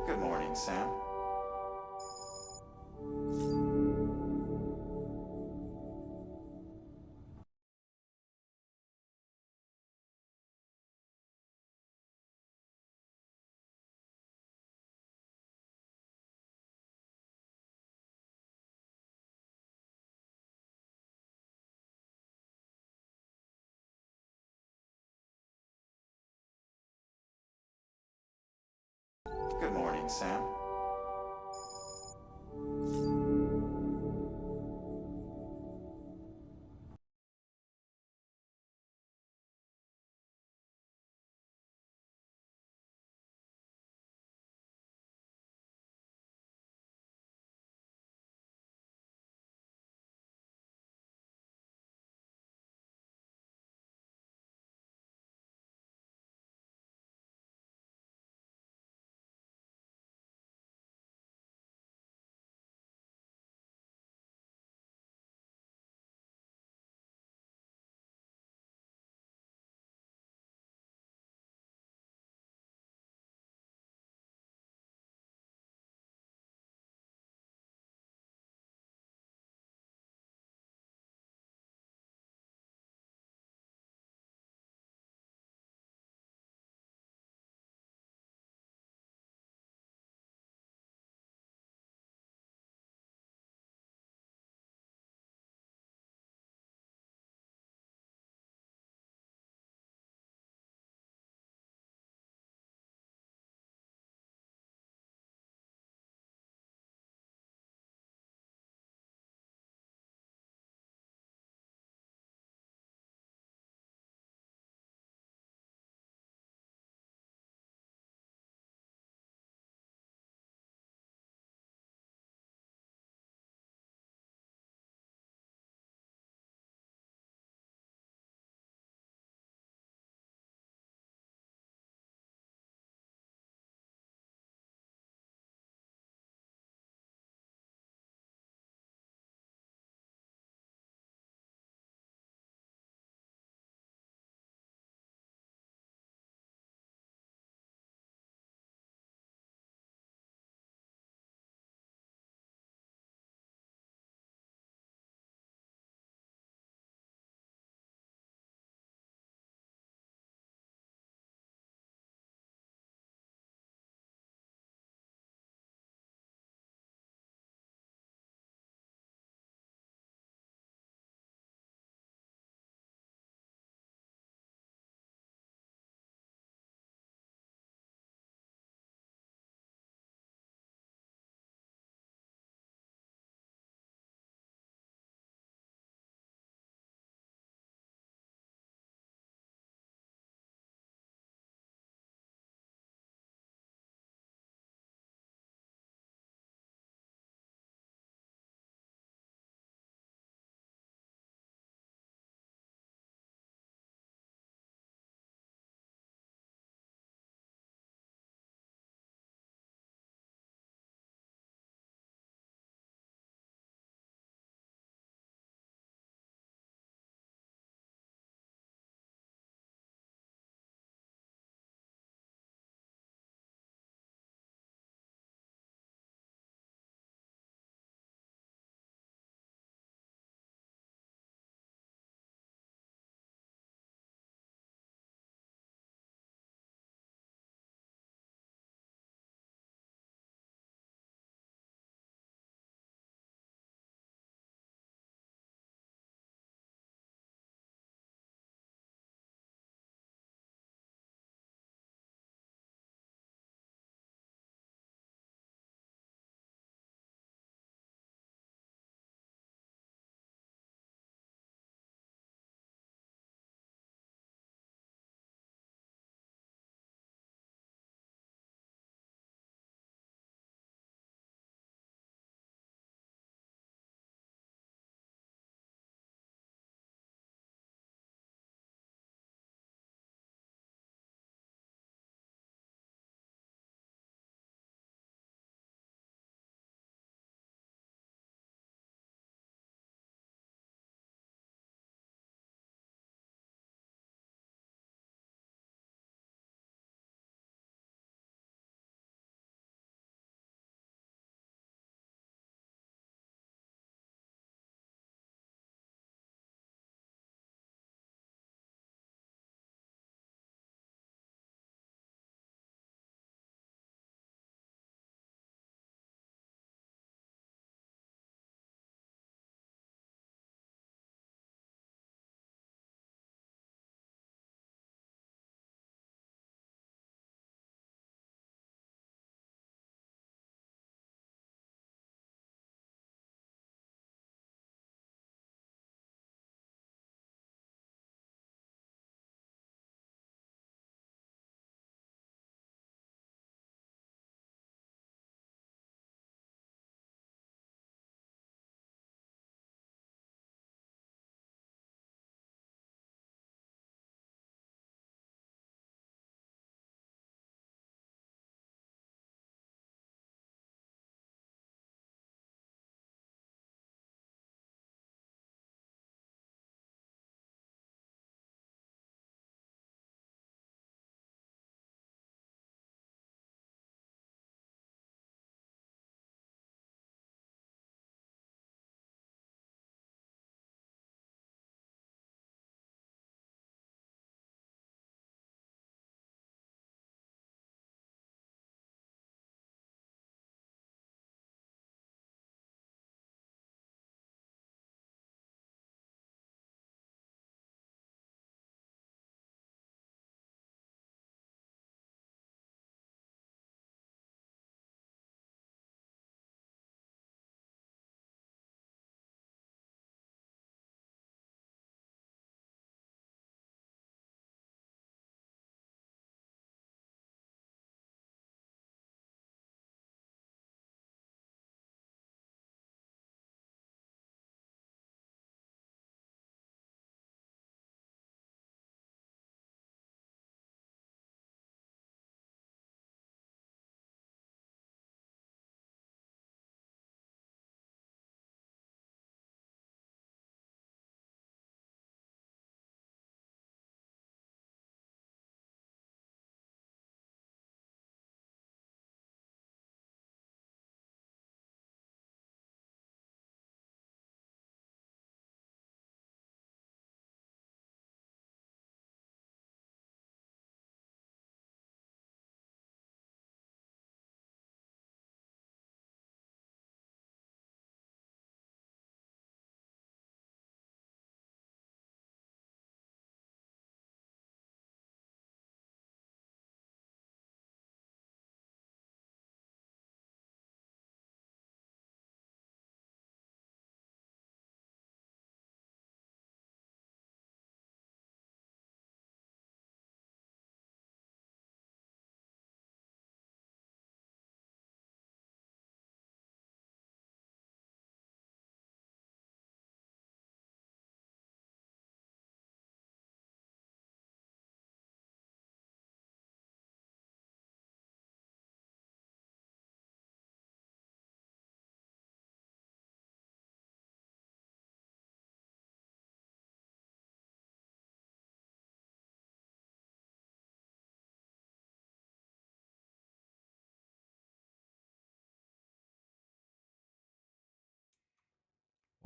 Good morning, Sam. Good morning, Sam.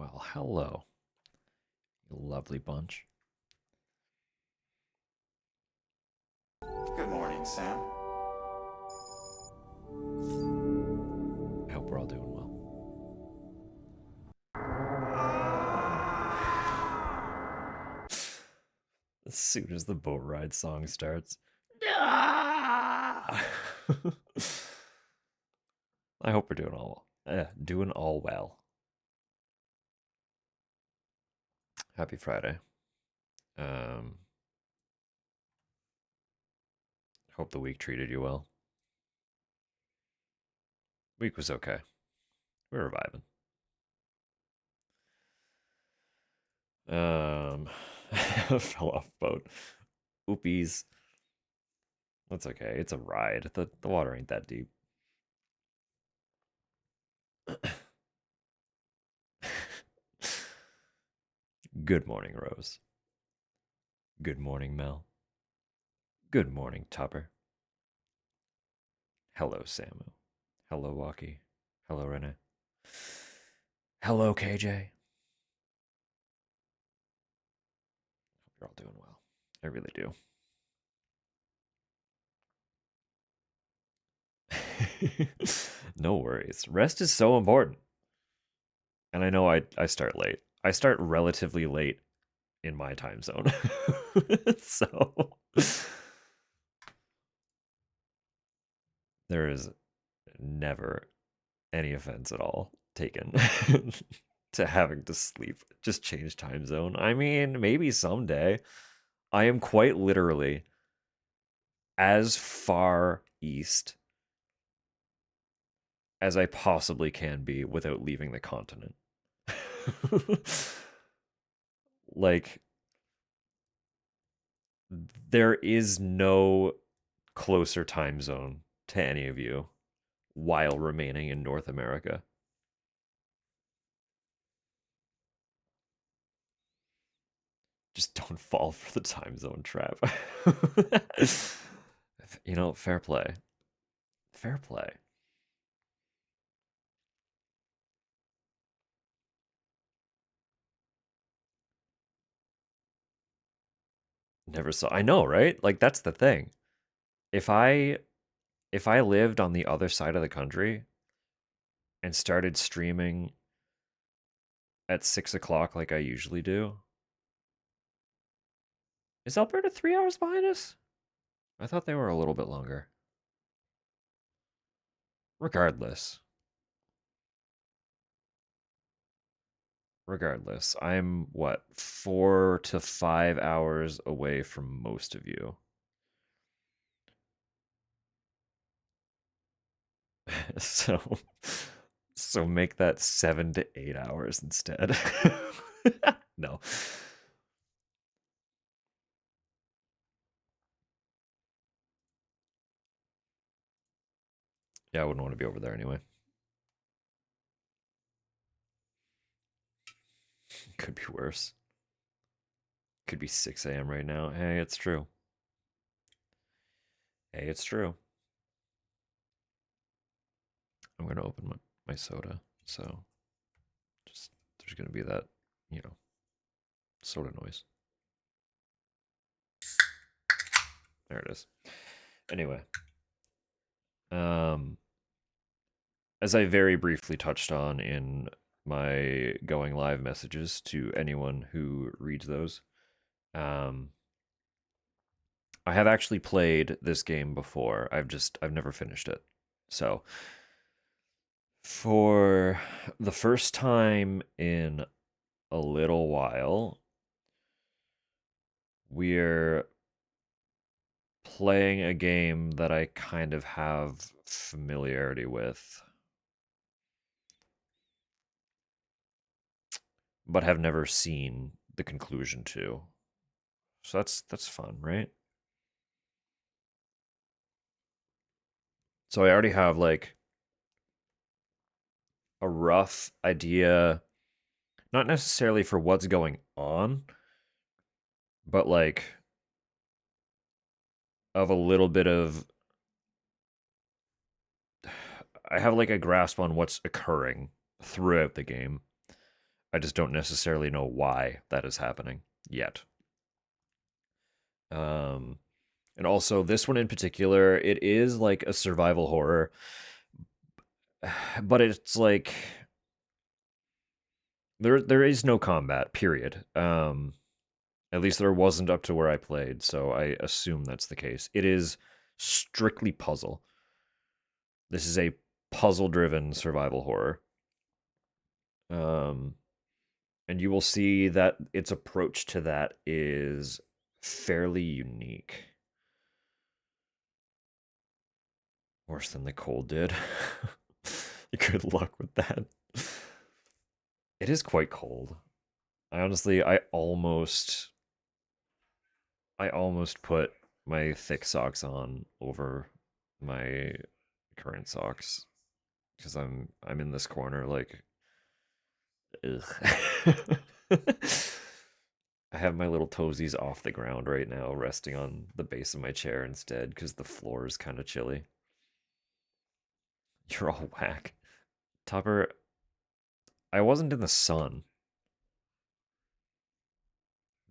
Well, hello, you lovely bunch. Good morning, Sam. I hope we're all doing well. As soon as the boat ride song starts. I hope we're doing all well. Happy Friday. Um, hope the week treated you well. Week was okay. We're reviving. Fell off boat. Oopies. That's okay. It's a ride. The water ain't that deep. Good morning, Rose. Good morning, Mel. Good morning, Tupper. Hello, Samu. Hello, Walkie. Hello, Renee. Hello, KJ. Hope you're all doing well. I really do. No worries. Rest is so important. And I know I start late. I start relatively late in my time zone. So there is never any offense at all taken to having to sleep, just change time zone. I mean, maybe someday. I am quite literally as far east as I possibly can be without leaving the continent. Like, there is no closer time zone to any of you while remaining in North America. Just don't fall for the time zone trap. Fair play. Fair play. Never saw. I know, right? Like that's the thing. If I if I lived on the other side of the country and started streaming at 6 o'clock like I usually do, is Alberta 3 hours behind us? I thought they were a little bit longer. Regardless, I'm what 4 to 5 hours away from most of you. so so make that 7 to 8 hours instead. No. Yeah, I wouldn't want to be over there anyway. Could be worse. Could be 6 a.m. right now. Hey, it's true. Hey, it's true. I'm going to open my soda. So just there's going to be that, soda noise. There it is. Anyway, um, as I very briefly touched on in my going live messages to anyone who reads those, um, I have actually played this game before. I've never finished it. So for the first time in a little while, we're playing a game that I kind of have familiarity with, but have never seen the conclusion to. So that's fun, right? So I already have like a rough idea, not necessarily for what's going on, but like of a little bit of I have like a grasp on what's occurring throughout the game. I just don't necessarily know why that is happening yet. Um, and also this one in particular, it is like a survival horror, but it's like there is no combat. Period. At least there wasn't up to where I played, so I assume that's the case. It is strictly puzzle. This is a puzzle-driven survival horror. Um, and you will see that its approach to that is fairly unique. Worse than the cold did. Good luck with that. It is quite cold. I almost put my thick socks on over my current socks because I'm in this corner like ugh. I have my little toesies off the ground right now, resting on the base of my chair instead because the floor is kind of chilly. You're all whack. Topper, I wasn't in the sun.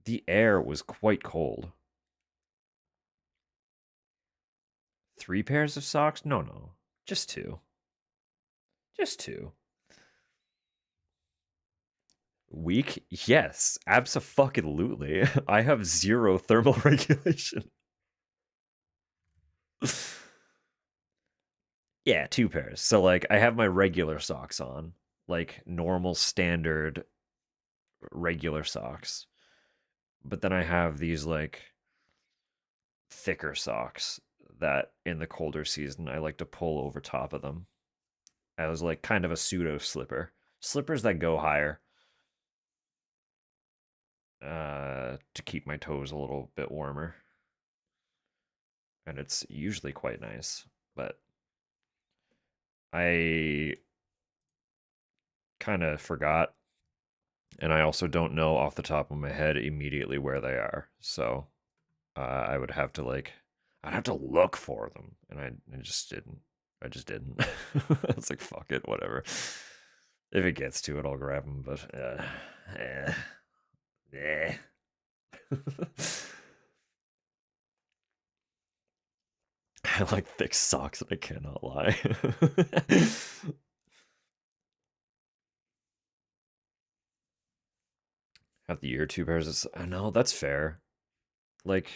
The air was quite cold. 3 pairs of socks? No, no. Just two. Just two. Weak? Yes, abso-fucking-lutely. I have zero thermal regulation. Yeah, 2 pairs. So like I have my regular socks on, like normal standard regular socks. But then I have these like thicker socks that in the colder season I like to pull over top of them as like kind of a pseudo slipper. Slippers that go higher to keep my toes a little bit warmer. And it's usually quite nice, but I kind of forgot, and I also don't know off the top of my head immediately where they are. So I would have to like, I'd have to look for them, and I just didn't. I just didn't. I was like, fuck it, whatever. If it gets to it, I'll grab them. But eh. I like thick socks, and I cannot lie. Have the year 2 pairs of. I know that's fair. Like,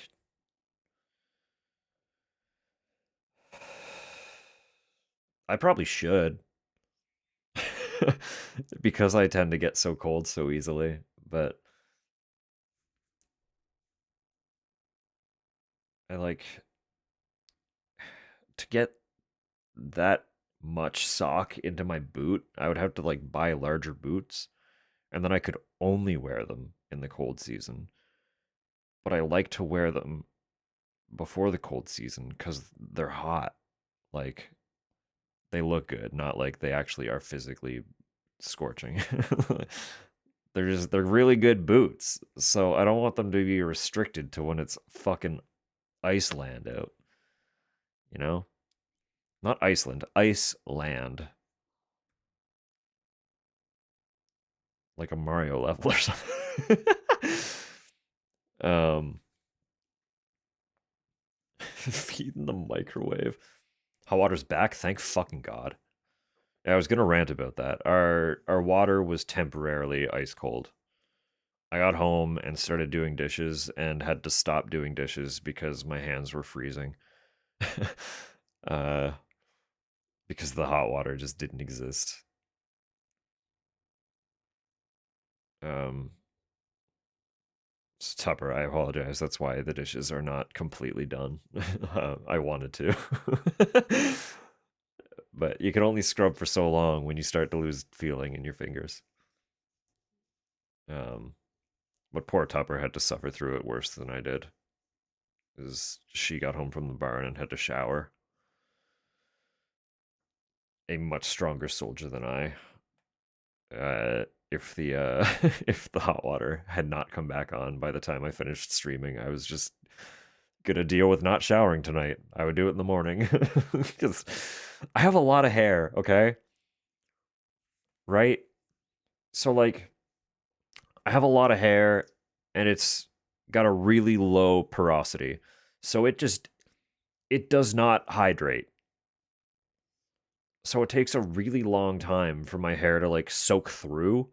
I probably should. Because I tend to get so cold so easily, but I like to get that much sock into my boot, I would have to like buy larger boots, and then I could only wear them in the cold season. But I like to wear them before the cold season because they're hot. Like they look good, not like they actually are physically scorching. They're really good boots, so I don't want them to be restricted to when it's fucking Iceland out. You know, not Iceland, Iceland, like a Mario level or something. um, feed in the microwave. Hot water's back. Thank fucking god. Yeah, I was gonna rant about that. Our water was temporarily ice cold. I got home and started doing dishes and had to stop doing dishes because my hands were freezing. uh, because the hot water just didn't exist. Um, Tupper, I apologize. That's why the dishes are not completely done. I wanted to. But you can only scrub for so long when you start to lose feeling in your fingers. Um, but poor Tupper had to suffer through it worse than I did. Because she got home from the barn and had to shower. A much stronger soldier than I. If the if the hot water had not come back on by the time I finished streaming, I was just gonna deal with not showering tonight. I would do it in the morning because I have a lot of hair. Okay, right? So like I have a lot of hair and it's got a really low porosity. So it does not hydrate. So it takes a really long time for my hair to like soak through.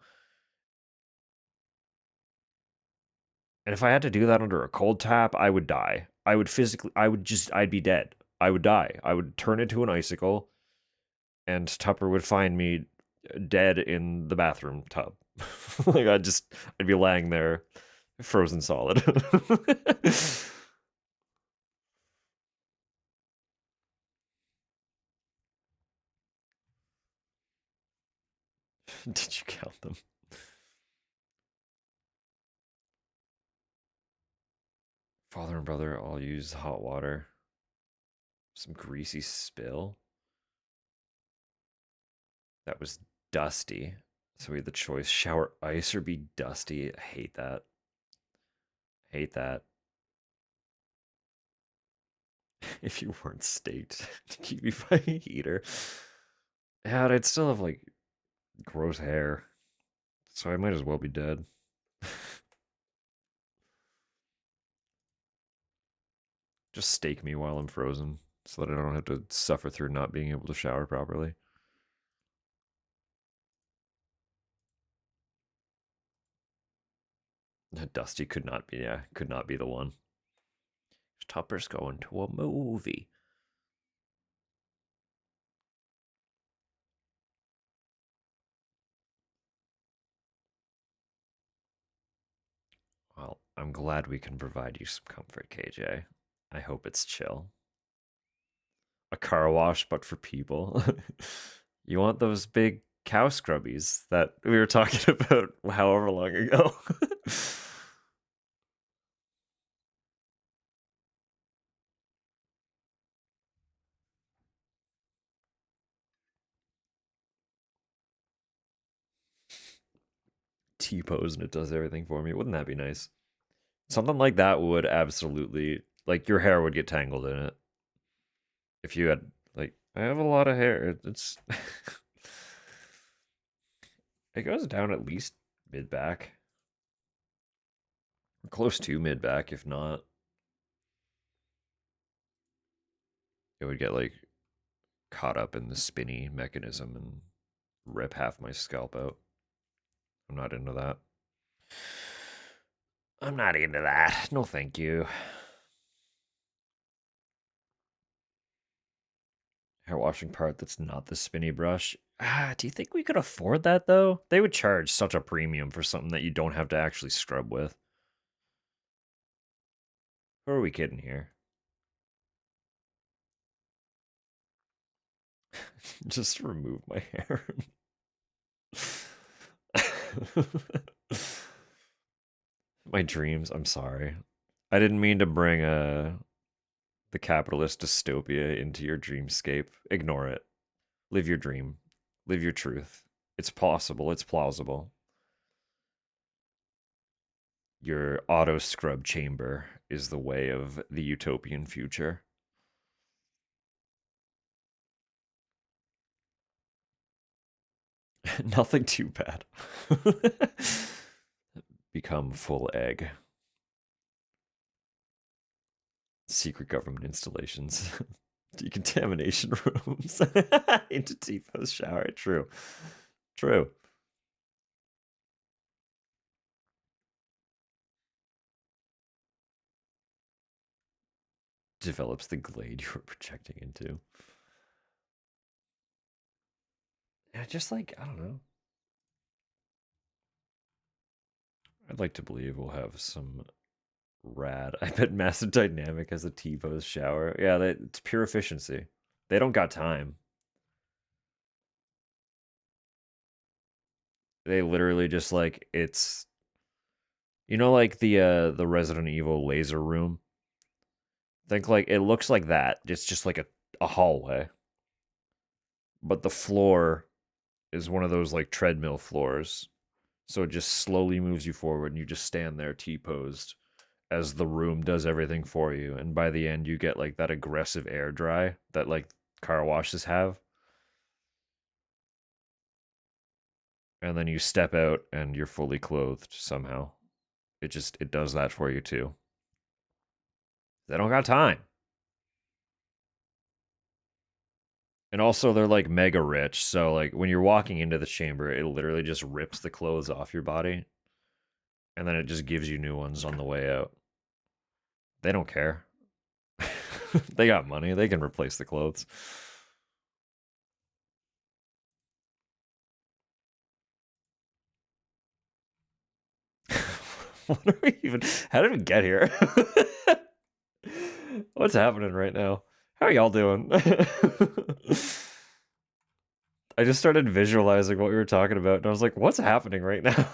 And if I had to do that under a cold tap, I would die. I'd be dead. I would die. I would turn into an icicle and Tupper would find me dead in the bathroom tub. Like I'd be laying there frozen solid. Did you count them? Father and brother all use hot water. Some greasy spill. That was dusty. So we had the choice shower ice or be dusty. I hate that. Hate that. If you weren't staked to keep you by a heater. Yeah, I'd still have like gross hair. So I might as well be dead. Just stake me while I'm frozen so that I don't have to suffer through not being able to shower properly. Dusty could not be the one. Tupper's going to a movie. Well, I'm glad we can provide you some comfort, KJ. I hope it's chill. A car wash, but for people. You want those big cow scrubbies that we were talking about however long ago? T-pose and it does everything for me. Wouldn't that be nice? Something like that would absolutely, like, your hair would get tangled in it if you had, like, I have a lot of hair. It's it goes down at least mid back, close to mid back. If not, it would get like caught up in the spinny mechanism and rip half my scalp out. I'm not into that. I'm not into that. No, thank you. Hair washing part that's not the spinny brush. Do you think we could afford that though? They would charge such a premium for something that you don't have to actually scrub with. Who are we kidding here? Just remove my hair. My dreams, I'm sorry. I didn't mean to bring the capitalist dystopia into your dreamscape. Ignore it. Live your dream. Live your truth. It's possible. It's plausible. Your auto scrub chamber is the way of the utopian future. Nothing too bad. Become full egg. Secret government installations. Decontamination rooms. Into T-post shower. True. True. Develops the glade you were projecting into. Yeah, just like, I don't know. I'd like to believe we'll have some rad. I bet Massive Dynamic has a T-pose shower. Yeah, it's pure efficiency. They don't got time. They literally just like it's like the Resident Evil laser room. Think like it looks like that. It's just like a hallway. But the floor is one of those like treadmill floors. So it just slowly moves you forward and you just stand there T-posed as the room does everything for you. And by the end you get like that aggressive air dry that like car washes have. and then you step out and you're fully clothed somehow. It does that for you too. They don't got time. And also they're like mega rich, so like when you're walking into the chamber, it literally just rips the clothes off your body and then it just gives you new ones on the way out. They don't care. They got money. They can replace the clothes. What are we even? How did we get here? What's happening right now? How are y'all doing? I just started visualizing what we were talking about, and I was like, what's happening right now?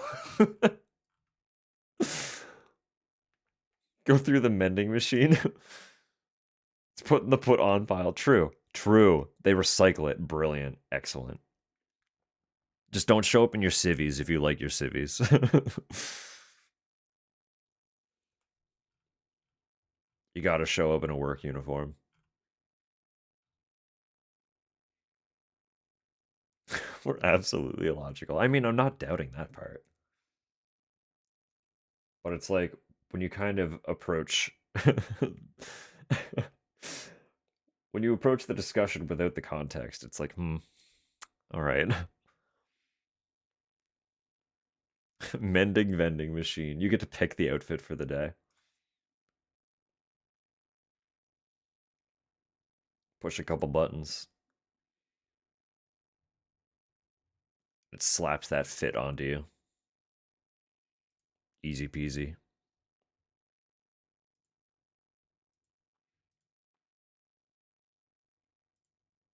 Go through the mending machine. It's put in the put on pile. True. True. They recycle it. Brilliant. Excellent. Just don't show up in your civvies if you like your civvies. You gotta show up in a work uniform. We're absolutely illogical. I mean, I'm not doubting that part. But it's like when you kind of approach when you approach the discussion without the context, it's like, all right. Mending vending machine. You get to pick the outfit for the day. Push a couple buttons. It slaps that fit onto you. Easy peasy.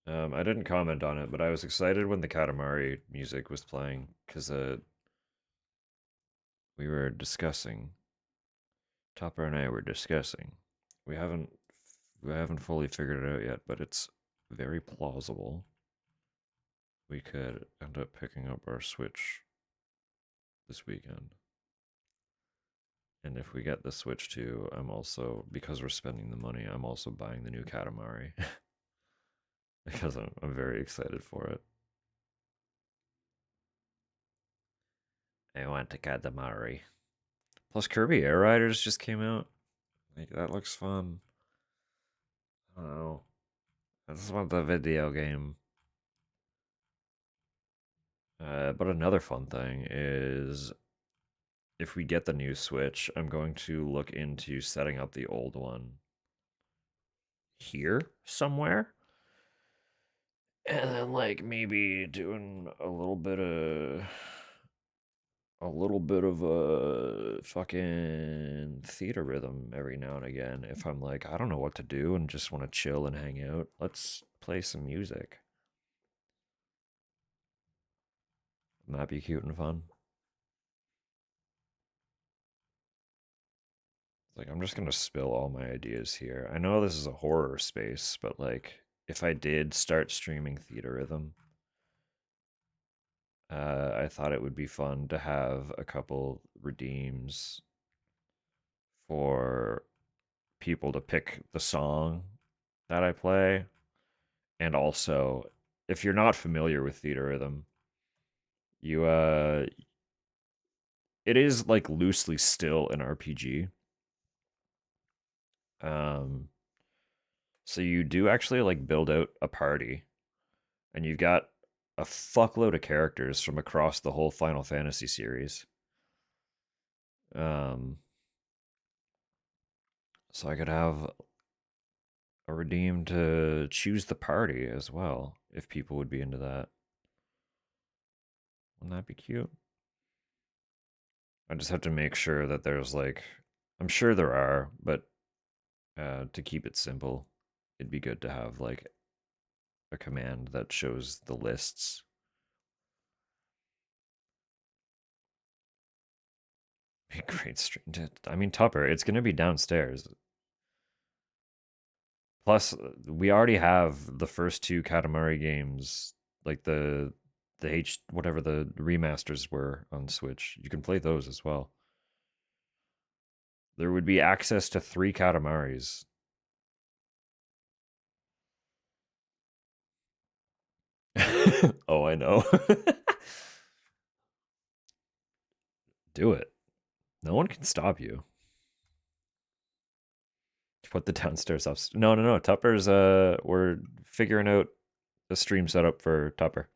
I didn't comment on it, but I was excited when the Katamari music was playing because we were discussing. Topper and I were discussing. We haven't we haven't fully figured it out yet, but it's very plausible we could end up picking up our Switch this weekend. And if we get the Switch too, I'm also, because we're spending the money, I'm also buying the new Katamari. Because I'm very excited for it. I want the Katamari. Plus Kirby Air Riders just came out. Like that looks fun. I don't know. I just want the video game. But another fun thing is if we get the new Switch, I'm going to look into setting up the old one here somewhere. And then like maybe doing a little bit of a fucking theater rhythm every now and again if I'm like I don't know what to do and just want to chill and hang out. Let's play some music. Wouldn't that be cute and fun? Like I'm just gonna spill all my ideas here. I know this is a horror space, but like if I did start streaming theater rhythm, I thought it would be fun to have a couple redeems for people to pick the song that I play. And also, if you're not familiar with theater rhythm, you it is like loosely still an RPG. Um so you do actually like build out a party and you've got a fuckload of characters from across the whole Final Fantasy series. Um so I could have a redeem to choose the party as well if people would be into that. Wouldn't that be cute? I just have to make sure that there's like I'm sure there are, but to keep it simple, it'd be good to have like a command that shows the lists. Be a great stream. I mean, Tupper, it's gonna be downstairs. Plus, we already have the first two Katamari games, like the H whatever the remasters were on Switch. You can play those as well. There would be access to 3 Katamaris. Oh, I know. Do it. No one can stop you. Put the downstairs up. No. Tupper's we're figuring out a stream setup for Tupper.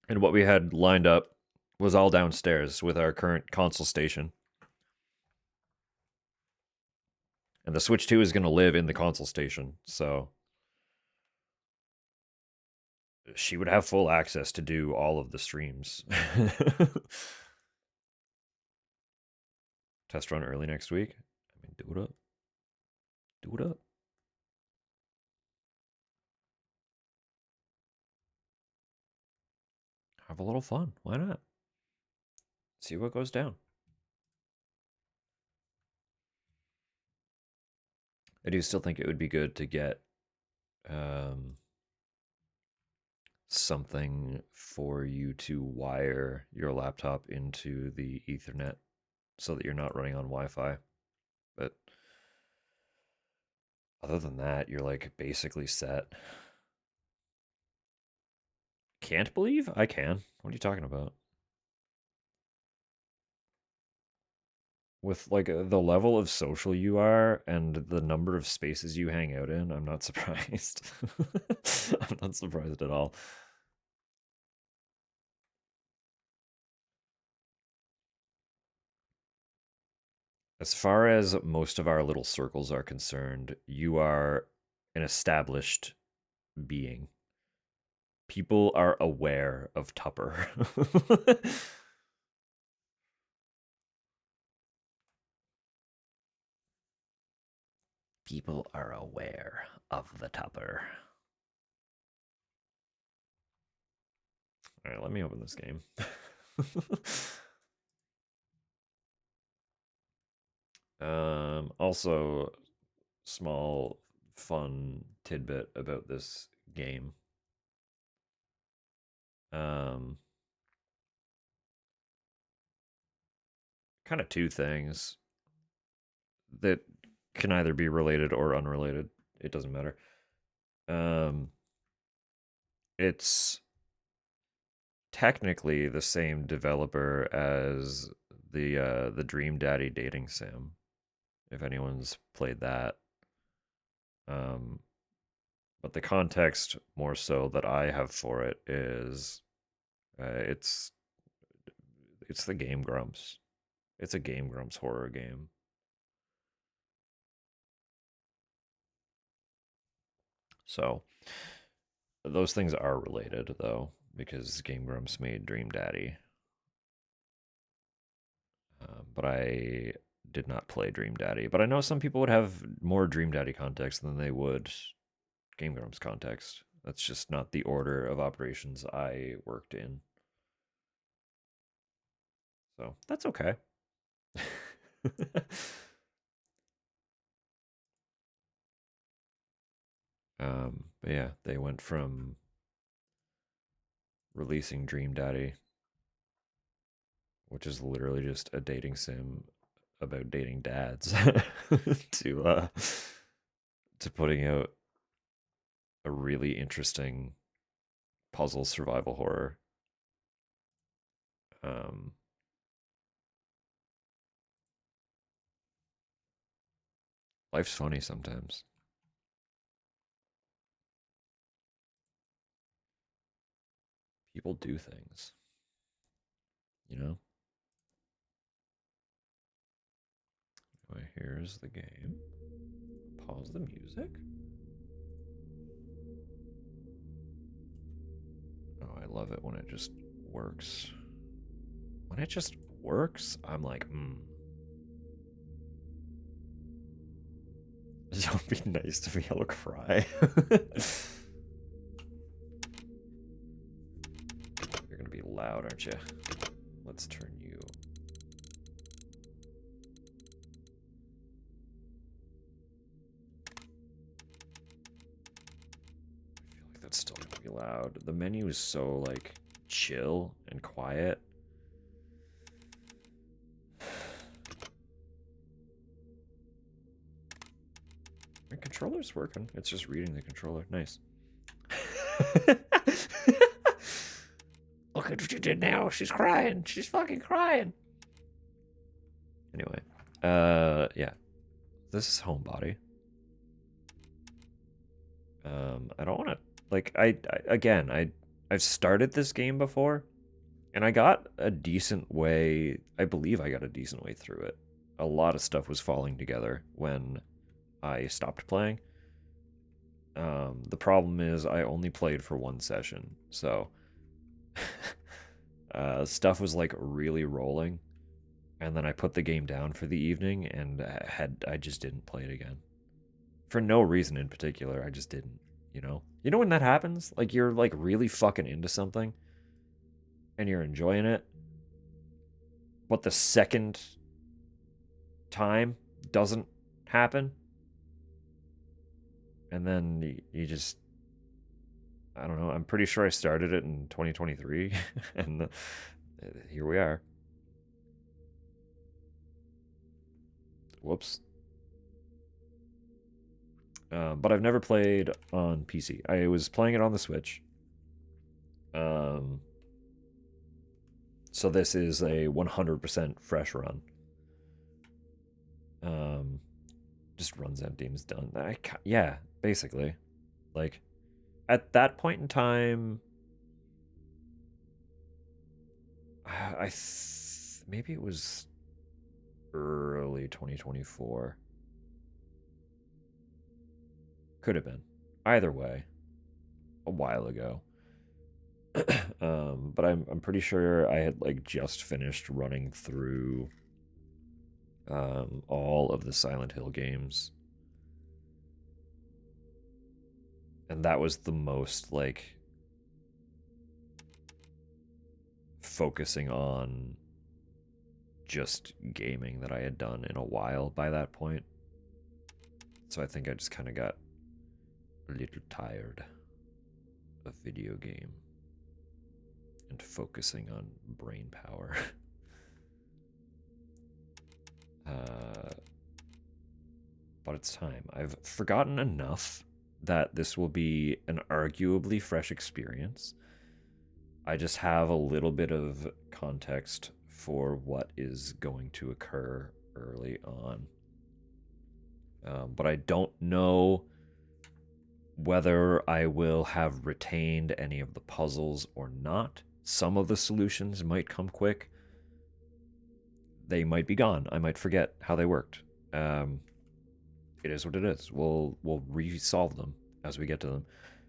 And what we had lined up was all downstairs with our current console station. And the Switch 2 is going to live in the console station, so she would have full access to do all of the streams. Test run early next week. I mean, do it up. Do it up. Have a little fun. Why not? See what goes down. I do still think it would be good to get something for you to wire your laptop into the Ethernet so that you're not running on Wi-Fi. But other than that, you're like basically set. Can't believe? I can. What are you talking about? With like the level of social you are and the number of spaces you hang out in, I'm not surprised. I'm not surprised at all. As far as most of our little circles are concerned, you are an established being. People are aware of Tupper. People are aware of the Tupper. All right, let me open this game. Also, small fun tidbit about this game. Kind of two things that can either be related or unrelated. It doesn't matter. It's technically the same developer as the Dream Daddy dating sim, if anyone's played that. But the context more so that I have for it is it's the Game Grumps. It's a Game Grumps horror game. So those things are related though, because Game Grumps made Dream Daddy. But I did not play Dream Daddy. But I know some people would have more Dream Daddy context than they would Game Grumps context. That's just not the order of operations I worked in. So that's okay. But yeah, they went from releasing Dream Daddy, which is literally just a dating sim about dating dads, to putting out a really interesting puzzle survival horror. Life's funny sometimes. People do things, you know? Anyway, here's the game. Pause the music. Oh, I love it when it just works. When it just works, I'm like, Don't be nice to me, I'll cry. You're gonna be loud, aren't you? Let's turn you. I feel like that's still gonna be loud. The menu is so, like, chill and quiet. My controller's working. It's just reading the controller. Nice. Look at what you did now. She's crying. She's fucking crying. Anyway, yeah. This is Homebody. I don't want to, like, I've started this game before, and I got a decent way, I believe I got a decent way through it. A lot of stuff was falling together when I stopped playing. The problem is I only played for one session, so stuff was like really rolling, and then I put the game down for the evening and I just didn't play it again. For no reason in particular, I just didn't, you know? You know when that happens? Like you're like really fucking into something and you're enjoying it, but the second time doesn't happen, and then you just, I don't know. I'm pretty sure I started it in 2023, and here we are. Whoops. But I've never played on PC. I was playing it on the Switch. So this is a 100% fresh run. Just runs empty and is done. Yeah, basically. Like, at that point in time, maybe it was early 2024. Could have been. Either way, a while ago. But I'm pretty sure I had like just finished running through all of the Silent Hill games. And that was the most like focusing on just gaming that I had done in a while by that point. So I think I just kind of got a little tired of video game and focusing on brain power. But it's time. I've forgotten enough that this will be an arguably fresh experience. I just have a little bit of context for what is going to occur early on. But I don't know whether I will have retained any of the puzzles or not. Some of the solutions might come quick. They might be gone. I might forget how they worked. It is what it is. We'll resolve them as we get to them.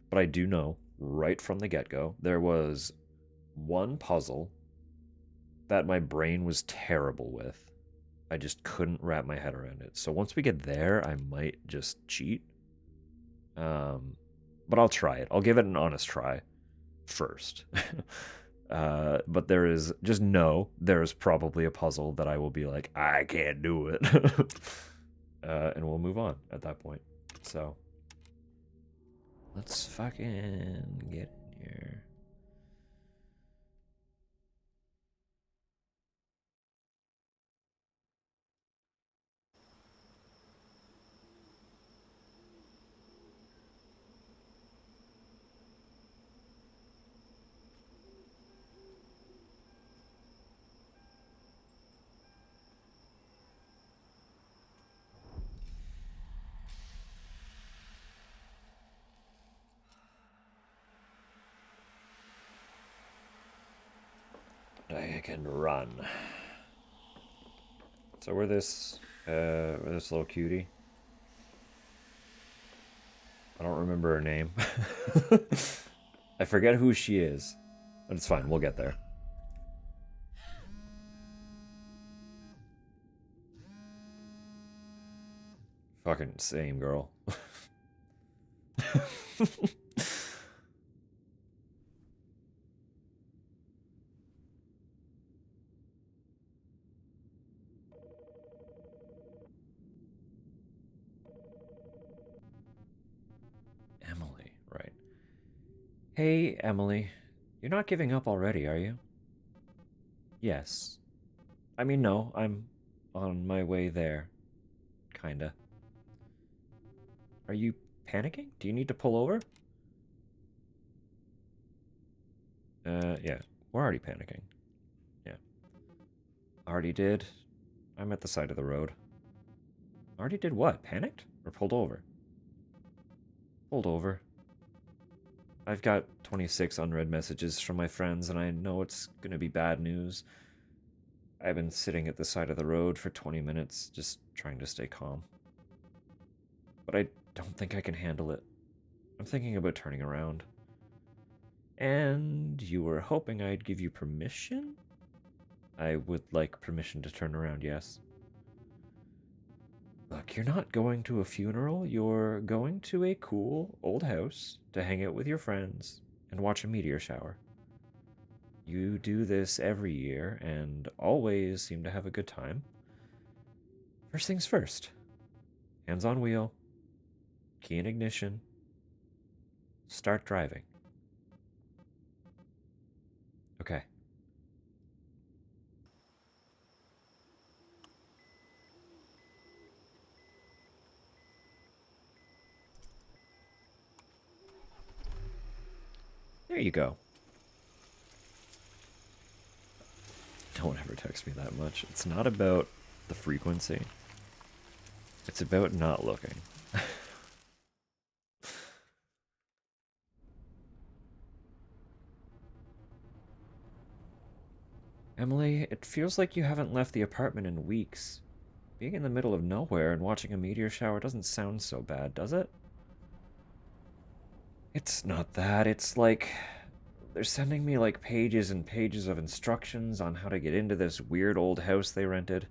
But I do know right from the get-go there was one puzzle that my brain was terrible with. I just couldn't wrap my head around it. So once we get there, I might just cheat. But I'll try it. I'll give it an honest try first. But there is just there's probably a puzzle that I will be like, I can't do it. And we'll move on at that point. So let's fucking get in here. I can run. So we're this little cutie. I don't remember her name. I forget who she is. But it's fine, we'll get there. Fucking same, girl. Emily, right. Hey, Emily. You're not giving up already, are you? Yes. I mean, no, I'm on my way there. Kinda. Are you panicking? Do you need to pull over? Yeah. We're already panicking. Yeah. Already did. I'm at the side of the road. Already did what? Panicked? Or pulled over? Pulled over. I've got 26 unread messages from my friends, and I know it's gonna be bad news. I've been sitting at the side of the road for 20 minutes, just trying to stay calm. But I don't think I can handle it. I'm thinking about turning around. And you were hoping I'd give you permission? I would like permission to turn around, yes. Look, you're not going to a funeral. You're going to a cool old house to hang out with your friends and watch a meteor shower. You do this every year and always seem to have a good time. First things first. Hands on wheel. Key in ignition. Start driving. Okay. There you go. No one ever texts me that much. It's not about the frequency. It's about not looking. Emily, it feels like you haven't left the apartment in weeks. Being in the middle of nowhere and watching a meteor shower doesn't sound so bad, does it? It's not that. It's like they're sending me like pages and pages of instructions on how to get into this weird old house they rented.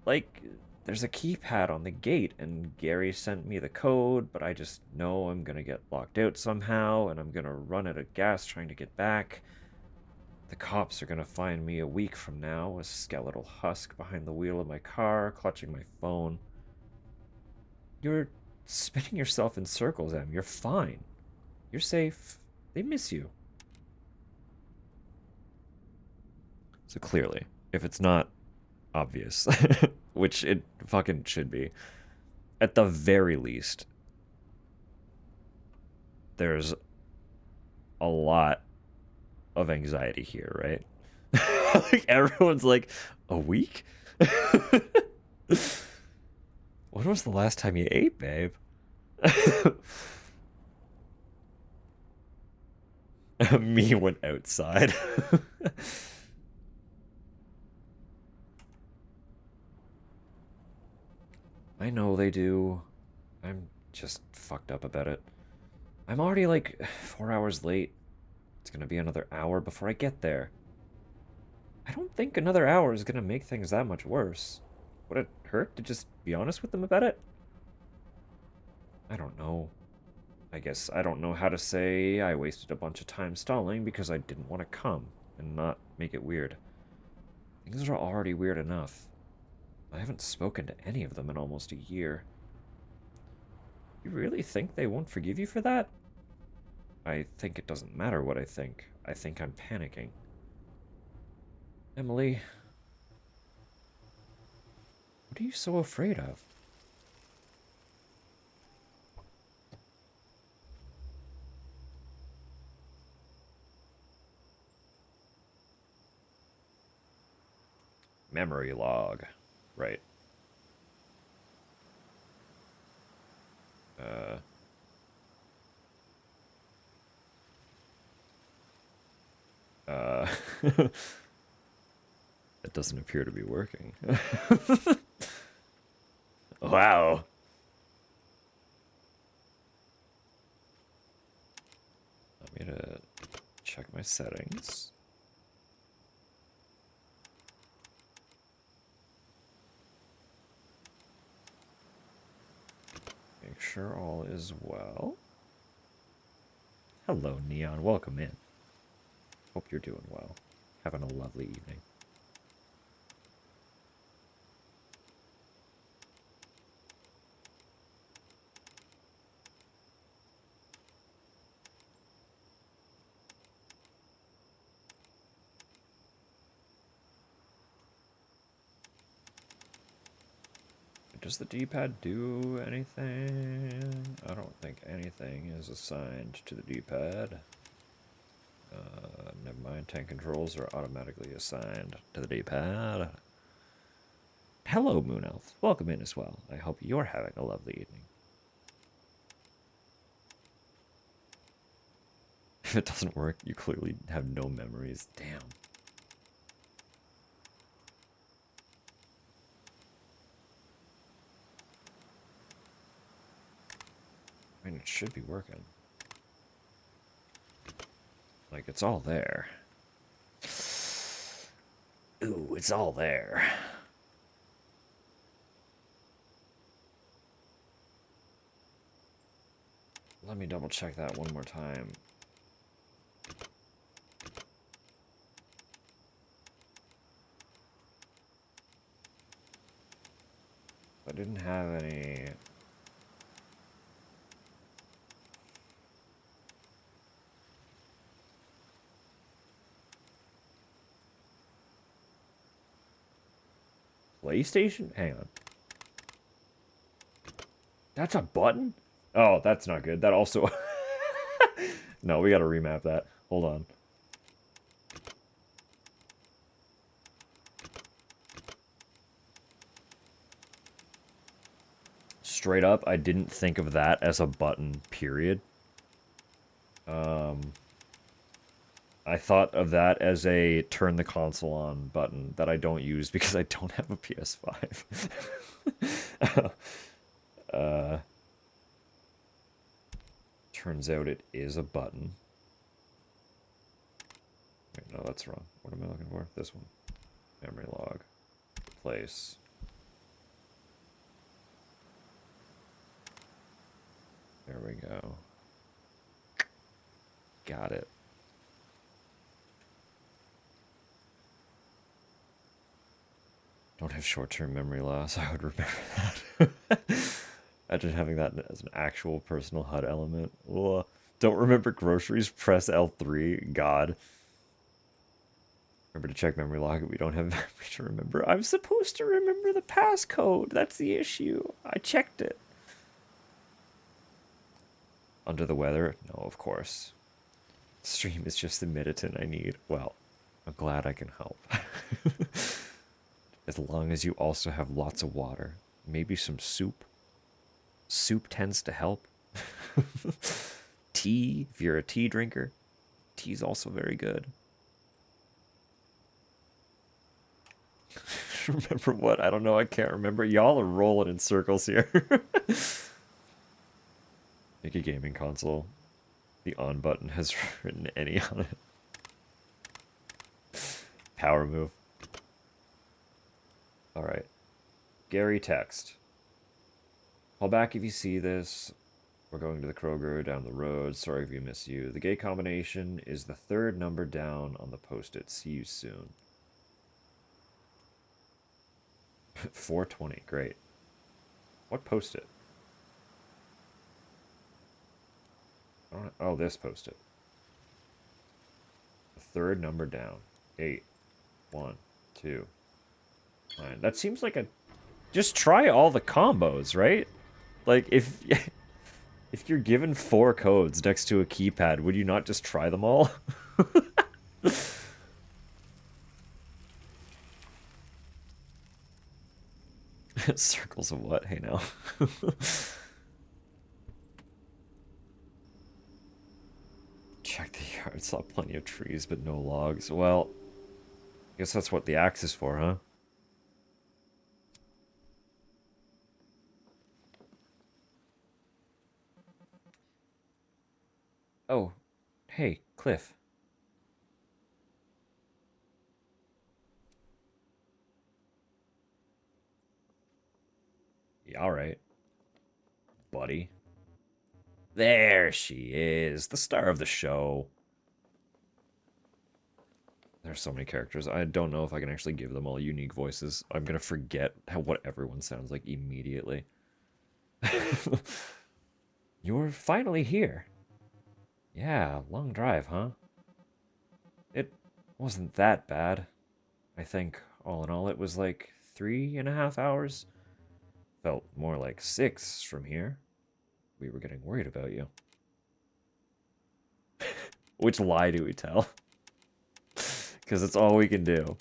Like, there's a keypad on the gate, and Gary sent me the code, but I just know I'm gonna get locked out somehow, and I'm gonna run out of gas trying to get back. The cops are gonna find me a week from now, a skeletal husk behind the wheel of my car, clutching my phone. You're spinning yourself in circles, Em. You're fine. You're safe. They miss you. So clearly, if it's not obvious, which it fucking should be, at the very least, there's a lot of anxiety here, right? Like everyone's like, a week? When was the last time you ate, babe? Me went outside. I know they do. I'm just fucked up about it. I'm already like 4 hours late. It's gonna be another hour before I get there. I don't think another hour is gonna make things that much worse. Would it hurt to just be honest with them about it? I don't know. I guess I don't know how to say I wasted a bunch of time stalling because I didn't want to come and not make it weird. Things are already weird enough. I haven't spoken to any of them in almost a year. You really think they won't forgive you for that? I think it doesn't matter what I think. I think I'm panicking. Emily, what are you so afraid of? Memory log. Right. Uh... Uh... That doesn't appear to be working. Wow. Let me to check my settings. Make sure all is well. Hello, Neon. Welcome in. Hope you're doing well. Having a lovely evening. Does the D-pad do anything? I don't think anything is assigned to the D-pad. Never mind. Tank controls are automatically assigned to the D-pad. Hello, Moon Elf. Welcome in as well. I hope you're having a lovely evening. If it doesn't work, you clearly have no memories. Damn. I mean, it should be working. Like, it's all there. Ooh, it's all there. Let me double check that one more time. I didn't have any... PlayStation? Hang on. That's a button? Oh, that's not good. That also... No, we gotta remap that. Hold on. Straight up, I didn't think of that as a button, period. I thought of that as a turn the console on button that I don't use because I don't have a PS5. Turns out it is a button. Wait, no, that's wrong. What am I looking for? This one. Memory log. Place. There we go. Got it. Don't have short-term memory loss. I would remember that. Imagine having that as an actual personal HUD element. Ugh. Don't remember groceries? Press L3. God. Remember to check memory log. We don't have memory to remember. I'm supposed to remember the passcode. That's the issue. I checked it. Under the weather? No, of course. Stream is just the Mediton I need. Well, I'm glad I can help. As long as you also have lots of water. Maybe some soup. Soup tends to help. Tea, if you're a tea drinker. Tea's also very good. Remember what? I don't know. I can't remember. Y'all are rolling in circles here. Make a gaming console. The on button has written any on it. Power move. Alright. Gary text. Call back if you see this. We're going to the Kroger down the road. Sorry if we miss you. The gate combination is the third number down on the post-it. See you soon. 420. Great. What post-it? Oh, this post-it. The third number down. 8. 1, 2, 9. That seems like a... Just try all the combos, right? Like, if you're given 4 codes next to a keypad, would you not just try them all? Circles of what? Hey, now. Check the yard. Saw plenty of trees, but no logs. Well, I guess that's what the axe is for, huh? Oh, hey, Cliff. Yeah, alright. Buddy. There she is, the star of the show. There's so many characters. I don't know if I can actually give them all unique voices. I'm gonna forget what everyone sounds like immediately. You're finally here. Yeah, long drive, huh? It wasn't that bad. I think, all in all, it was like 3.5 hours. Felt more like 6 from here. We were getting worried about you. Which lie do we tell? Because it's all we can do.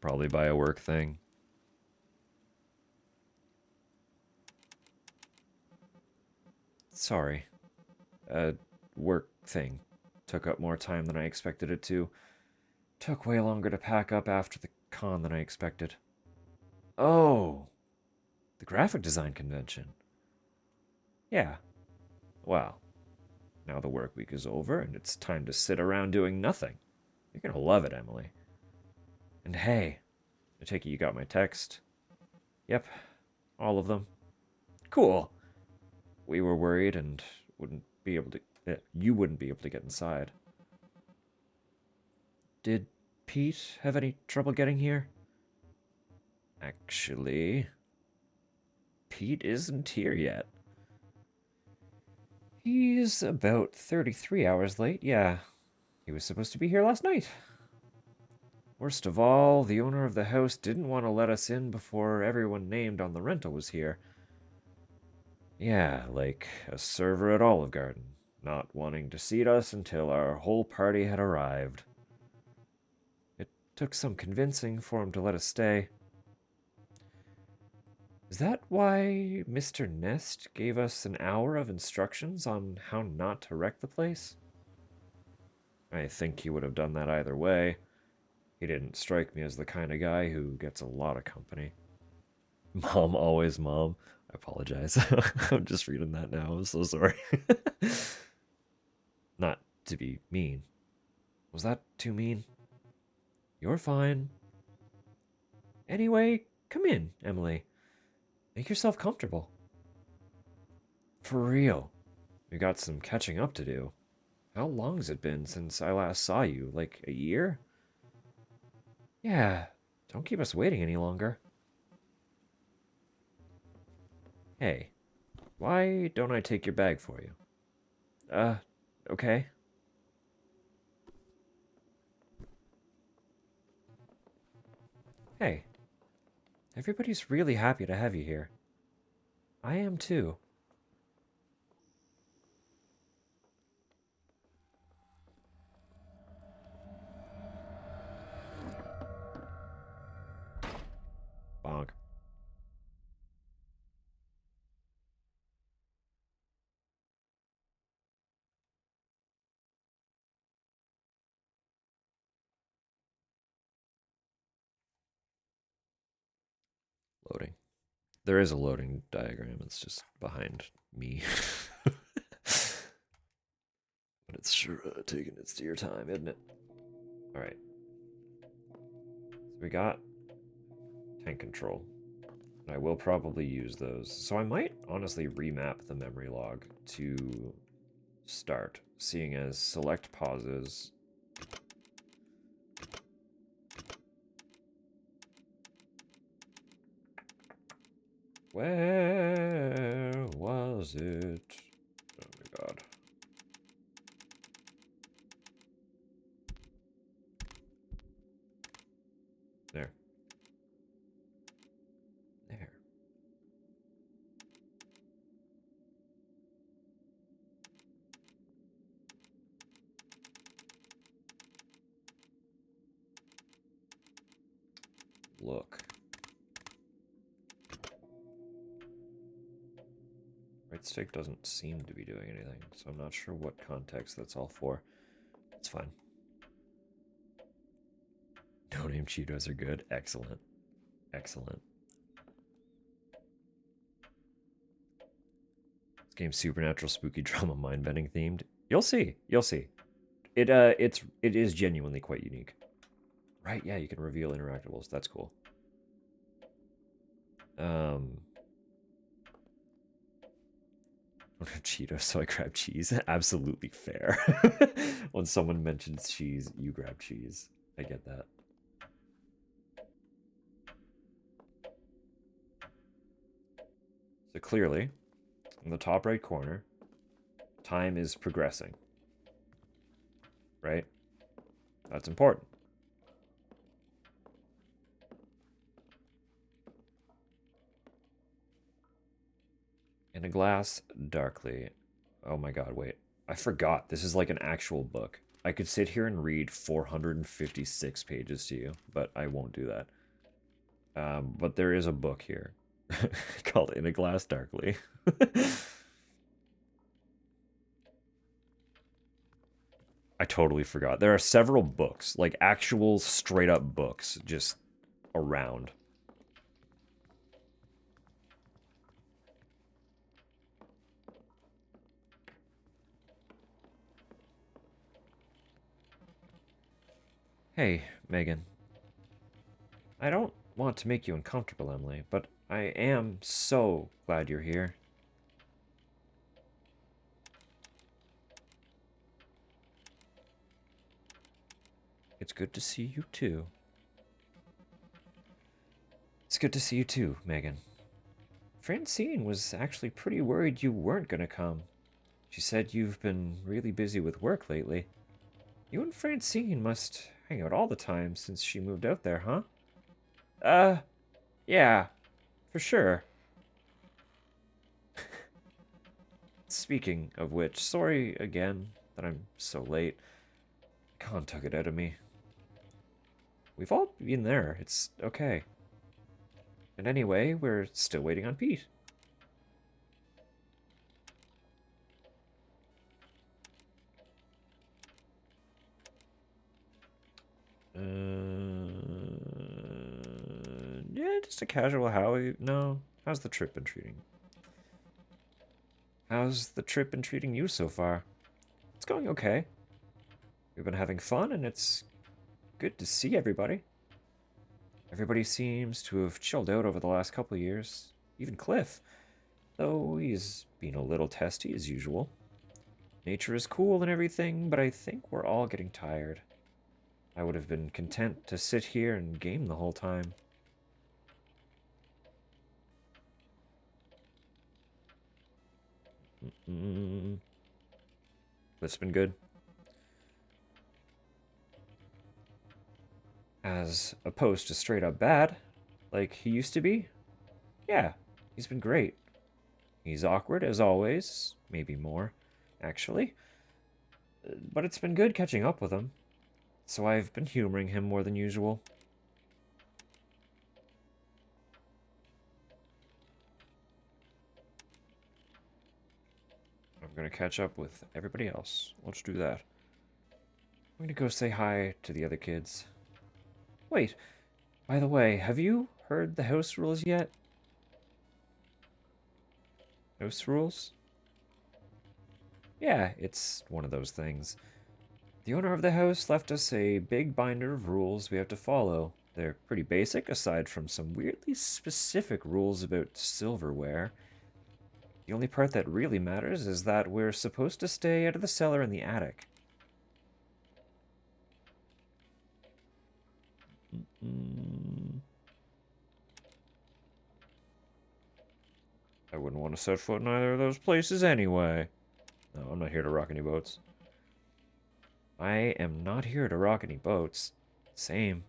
Probably by a work thing. Sorry. A work thing. Took up more time than I expected it to. Took way longer to pack up after the con than I expected. Oh, the graphic design convention. Yeah. Well, now the work week is over and it's time to sit around doing nothing. You're gonna love it, Emily. And hey, I take it you got my text. Yep, all of them. Cool. We were worried and wouldn't be able to. You wouldn't be able to get inside. Did Pete have any trouble getting here? Actually, Pete isn't here yet. He's about 33 hours late, yeah. He was supposed to be here last night. Worst of all, the owner of the house didn't want to let us in before everyone named on the rental was here. Yeah, like a server at Olive Garden, not wanting to seat us until our whole party had arrived. It took some convincing for him to let us stay. Is that why Mr. Nest gave us an hour of instructions on how not to wreck the place? I think he would have done that either way. He didn't strike me as the kind of guy who gets a lot of company. Mom, always mom. I apologize. I'm just reading that now. I'm so sorry. Not to be mean. Was that too mean? You're fine. Anyway, come in, Emily. Make yourself comfortable. For real. We got some catching up to do. How long's it been since I last saw you? Like a year? Yeah, don't keep us waiting any longer. Hey, why don't I take your bag for you? Okay. Hey, everybody's really happy to have you here. I am too. Bonk. Loading. There is a loading diagram, it's just behind me. But it's sure taking its dear time, isn't it? Alright. So we got tank control. I will probably use those. So I might honestly remap the memory log to start, seeing as select pauses. Where was it? Oh my god. There. There. Look. Right stick doesn't seem to be doing anything, so I'm not sure what context that's all for. It's fine. No-name Cheetos are good. Excellent. Excellent. This game's supernatural, spooky, drama, mind-bending themed. You'll see. You'll see. It is genuinely quite unique. Right, yeah, you can reveal interactables. That's cool. Cheetos, so I grab cheese. Absolutely fair. When someone mentions cheese, you grab cheese. I get that. So clearly, in the top right corner, time is progressing. Right? That's important. In a glass, darkly. Oh my god, wait. I forgot. This is like an actual book. I could sit here and read 456 pages to you, but I won't do that. But there is a book here called In a Glass Darkly. I totally forgot. There are several books, like actual straight up books, just around. Hey, Megan. I don't want to make you uncomfortable, Emily, but I am so glad you're here. It's good to see you too. It's good to see you too, Megan. Francine was actually pretty worried you weren't gonna come. She said you've been really busy with work lately. You and Francine must hang out all the time since she moved out there, huh? Uh, yeah, for sure. Speaking of which, sorry again that I'm so late. Con took it out of me. We've all been there. It's okay. And anyway, we're still waiting on Pete. Yeah, just a casual how. No, how's the trip been treating? How's the trip been treating you so far? It's going okay. We've been having fun, and it's good to see everybody. Everybody seems to have chilled out over the last couple of years. Even Cliff, though he's been a little testy as usual. Nature is cool and everything, but I think we're all getting tired. I would have been content to sit here and game the whole time. That's been good. As opposed to straight up bad, like he used to be. Yeah, he's been great. He's awkward as always, maybe more, actually. But it's been good catching up with him. So I've been humoring him more than usual. I'm gonna catch up with everybody else. Let's do that. I'm gonna go say hi to the other kids. Wait, by the way, have you heard the house rules yet? House rules? Yeah, it's one of those things. The owner of the house left us a big binder of rules we have to follow. They're pretty basic, aside from some weirdly specific rules about silverware. The only part that really matters is that we're supposed to stay out of the cellar in the attic. I wouldn't want to set foot in either of those places anyway. No, I'm not here to rock any boats. I am not here to rock any boats. Same.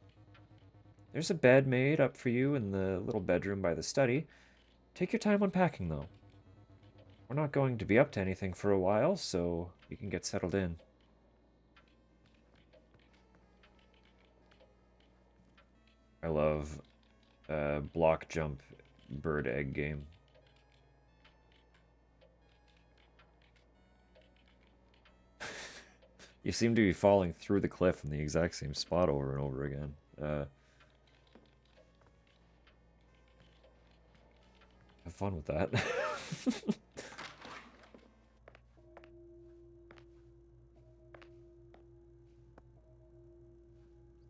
There's a bed made up for you in the little bedroom by the study. Take your time unpacking, though. We're not going to be up to anything for a while, so you can get settled in. I love block jump bird egg game. You seem to be falling through the cliff in the exact same spot over and over again. Have fun with that.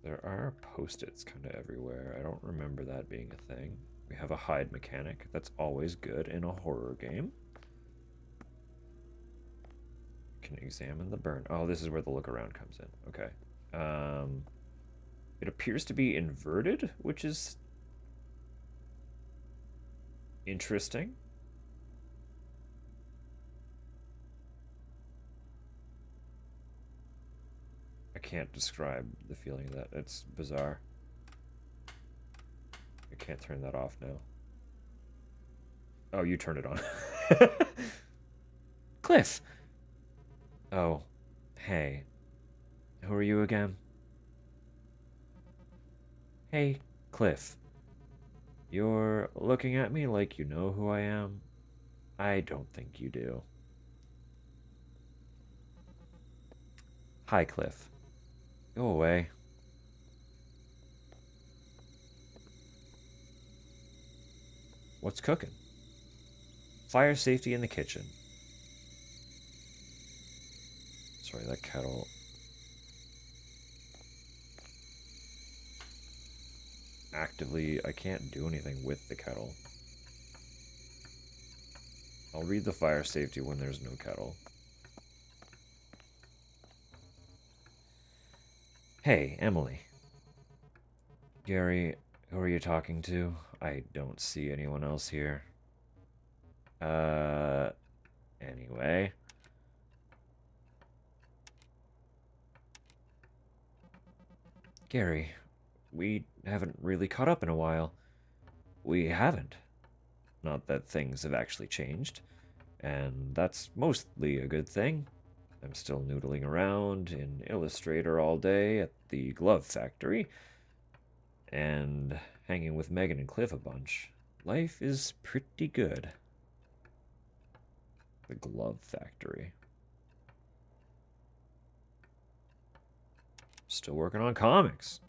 There are post-its kind of everywhere. I don't remember that being a thing. We have a hide mechanic. That's always good in a horror game. Can examine the burn. Oh, this is where the look around comes in. Okay. It appears to be inverted, which is interesting. I can't describe the feeling of that. It's bizarre. I can't turn that off now. Oh, you turned it on. Cliff! Oh, hey. Who are you again? Hey, Cliff. You're looking at me like you know who I am? I don't think you do. Hi, Cliff. Go away. What's cooking? Fire safety in the kitchen. Sorry, that kettle. Actively, I can't do anything with the kettle. I'll read the fire safety when there's no kettle. Hey, Emily. Gary, who are you talking to? I don't see anyone else here. Anyway. Gary, we haven't really caught up in a while. We haven't. Not that things have actually changed, and that's mostly a good thing. I'm still noodling around in Illustrator all day at the glove factory, and hanging with Megan and Cliff a bunch. Life is pretty good. The glove factory. Still working on comics.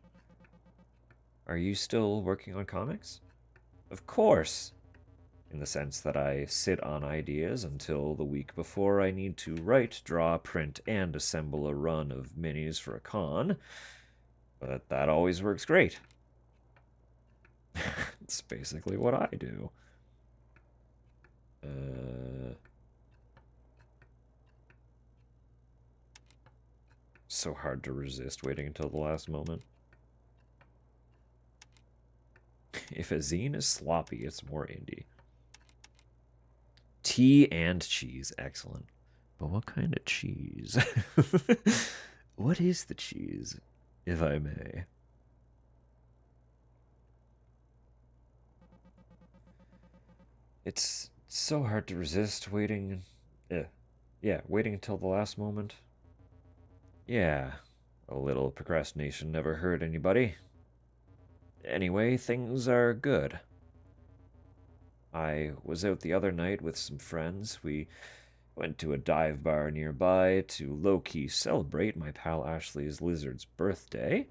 Are you still working on comics? Of course. In the sense that I sit on ideas until the week before I need to write, draw, print, and assemble a run of minis for a con. But that always works great. It's basically what I do. So hard to resist waiting until the last moment. If a zine is sloppy, it's more indie. Tea and cheese, excellent. But what kind of cheese? What is the cheese, if I may? It's so hard to resist waiting. Yeah, waiting until the last moment. Yeah, a little procrastination never hurt anybody. Anyway, things are good. I was out the other night with some friends. We went to a dive bar nearby to low-key celebrate my pal Ashley's lizard's birthday.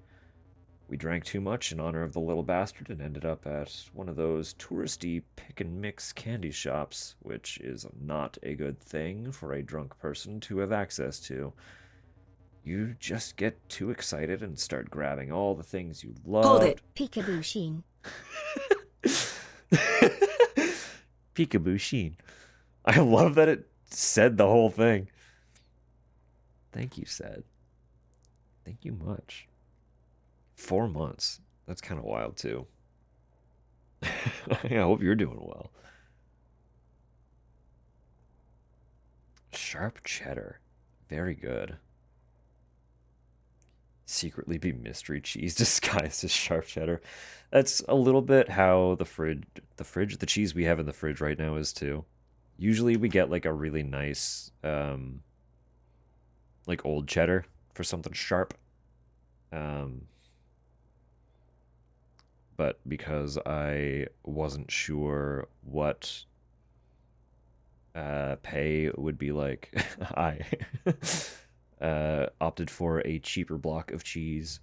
We drank too much in honor of the little bastard and ended up at one of those touristy pick and mix candy shops, which is not a good thing for a drunk person to have access to. You just get too excited and start grabbing all the things you love. Hold it! Peekaboo Sheen. Peekaboo Sheen. I love that it said the whole thing. Thank you, said. Thank you much. 4 months. That's kind of wild, too. I hope you're doing well. Sharp cheddar. Very good. Secretly be mystery cheese disguised as sharp cheddar. That's a little bit how the cheese we have in the fridge right now is too. Usually we get like a really nice, like old cheddar for something sharp. But because I wasn't sure what pay would be like, I opted for a cheaper block of cheese,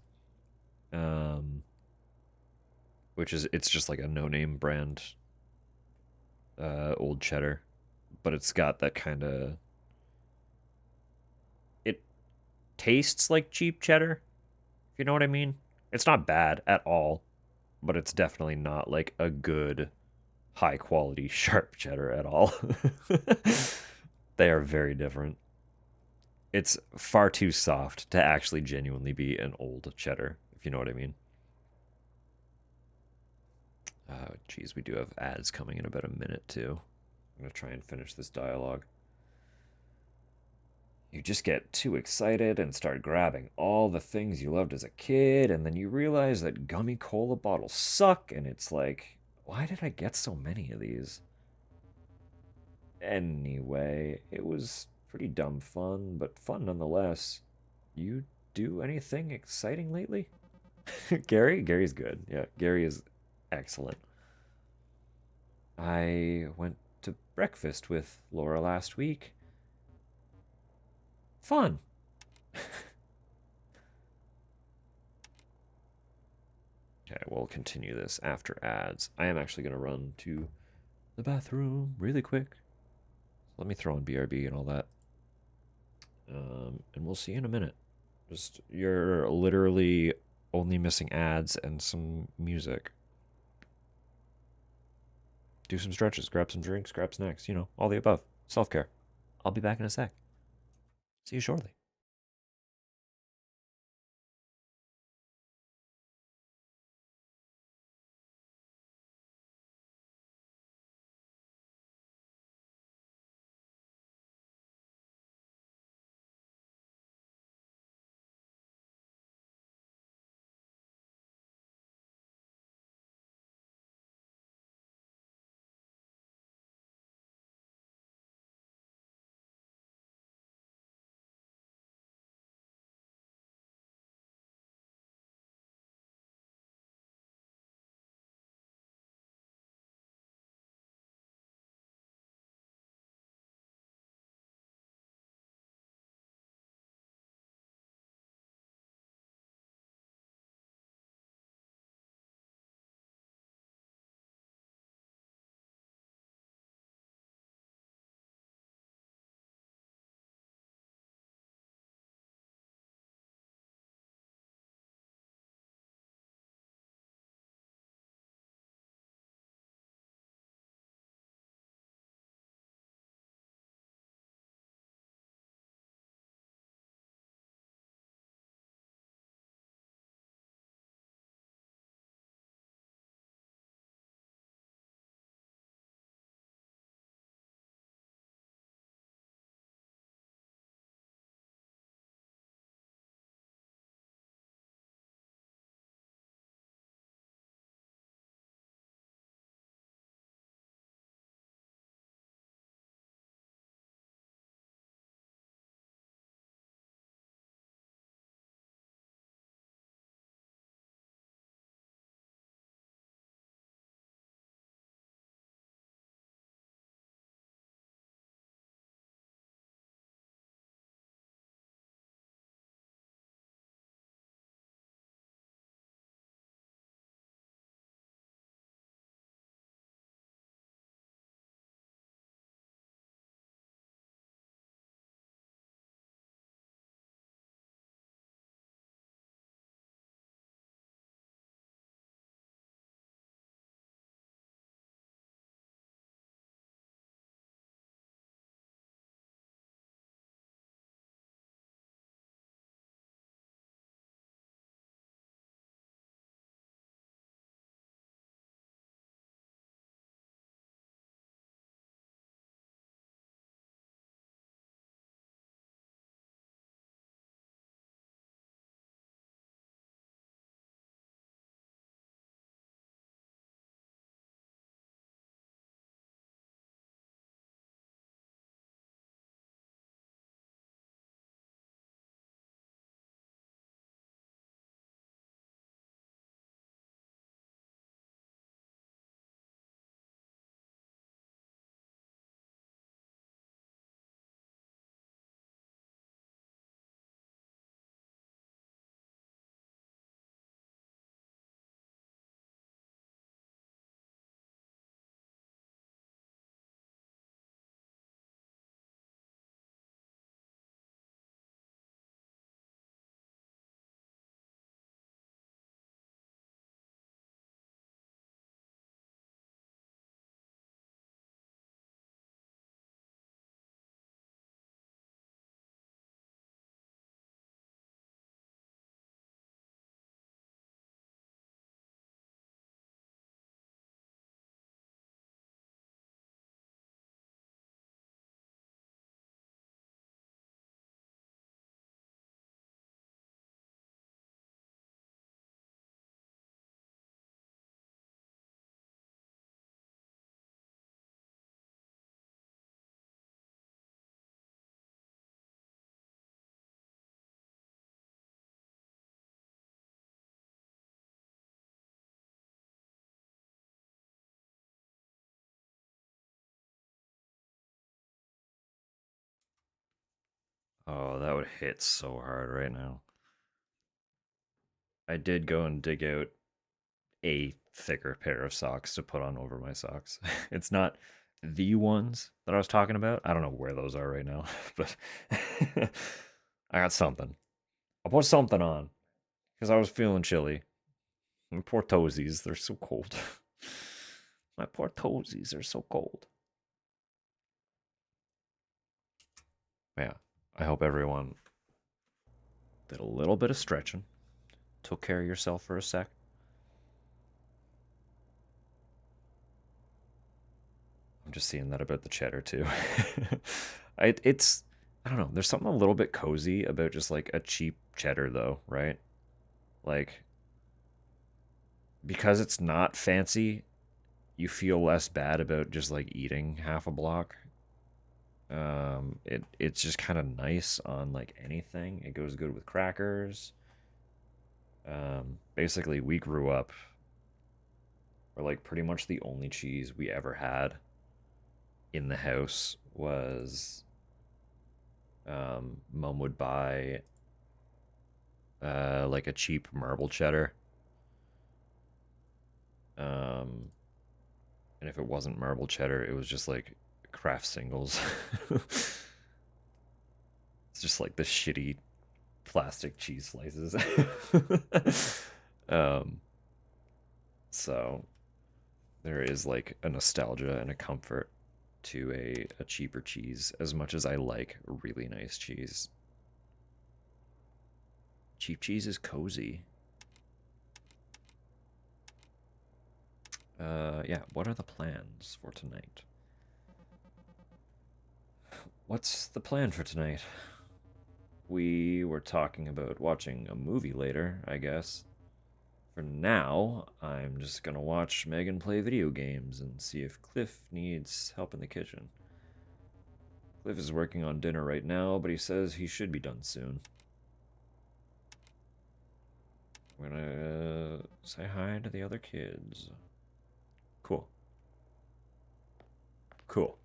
which is it's just like a no-name brand old cheddar, but it's got that kind of it tastes like cheap cheddar, if you know what I mean. It's not bad at all, but it's definitely not like a good high quality sharp cheddar at all. They are very different. It's far too soft to actually genuinely be an old cheddar, if you know what I mean. Oh, geez, we do have ads coming in about a minute, too. I'm going to try and finish this dialogue. You just get too excited and start grabbing all the things you loved as a kid, and then you realize that gummy cola bottles suck, and it's like, why did I get so many of these? Anyway, it was pretty dumb fun, but fun nonetheless. You do anything exciting lately? Gary? Gary's good. Yeah, Gary is excellent. I went to breakfast with Laura last week. Fun. Okay, we'll continue this after ads. I am actually going to run to the bathroom really quick. Let me throw in BRB and all that. And we'll see you in a minute. Just, you're literally only missing ads and some music. Do some stretches, grab some drinks, grab snacks, all the above. Self care. I'll be back in a sec. See you shortly. Oh, that would hit so hard right now. I did go and dig out a thicker pair of socks to put on over my socks. It's not the ones that I was talking about. I don't know where those are right now, but I got something. I put something on because I was feeling chilly. My poor toesies, they're so cold. My poor toesies are so cold. Yeah, I hope everyone did a little bit of stretching, took care of yourself for a sec. I'm just seeing that about the cheddar too. It's I don't know. There's something a little bit cozy about just like a cheap cheddar though, right? Like because it's not fancy, you feel less bad about just like eating half a block. It's just kind of nice on like anything. It goes good with crackers. Basically, we grew up, or like pretty much the only cheese we ever had in the house was mom would buy like a cheap marble cheddar. Um, and if it wasn't marble cheddar, it was just like Kraft singles. It's just like the shitty plastic cheese slices. um, so there is like a nostalgia and a comfort to a cheaper cheese as much as I like really nice cheese. Cheap cheese is cozy. Yeah, what are the plans for tonight? What's the plan for tonight? We were talking about watching a movie later, I guess. For now, I'm just gonna watch Megan play video games and see if Cliff needs help in the kitchen. Cliff is working on dinner right now, but he says he should be done soon. I'm gonna say hi to the other kids. Cool. Cool.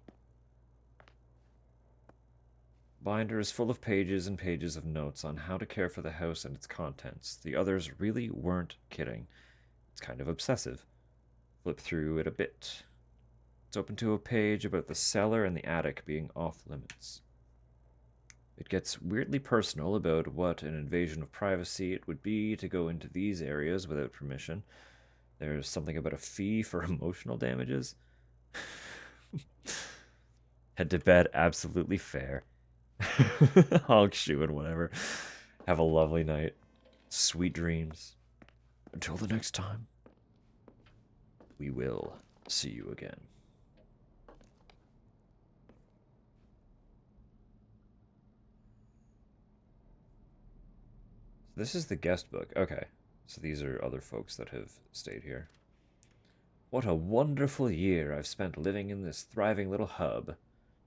Binder is full of pages and pages of notes on how to care for the house and its contents. The others really weren't kidding. It's kind of obsessive. Flip through it a bit. It's open to a page about the cellar and the attic being off limits. It gets weirdly personal about what an invasion of privacy it would be to go into these areas without permission. There's something about a fee for emotional damages. Head to bed absolutely fair. Hog shoe and whatever. Have a lovely night. Sweet dreams. Until the next time, we will see you again. This is the guest book. Okay. So these are other folks that have stayed here. What a wonderful year I've spent living in this thriving little hub.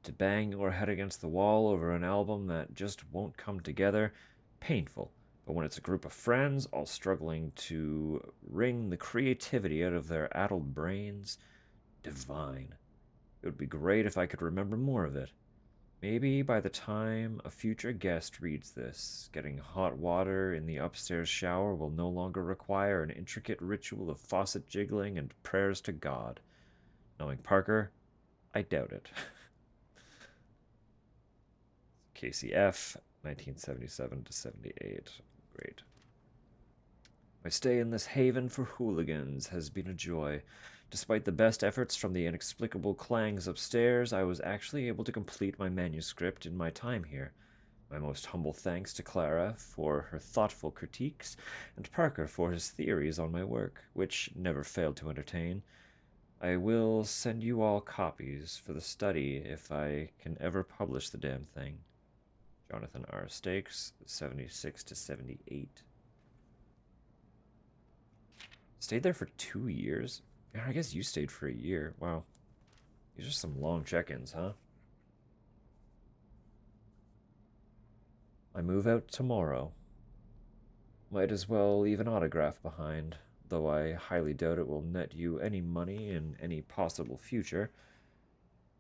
To bang your head against the wall over an album that just won't come together, painful. But when it's a group of friends all struggling to wring the creativity out of their addled brains, divine. It would be great if I could remember more of it. Maybe by the time a future guest reads this, getting hot water in the upstairs shower will no longer require an intricate ritual of faucet jiggling and prayers to God. Knowing Parker, I doubt it. KCF, 1977 to 78. Great. My stay in this haven for hooligans has been a joy. Despite the best efforts from the inexplicable clangs upstairs, I was actually able to complete my manuscript in my time here. My most humble thanks to Clara for her thoughtful critiques, and Parker for his theories on my work, which never failed to entertain. I will send you all copies for the study if I can ever publish the damn thing. Jonathan R. Stakes, 76 to 78. Stayed there for 2 years? Yeah, I guess you stayed for a year. Wow. These are some long check-ins, huh? I move out tomorrow. Might as well leave an autograph behind, though I highly doubt it will net you any money in any possible future.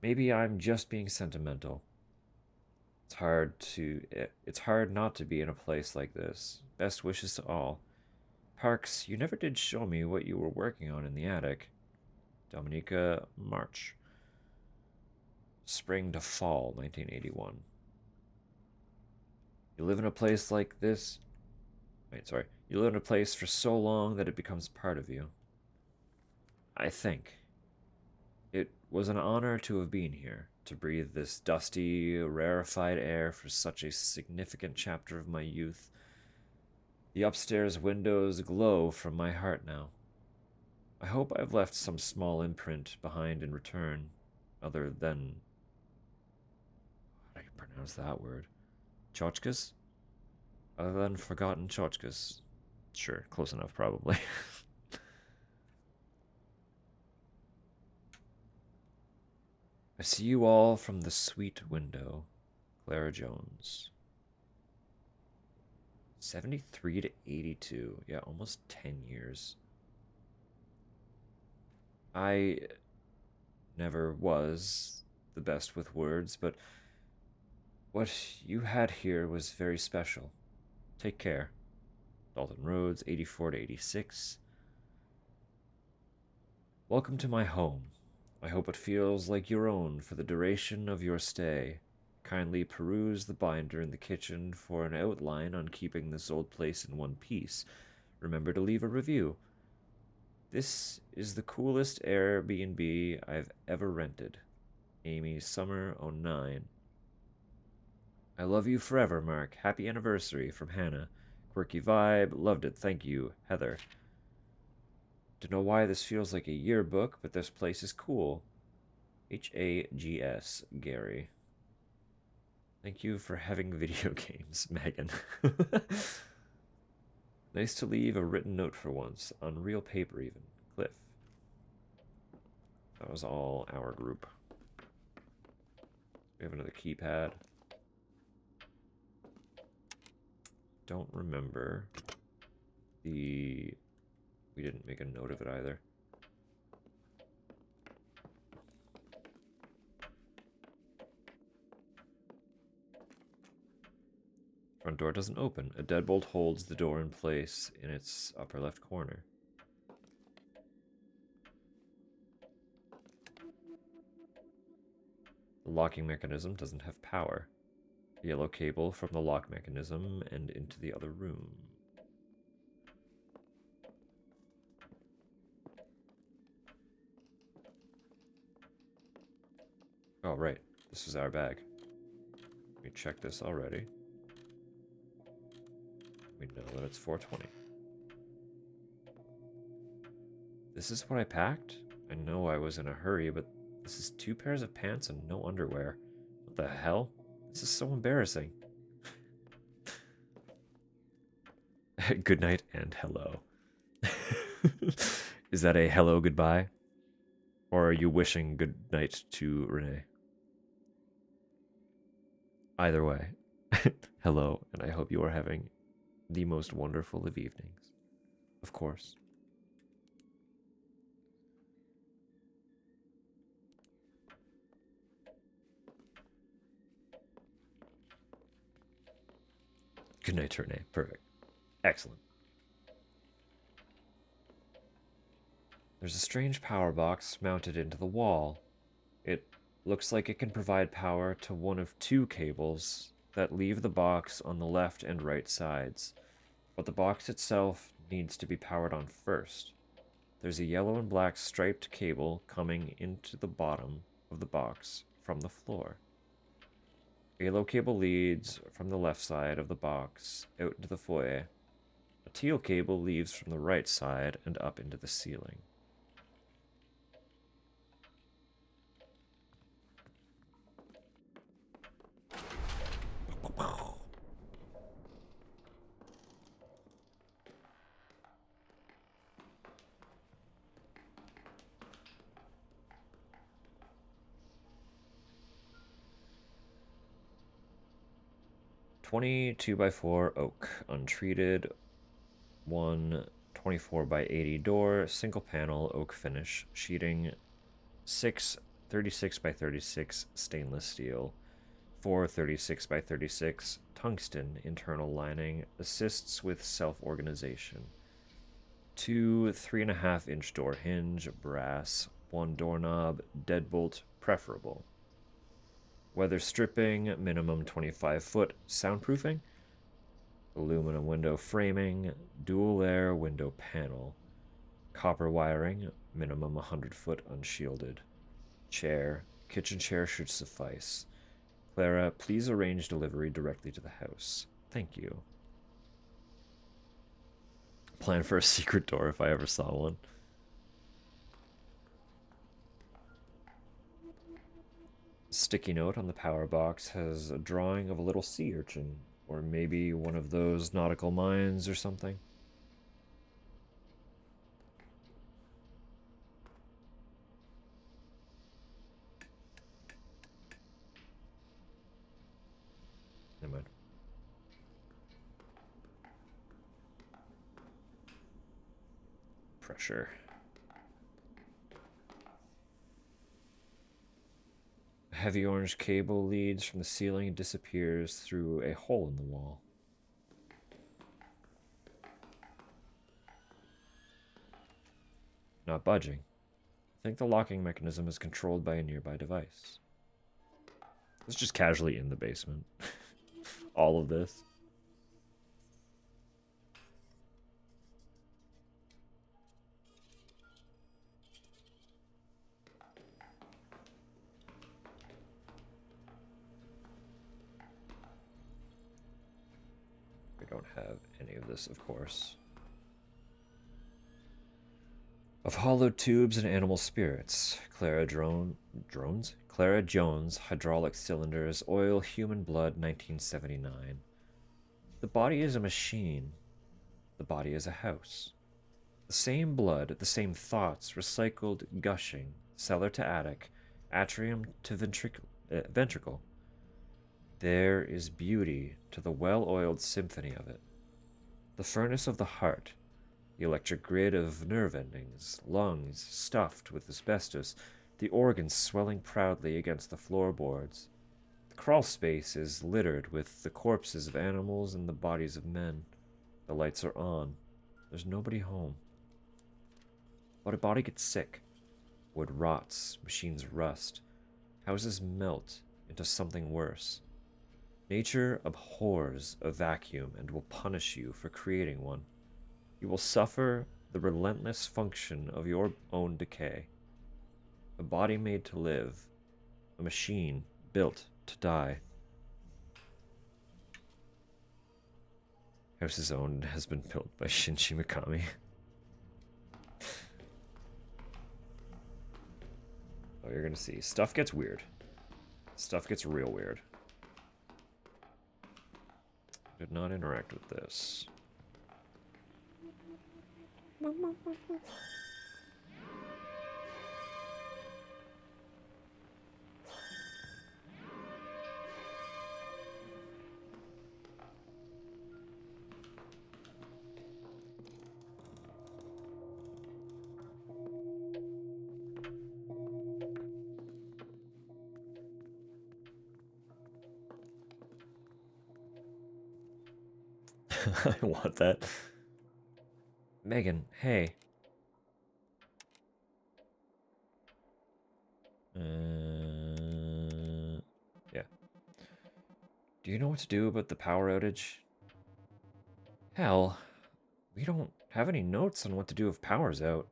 Maybe I'm just being sentimental. It's hard not to be in a place like this. Best wishes to all. Parks, you never did show me what you were working on in the attic. Dominica March. Spring to fall, 1981. You live in a place like this. Wait, sorry. You live in a place for so long that it becomes part of you. I think. It was an honor to have been here, to breathe this dusty, rarefied air for such a significant chapter of my youth. The upstairs windows glow from my heart now. I hope I've left some small imprint behind in return, other than. How do I pronounce that word? Tchotchkes? Other than forgotten tchotchkes. Sure, close enough, probably. I see you all from the sweet window. Clara Jones. 73 to 82. Yeah, almost 10 years. I never was the best with words, but what you had here was very special. Take care. Dalton Rhodes, 84 to 86. Welcome to my home. I hope it feels like your own for the duration of your stay. Kindly peruse the binder in the kitchen for an outline on keeping this old place in one piece. Remember to leave a review. This is the coolest Airbnb I've ever rented. Amy Summer 09. I love you forever, Mark. Happy anniversary from Hannah. Quirky vibe. Loved it. Thank you, Heather. Don't know why this feels like a yearbook, but this place is cool. HAGS, Gary. Thank you for having video games, Megan. Nice to leave a written note for once, on real paper even. Cliff. That was all our group. We have another keypad. Don't remember the... We didn't make a note of it either. Front door doesn't open. A deadbolt holds the door in place in its upper left corner. The locking mechanism doesn't have power. The yellow cable from the lock mechanism and into the other room. Oh, right. This is our bag. We checked this already. We know that it's 420. This is what I packed? I know I was in a hurry, but this is 2 pairs of pants and no underwear. What the hell? This is so embarrassing. Good night and hello. Is that a hello goodbye? Or are you wishing good night to Renee? Either way, hello, and I hope you are having the most wonderful of evenings. Of course. Good night, Renee. Perfect. Excellent. There's a strange power box mounted into the wall. It looks like it can provide power to one of 2 cables that leave the box on the left and right sides, but the box itself needs to be powered on first. There's a yellow and black striped cable coming into the bottom of the box from the floor. A yellow cable leads from the left side of the box out into the foyer. A teal cable leaves from the right side and up into the ceiling. (22 by 4 oak, untreated, 1 by 80 door, single panel oak finish, sheeting, 6 36 by 36 stainless steel, 4 36 by 36 tungsten internal lining assists with self-organization. 2 3.5-inch door hinge, brass, 1 doorknob, deadbolt preferable. Weather stripping, minimum 25 foot, soundproofing, aluminum window framing, dual air window panel, copper wiring, minimum 100 foot unshielded. Chair, kitchen chair should suffice. Clara, please arrange delivery directly to the house. Thank you. Plan for a secret door if I ever saw one. Sticky note on the power box has a drawing of a little sea urchin, or maybe one of those nautical mines or something. Never mind. Pressure. A heavy orange cable leads from the ceiling and disappears through a hole in the wall. Not budging. I think the locking mechanism is controlled by a nearby device. It's just casually in the basement. All of this. We don't have any of this, of course. Of hollowed tubes and animal spirits, drones? Clara Jones, hydraulic cylinders, oil, human blood, 1979. The body is a machine. The body is a house. The same blood, the same thoughts, recycled, gushing, cellar to attic, atrium to ventricle. There is beauty to the well-oiled symphony of it. The furnace of the heart, the electric grid of nerve endings, lungs stuffed with asbestos, the organs swelling proudly against the floorboards. The crawl space is littered with the corpses of animals and the bodies of men. The lights are on. There's nobody home. But a body gets sick. Wood rots, machines rust, houses melt into something worse. Nature abhors a vacuum and will punish you for creating one. You will suffer the relentless function of your own decay. A body made to live, a machine built to die. House's own has been built by Shinji Mikami. Oh, you're gonna see. Stuff gets weird. Stuff gets real weird. Did not interact with this. I want that. Megan, hey. Yeah. Do you know what to do about the power outage? Hell, we don't have any notes on what to do if power's out.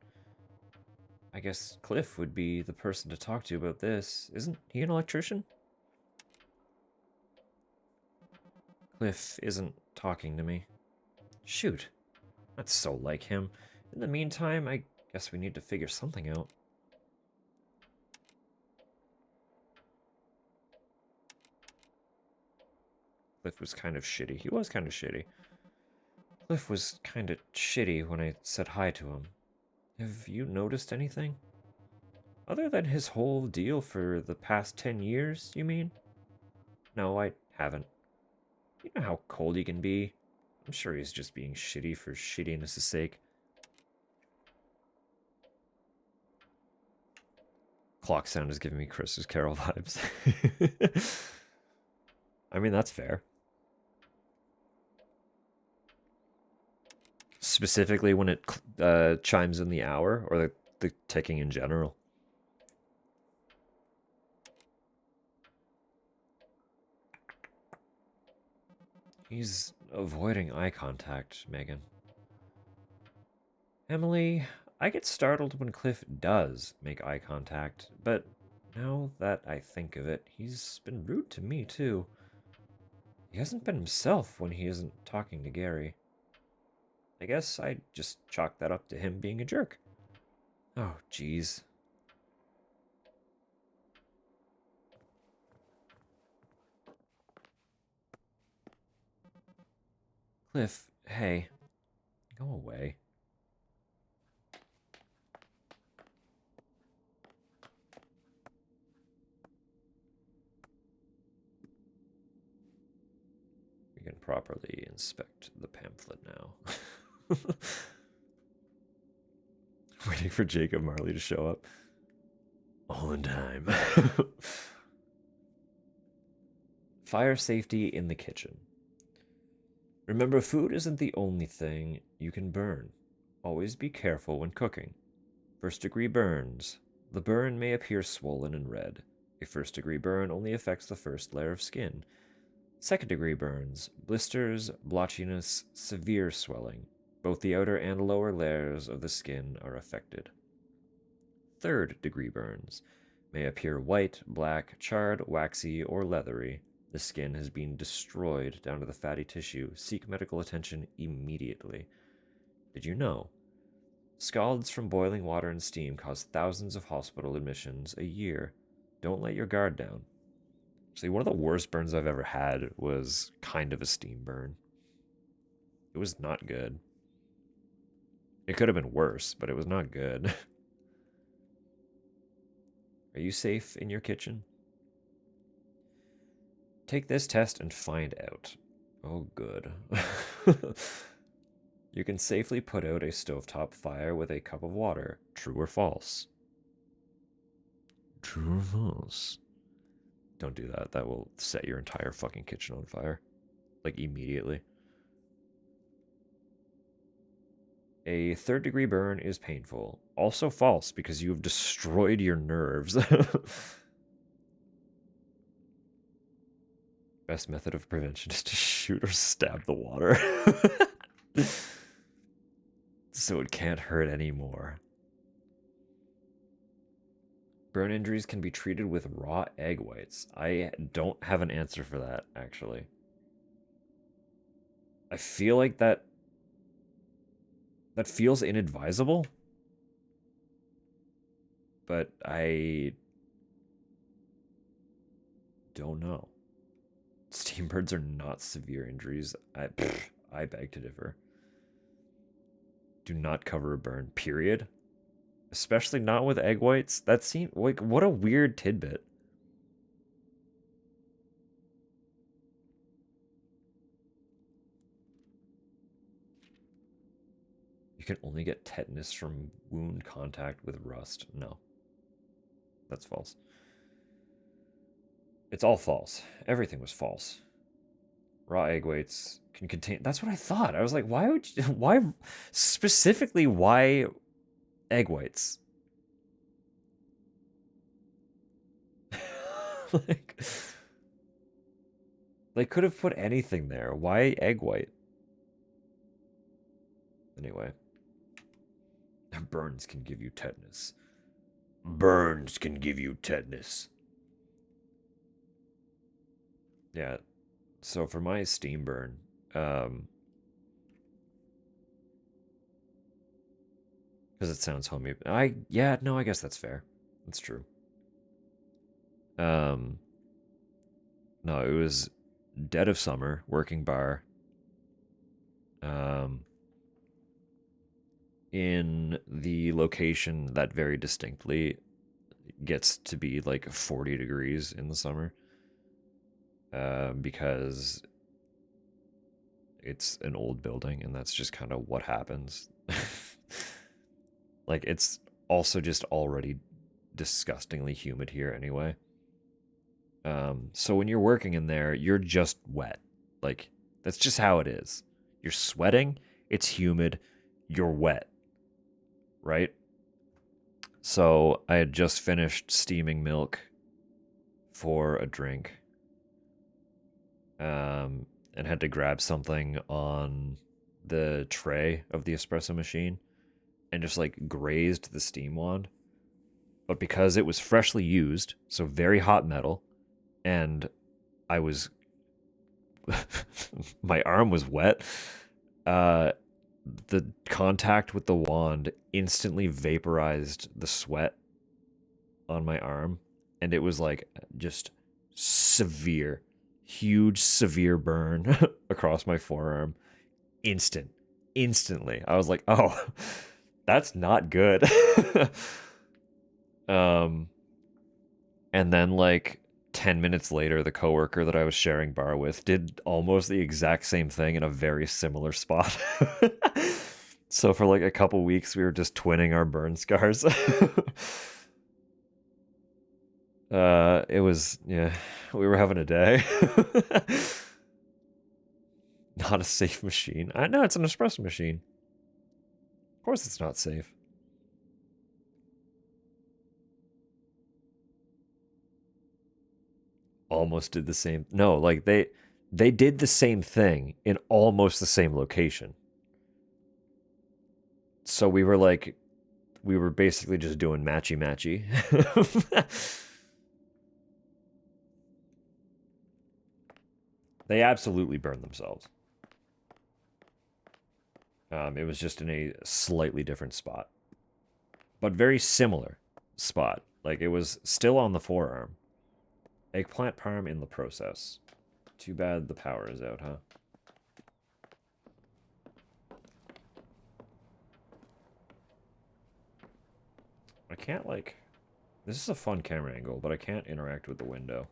I guess Cliff would be the person to talk to about this. Isn't he an electrician? Cliff isn't talking to me. Shoot. That's so like him. In the meantime, I guess we need to figure something out. Cliff was kind of shitty. He was kind of shitty. Cliff was kind of shitty when I said hi to him. Have you noticed anything? Other than his whole deal for the past 10 years, you mean? No, I haven't. You know how cold he can be. I'm sure he's just being shitty for shittiness' sake. Clock sound is giving me Christmas Carol vibes. I mean, that's fair. Specifically when it chimes in the hour, or the ticking in general. He's avoiding eye contact, Megan. Emily, I get startled when Cliff does make eye contact, but now that I think of it, he's been rude to me too. He hasn't been himself when he isn't talking to Gary. I guess I just chalk that up to him being a jerk. Oh, jeez. Cliff, hey, go away. We can properly inspect the pamphlet now. Waiting for Jacob Marley to show up. All in time. Fire safety in the kitchen. Remember, food isn't the only thing you can burn. Always be careful when cooking. First degree burns. The burn may appear swollen and red. A first degree burn only affects the first layer of skin. Second degree burns, blisters, blotchiness, severe swelling. Both the outer and lower layers of the skin are affected. Third degree burns may appear white, black, charred, waxy, or leathery. The skin has been destroyed down to the fatty tissue. Seek medical attention immediately. Did you know? Scalds from boiling water and steam cause thousands of hospital admissions a year. Don't let your guard down. See, one of the worst burns I've ever had was kind of a steam burn. It was not good. It could have been worse, but it was not good. Are you safe in your kitchen? Take this test and find out. Oh, good. You can safely put out a stovetop fire with a cup of water. True or false? True or false? Don't do that. That will set your entire fucking kitchen on fire. Like, immediately. A third degree burn is painful. Also false, because you have destroyed your nerves. Best method of prevention is to shoot or stab the water. So it can't hurt anymore. Burn injuries can be treated with raw egg whites. I don't have an answer for that, actually. I feel like that feels inadvisable. But I don't know. Steam birds are not severe injuries. I beg to differ. Do not cover a burn, period. Especially not with egg whites. That seems like, what a weird tidbit. You can only get tetanus from wound contact with rust. No. That's false. It's all false. Everything was false. Raw egg whites can contain. That's what I thought. I was like, why would you, why specifically why egg whites? Like, they could have put anything there. Why egg white? Anyway, burns can give you tetanus. Burns can give you tetanus. Yeah. So for my steam burn, because it sounds homey. I guess that's fair. That's true. Um, no, it was dead of summer, working bar. Um, in the location that very distinctly gets to be like 40 degrees in the summer. Because it's an old building and that's just kind of what happens. Like, it's also just already disgustingly humid here anyway. So when you're working in there, you're just wet. Like, that's just how it is. You're sweating, it's humid, you're wet, right? So I had just finished steaming milk for a drink, and had to grab something on the tray of the espresso machine and just like grazed the steam wand. But because it was freshly used, so very hot metal, and I was my arm was wet, uh, the contact with the wand instantly vaporized the sweat on my arm, and it was like just severe, huge, severe burn across my forearm. Instantly. I was like, oh, that's not good. um, and then like 10 minutes later, the coworker that I was sharing bar with did almost the exact same thing in a very similar spot. So for like a couple weeks, we were just twinning our burn scars. It was, yeah, we were having a day. Not a safe machine. I know it's an espresso machine. Of course it's not safe. Almost did the same. No, like they did the same thing in almost the same location. So we were basically just doing matchy matchy. They absolutely burned themselves. It was just in a slightly different spot, but very similar spot. Like it was still on the forearm. Eggplant parm in the process. Too bad the power is out, huh? I can't like... This is a fun camera angle, but I can't interact with the window.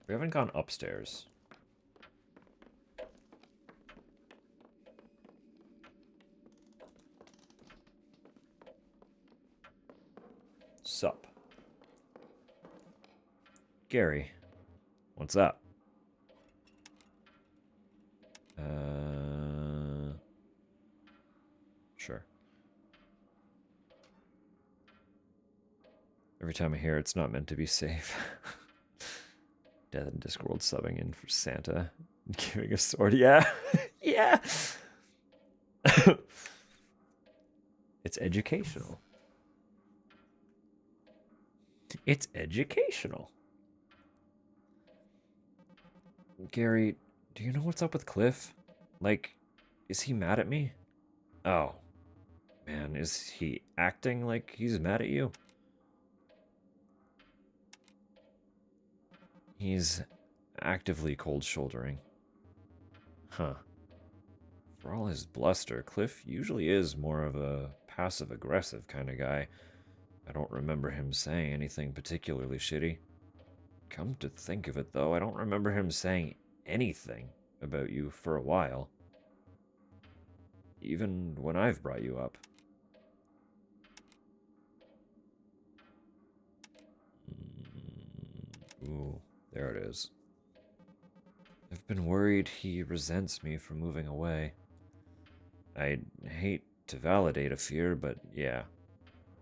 We haven't gone upstairs. Sup? Gary. What's up? Sure. Every time I hear it's not meant to be safe. Death and Discworld subbing in for Santa. Giving a sword. Yeah. Yeah. It's educational. It's educational. Gary, do you know what's up with Cliff? Like, is he mad at me? Oh, man, is he acting like he's mad at you? He's actively cold shouldering. Huh. For all his bluster, Cliff usually is more of a passive aggressive kind of guy. I don't remember him saying anything particularly shitty. Come to think of it, though, I don't remember him saying anything about you for a while. Even when I've brought you up. Ooh, there it is. I've been worried he resents me for moving away. I hate to validate a fear, but yeah.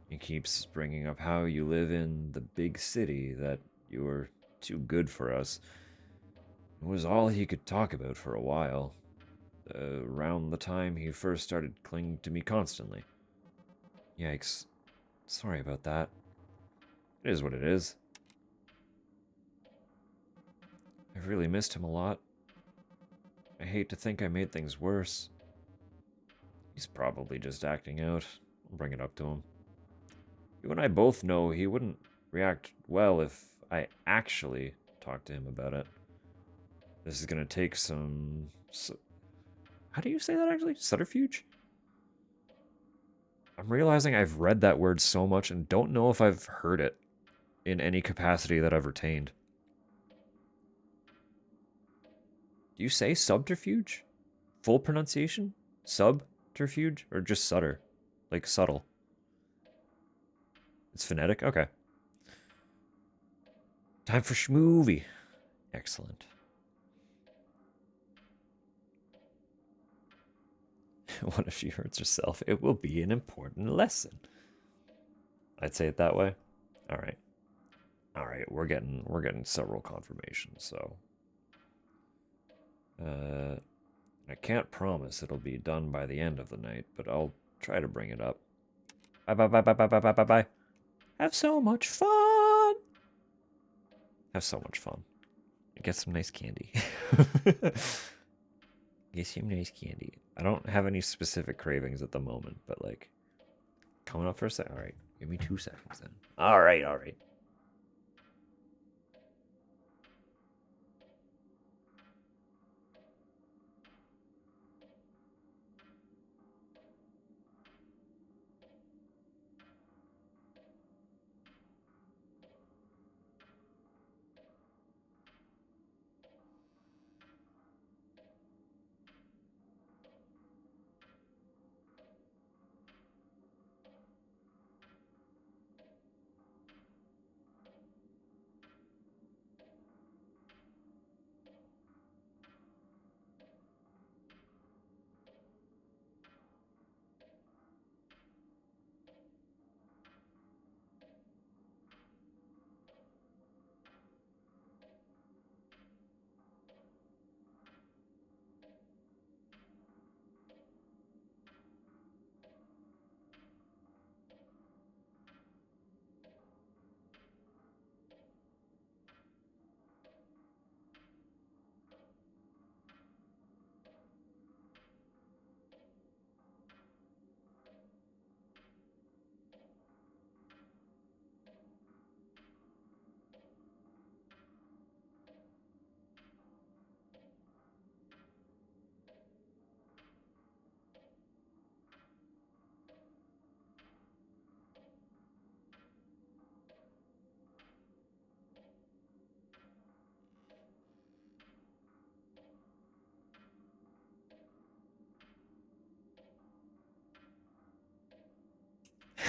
He keeps bringing up how you live in the big city, that you were too good for us. It was all he could talk about for a while. Around the time he first started clinging to me constantly. Yikes. Sorry about that. It is what it is. I've really missed him a lot. I hate to think I made things worse. He's probably just acting out. I'll bring it up to him. You and I both know he wouldn't react well if I actually talked to him about it. This is gonna take some... How do you say that actually? Subterfuge? I'm realizing I've read that word so much and don't know if I've heard it in any capacity that I've retained. Do you say subterfuge? Full pronunciation? Subterfuge? Or just sutter? Like subtle? It's phonetic? Okay. Time for schmovie. Excellent. What if she hurts herself? It will be an important lesson. I'd say it that way. All right. All right, we're getting several confirmations, so I can't promise it'll be done by the end of the night, but I'll try to bring it up. Bye bye bye bye bye bye bye bye bye. Have so much fun. Have so much fun. Get some nice candy. Get some nice candy. I don't have any specific cravings at the moment, but like coming up for a sec. All right, give me 2 seconds then. All right, all right.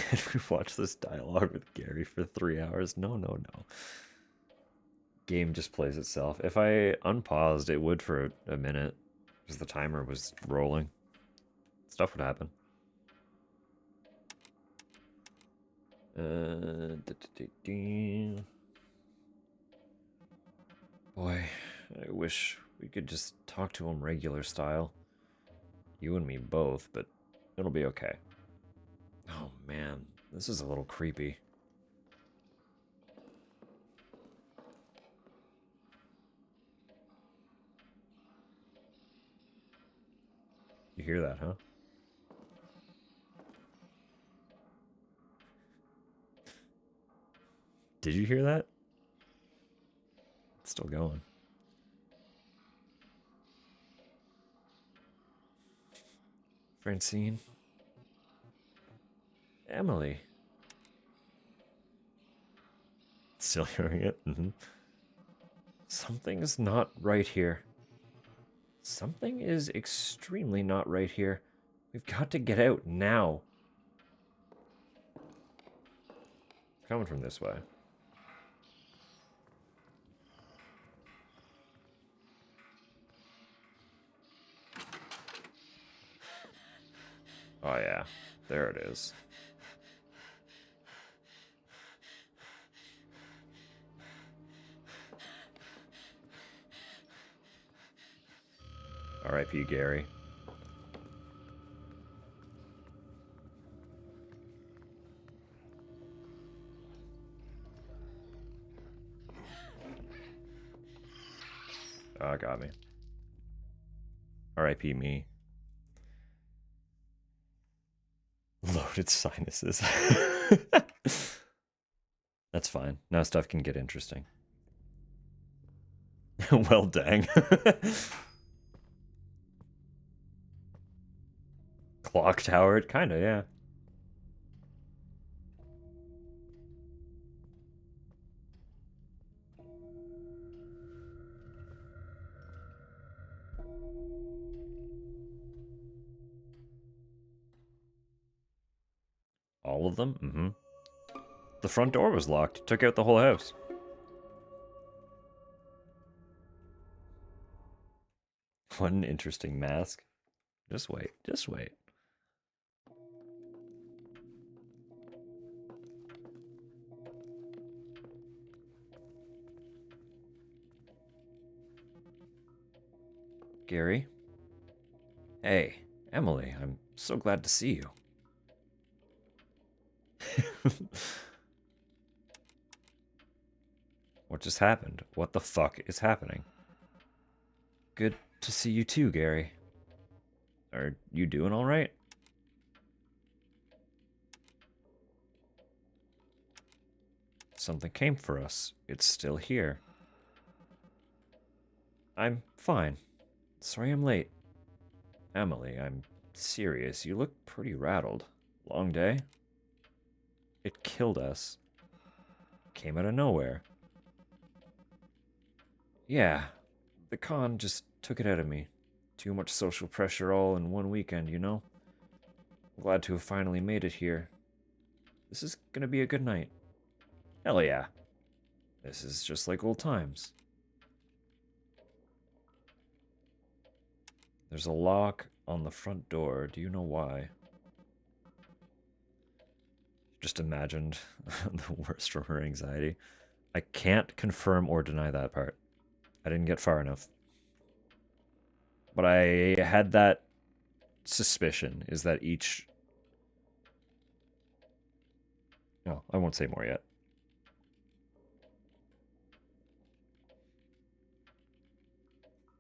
If we watch this dialogue with Gary for 3 hours, no, no, no. Game just plays itself. If I unpaused, it would for a minute, because the timer was rolling. Stuff would happen. Boy, I wish we could just talk to him regular style. You and me both, but it'll be okay. Oh man, this is a little creepy. You hear that, huh? Did you hear that? It's still going. Francine? Emily? Still hearing it? Mm-hmm. Something's not right here. Something is extremely not right here. We've got to get out now. Coming from this way. Oh yeah, there it is. R.I.P. Gary. Oh, got me. R.I.P. me. Loaded sinuses. That's fine. Now stuff can get interesting. Well, dang. Clock tower, kinda, yeah. All of them? Mm-hmm. The front door was locked. Took out the whole house. What an interesting mask. Just wait, just wait. Gary? Hey, Emily, I'm so glad to see you. What just happened? What the fuck is happening? Good to see you too, Gary. Are you doing alright? Something came for us. It's still here. I'm fine. Sorry I'm late. Emily, I'm serious. You look pretty rattled. Long day? It killed us. Came out of nowhere. Yeah, the con just took it out of me. Too much social pressure all in one weekend, you know? Glad to have finally made it here. This is gonna be a good night. Hell yeah. This is just like old times. There's a lock on the front door. Do you know why? Just imagined the worst from her anxiety. I can't confirm or deny that part. I didn't get far enough. But I had that suspicion, is that each... No, I won't say more yet.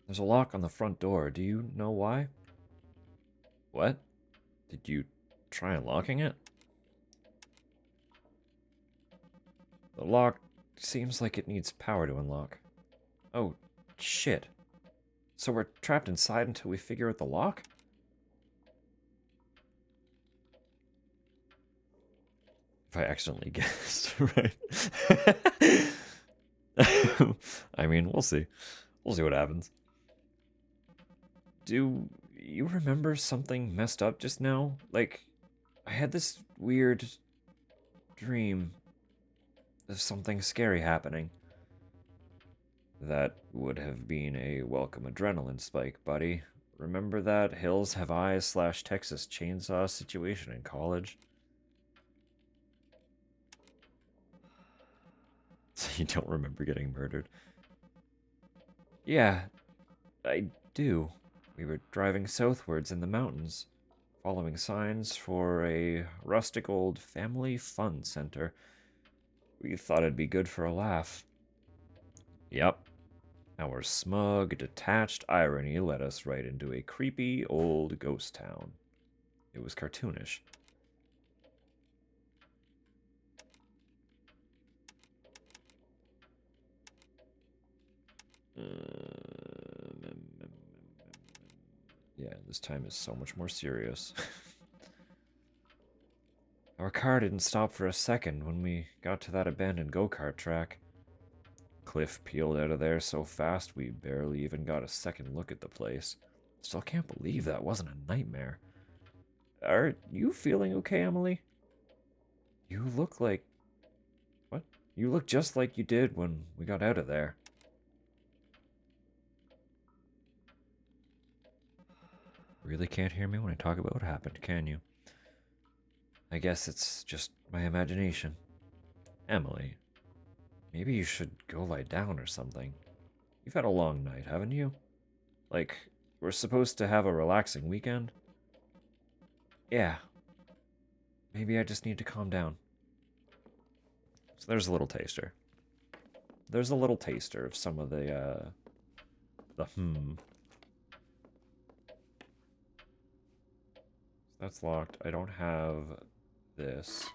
There's a lock on the front door. Do you know why? What? Did you try unlocking it? The lock seems like it needs power to unlock. Oh, shit. So we're trapped inside until we figure out the lock? If I accidentally guessed, right? I mean, we'll see. We'll see what happens. Do you remember something messed up just now? Like, I had this weird dream of something scary happening. That would have been a welcome adrenaline spike, buddy. Remember that Hills Have Eyes / Texas Chainsaw situation in college? So you don't remember getting murdered? Yeah, I do. We were driving southwards in the mountains, following signs for a rustic old family fun center. We thought it'd be good for a laugh. Yep. Our smug, detached irony led us right into a creepy old ghost town. It was cartoonish. Yeah, this time is so much more serious. Our car didn't stop for a second when we got to that abandoned go-kart track. Cliff peeled out of there so fast we barely even got a second look at the place. Still can't believe that wasn't a nightmare. Are you feeling okay, Emily? You look like... What? You look just like you did when we got out of there. Really can't hear me when I talk about what happened, can you? I guess it's just my imagination. Emily, maybe you should go lie down or something. You've had a long night, haven't you? Like, we're supposed to have a relaxing weekend? Yeah. Maybe I just need to calm down. So there's a little taster. There's a little taster of some of the That's locked. I don't have this.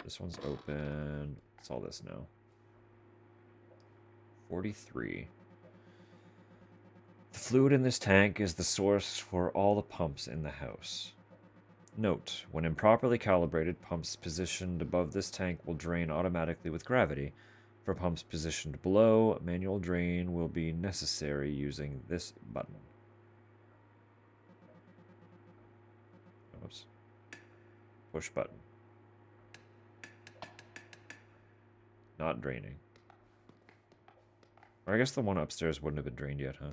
This one's open. What's all this now? 43. The fluid in this tank is the source for all the pumps in the house. Note, when improperly calibrated, pumps positioned above this tank will drain automatically with gravity. For pumps positioned below, manual drain will be necessary using this button. Oops. Push button. Not draining. Or I guess the one upstairs wouldn't have been drained yet, huh?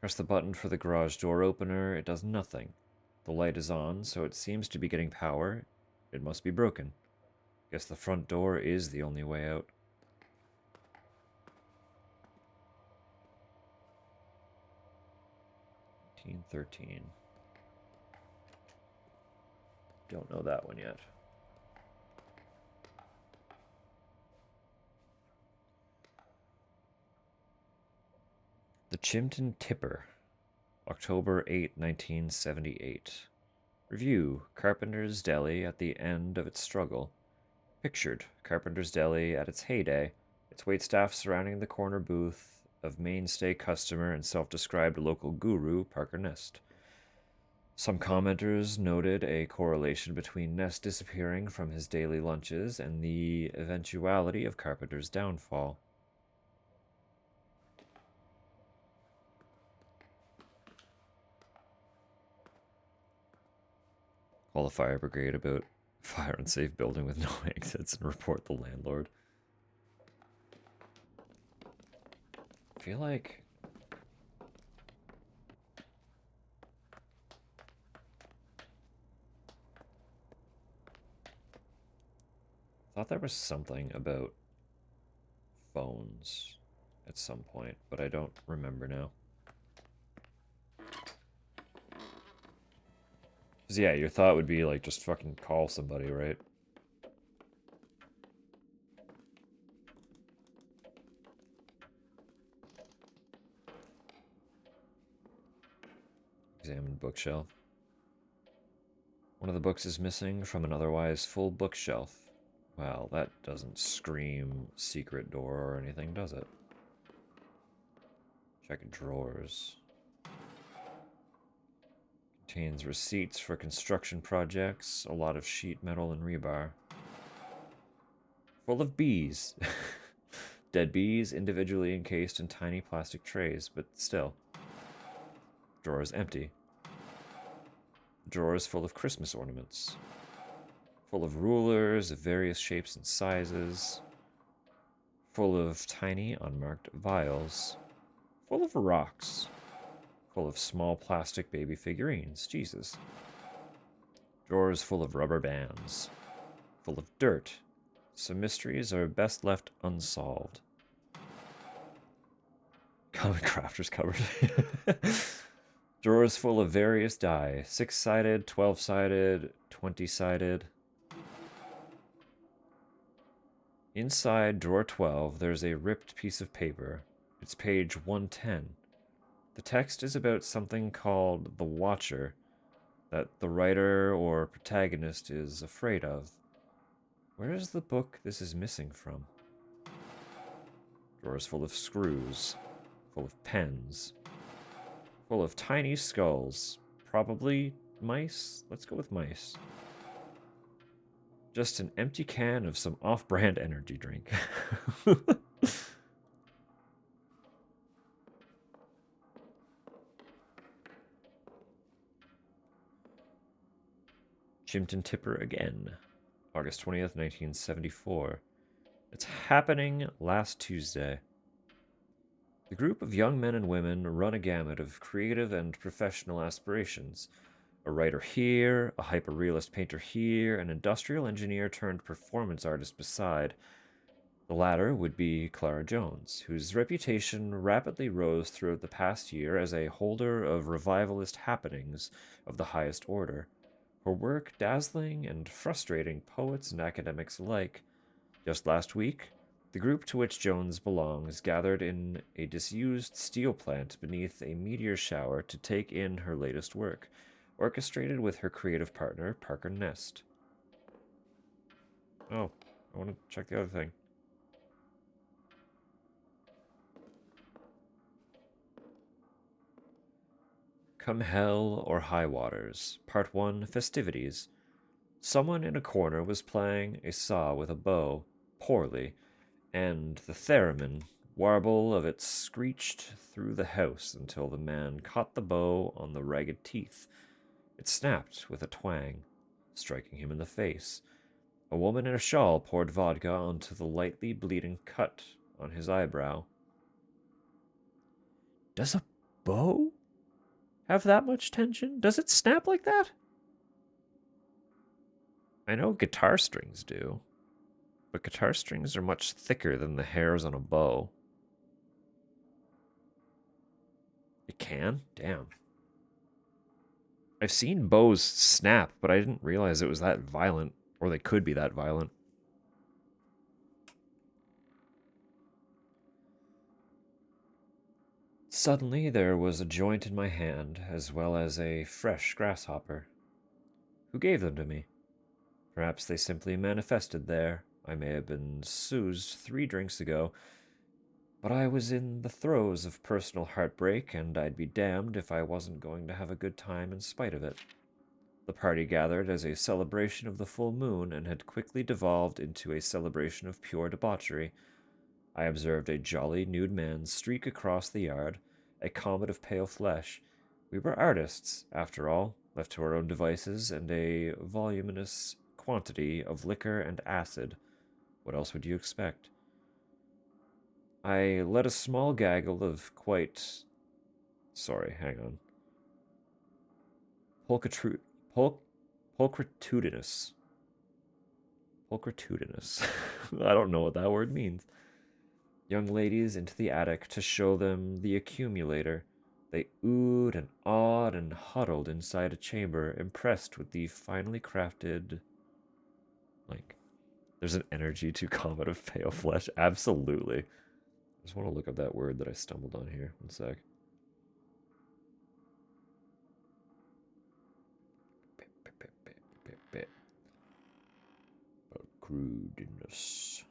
Press the button for the garage door opener. It does nothing. The light is on, so it seems to be getting power. It must be broken. Guess the front door is the only way out. 1913. Don't know that one yet. The Chimpton Tipper, October 8, 1978. Review: Carpenter's Deli at the end of its struggle. Pictured: Carpenter's Deli at its heyday, its waitstaff surrounding the corner booth of mainstay customer and self-described local guru Parker Nest. Some commenters noted a correlation between Nest disappearing from his daily lunches and the eventuality of Carpenter's downfall. Call the fire brigade about fire unsafe building with no exits and report the landlord. I feel like I thought there was something about phones at some point, but I don't remember now. Cause yeah, your thought would be like just fucking call somebody, right? Examine bookshelf. One of the books is missing from an otherwise full bookshelf. Well, that doesn't scream secret door or anything, does it? Check drawers. Contains receipts for construction projects, a lot of sheet metal and rebar. Full of bees. Dead bees individually encased in tiny plastic trays, but still. Drawer is empty. Drawer is full of Christmas ornaments. Full of rulers of various shapes and sizes. Full of tiny unmarked vials. Full of rocks. Full of small plastic baby figurines. Jesus. Drawers full of rubber bands. Full of dirt. Some mysteries are best left unsolved. Common crafter's cupboard. Drawers full of various die. 6-sided, 12-sided, 20-sided. Inside drawer 12, there's a ripped piece of paper. It's page 110. The text is about something called the Watcher that the writer or protagonist is afraid of. Where is the book this is missing from? Drawers full of screws, full of pens, full of tiny skulls. Probably mice? Let's go with mice. Just an empty can of some off-brand energy drink. Chimpton Tipper again. August 20th, 1974. It's happening last Tuesday. The group of young men and women run a gamut of creative and professional aspirations. A writer here, a hyper-realist painter here, an industrial engineer turned performance artist beside. The latter would be Clara Jones, whose reputation rapidly rose throughout the past year as a holder of revivalist happenings of the highest order. Her work dazzling and frustrating poets and academics alike. Just last week, the group to which Jones belongs gathered in a disused steel plant beneath a meteor shower to take in her latest work, orchestrated with her creative partner, Parker Nest. Oh, I want to check the other thing. Come Hell or High Waters, Part 1, Festivities. Someone in a corner was playing a saw with a bow, poorly, and the theremin, warble of it screeched through the house until the man caught the bow on the ragged teeth. It snapped with a twang, striking him in the face. A woman in a shawl poured vodka onto the lightly bleeding cut on his eyebrow. Does a bow have that much tension? Does it snap like that? I know guitar strings do, but guitar strings are much thicker than the hairs on a bow. It can? Damn. I've seen bows snap, but I didn't realize it was that violent, or they could be that violent. Suddenly, there was a joint in my hand, as well as a fresh grasshopper. Who gave them to me? Perhaps they simply manifested there. I may have been soused 3 drinks ago, but I was in the throes of personal heartbreak, and I'd be damned if I wasn't going to have a good time in spite of it. The party gathered as a celebration of the full moon and had quickly devolved into a celebration of pure debauchery. I observed a jolly nude man streak across the yard, a comet of pale flesh. We were artists, after all, left to our own devices, and a voluminous quantity of liquor and acid. What else would you expect? I led a small gaggle of quite... Sorry, hang on. Pulchritudinous. Pulchritudinous. I don't know what that word means. Young ladies into the attic to show them the accumulator. They oohed and awed and huddled inside a chamber, impressed with the finely crafted... Like, there's an energy to Comet of Pale Flesh. Absolutely. I just want to look up that word that I stumbled on here. One sec. Crudeness.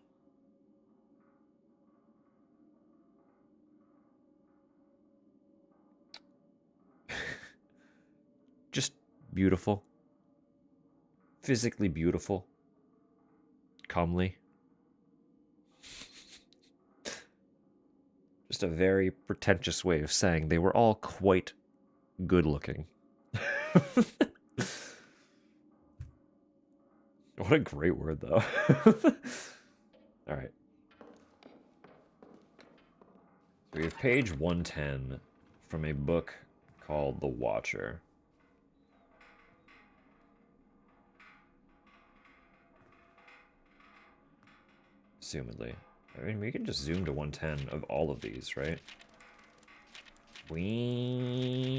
Just beautiful. Physically beautiful. Comely. Just a very pretentious way of saying they were all quite good looking. What a great word, though. All right. So we have page 110 from a book called The Watcher. Assumedly. I mean, we can just zoom to 110 of all of these, right? Whee!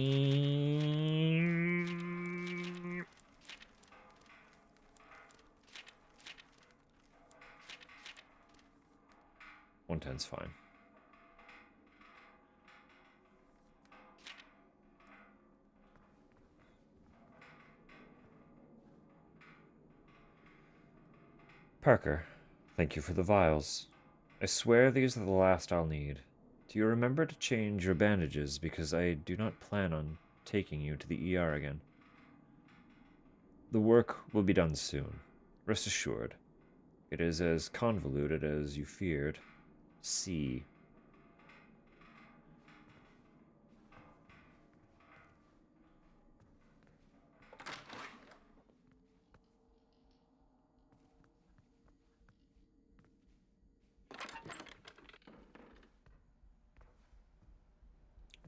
110's fine. Parker, thank you for the vials. I swear these are the last I'll need. Do you remember to change your bandages, because I do not plan on taking you to the ER again? The work will be done soon. Rest assured. It is as convoluted as you feared. C.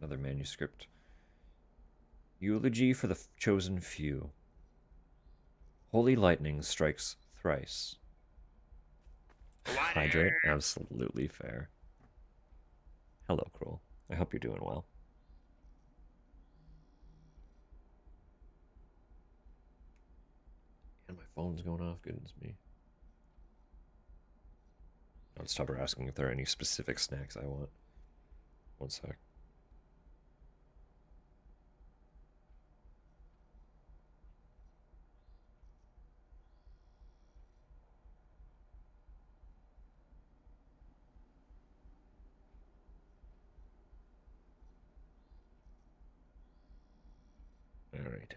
Another manuscript. Eulogy for the chosen few. Holy lightning strikes thrice. Hydrate? Absolutely fair. Hello, Cruel. I hope you're doing well. And my phone's going off. Goodness me. I'll stop her asking if there are any specific snacks I want. One sec. Alright,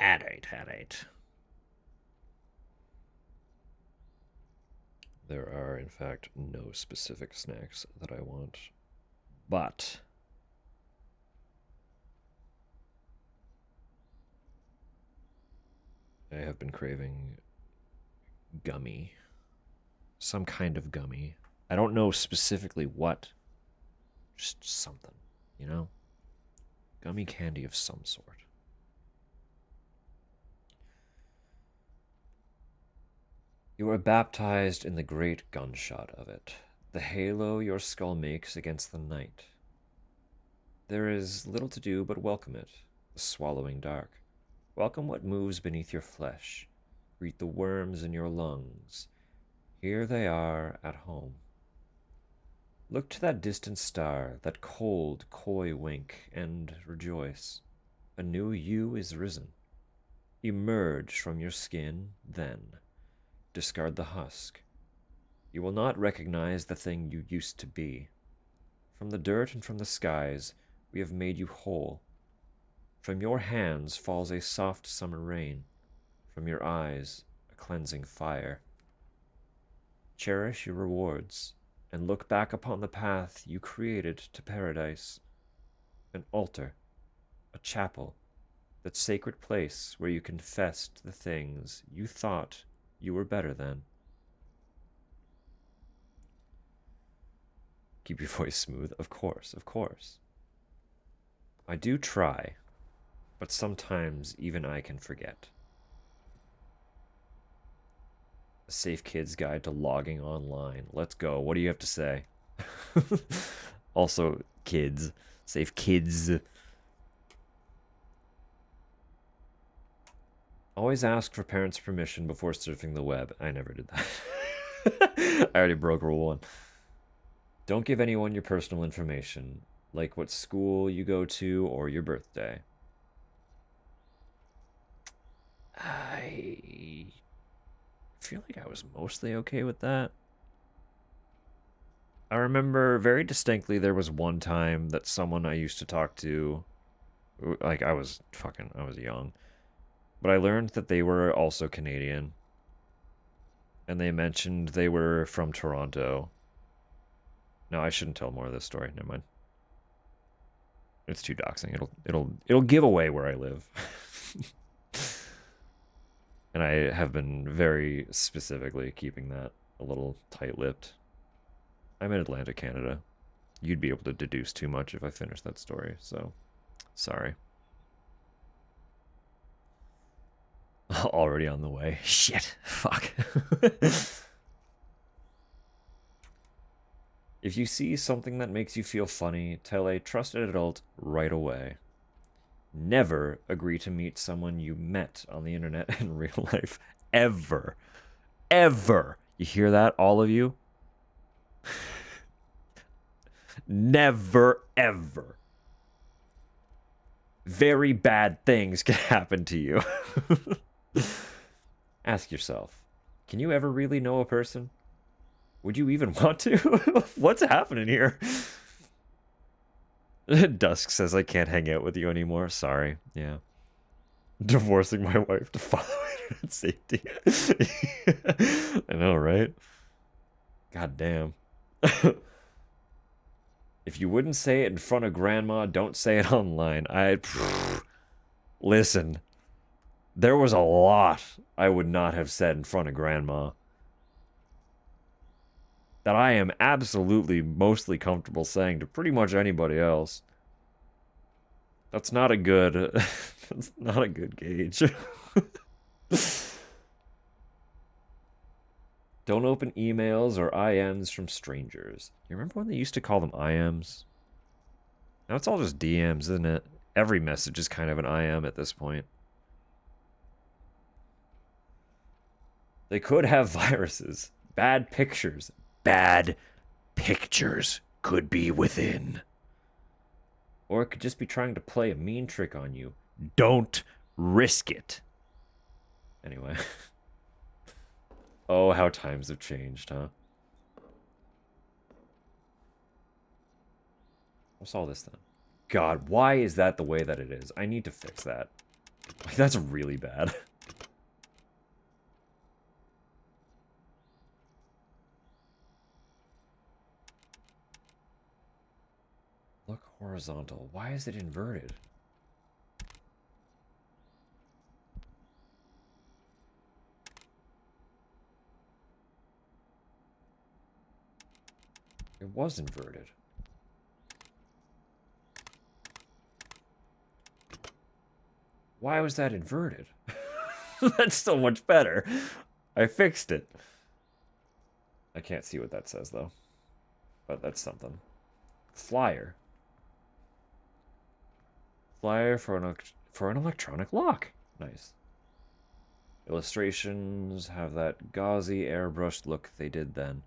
alright. Alright. There are, in fact, no specific snacks that I want. But I have been craving gummy. Some kind of gummy. I don't know specifically what. Just something, you know? Gummy candy of some sort. You are baptized in the great gunshot of it, the halo your skull makes against the night. There is little to do but welcome it, the swallowing dark. Welcome what moves beneath your flesh. Greet the worms in your lungs. Here they are at home. Look to that distant star, that cold, coy wink, and rejoice. A new you is risen. Emerge from your skin, then. Discard the husk. You will not recognize the thing you used to be. From the dirt and from the skies, we have made you whole. From your hands falls a soft summer rain. From your eyes, a cleansing fire. Cherish your rewards, and look back upon the path you created to paradise. An altar, a chapel, that sacred place where you confessed the things you thought you were better than. Keep your voice smooth, of course, of course. I do try, but sometimes even I can forget. A Safe Kids Guide to Logging Online. Let's go. What do you have to say? Also, kids. Safe kids. Always ask for parents' permission before surfing the web. I never did that. I already broke rule 1. Don't give anyone your personal information, like what school you go to or your birthday. I feel like I was mostly okay with that. I remember very distinctly there was one time that someone I used to talk to, like I was young, but I learned that they were also Canadian. And they mentioned they were from Toronto. No, I shouldn't tell more of this story. Never mind. It's too doxing. It'll give away where I live. And I have been very specifically keeping that a little tight-lipped. I'm in Atlantic, Canada. You'd be able to deduce too much if I finished that story, so sorry. Already on the way. Shit. Fuck. If you see something that makes you feel funny, tell a trusted adult right away. Never agree to meet someone you met on the internet in real life. Ever. Ever. You hear that, all of you? Never, ever. Very bad things can happen to you. Ask yourself, can you ever really know a person? Would you even want to? What's happening here? Dusk says I can't hang out with you anymore. Sorry. Yeah. Divorcing my wife to follow internet safety. I know, right? God damn. If you wouldn't say it in front of grandma, don't say it online. Listen. There was a lot I would not have said in front of grandma that I am absolutely mostly comfortable saying to pretty much anybody else. That's not a good that's not a good gauge. Don't open emails or IMs from strangers. You remember when they used to call them IMs? Now it's all just DMs, isn't it? Every message is kind of an IM at this point. They could have viruses. Bad pictures. Bad pictures could be within. Or it could just be trying to play a mean trick on you. Don't risk it. Anyway. Oh, how times have changed, huh? What's all this then? God, why is that the way that it is? I need to fix that. Like, that's really bad. Look horizontal. Why is it inverted? It was inverted. Why was that inverted? That's so much better. I fixed it. I can't see what that says, though. But that's something. Flyer. Flyer for an electronic lock. Nice. Illustrations have that gauzy airbrushed look they did then.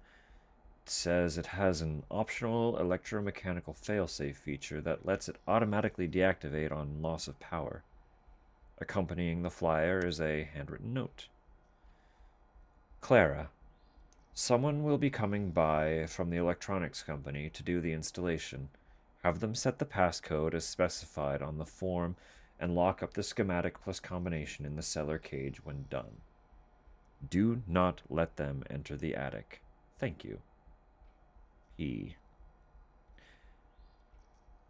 It says it has an optional electromechanical failsafe feature that lets it automatically deactivate on loss of power. Accompanying the flyer is a handwritten note. Clara, someone will be coming by from the electronics company to do the installation. Have them set the passcode as specified on the form and lock up the schematic plus combination in the cellar cage when done. Do not let them enter the attic. Thank you. P.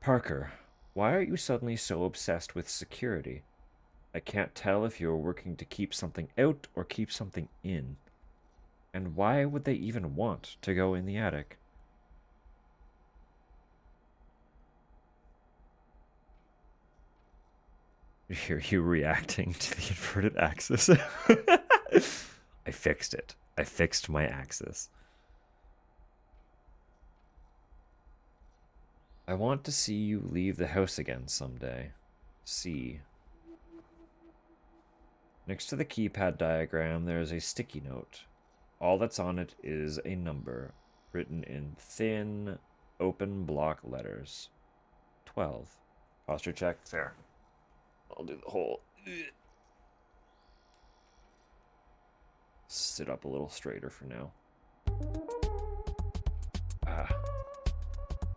Parker, why are you suddenly so obsessed with security? I can't tell if you're working to keep something out or keep something in. And why would they even want to go in the attic? Hear you reacting to the inverted axis. I fixed it. I fixed my axis. I want to see you leave the house again someday. C. Next to the keypad diagram, there is a sticky note. All that's on it is a number, written in thin, open block letters. 12. Posture check. Fair. I'll do the whole... Sit up a little straighter for now. Ah.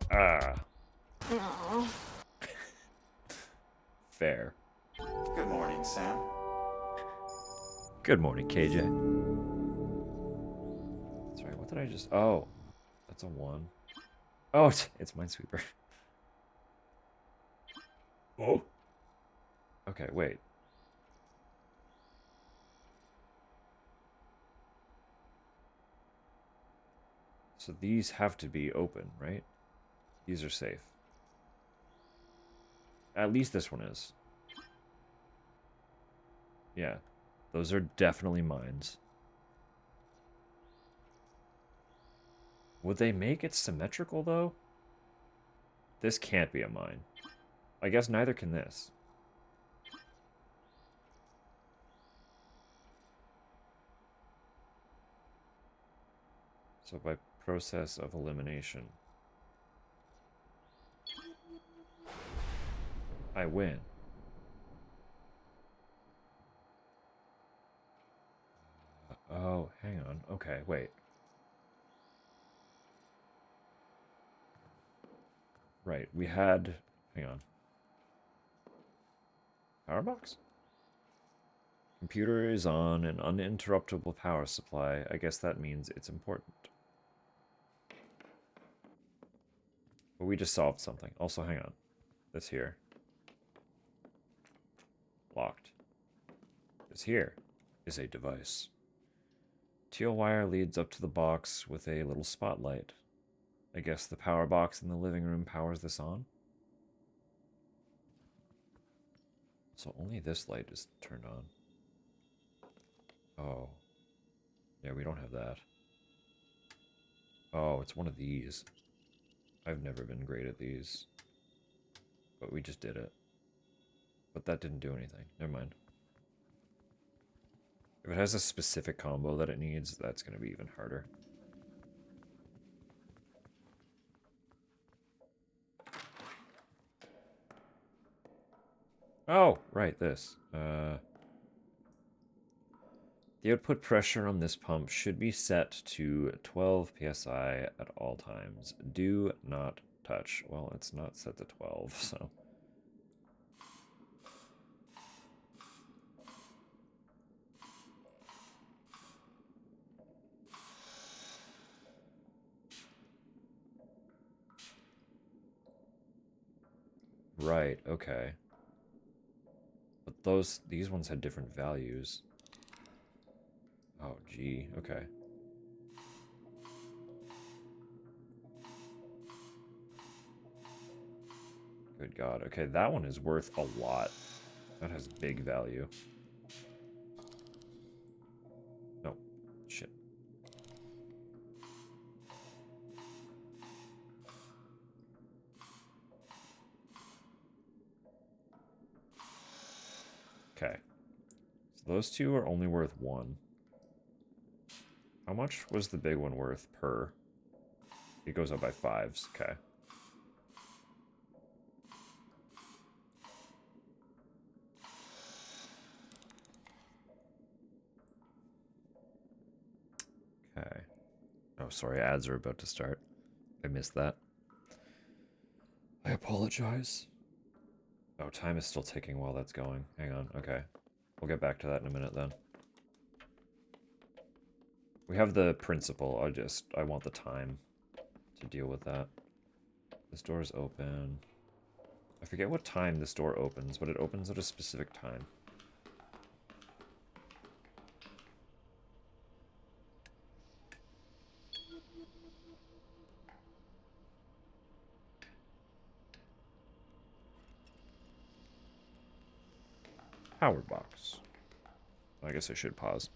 Ah. Fair. Good morning, Sam. Good morning, KJ. Sorry, what did I just... Oh, that's a 1. Oh, it's Minesweeper. Oh. Okay, wait. So these have to be open, right? These are safe. At least this one is. Yeah. Those are definitely mines. Would they make it symmetrical, though? This can't be a mine. I guess neither can this. So by process of elimination, I win. Oh, hang on. Okay, wait. Right, we had... Hang on. Power box? Computer is on an uninterruptible power supply. I guess that means it's important. But we just solved something. Also, hang on. This here. Locked. This here is a device. Teal wire leads up to the box with a little spotlight. I guess the power box in the living room powers this on? So only this light is turned on. Oh. Yeah, we don't have that. Oh, it's one of these. I've never been great at these. But we just did it. But that didn't do anything. Never mind. If it has a specific combo that it needs, that's going to be even harder. Oh, right, this. The output pressure on this pump should be set to 12 psi at all times. Do not touch. Well, it's not set to 12, so... Right, okay. But these ones had different values. Oh, gee, okay. Good God. Okay, that one is worth a lot. That has big value. No. Shit. Okay. So those two are only worth 1. How much was the big one worth per? It goes up by 5s. Okay. Okay. Oh, sorry. Ads are about to start. I missed that. I apologize. Oh, time is still ticking while that's going. Hang on. Okay. We'll get back to that in a minute then. We have the principle. I want the time to deal with that. This door is open. I forget what time this door opens, but it opens at a specific time. Power box. I guess I should pause.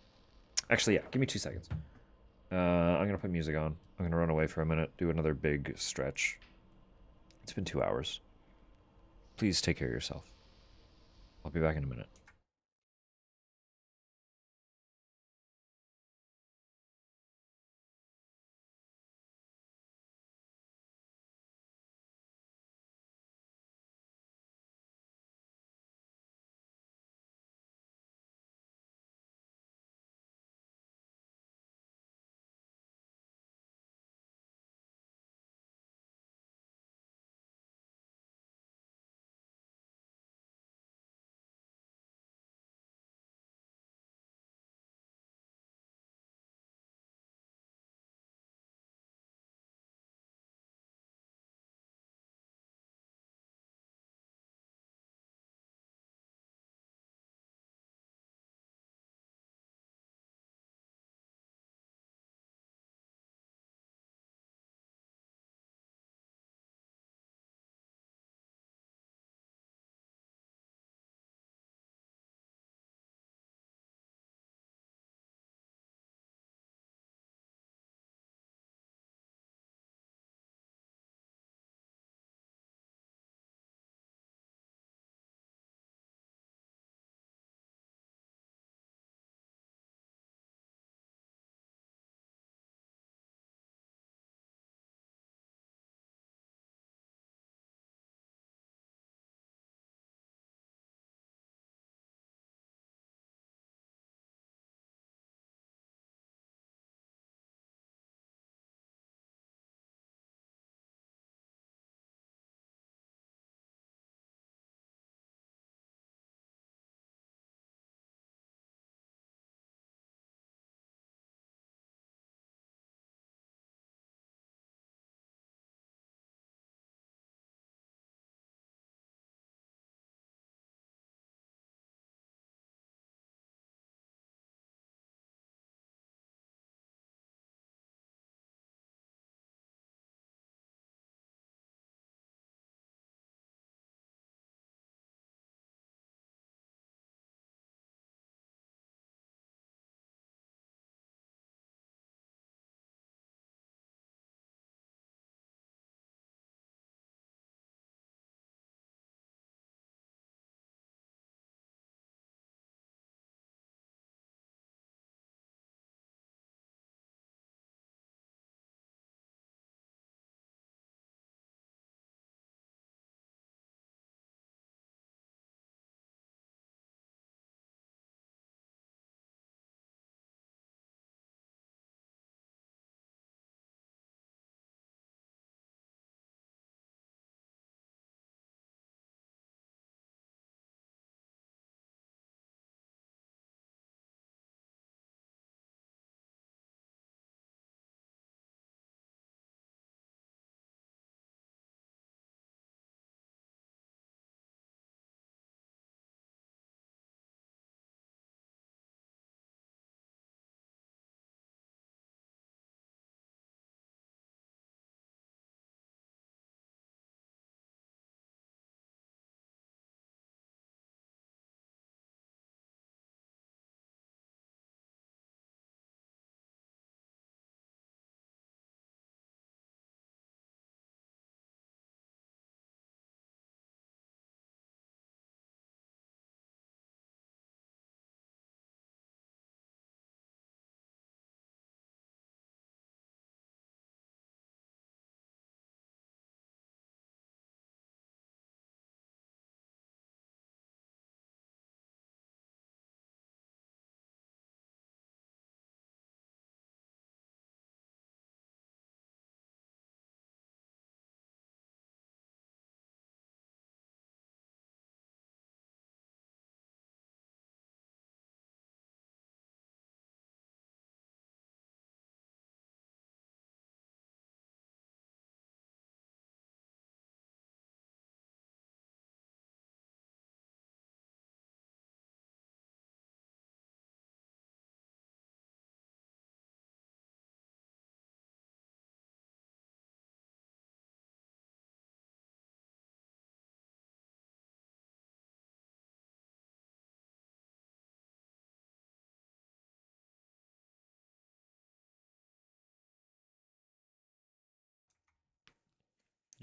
Actually, yeah, give me 2 seconds. I'm gonna put music on. I'm gonna run away for a minute, do another big stretch. It's been 2 hours. Please take care of yourself. I'll be back in a minute.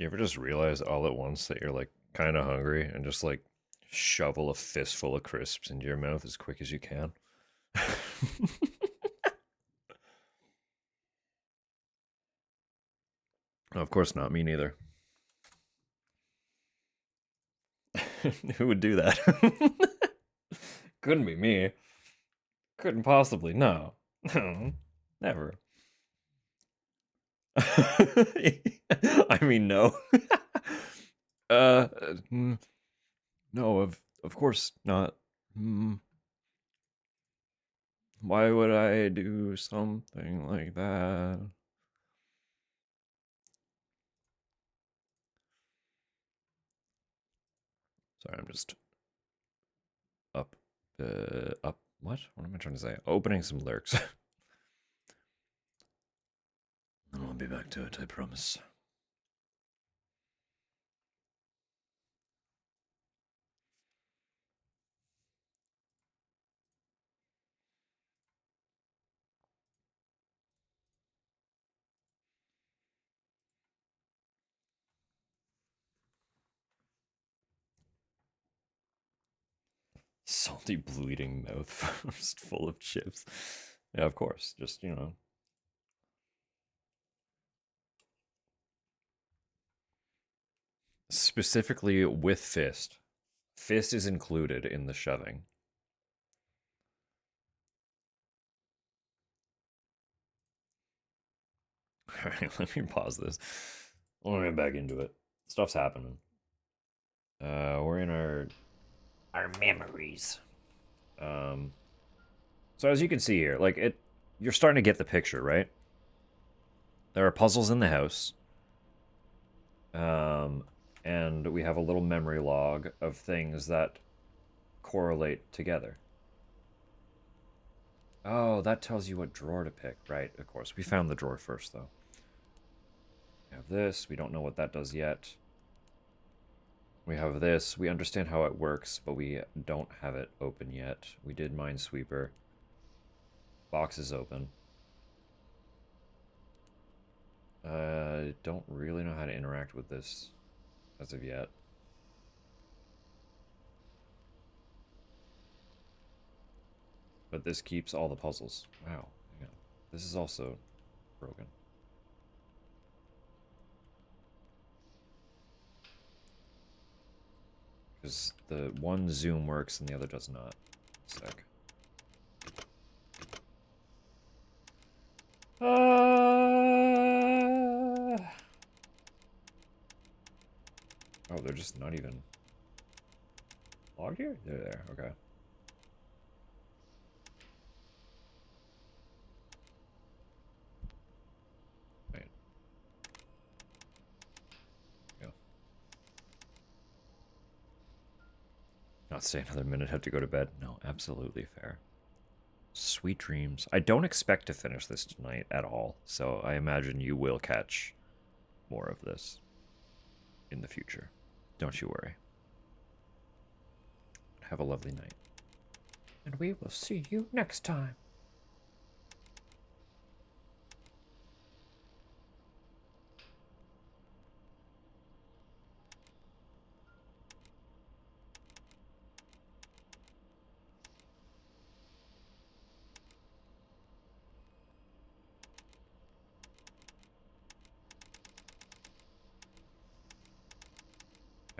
You ever just realize all at once that you're like kind of hungry and just like shovel a fistful of crisps into your mouth as quick as you can? Of course not, me neither. Who would do that? Couldn't be me. Couldn't possibly. No. Never. I mean, no. uh, no, of course not. Why would I do something like that? Sorry, I'm just up, up. What? What am I trying to say? Opening some lurks. And I'll be back to it, I promise. Salty, bleeding mouth just full of chips. Yeah, of course. Just, you know. Specifically with fist. Fist is included in the shoving. Alright, let me pause this. I'll get back into it. Stuff's happening. We're in our memories. So as you can see here, like you're starting to get the picture, right? There are puzzles in the house. And we have a little memory log of things that correlate together. Oh, that tells you what drawer to pick, right? Of course. We found the drawer first, though. We have this. We don't know what that does yet. We have this. We understand how it works, but we don't have it open yet. We did Minesweeper. Box is open. Don't really know how to interact with this as of yet. But this keeps all the puzzles. Wow. Yeah. This is also broken. Because the one zoom works and the other does not. Sick. Oh, they're just not even logged here? They're there, okay. Wait. Go. Not stay another minute, have to go to bed. No, absolutely fair. Sweet dreams. I don't expect to finish this tonight at all, so I imagine you will catch more of this in the future. Don't you worry. Have a lovely night. And we will see you next time.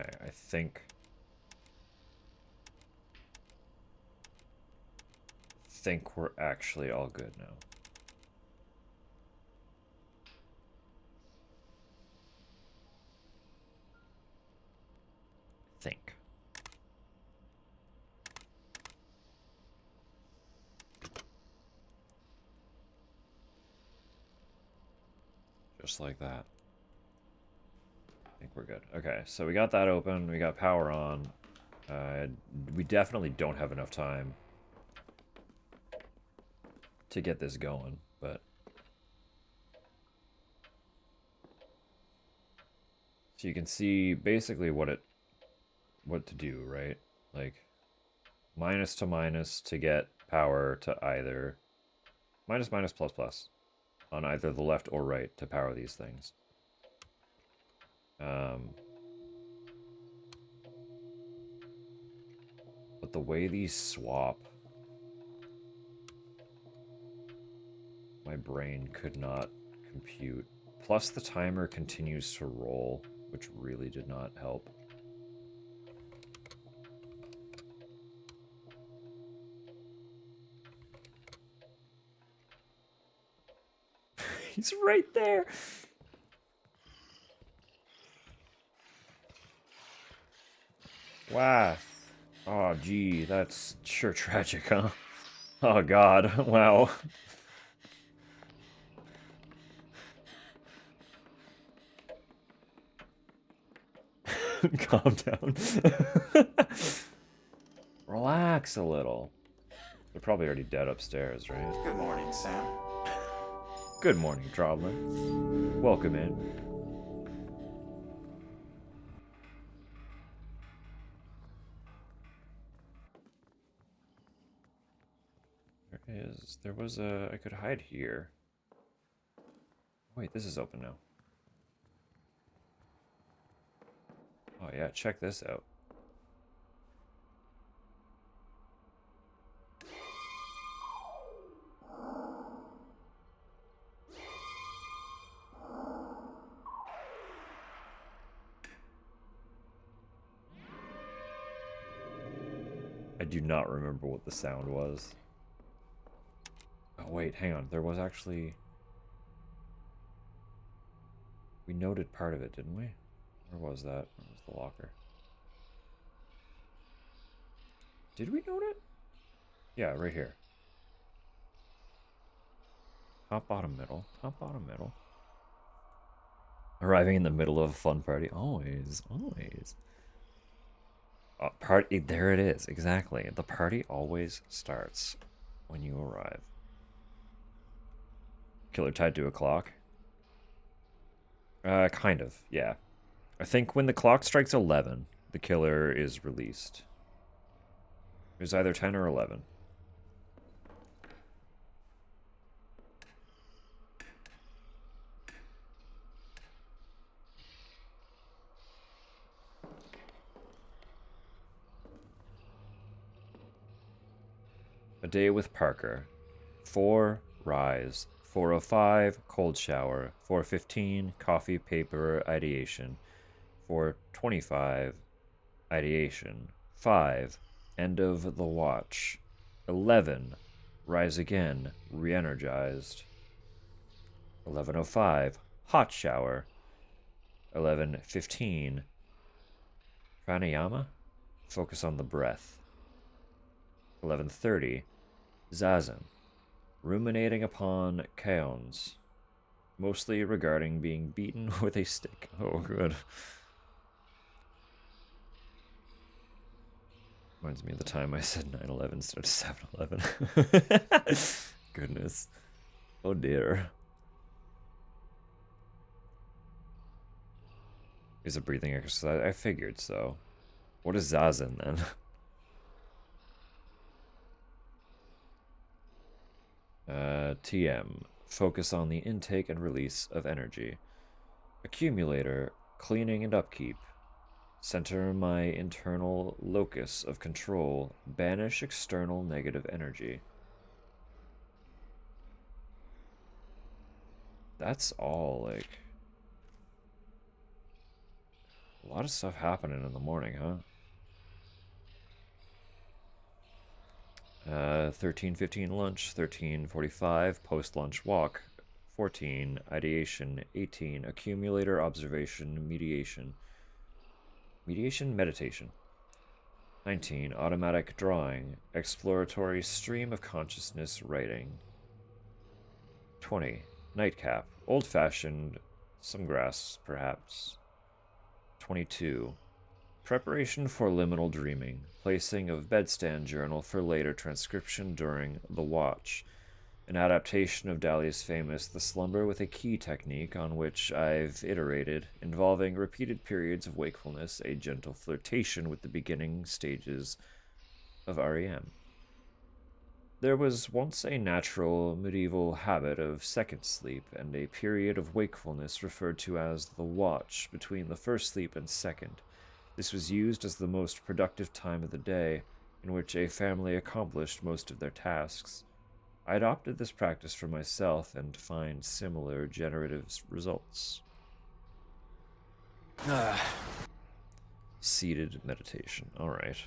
Okay, I think we're actually all good now. Think. Just like that. I think we're good. Okay, so we got that open. We got power on. We definitely don't have enough time to get this going, but... So you can see basically what to do, right? Like, minus to minus to get power to either... Minus, minus, plus, plus. On either the left or right to power these things. But the way these swap, my brain could not compute. Plus the timer continues to roll, which really did not help. He's right there. Wow. Oh, gee, that's sure tragic, huh? Oh, God. Wow. Calm down. Relax a little. They're probably already dead upstairs, right? Good morning, Sam. Good morning, Traveler. Welcome in. There was a... I could hide here. Wait, this is open now. Oh yeah, check this out. I do not remember what the sound was. Oh wait, hang on. There was actually... We noted part of it, didn't we? Where was that? Where was the locker? Did we note it? Yeah, right here. Top, bottom, middle. Top, bottom, middle. Arriving in the middle of a fun party. Always, always. Party, there it is, exactly. The party always starts when you arrive. Killer tied to a clock. Kind of, yeah. I think when the clock strikes 11, the killer is released. It was either 10 or 11. A day with Parker. 4, rise. 4:05, cold shower. 4:15, coffee, paper, ideation. 4:25, ideation. 5, end of the watch. 11, rise again, re-energized. 11:05, hot shower. 11:15, pranayama, focus on the breath. 11:30, zazen, ruminating upon kaons, mostly regarding being beaten with a stick. Oh, good. Reminds me of the time I said 9/11 instead of 7/11. Goodness. Oh dear. Is a breathing exercise? I figured so. What is zazen then? TM. Focus on the intake and release of energy. Accumulator. Cleaning and upkeep. Center my internal locus of control. Banish external negative energy. That's all, like... A lot of stuff happening in the morning, huh? 13:15 lunch, 13:45 post-lunch walk, 14 ideation, 18 accumulator observation mediation, meditation, 19 automatic drawing, exploratory stream of consciousness writing, 20 nightcap, old-fashioned, some grass perhaps, 22 preparation for liminal dreaming. Placing of bedstand journal for later transcription during the watch. An adaptation of Dali's famous The Slumber with a Key technique on which I've iterated, involving repeated periods of wakefulness, a gentle flirtation with the beginning stages of REM. There was once a natural medieval habit of second sleep, and a period of wakefulness referred to as the watch between the first sleep and second. This was used as the most productive time of the day, in which a family accomplished most of their tasks. I adopted this practice for myself and find similar generative results. Seated meditation. All right.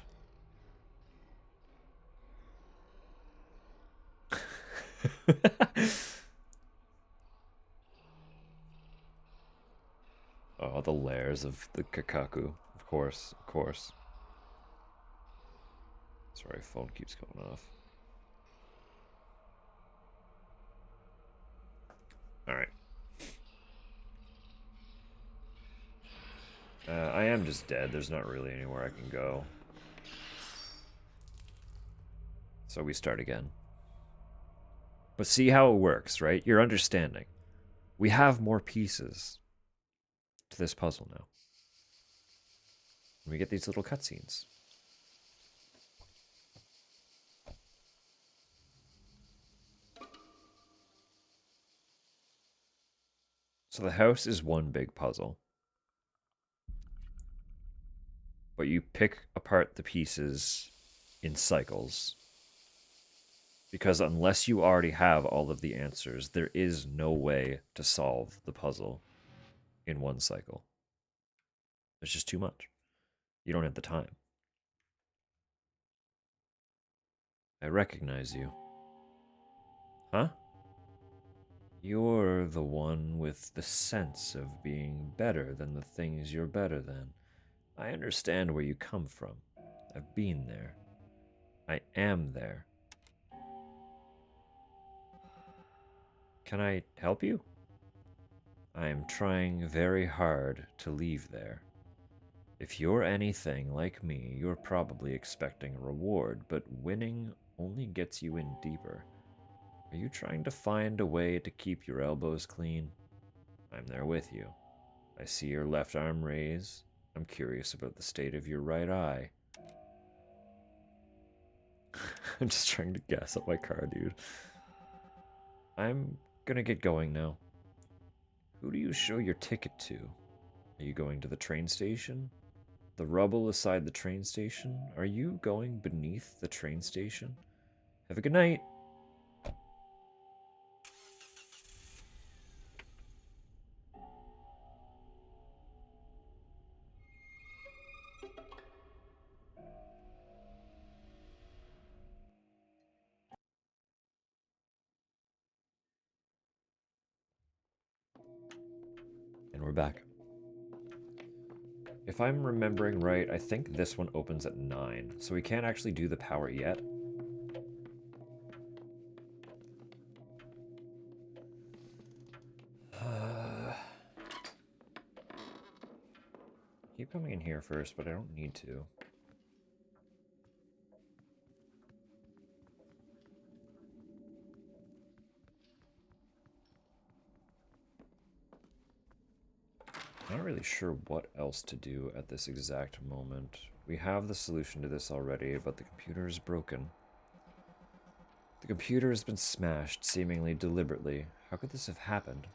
Oh, the layers of the kakaku. Of course, of course. Sorry, phone keeps going off. All right. I am just dead. There's not really anywhere I can go. So we start again. But see how it works, right? You're understanding. We have more pieces to this puzzle now. And we get these little cutscenes. So the house is one big puzzle. But you pick apart the pieces in cycles. Because unless you already have all of the answers, there is no way to solve the puzzle in one cycle. It's just too much. You don't have the time. I recognize you. Huh? You're the one with the sense of being better than the things you're better than. I understand where you come from. I've been there. I am there. Can I help you? I am trying very hard to leave there. If you're anything like me, you're probably expecting a reward, but winning only gets you in deeper. Are you trying to find a way to keep your elbows clean? I'm there with you. I see your left arm raise. I'm curious about the state of your right eye. I'm just trying to gas up my car, dude. I'm gonna get going now. Who do you show your ticket to? Are you going to the train station? The rubble aside the train station? Are you going beneath the train station? Have a good night. And we're back. If I'm remembering right, I think this one opens at 9, so we can't actually do the power yet. Keep coming in here first, but I don't need to. Not really sure what else to do at this exact moment. We have the solution to this already, but the computer is broken. The computer has been smashed, seemingly deliberately. How could this have happened?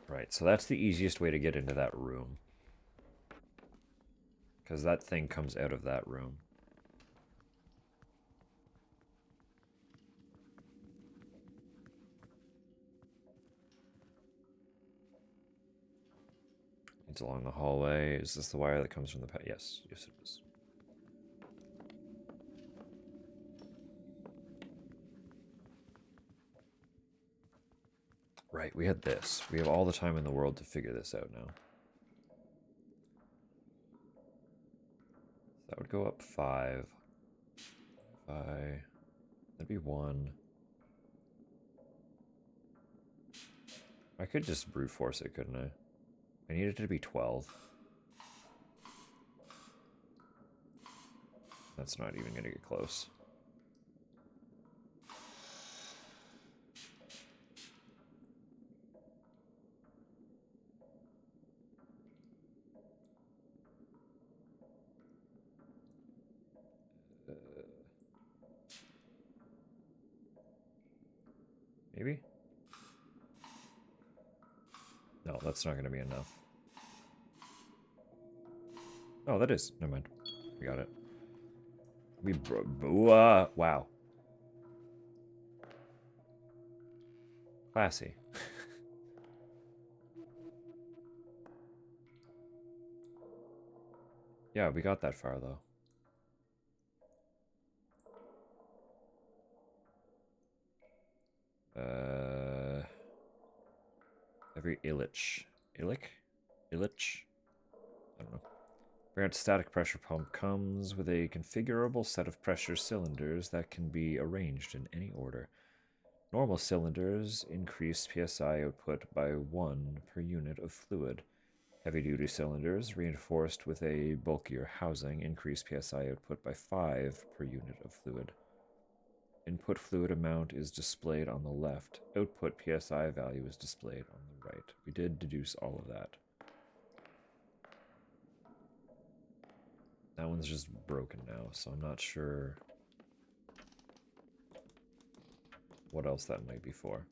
Right, so that's the easiest way to get into that room. Because that thing comes out of that room. It's along the hallway. Is this the wire that comes from the... Yes, yes it is. Right, we had this. We have all the time in the world to figure this out now. That would go up 5. 5. That'd be 1. I could just brute force it, couldn't I? I need it to be 12. That's not even gonna get close. Maybe? No, that's not going to be enough. Oh, that is. Never mind. We got it. Wow. Classy. Yeah, we got that far, though. Every Illich. Illich? I don't know. Grant static pressure pump comes with a configurable set of pressure cylinders that can be arranged in any order. Normal cylinders increase PSI output by 1 per unit of fluid. Heavy-duty cylinders, reinforced with a bulkier housing, increase PSI output by 5 per unit of fluid. Input fluid amount is displayed on the left. Output PSI value is displayed on the right. We did deduce all of that. That one's just broken now, so I'm not sure what else that might be for.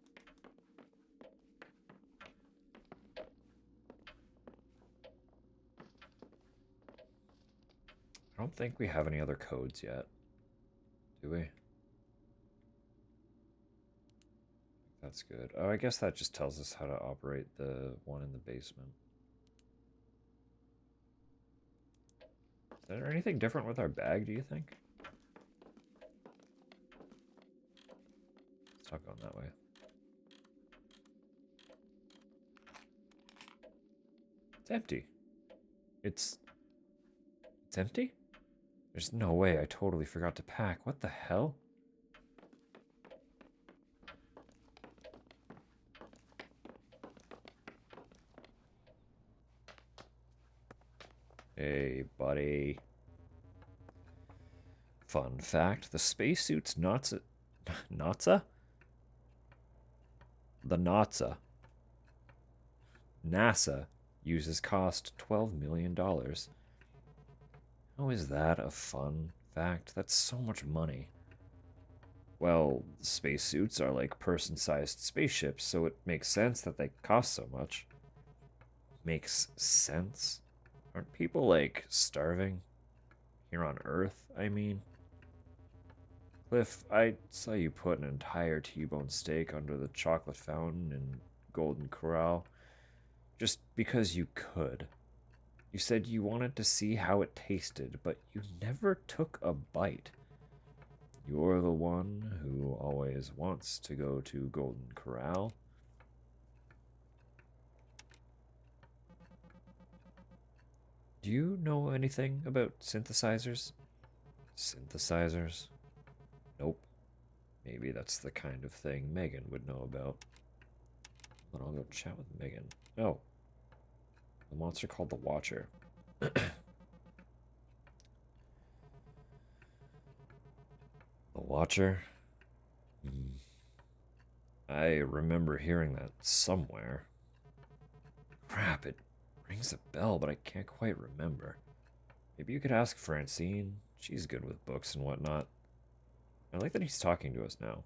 I don't think we have any other codes yet. Do we? That's good. Oh, I guess that just tells us how to operate the one in the basement. Is there anything different with our bag, do you think? Stop going that way. It's empty. It's empty? There's no way, I totally forgot to pack. What the hell? Hey, buddy. Fun fact, the spacesuit's Nazi... Nazi? The Nazi. NASA uses cost $12 million. How is that a fun fact? That's so much money. Well, spacesuits are like person-sized spaceships, so it makes sense that they cost so much. Makes sense? Aren't people, like, starving? Here on Earth, I mean? Cliff, I saw you put an entire T-bone steak under the chocolate fountain in Golden Corral just because you could. You said you wanted to see how it tasted, but you never took a bite. You're the one who always wants to go to Golden Corral. Do you know anything about synthesizers? Synthesizers? Nope. Maybe that's the kind of thing Megan would know about. But I'll go chat with Megan. Oh. The monster called the Watcher. The Watcher? I remember hearing that somewhere. Crap, it rings a bell, but I can't quite remember. Maybe you could ask Francine. She's good with books and whatnot. I like that he's talking to us now.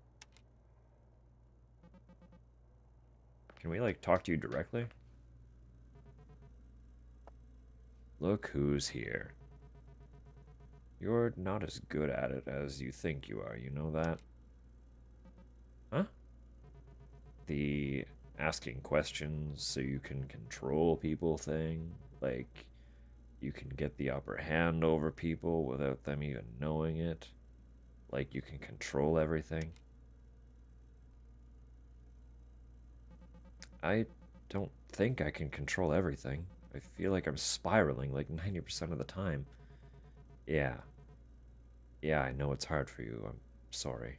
Can we, like, talk to you directly? Look who's here. You're not as good at it as you think you are, you know that? Huh? The asking questions so you can control people thing. Like, you can get the upper hand over people without them even knowing it. Like, you can control everything. I don't think I can control everything. I feel like I'm spiraling like 90% of the time. Yeah. Yeah, I know it's hard for you. I'm sorry.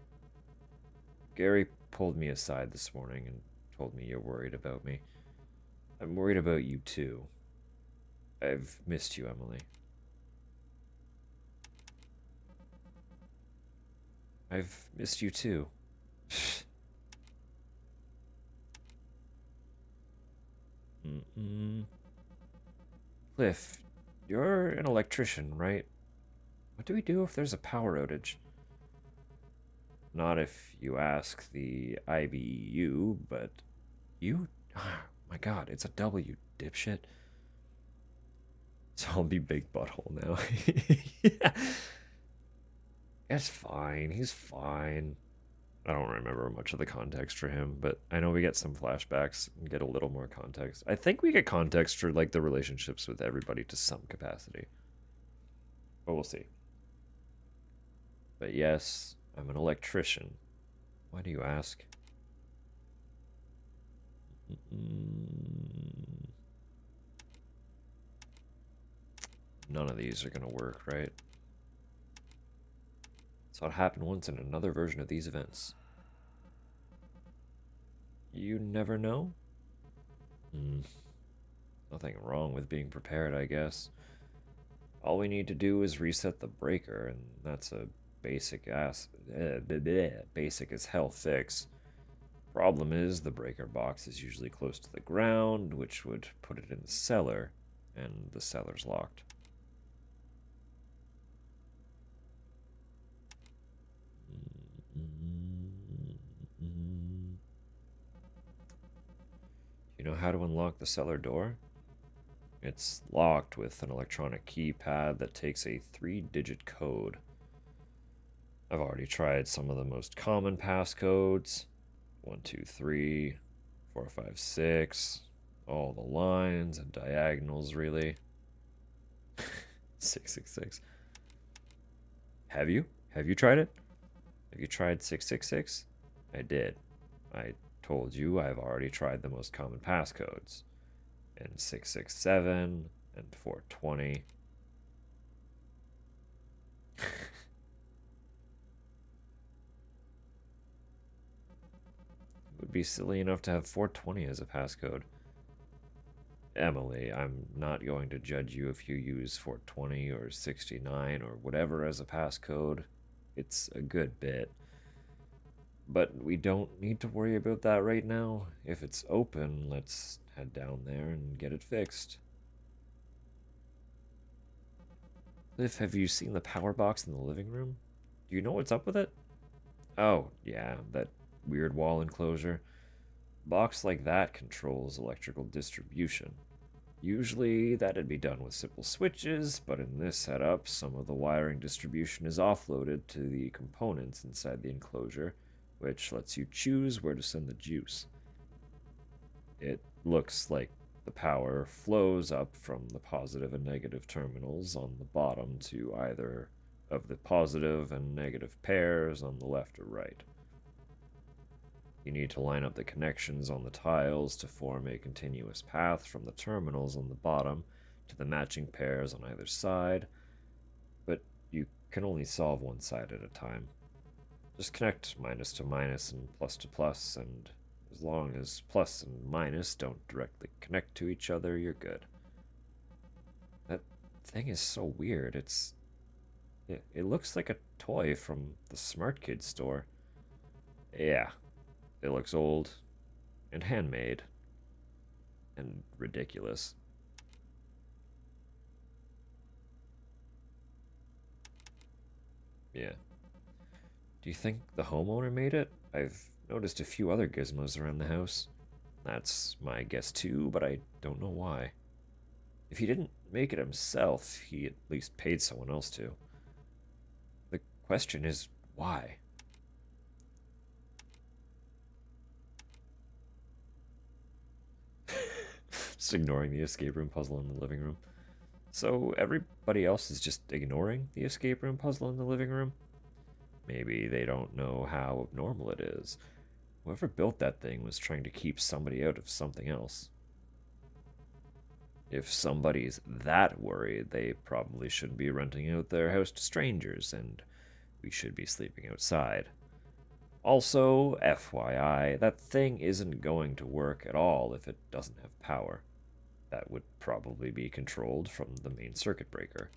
Gary pulled me aside this morning and told me you're worried about me. I'm worried about you too. I've missed you, Emily. I've missed you too. Cliff, you're an electrician, right? What do we do if there's a power outage? not if you ask the IBU, but you. My god, it's a W, dipshit. So I'll be big butthole now. Yeah. It's fine. He's fine. I don't remember much of the context for him, but I know we get some flashbacks and get a little more context. I think we get context for like the relationships with everybody to some capacity. But we'll see. But yes, I'm an electrician. Why do you ask? None of these are going to work, right? Saw it happen once in another version of these events. You never know? Nothing wrong with being prepared, I guess. All we need to do is reset the breaker, and that's a basic basic as hell fix. Problem is, the breaker box is usually close to the ground, which would put it in the cellar, and the cellar's locked. You know how to unlock the cellar door? It's locked with an electronic keypad that takes a 3-digit code. I've already tried some of the most common passcodes. 1, 2, 3, 4, 5, 6. All the lines and diagonals, really. 666. Have you? Have you tried it? Have you tried 666? I did. I told you I've already tried the most common passcodes. And 667 and 420. Would be silly enough to have 420 as a passcode. Emily, I'm not going to judge you if you use 420 or 69 or whatever as a passcode. It's a good bit. But we don't need to worry about that right now. If it's open, let's head down there and get it fixed. Liv, have you seen the power box in the living room? Do you know what's up with it? Oh, yeah, that weird wall enclosure. Box like that controls electrical distribution. Usually that'd be done with simple switches, but in this setup, some of the wiring distribution is offloaded to the components inside the enclosure, which lets you choose where to send the juice. It looks like the power flows up from the positive and negative terminals on the bottom to either of the positive and negative pairs on the left or right. You need to line up the connections on the tiles to form a continuous path from the terminals on the bottom to the matching pairs on either side, but you can only solve one side at a time. Just connect minus to minus and plus to plus, and as long as plus and minus don't directly connect to each other, you're good. That thing is so weird. It looks like a toy from the Smart Kids store. Yeah, it looks old and handmade and ridiculous. Yeah. Do you think the homeowner made it? I've noticed a few other gizmos around the house. That's my guess too, but I don't know why. If he didn't make it himself, he at least paid someone else to. The question is, why? Just ignoring the escape room puzzle in the living room. So everybody else is just ignoring the escape room puzzle in the living room? Maybe they don't know how abnormal it is. Whoever built that thing was trying to keep somebody out of something else. If somebody's that worried, they probably shouldn't be renting out their house to strangers, and we should be sleeping outside. Also, FYI, that thing isn't going to work at all if it doesn't have power. That would probably be controlled from the main circuit breaker.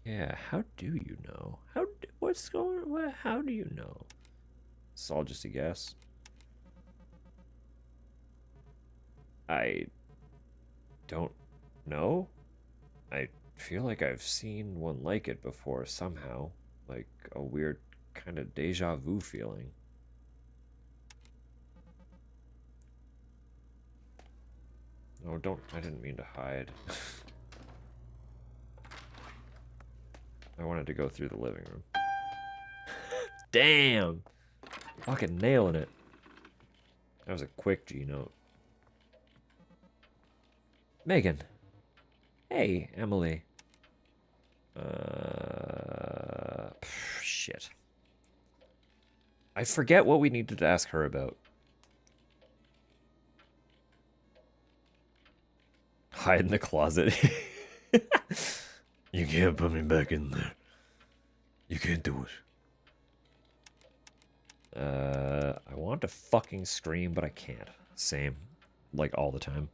Yeah, how do you know? What's going on? How do you know? It's all just a guess. I don't No? I feel like I've seen one like it before somehow. Like a weird kind of deja vu feeling. Oh, don't. I didn't mean to hide. I wanted to go through the living room. Damn! Fucking nailing it. That was a quick G note. Megan. Hey, Emily. Shit. I forget what we needed to ask her about. Hide in the closet. You can't put me back in there. You can't do it. I want to fucking scream, but I can't. Same. Like, all the time.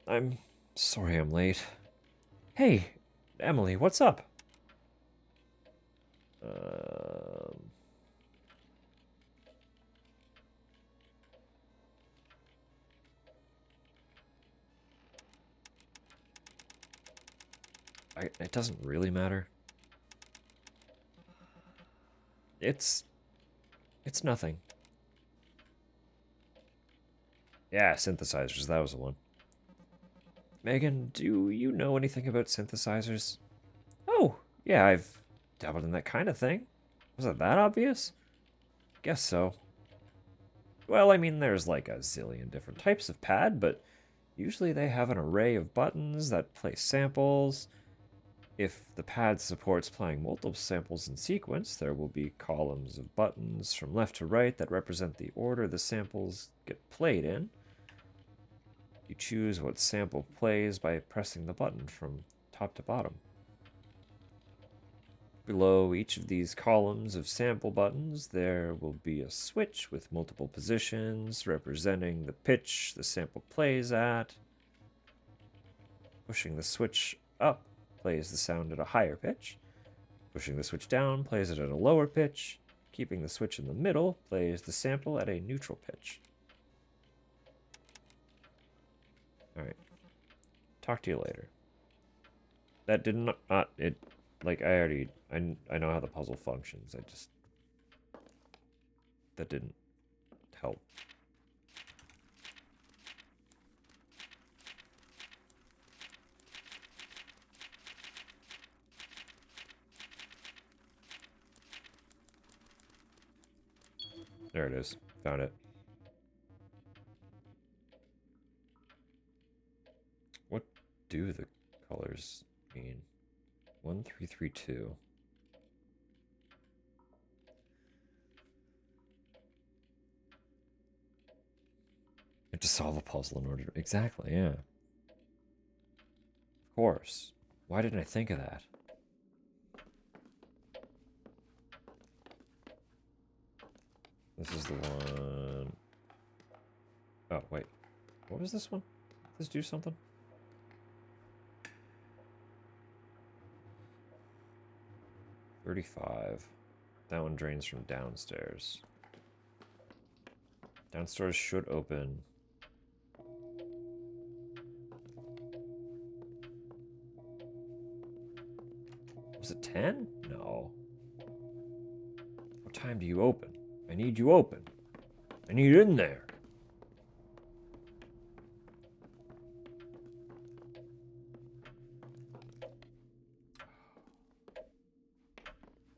I'm sorry I'm late. Hey, Emily, what's up? It doesn't really matter. It's nothing. Yeah, synthesizers, that was the one. Megan, do you know anything about synthesizers? Oh, yeah, I've dabbled in that kind of thing. Was it that obvious? Guess so. Well, I mean, there's like a zillion different types of pad, but usually they have an array of buttons that play samples. If the pad supports playing multiple samples in sequence, there will be columns of buttons from left to right that represent the order the samples get played in. You choose what sample plays by pressing the button from top to bottom. Below each of these columns of sample buttons, there will be a switch with multiple positions representing the pitch the sample plays at. Pushing the switch up plays the sound at a higher pitch. Pushing the switch down plays it at a lower pitch. Keeping the switch in the middle plays the sample at a neutral pitch. Alright. Talk to you later. That did not it like I know how the puzzle functions. That didn't help. There it is. Found it. What do the colors mean? 1332. You have to solve a puzzle in order to... Exactly, yeah. Of course. Why didn't I think of that? This is the one... Oh, wait. What was this one? Did this do something? $35. That one drains from downstairs. Downstairs should open. Was it 10? No. What time do you open? I need you open. I need you in there.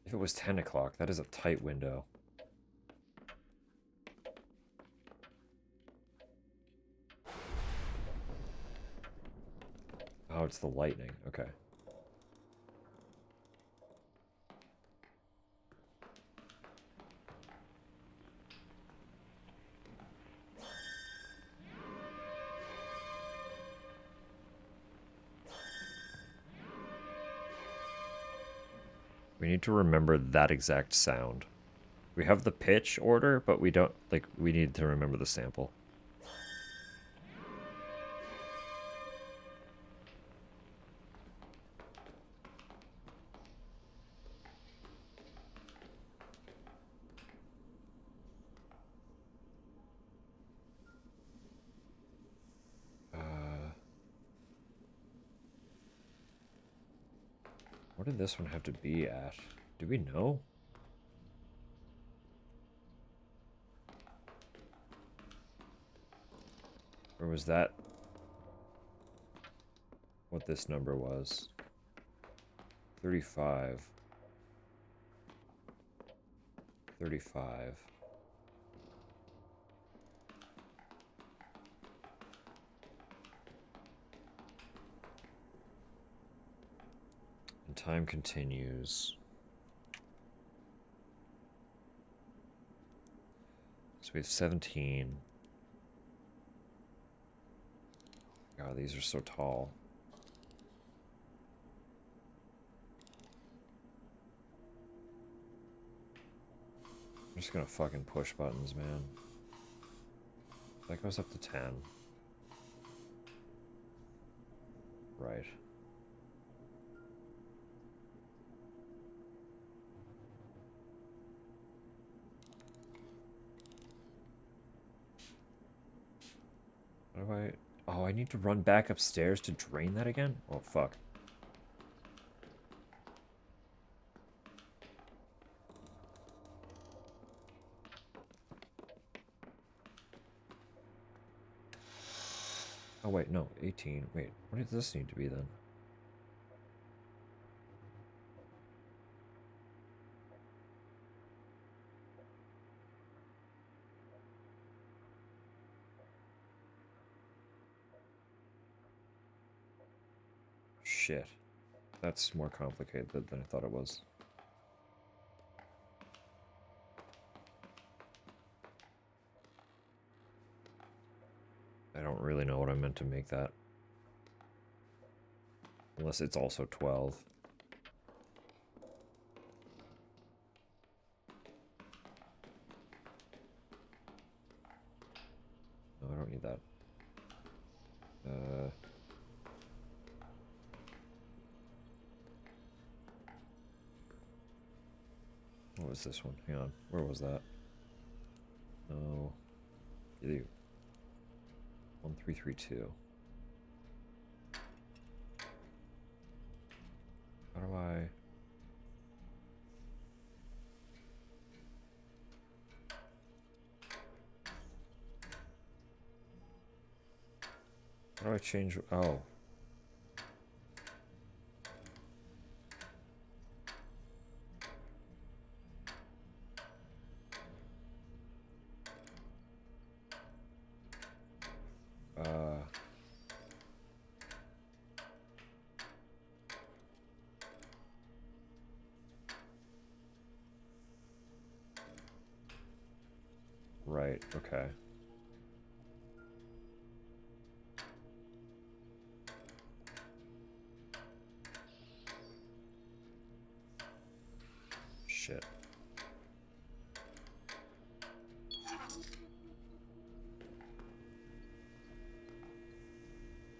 If it was 10 o'clock, that is a tight window. Oh, it's the lightning. Okay. We need to remember that exact sound. We have the pitch order, but we don't, like, we need to remember the sample. What did this one have to be at? Do we know? Or was that what this number was? 35. 35. And time continues. So we have 17. God, these are so tall. I'm just gonna fucking push buttons, man. That goes up to 10. Right. What do I... Oh, I need to run back upstairs to drain that again? Oh, fuck. Oh, wait, no. 18. Wait, what does this need to be then? Shit. That's more complicated than I thought it was. I don't really know what I meant to make that. Unless it's also 12. No, I don't need that. What was this one? Hang on. Where was that? Oh. 1332. How do I... How do I change... Oh. Right, okay. Shit.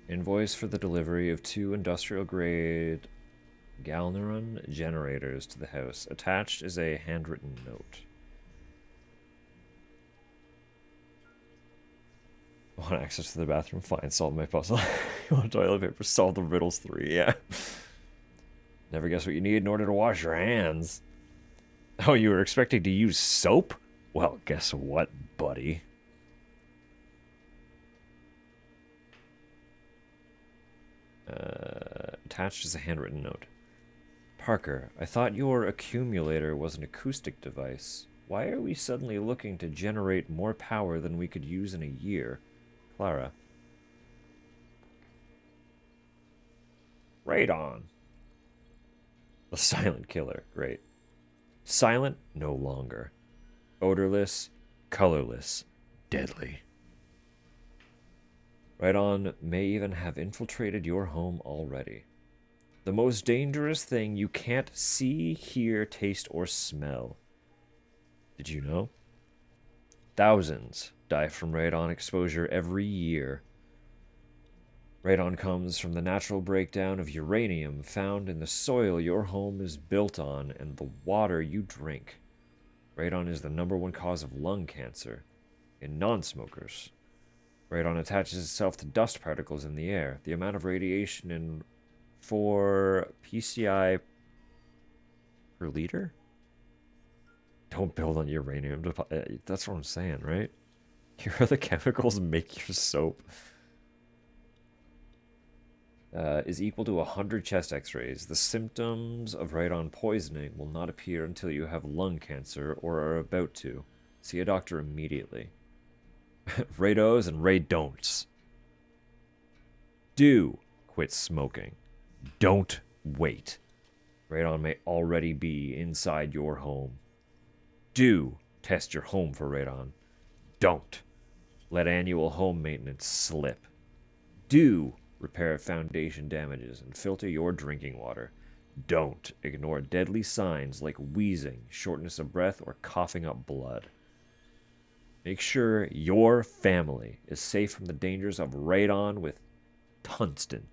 Invoice for the delivery of 2 industrial-grade Galneron generators to the house. Attached is a handwritten note. Want access to the bathroom? Fine, solve my puzzle. You want toilet paper? Solve the riddles 3, yeah. Never guess what you need in order to wash your hands. Oh, you were expecting to use soap? Well, guess what, buddy? Attached is a handwritten note. Parker, I thought your accumulator was an acoustic device. Why are we suddenly looking to generate more power than we could use in a year? Clara. Right on. The silent killer. Great. Silent, no longer. Odorless, colorless, deadly. Right on may even have infiltrated your home already. The most dangerous thing you can't see, hear, taste, or smell. Did you know? Thousands die from radon exposure every year. Radon comes from the natural breakdown of uranium found in the soil your home is built on and the water you drink. Radon is the #1 cause of lung cancer in non-smokers. Radon attaches itself to dust particles in the air. The amount of radiation in for PCI per liter? Don't build on uranium. That's what I'm saying, right? Here are the chemicals make your soap. Is equal to 100 chest x-rays. The symptoms of radon poisoning will not appear until you have lung cancer or are about to. See a doctor immediately. Rados and radon'ts. Do quit smoking. Don't wait. Radon may already be inside your home. Do test your home for radon. Don't let annual home maintenance slip. Do repair foundation damages and filter your drinking water. Don't ignore deadly signs like wheezing, shortness of breath, or coughing up blood. Make sure your family is safe from the dangers of radon with tungsten.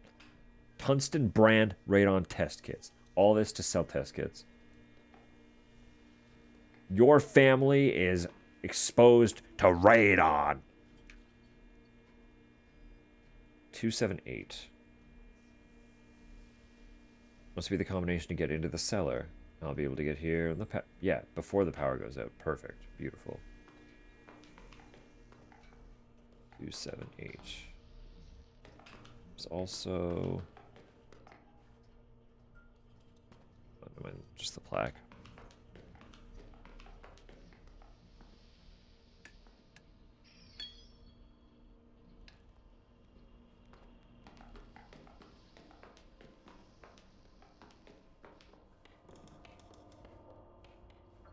Tungsten brand radon test kits. All this to sell test kits. Your family is exposed to radon. 278. Must be the combination to get into the cellar. I'll be able to get here. Yeah, before the power goes out. Perfect. Beautiful. 278. There's also... just the plaque.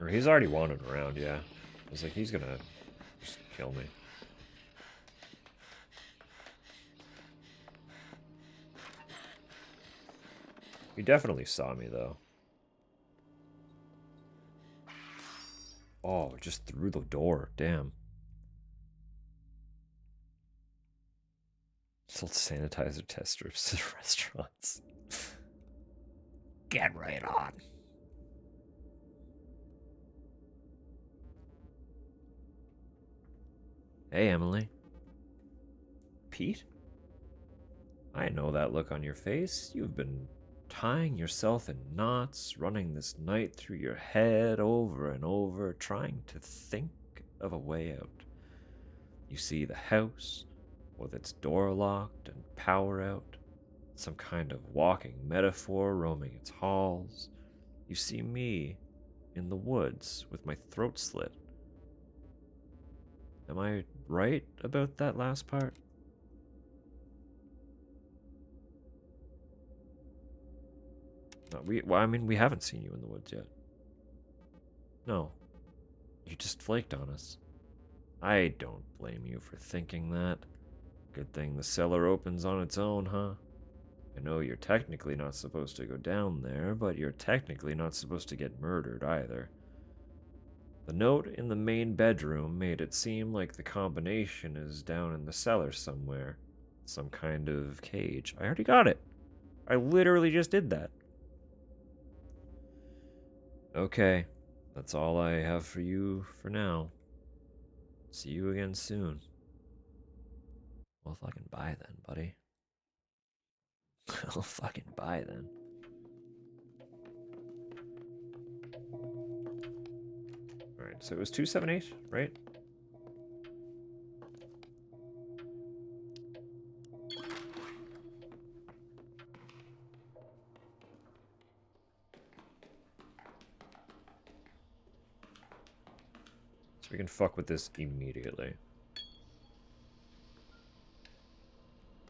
Or he's already wandering around, yeah. I was like, he's gonna just kill me. He definitely saw me, though. Oh, just through the door. Damn. Sold sanitizer test strips to restaurants. Get right on. Hey, Emily. Pete? I know that look on your face. You've been tying yourself in knots, running this night through your head over and over, trying to think of a way out. You see the house, with its door locked and power out, some kind of walking metaphor roaming its halls. You see me in the woods with my throat slit. Am I right about that last part? No, I mean, we haven't seen you in the woods yet. No. You just flaked on us. I don't blame you for thinking that. Good thing the cellar opens on its own, huh? I know you're technically not supposed to go down there, but you're technically not supposed to get murdered either. The note in the main bedroom made it seem like the combination is down in the cellar somewhere. Some kind of cage. I already got it. I literally just did that. Okay, that's all I have for you for now. See you again soon. Well, fucking bye then, buddy. Well, fucking bye then. Alright, so it was 278, right? So we can fuck with this immediately.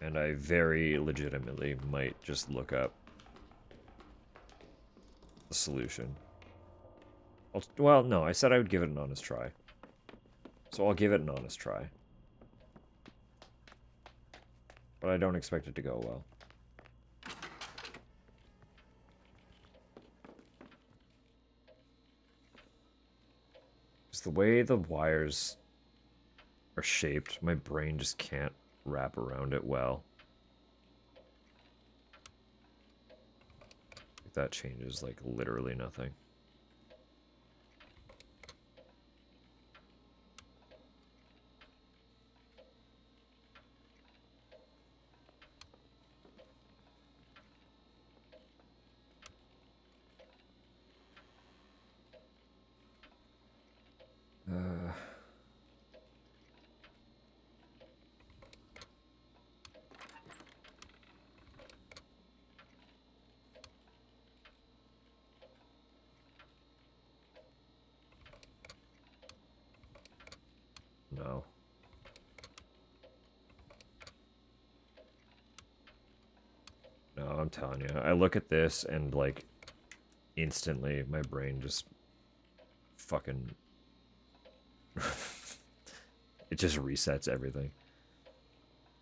And I very legitimately might just look up the solution. Well, no, I said I would give it an honest try. So I'll give it an honest try. But I don't expect it to go well. Just the way the wires are shaped, my brain just can't wrap around it well. That changes, like, literally nothing. I'm telling you, I look at this and like instantly my brain just fucking it just resets everything.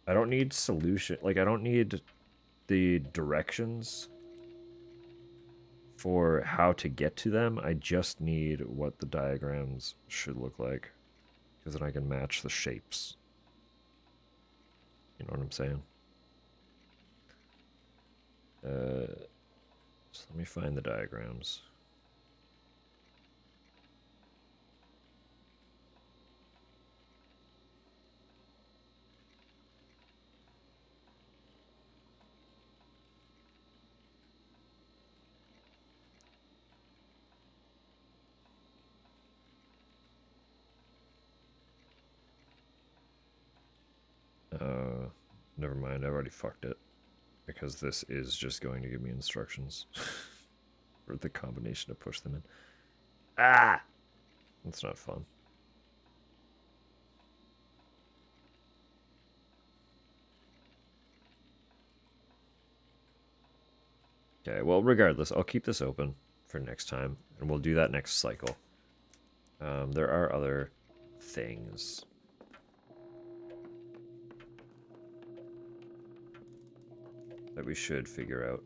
I don't need solution, like I don't need the directions for how to get to them. I just need what the diagrams should look like, because then I can match the shapes. You know what I'm saying? So let me find the diagrams. Never mind, I already fucked it. Because this is just going to give me instructions. For the combination to push them in. Ah! That's not fun. Okay, well, regardless, I'll keep this open for next time, and we'll do that next cycle. There are other things. That we should figure out.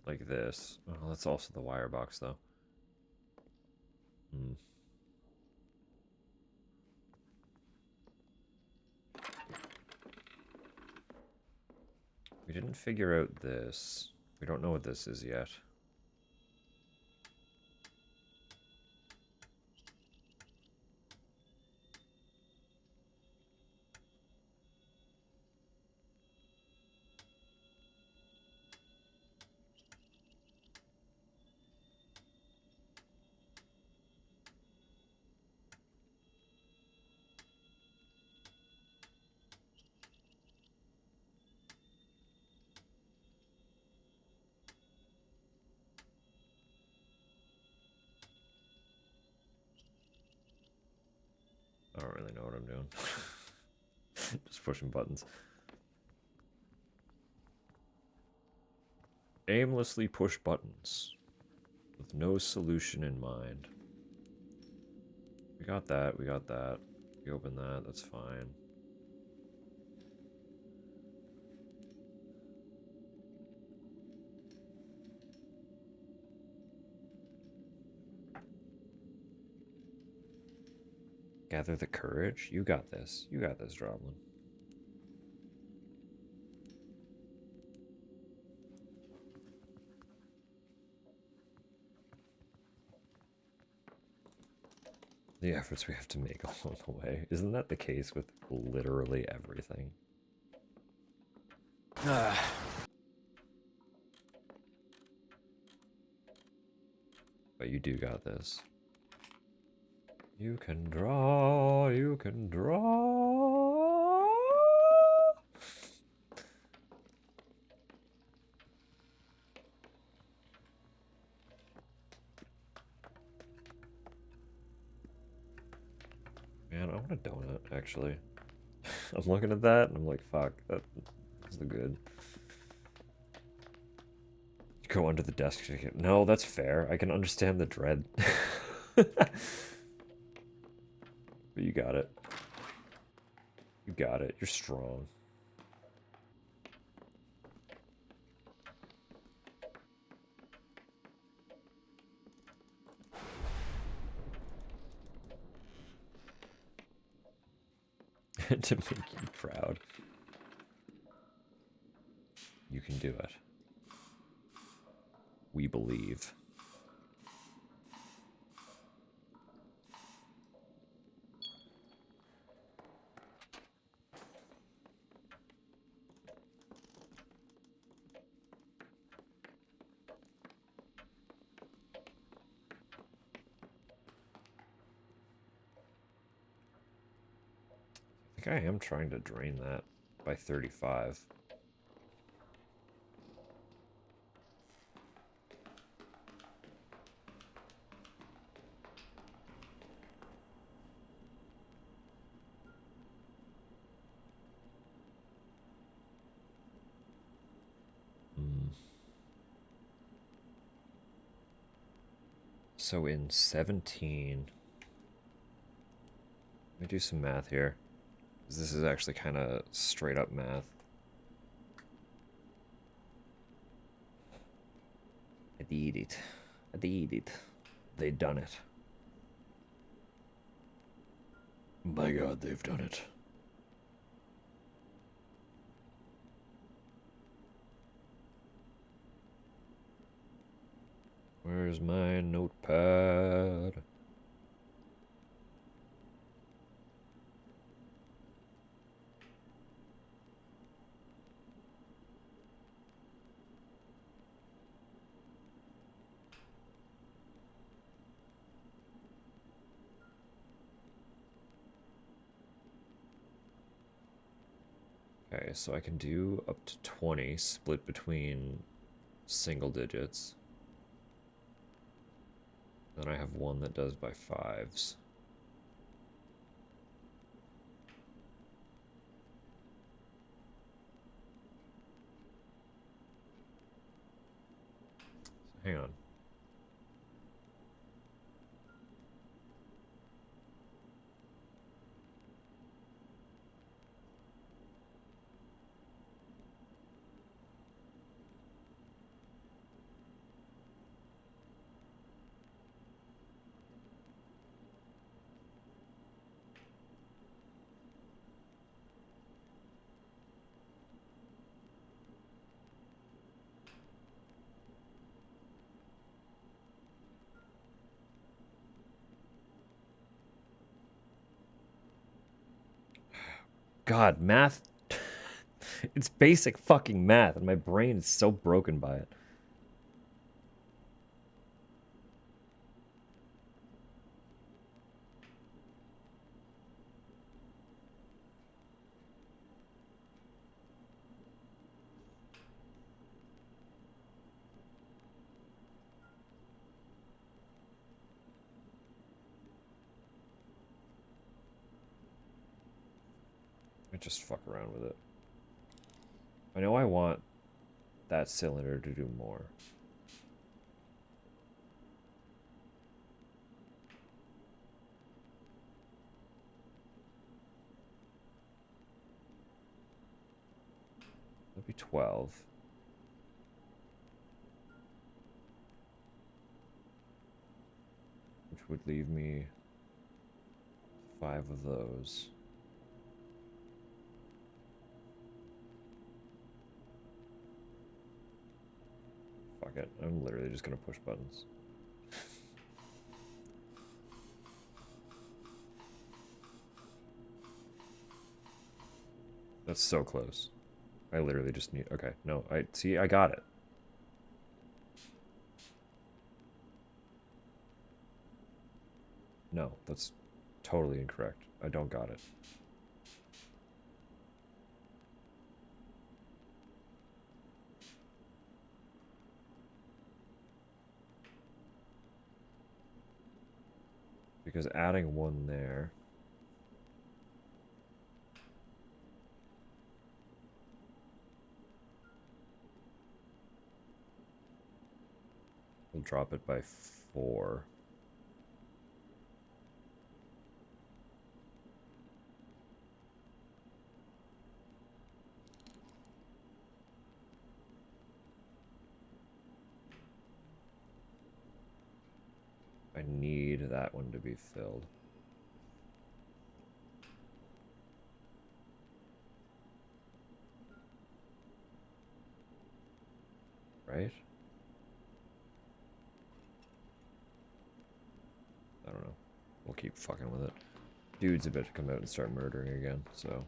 Like this. Oh, that's also the wire box, though. Hmm. We didn't figure out this. We don't know what this is yet. I don't really know what I'm doing. Just pushing buttons. Aimlessly push buttons. With no solution in mind. We got that, we got that. We open that, that's fine. Gather the courage? You got this. You got this, Droblin. The efforts we have to make along the way. Isn't that the case with literally everything? But you do got this. You can draw, you can draw. Man, I want a donut, actually. I'm looking at that and I'm like, fuck, that is the good. You go under the desk. No, that's fair. I can understand the dread. But you got it. You got it. You're strong. To make you proud. You can do it. We believe. I think I am trying to drain that by 35. So in 17, let me do some math here. This is actually kind of straight up math. I did it. I did it. They done it. By God, they've done it. Where's my notepad? Okay, so I can do up to 20 split between single digits. Then I have one that does by fives. So hang on. God, math. It's basic fucking math, and my brain is so broken by it. I just fuck around with it. I know I want that cylinder to do more. That'd be 12. Which would leave me 5 of those. Fuck it. I'm literally just gonna push buttons. That's so close. I literally just need... Okay, no, see, I got it. No, that's totally incorrect. I don't got it. Because adding 1 there... will drop it by 4. I need that one to be filled. Right? I don't know. We'll keep fucking with it. Dude's about to come out and start murdering again, so...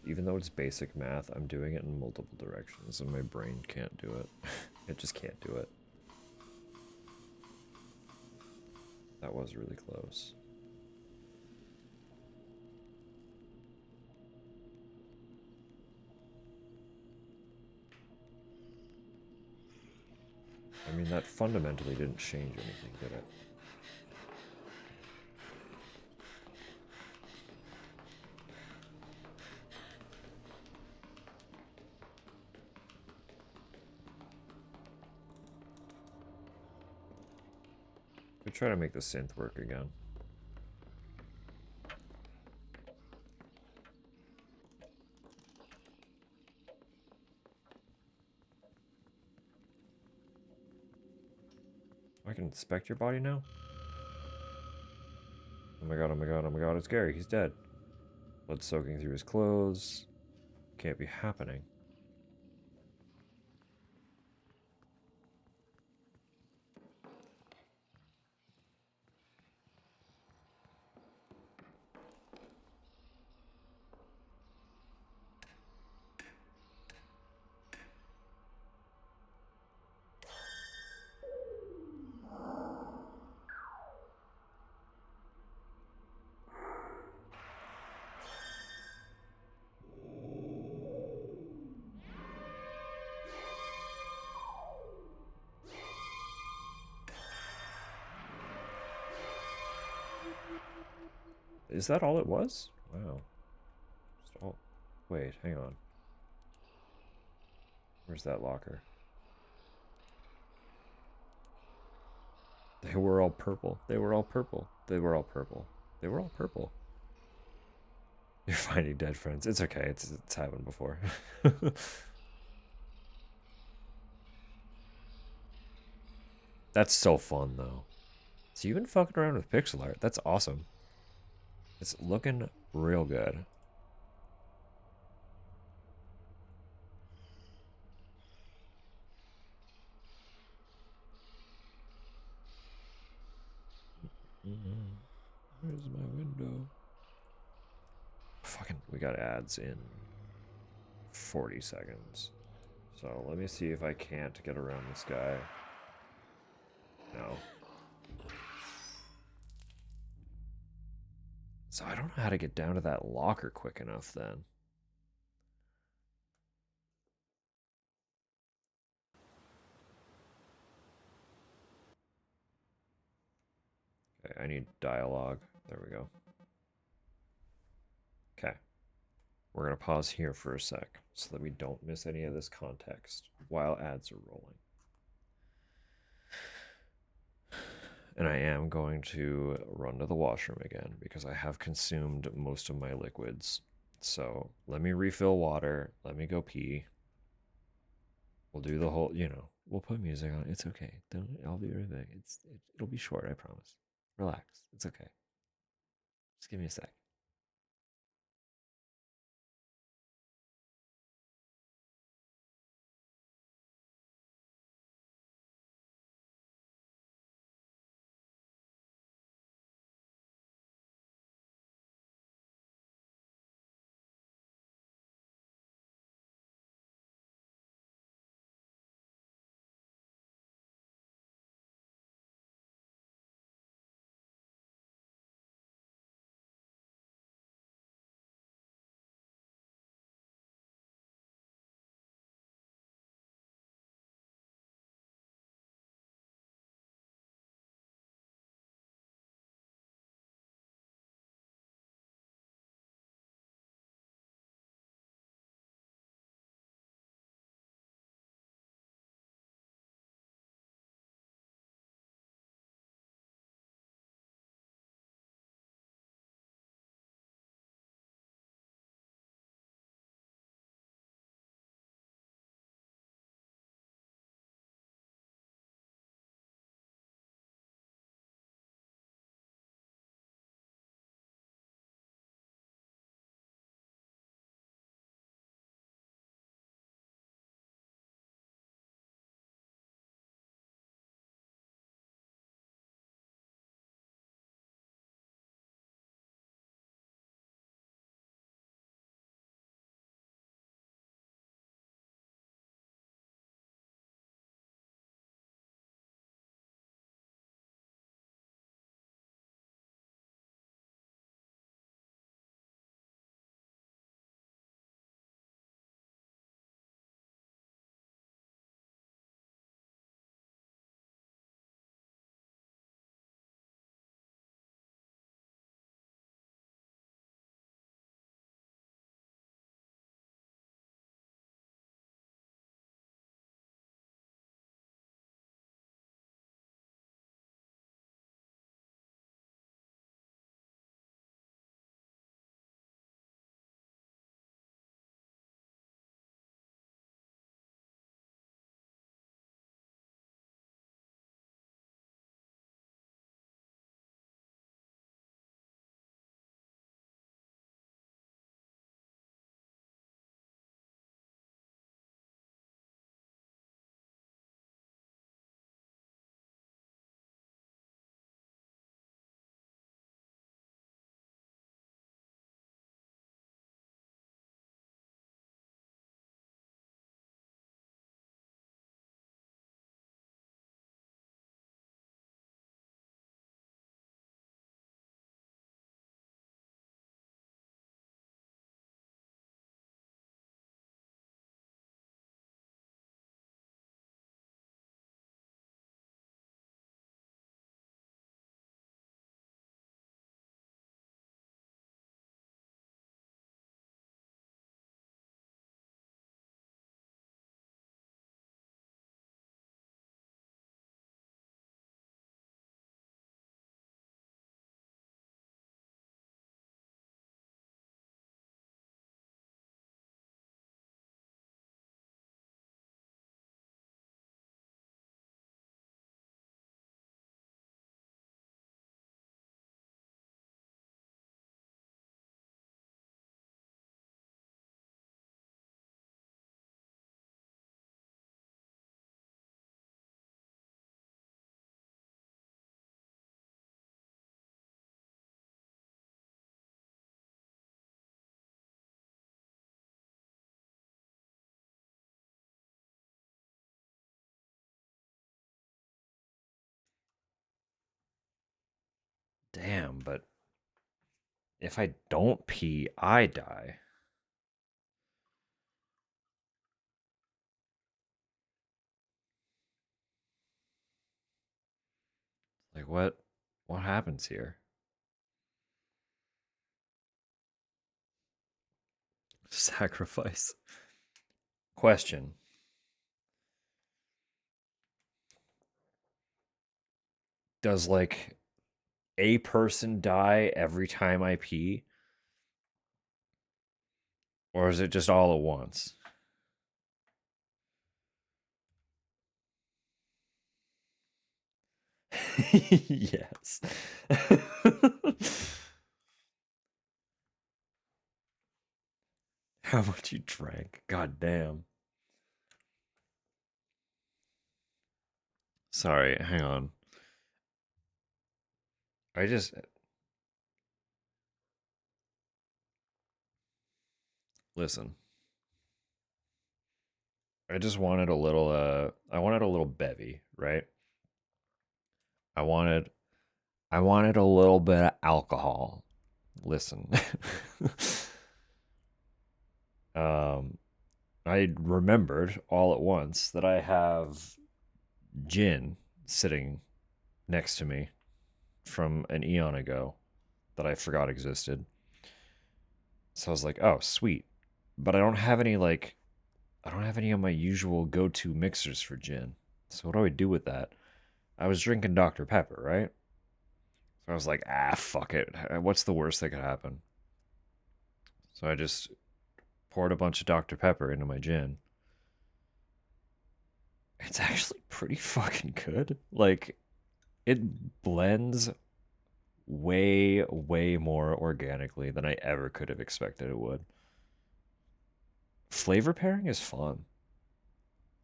Even though it's basic math, I'm doing it in multiple directions, and my brain can't do it. It just can't do it. That was really close. I mean, that fundamentally didn't change anything, did it? We try to make the synth work again. I can inspect your body now? Oh my god, oh my god, oh my god, it's Gary. He's dead. Blood soaking through his clothes. Can't be happening. Is that all it was? Wow. Just all... Wait, hang on. Where's that locker? They were all purple. They were all purple. They were all purple. They were all purple. You're finding dead friends. It's okay. It's happened before. That's so fun, though. So you've been fucking around with pixel art. That's awesome. It's looking real good. Where's my window? Fucking, we got ads in 40 seconds. So let me see if I can't get around this guy. No. So I don't know how to get down to that locker quick enough then. Okay, I need dialogue. There we go. Okay. We're going to pause here for a sec so that we don't miss any of this context while ads are rolling. And I am going to run to the washroom again because I have consumed most of my liquids. So let me refill water. Let me go pee. We'll do the whole, we'll put music on. It's okay. I'll be right back. It'll be short, I promise. Relax. It's okay. Just give me a sec. Damn, but if I don't pee, I die. Like what happens here? Sacrifice. Question. Does like a person die every time I pee? Or is it just all at once? Yes. How much you drank? God damn. Sorry, hang on. I just listen. I just wanted a little I wanted a little bevy, right? I wanted I wanted a little bit of alcohol. Listen. um I remembered all at once that I have gin sitting next to me from an eon ago that I forgot existed. So I was like, "Oh, sweet." But I don't have any of my usual go-to mixers for gin. So what do I do with that? I was drinking Dr. Pepper, right? So I was like, "Ah, fuck it. What's the worst that could happen?" So I just poured a bunch of Dr. Pepper into my gin. It's actually pretty fucking good. Like it blends way more organically than I ever could have expected it would. Flavor pairing is fun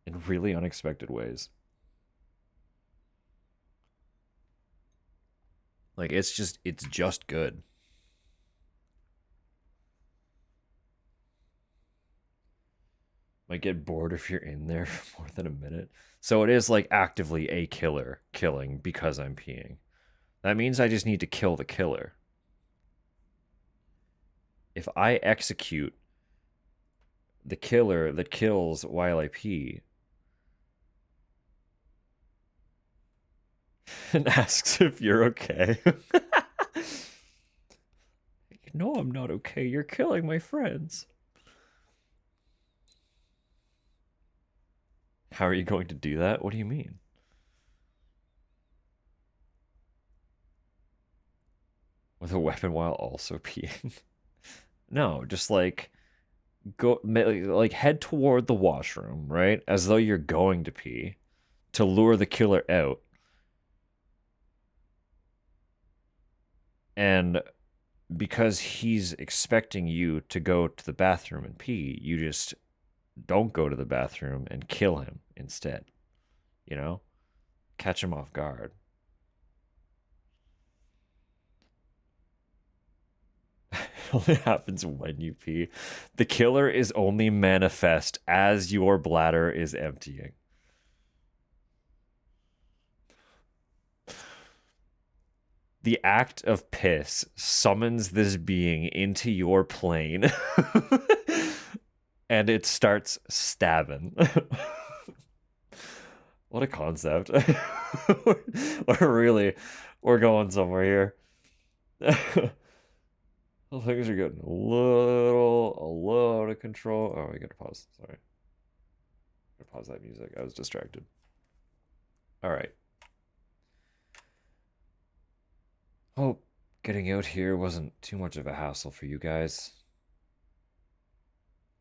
in really unexpected ways. Like it's just good. Might get bored if you're in there for more than a minute. So it is like actively a killer killing because I'm peeing. That means I just need to kill the killer. If I execute the killer that kills while I pee and asks if you're okay. No, I'm not okay. You're killing my friends. How are you going to do that? What do you mean? With a weapon while also peeing? No, just like go like head toward the washroom, right? As though you're going to pee to lure the killer out. And because he's expecting you to go to the bathroom and pee, you just don't go to the bathroom and kill him instead. You know? Catch him off guard. It only happens when you pee. The killer is only manifest as your bladder is emptying. The act of piss summons this being into your plane and it starts stabbing. What a concept. We're going somewhere here. Well, things are getting a little out of control. Oh, we gotta pause. Sorry. Gotta pause that music. I was distracted. All right. Hope getting out here wasn't too much of a hassle for you guys.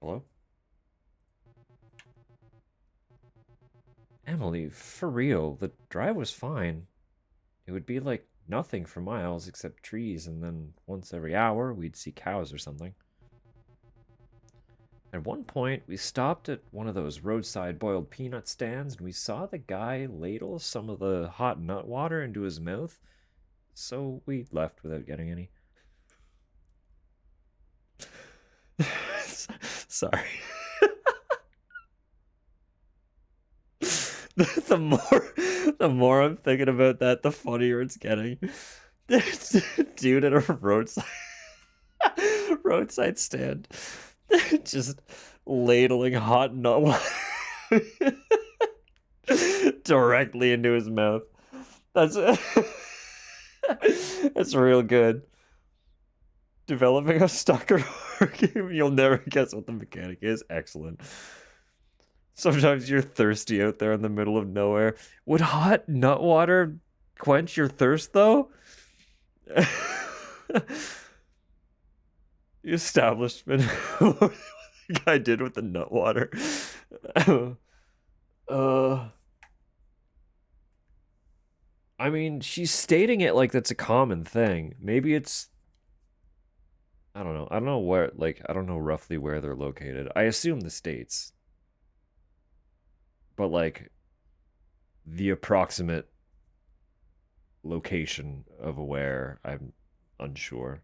Hello? Emily, for real, the drive was fine. It would be like nothing for miles except trees, and then once every hour we'd see cows or something. At one point, we stopped at one of those roadside boiled peanut stands and we saw the guy ladle some of the hot nut water into his mouth, so we left without getting any. Sorry. the more I'm thinking about that, the funnier it's getting. Dude at a roadside stand, just ladling hot nut water directly into his mouth. That's that's real good. Developing a stalker horror game, you'll never guess what the mechanic is. Excellent. Sometimes you're thirsty out there in the middle of nowhere. Would hot nut water quench your thirst, though? The establishment. What the guy did with the nut water. uh, I mean, she's stating it like that's a common thing. Maybe it's. I don't know. I don't know where. Like, I don't know roughly where they're located. I assume the States. But, like, the approximate location of where, I'm unsure.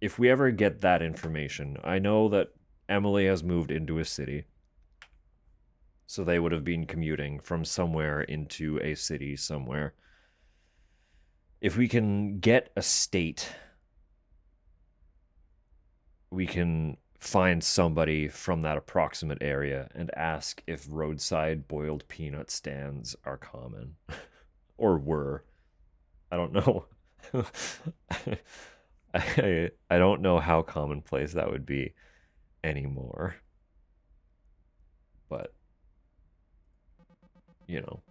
If we ever get that information, I know that Emily has moved into a city. So they would have been commuting from somewhere into a city somewhere. If we can get a state, we can find somebody from that approximate area and ask if roadside boiled peanut stands are common. Or were. I don't know. I don't know how commonplace that would be anymore. But, you know,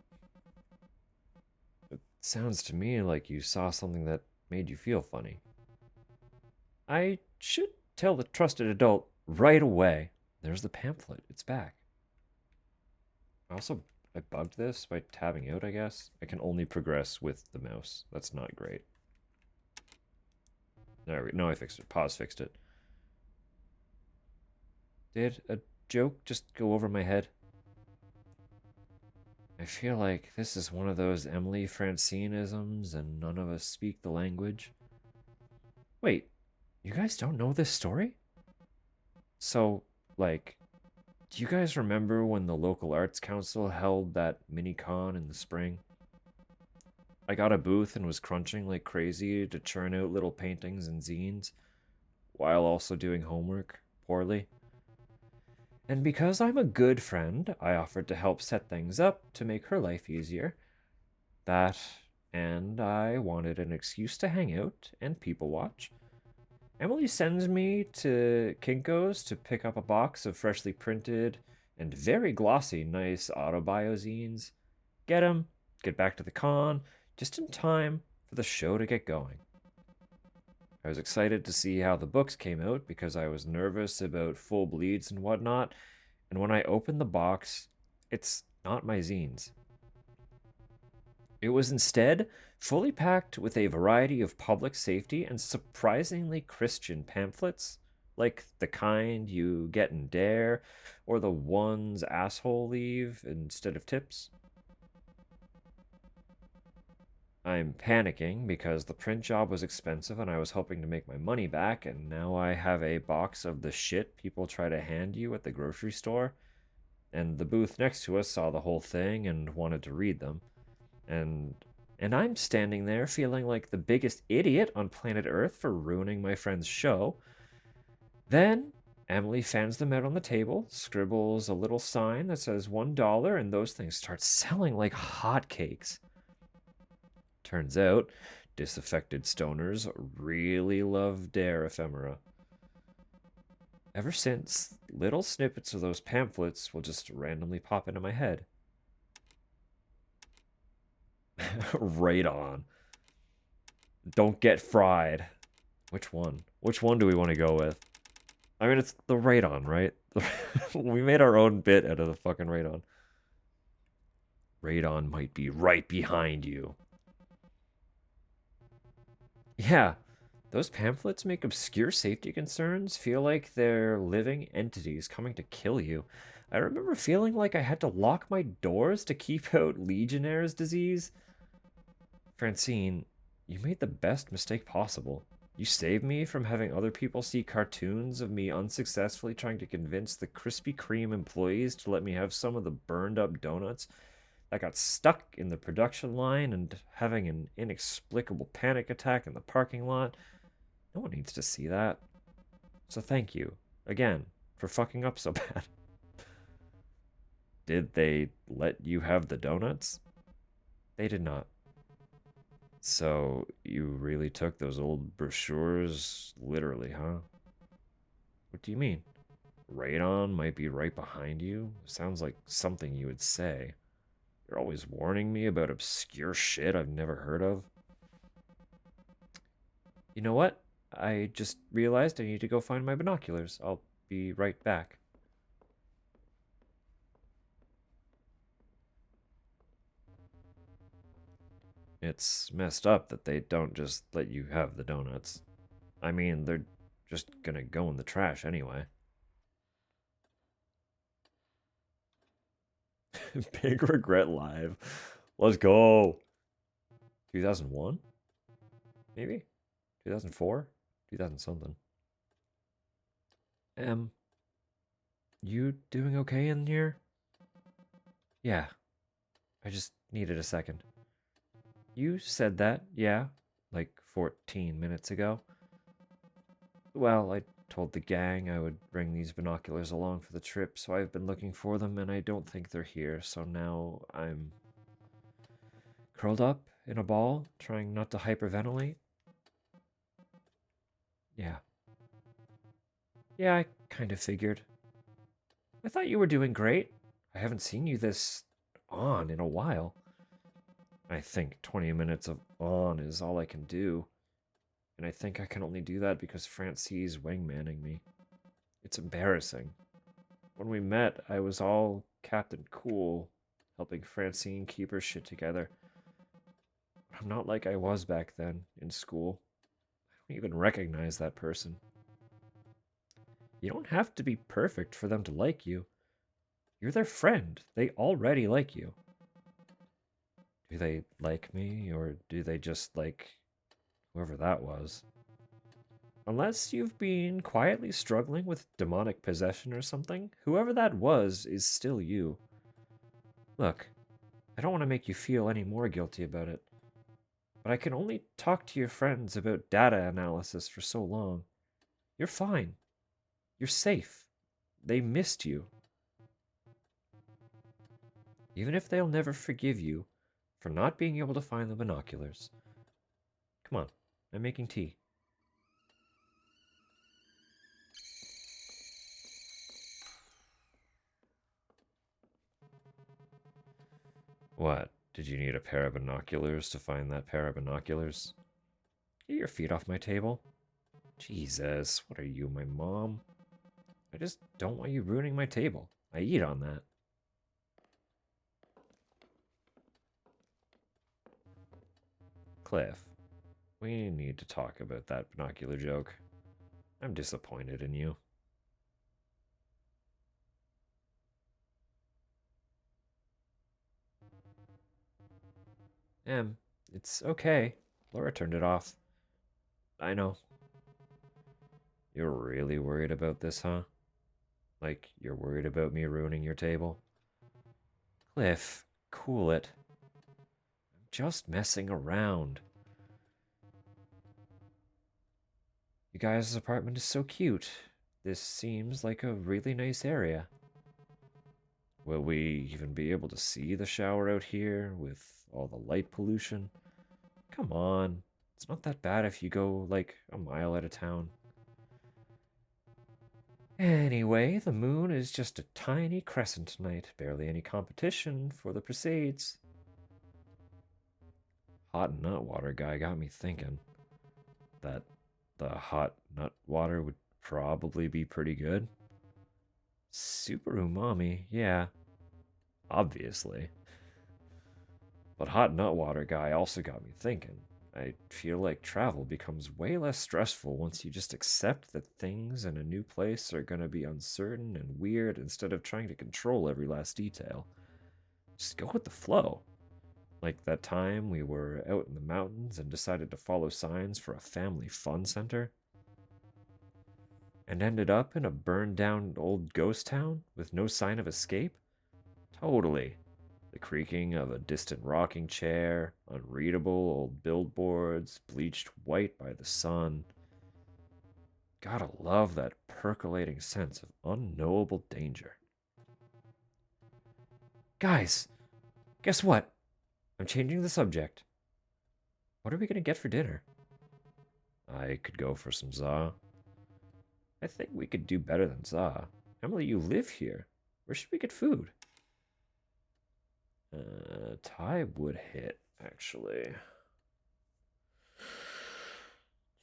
it sounds to me like you saw something that made you feel funny. I should tell the trusted adult right away. There's the pamphlet. It's back. I bugged this by tabbing out, I guess. I can only progress with the mouse. That's not great. No, I fixed it. Pause fixed it. Did a joke just go over my head? I feel like this is one of those Emily Francineisms and none of us speak the language. Wait, you guys don't know this story? So, like, do you guys remember when the local arts council held that mini con in the spring? I got a booth and was crunching like crazy to churn out little paintings and zines, while also doing homework poorly. And because I'm a good friend, I offered to help set things up to make her life easier. That, and I wanted an excuse to hang out and people watch. Emily sends me to Kinko's to pick up a box of freshly printed and very glossy nice autobiozines. Get 'em, get back to the con, just in time for the show to get going. I was excited to see how the books came out because I was nervous about full bleeds and whatnot, and when I opened the box, it's not my zines. It was instead fully packed with a variety of public safety and surprisingly Christian pamphlets, like the kind you get in Dare, or the ones asshole leave instead of tips. I'm panicking because the print job was expensive and I was hoping to make my money back, and now I have a box of the shit people try to hand you at the grocery store. And the booth next to us saw the whole thing and wanted to read them. And I'm standing there feeling like the biggest idiot on planet Earth for ruining my friend's show. Then Emily fans them out on the table, scribbles a little sign that says $1, and those things start selling like hotcakes. Turns out, disaffected stoners really love Dare ephemera. Ever since, little snippets of those pamphlets will just randomly pop into my head. Right on. Don't get fried. Which one? Which one do we want to go with? I mean, it's the right on, right? We made our own bit out of the fucking right on. Radon might be right behind you. Yeah, those pamphlets make obscure safety concerns feel like they're living entities coming to kill you. I remember feeling like I had to lock my doors to keep out Legionnaire's disease. Francine, you made the best mistake possible. You saved me from having other people see cartoons of me unsuccessfully trying to convince the Krispy Kreme employees to let me have some of the burned up donuts that got stuck in the production line and having an inexplicable panic attack in the parking lot. No one needs to see that. So thank you, again, for fucking up so bad. Did they let you have the donuts? They did not. So you really took those old brochures literally, huh? What do you mean? Radon might be right behind you? Sounds like something you would say. You're always warning me about obscure shit I've never heard of. You know what? I just realized I need to go find my binoculars. I'll be right back. It's messed up that they don't just let you have the donuts. I mean, they're just gonna go in the trash anyway. Big Regret Live. Let's go. 2001? Maybe? 2004? 2000 something. You doing okay in here? Yeah, I just needed a second. You said that, yeah, like 14 minutes ago. Well, I told the gang I would bring these binoculars along for the trip, so I've been looking for them and I don't think they're here, so now I'm curled up in a ball, trying not to hyperventilate. Yeah. Yeah, I kind of figured. I thought you were doing great. I haven't seen you this on in a while. I think 20 minutes of on is all I can do. And I think I can only do that because Francie's wingmanning me. It's embarrassing. When we met, I was all Captain Cool, helping Francine keep her shit together. I'm not like I was back then in school. I don't even recognize that person. You don't have to be perfect for them to like you. You're their friend. They already like you. Do they like me, or do they just like whoever that was? Unless you've been quietly struggling with demonic possession or something, whoever that was is still you. Look, I don't want to make you feel any more guilty about it, but I can only talk to your friends about data analysis for so long. You're fine. You're safe. They missed you. Even if they'll never forgive you for not being able to find the binoculars. Come on, I'm making tea. What? Did you need a pair of binoculars to find that pair of binoculars? Get your feet off my table. Jesus, what are you, my mom? I just don't want you ruining my table. I eat on that. Cliff, we need to talk about that binocular joke. I'm disappointed in you. Em, it's okay. Laura turned it off. I know. You're really worried about this, huh? Like, you're worried about me ruining your table? Cliff, cool it. I'm just messing around. You guys' apartment is so cute. This seems like a really nice area. Will we even be able to see the shower out here with all the light pollution? Come on. It's not that bad if you go like a mile out of town. Anyway, the moon is just a tiny crescent tonight. Barely any competition for the Palisades. Hot nut water guy got me thinking that the hot nut water would probably be pretty good. Super umami, yeah, obviously. But hot nut water guy also got me thinking. I feel like travel becomes way less stressful once you just accept that things in a new place are going to be uncertain and weird instead of trying to control every last detail. Just go with the flow. Like that time we were out in the mountains and decided to follow signs for a family fun center and ended up in a burned down old ghost town with no sign of escape? Totally. The creaking of a distant rocking chair, unreadable old billboards, bleached white by the sun. Gotta love that percolating sense of unknowable danger. Guys, guess what? I'm changing the subject. What are we gonna get for dinner? I could go for some za. I think we could do better than za. Emily, you live here. Where should we get food? Thai would hit, actually.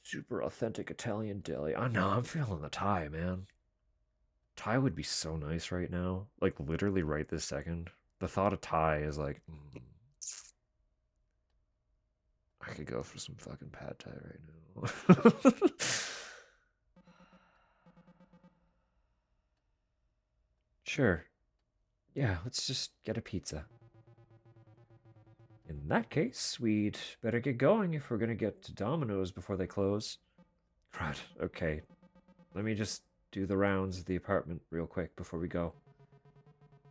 Super authentic Italian deli. Oh no, I'm feeling the Thai, man. Thai would be so nice right now. Like, literally right this second. The thought of Thai is like, I could go for some fucking pad Thai right now. Sure. Yeah, let's just get a pizza. In that case, we'd better get going if we're gonna get to Domino's before they close. Right, okay. Let me just do the rounds of the apartment real quick before we go.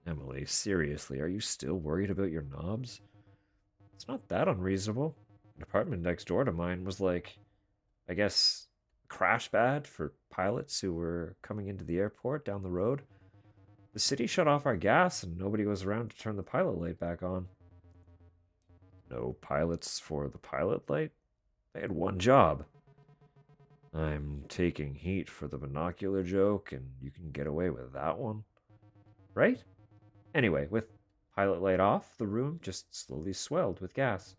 Emily, seriously, are you still worried about your knobs? It's not that unreasonable. An apartment next door to mine was like, I guess, crash bad for pilots who were coming into the airport down the road. The city shut off our gas and nobody was around to turn the pilot light back on. No pilots for the pilot light? They had one job. I'm taking heat for the binocular joke, and you can get away with that one. Right? Anyway, with pilot light off, the room just slowly swelled with gas.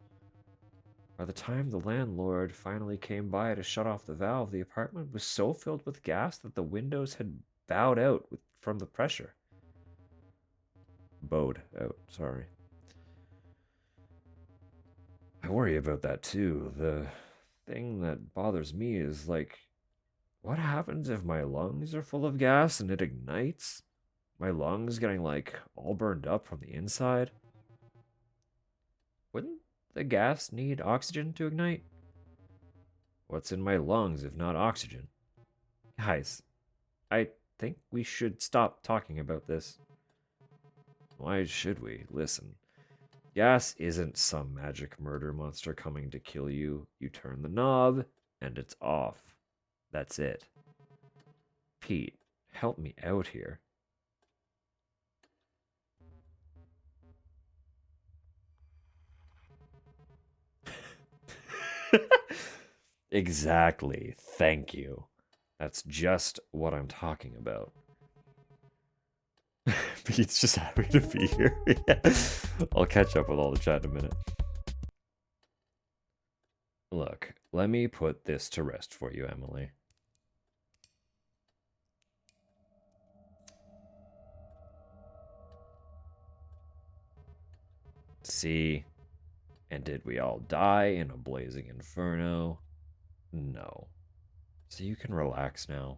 By the time the landlord finally came by to shut off the valve, the apartment was so filled with gas that the windows had bowed out from the pressure. Bowed out, sorry. I worry about that too. The thing that bothers me is like, what happens if my lungs are full of gas and it ignites? My lungs getting like all burned up from the inside? Wouldn't the gas need oxygen to ignite? What's in my lungs if not oxygen? Guys, I think we should stop talking about this. Why should we? Listen, gas isn't some magic murder monster coming to kill you. You turn the knob, and it's off. That's it. Pete, help me out here. Exactly. Thank you. That's just what I'm talking about. Pete's just happy to be here. Yeah. I'll catch up with all the chat in a minute. Look, let me put this to rest for you, Emily. See? And did we all die in a blazing inferno? No. So you can relax now.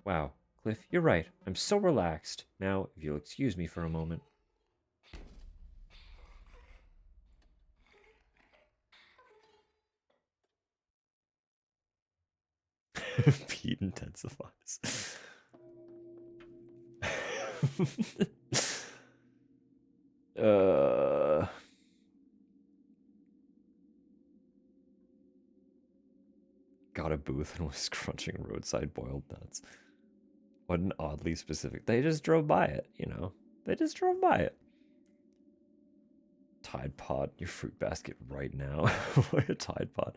Wow, Cliff, you're right. I'm so relaxed. Now, if you'll excuse me for a moment. Pete intensifies. uh... Got a booth and was crunching roadside boiled nuts. What an oddly specific. They just drove by it, you know. They just drove by it. Tide Pod, your fruit basket right now. Why a Tide Pod?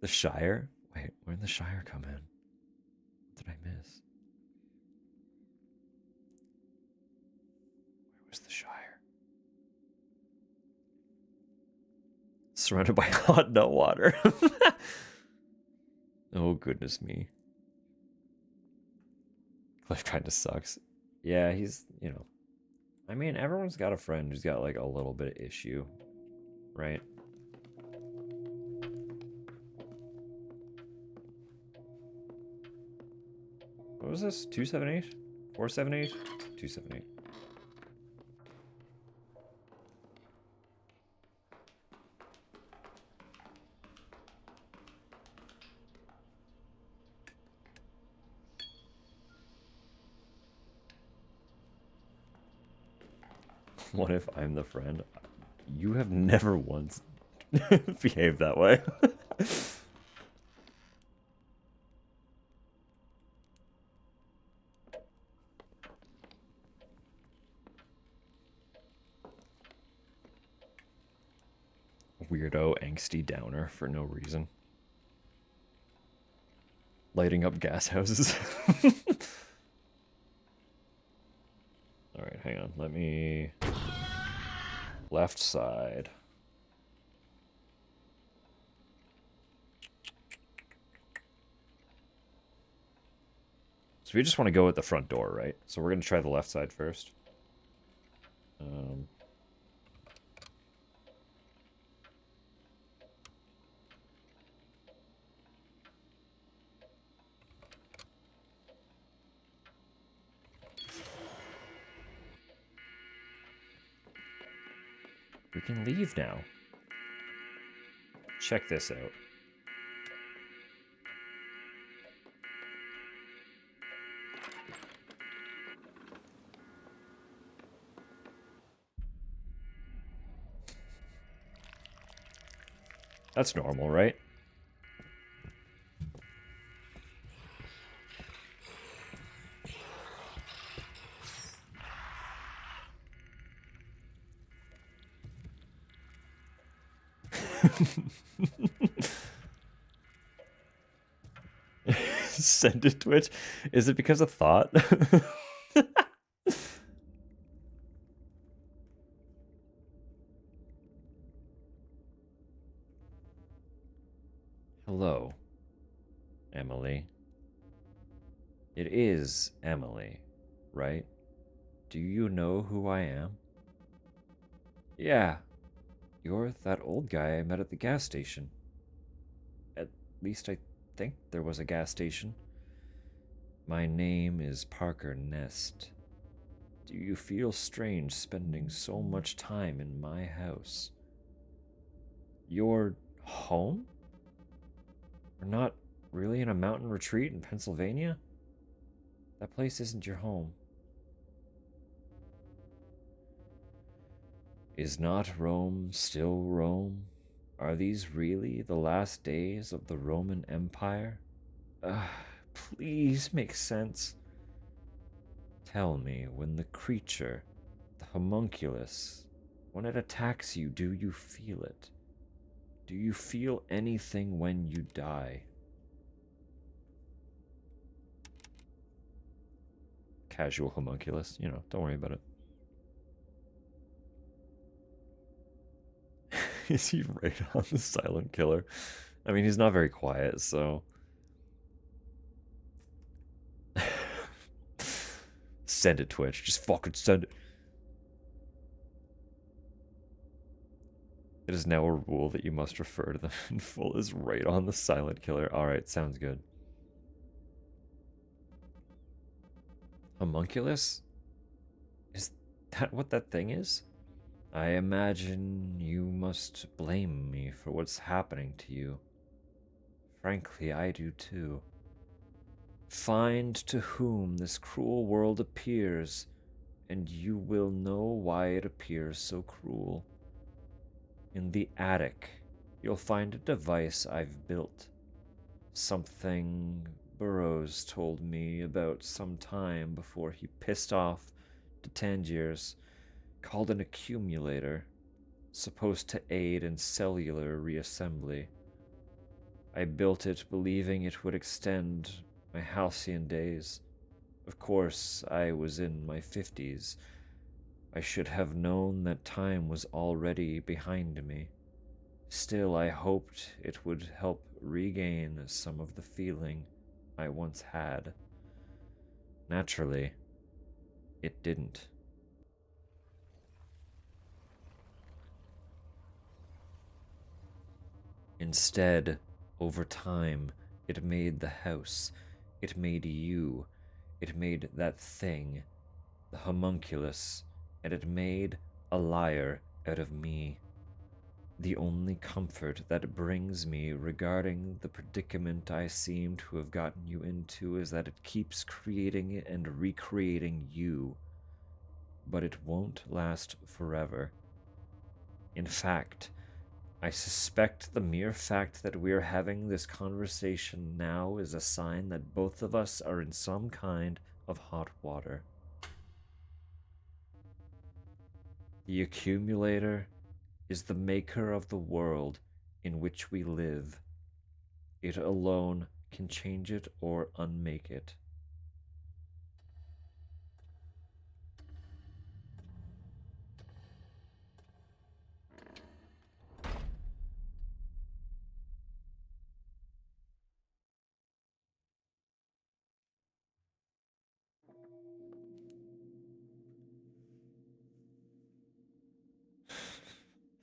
The Shire? Wait, where'd the Shire come in? What did I miss? Where was the Shire? Surrounded by hot nut water. Oh, goodness me. Cliff kind of sucks. Yeah, he's, you know. I mean, everyone's got a friend who's got, like, a little bit of issue, right? What was this? 278? 478? 278. What if I'm the friend? You have never once behaved that way. Weirdo, angsty downer for no reason. Lighting up gas houses. Alright, hang on. Let me... Left side. So we just want to go at the front door, right? So we're going to try the left side first. We can leave now. Check this out. That's normal, right? Send it Twitch. Is it because of thought? Hello, Emily. It is Emily, right? Do you know who I am? Yeah, you're that old guy I met at the gas station. At least I think there was a gas station. My name is Parker Nest. Do you feel strange spending so much time in my house? Your home? We're not really in a mountain retreat in Pennsylvania? That place isn't your home. Is not Rome still Rome? Are these really the last days of the Roman Empire? Please make sense. Tell me, when the creature, the homunculus, when it attacks you, do you feel it? Do you feel anything when you die? Casual homunculus, you know, don't worry about it. Is he right on the silent killer? I mean, he's not very quiet, so... Send it, Twitch. Just fucking send it. It is now a rule that you must refer to them in full as right on the silent killer. Alright, sounds good. Homunculus? Is that what that thing is? I imagine you must blame me for what's happening to you. Frankly, I do too. Find to whom this cruel world appears, and you will know why it appears so cruel. In the attic, you'll find a device I've built. Something Burroughs told me about some time before he pissed off the Tangiers, called an accumulator, supposed to aid in cellular reassembly. I built it believing it would extend my halcyon days. Of course, I was in my 50s. I should have known that time was already behind me. Still, I hoped it would help regain some of the feeling I once had. Naturally, it didn't. Instead, over time, it made the house. It made you. It made that thing, the homunculus, and it made a liar out of me. The only comfort that brings me regarding the predicament I seem to have gotten you into is that it keeps creating and recreating you. but it won't last forever. In fact, I suspect the mere fact that we're having this conversation now is a sign that both of us are in some kind of hot water. The accumulator is the maker of the world in which we live. It alone can change it or unmake it.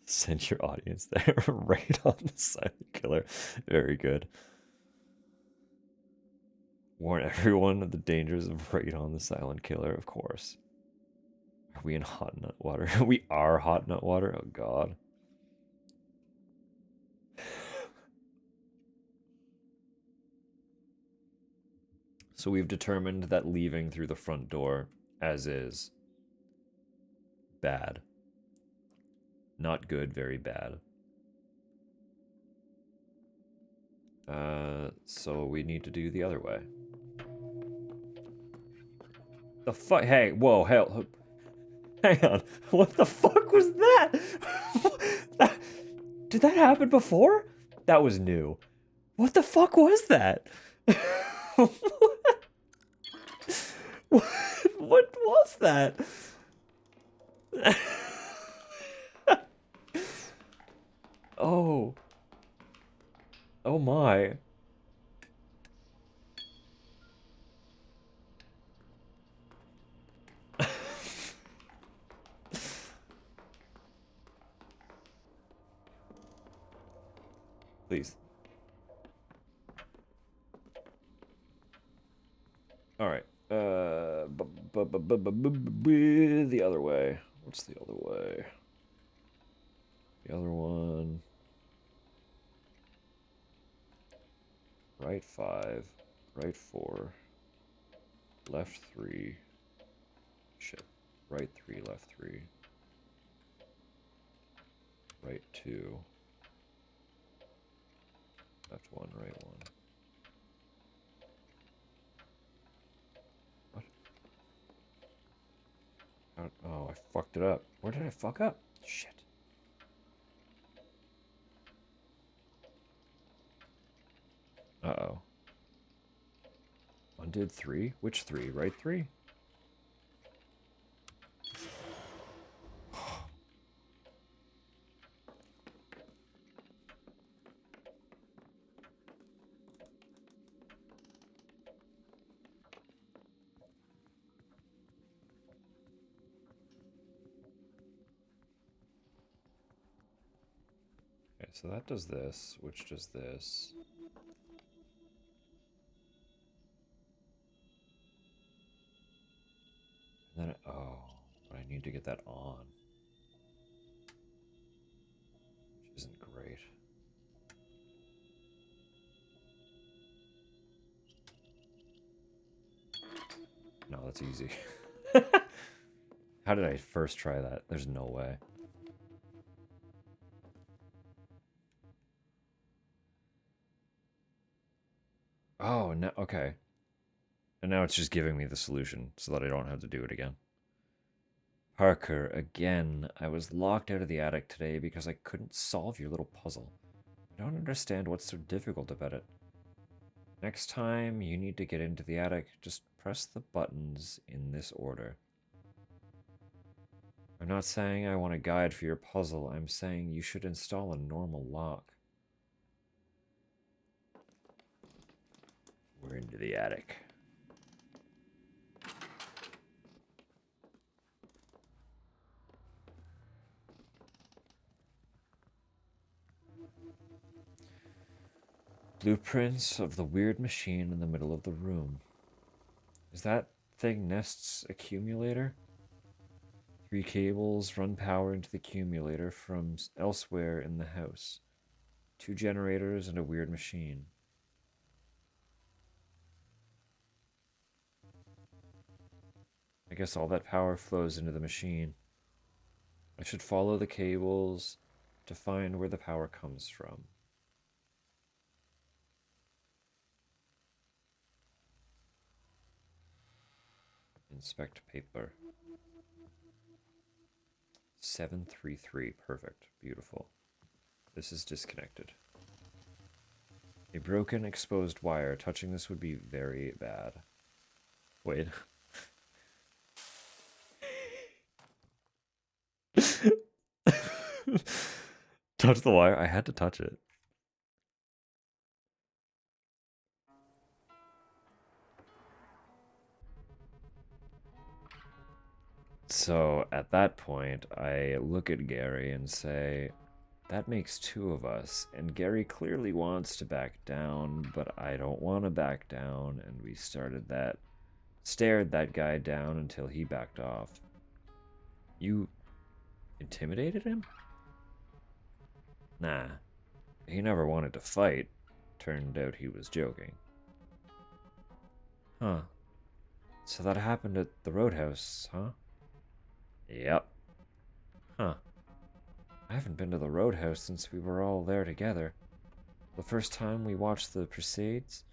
Send your audience there. Right on the silent killer. Very good. Warn everyone of the dangers of right on the silent killer, of course. Are we in hot nut water? We are hot nut water? Oh god. So we've determined that leaving through the front door, as is, bad. Not good, very bad. So we need to do the other way. The fuck? Hey, whoa, hell. Hang on. What the fuck was that? Did that happen before? That was new. What the fuck was that? What was that? Oh. Oh my. Please. All right. The other way. What's the other way? The other one. Right 5, right 4, left 3. Shit. Right 3, left 3. Right 2. Left 1, right 1. What? Oh, I fucked it up. Where did I fuck up? Shit. Uh-oh. Undid 3? Which 3? Right 3? Okay, so that does this, which does this. And then, oh, but I need to get that on. Which isn't great. No, that's easy. How did I first try that? There's no way. Oh, no, okay. And now it's just giving me the solution so that I don't have to do it again. Parker, again, I was locked out of the attic today because I couldn't solve your little puzzle. I don't understand what's so difficult about it. Next time you need to get into the attic, just press the buttons in this order. I'm not saying I want a guide for your puzzle, I'm saying you should install a normal lock. We're into the attic. Blueprints of the weird machine in the middle of the room. Is that thing Nest's accumulator? 3 cables run power into the accumulator from elsewhere in the house. 2 generators and a weird machine. I guess all that power flows into the machine. I should follow the cables to find where the power comes from. Inspect paper. 733. Perfect. Beautiful. This is disconnected. A broken, exposed wire. Touching this would be very bad. Wait. Touch the wire? I had to touch it. So at that point, I look at Gary and say, that makes two of us. And Gary clearly wants to back down, but I don't want to back down. And we stared that guy down until he backed off. You intimidated him? Nah, he never wanted to fight. Turned out he was joking. Huh. So that happened at the Roadhouse, huh? Yep. Huh. I haven't been to the Roadhouse since we were all there together. The first time we watched the Crusades?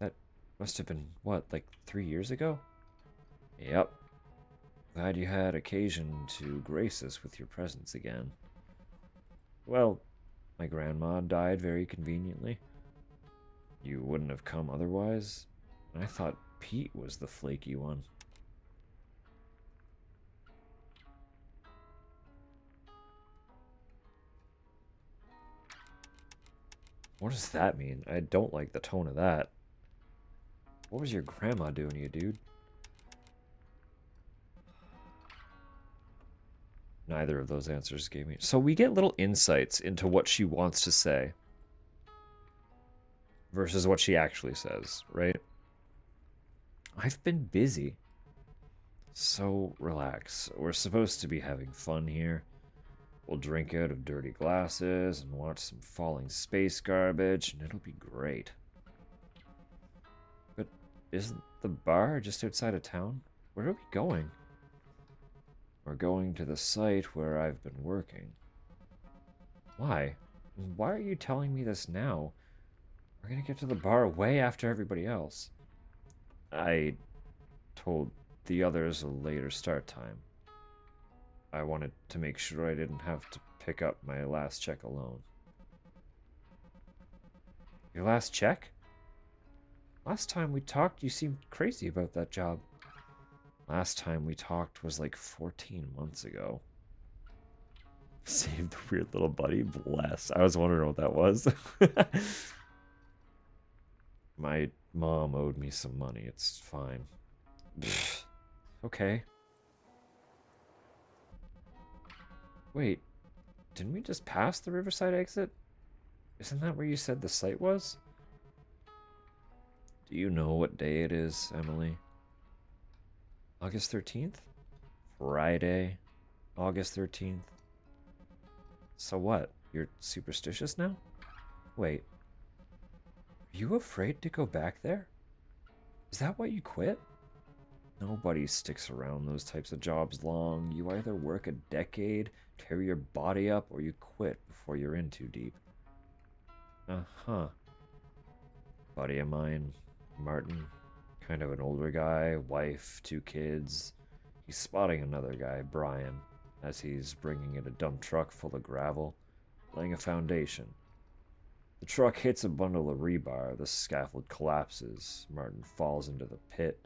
That must have been, what, like 3 years ago? Yep. Glad you had occasion to grace us with your presence again. Well, my grandma died very conveniently. You wouldn't have come otherwise. I thought Pete was the flaky one. What does that mean? I don't like the tone of that. What was your grandma doing to you, dude? Neither of those answers gave me. So we get little insights into what she wants to say versus what she actually says, right? I've been busy. So relax. We're supposed to be having fun here. We'll drink out of dirty glasses and watch some falling space garbage, and it'll be great. But isn't the bar just outside of town? Where are we going? We're going to the site where I've been working. Why? Why are you telling me this now? We're gonna get to the bar way after everybody else. I told the others a later start time. I wanted to make sure I didn't have to pick up my last check alone. Your last check? Last time we talked, you seemed crazy about that job. Last time we talked was like 14 months ago. Save the weird little buddy. Bless. I was wondering what that was. My mom owed me some money. It's fine. Okay. Wait, didn't we just pass the Riverside exit? Isn't that where you said the site was? Do you know what day it is, Emily? August 13th? Friday, August 13th. So what? You're superstitious now? Wait. Are you afraid to go back there? Is that why you quit? Nobody sticks around those types of jobs long. You either work a decade, tear your body up, or you quit before you're in too deep. Uh-huh. Buddy of mine, Martin, kind of an older guy, wife, 2 kids. He's spotting another guy, Brian, as he's bringing in a dump truck full of gravel, laying a foundation. The truck hits a bundle of rebar, the scaffold collapses, Martin falls into the pit,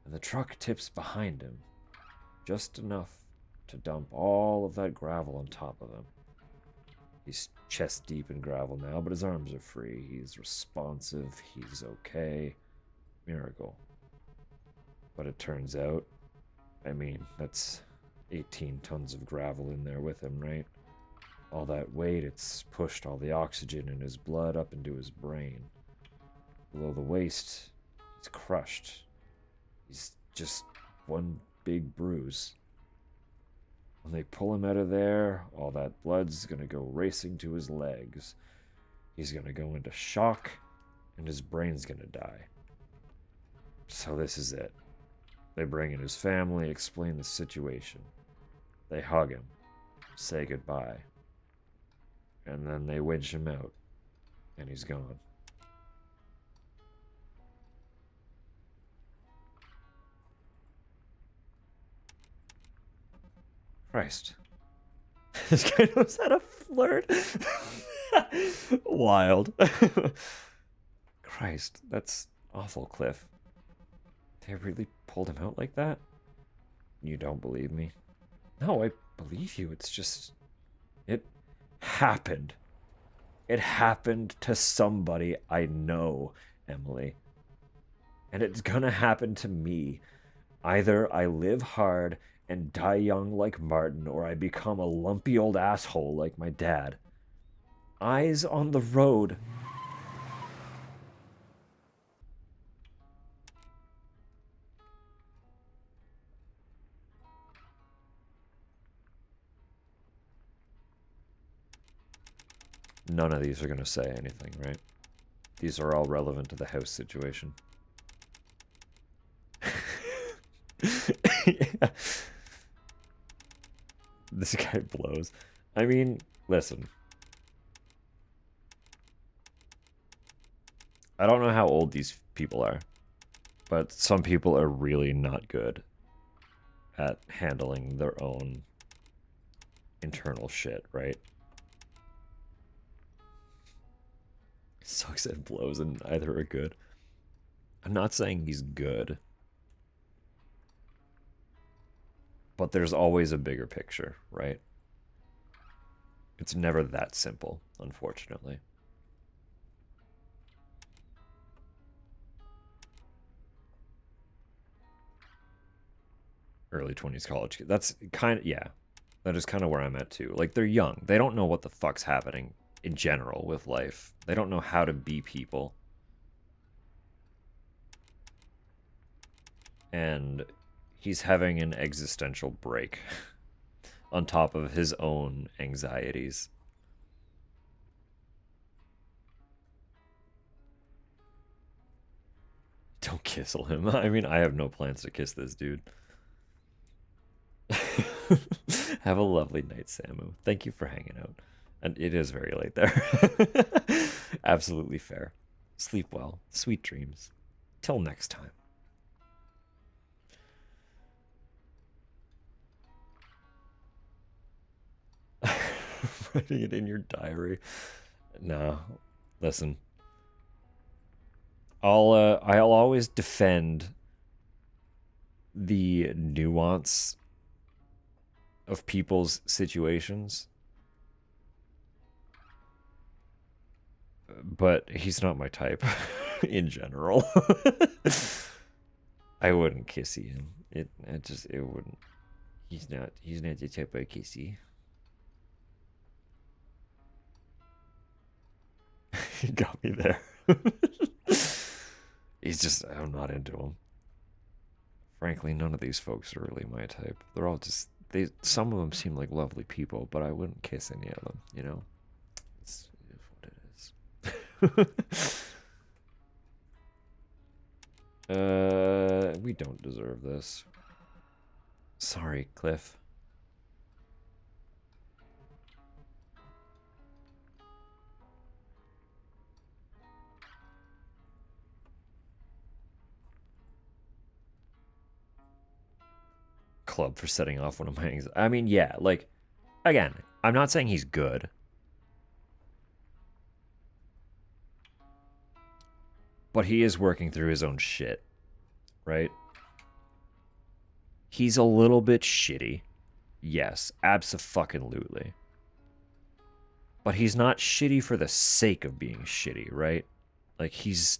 and the truck tips behind him, just enough to dump all of that gravel on top of him. He's chest deep in gravel now, but his arms are free. He's responsive, he's okay. Miracle. But it turns out, I mean, that's 18 tons of gravel in there with him, right? All that weight, it's pushed all the oxygen in his blood up into his brain. Below the waist, he's crushed. He's just one big bruise. When they pull him out of there, all that blood's gonna go racing to his legs. He's gonna go into shock, and his brain's gonna die. So this is it. They bring in his family, explain the situation. They hug him, say goodbye. And then they winch him out, and he's gone. Christ. This guy knows how to flirt. Wild. Christ, that's awful, Cliff. They really pulled him out like that? You don't believe me? No, I believe you. It's just... It happened. It happened to somebody I know, Emily. And it's gonna happen to me. Either I live hard and die young like Martin, or I become a lumpy old asshole like my dad. Eyes on the road. None of these are going to say anything, right? These are all relevant to the house situation. Yeah. This guy blows. I mean, listen. I don't know how old these people are, but some people are really not good at handling their own internal shit, right? Sucks and blows, and either are good. I'm not saying he's good, but there's always a bigger picture, right? It's never that simple, unfortunately. Early 20s college kid. That's kind of, yeah. That is kind of where I'm at too. Like, they're young. They don't know what the fuck's happening in general with life. They don't know how to be people. And he's having an existential break on top of his own anxieties. Don't kissel him. I mean, I have no plans to kiss this dude. Have a lovely night, Samu. Thank you for hanging out. And it is very late there. Absolutely fair. Sleep well. Sweet dreams. Till next time. Writing it in your diary. No. Listen. I'll always defend the nuance of people's situations, but he's not my type in general. I wouldn't kissy him. It wouldn't. He's not the type I kissy. He got me there. He's just, I'm not into him. Frankly, none of these folks are really my type. They're all just, some of them seem like lovely people, but I wouldn't kiss any of them, you know? It's what it is. We don't deserve this. Sorry, Cliff. Club for setting off one of my anxieties. I mean, yeah, like, again, I'm not saying he's good. But he is working through his own shit, right? He's a little bit shitty. Yes, abso-fucking-lutely. But he's not shitty for the sake of being shitty, right? Like, he's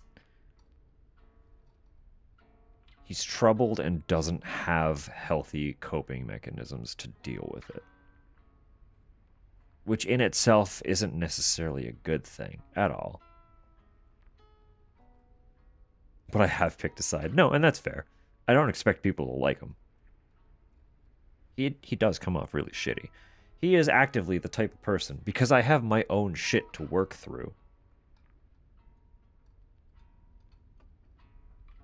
troubled and doesn't have healthy coping mechanisms to deal with it. Which in itself isn't necessarily a good thing at all. But I have picked a side. No, and that's fair. I don't expect people to like him. He does come off really shitty. He is actively the type of person, because I have my own shit to work through.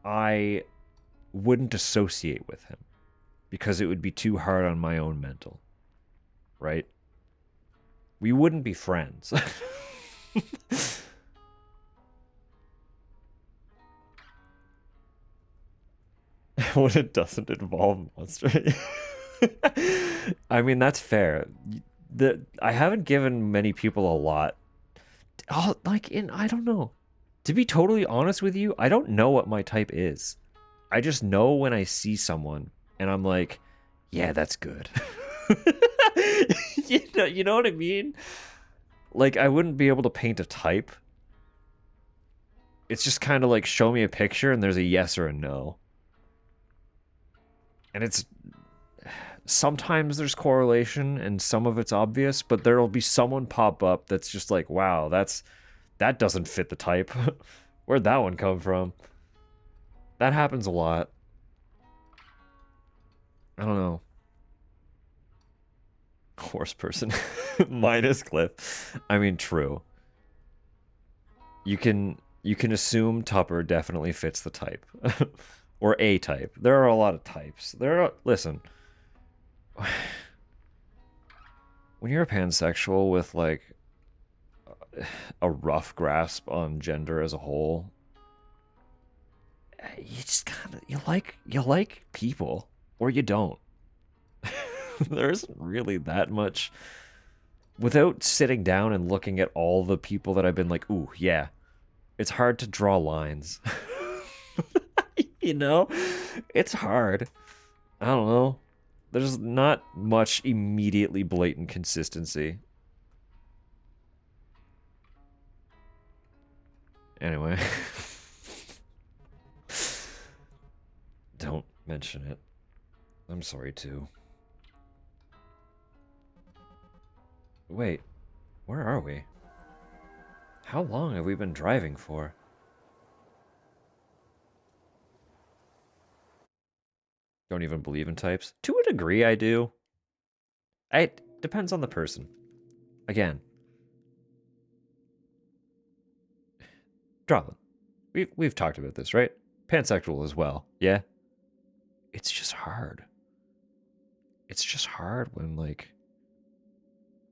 I wouldn't associate with him because it would be too hard on my own mental, right? We wouldn't be friends. When it doesn't involve monster. I mean, that's fair. I haven't given many people a lot. Oh, I don't know. To be totally honest with you, I don't know what my type is. I just know when I see someone and I'm like, yeah, that's good. You know what I mean? Like, I wouldn't be able to paint a type. It's just kind of like, show me a picture and there's a yes or a no. And it's sometimes there's correlation and some of it's obvious, but there'll be someone pop up that's just like, wow, that doesn't fit the type. Where'd that one come from? That happens a lot. I don't know. Horse person. Minus Cliff. I mean, true. You can assume Tupper definitely fits the type. Or a type. There are a lot of types. Listen. When you're a pansexual with like a rough grasp on gender as a whole, you just kind of you like people or you don't. There isn't really that much. Without sitting down and looking at all the people that I've been like, ooh, yeah, it's hard to draw lines. You know? It's hard. I don't know. There's not much immediately blatant consistency. Anyway. Don't mention it. I'm sorry too. Wait, where are we? How long have we been driving for? Don't even believe in types? To a degree, I do. It depends on the person. Again, Droplin. We've talked about this, right? Pansexual as well. Yeah. It's just hard. It's just hard when like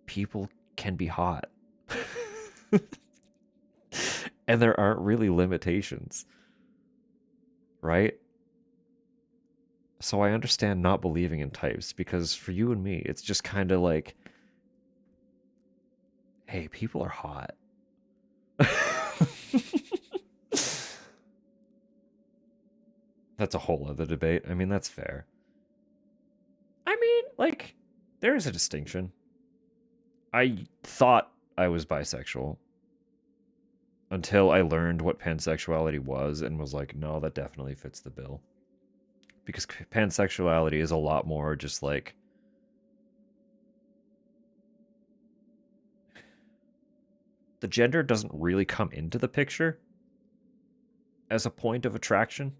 people can be hot. And there aren't really limitations. Right? So I understand not believing in types because for you and me, it's just kind of like, hey, people are hot. That's a whole other debate. I mean, that's fair. I mean, like, there is a distinction. I thought I was bisexual until I learned what pansexuality was and was like, no, that definitely fits the bill. Because pansexuality is a lot more just like the gender doesn't really come into the picture as a point of attraction.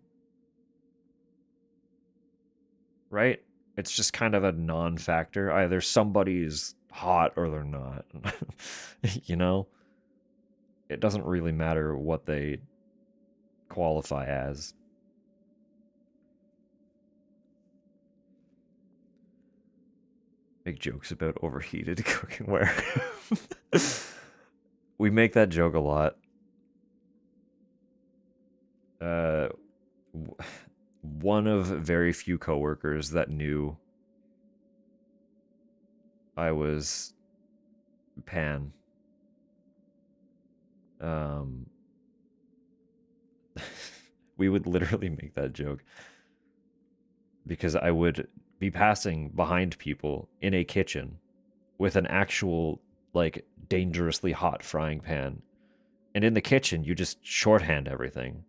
Right? It's just kind of a non-factor. Either somebody's hot or they're not. You know? It doesn't really matter what they qualify as. Make jokes about overheated cookware. We make that joke a lot. One of very few coworkers that knew I was pan. We would literally make that joke because I would be passing behind people in a kitchen with an actual like dangerously hot frying pan. And in the kitchen, you just shorthand everything.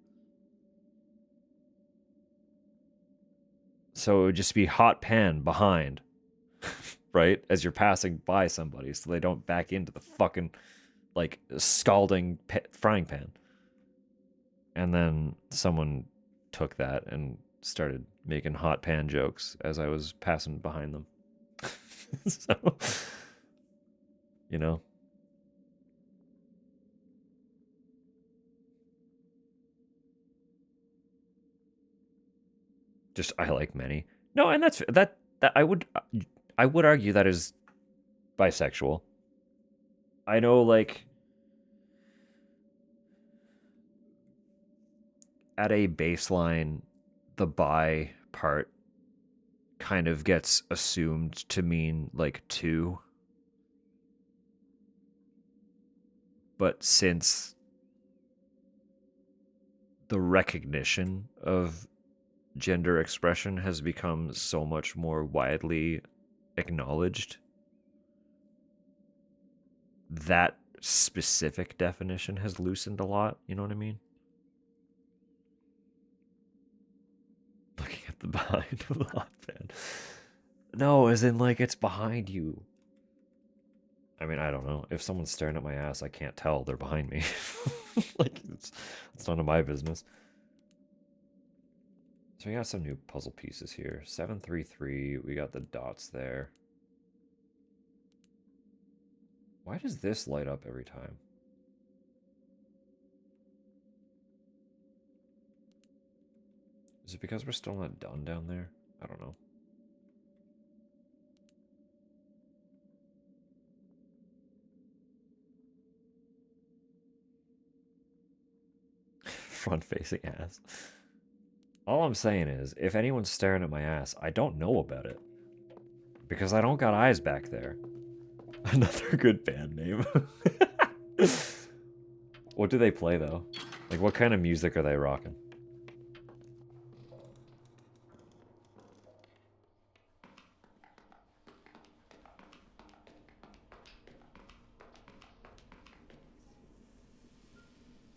So it would just be hot pan behind, right? As you're passing by somebody so they don't back into the fucking like scalding frying pan. And then someone took that and started making hot pan jokes as I was passing behind them. So, you know. Just I like many. No, and that I would argue that is bisexual. I know, like, at a baseline, the bi part kind of gets assumed to mean like two. But since the recognition of gender expression has become so much more widely acknowledged, that specific definition has loosened a lot. You know what I mean? Looking at the behind of the hot fan. No, as in, like, it's behind you. I mean, I don't know. If someone's staring at my ass, I can't tell they're behind me. Like, it's none of my business. So we got some new puzzle pieces here. 733, we got the dots there. Why does this light up every time? Is it because we're still not done down there? I don't know. Front-facing ass. All I'm saying is, if anyone's staring at my ass, I don't know about it. Because I don't got eyes back there. Another good band name. What do they play, though? Like, what kind of music are they rocking?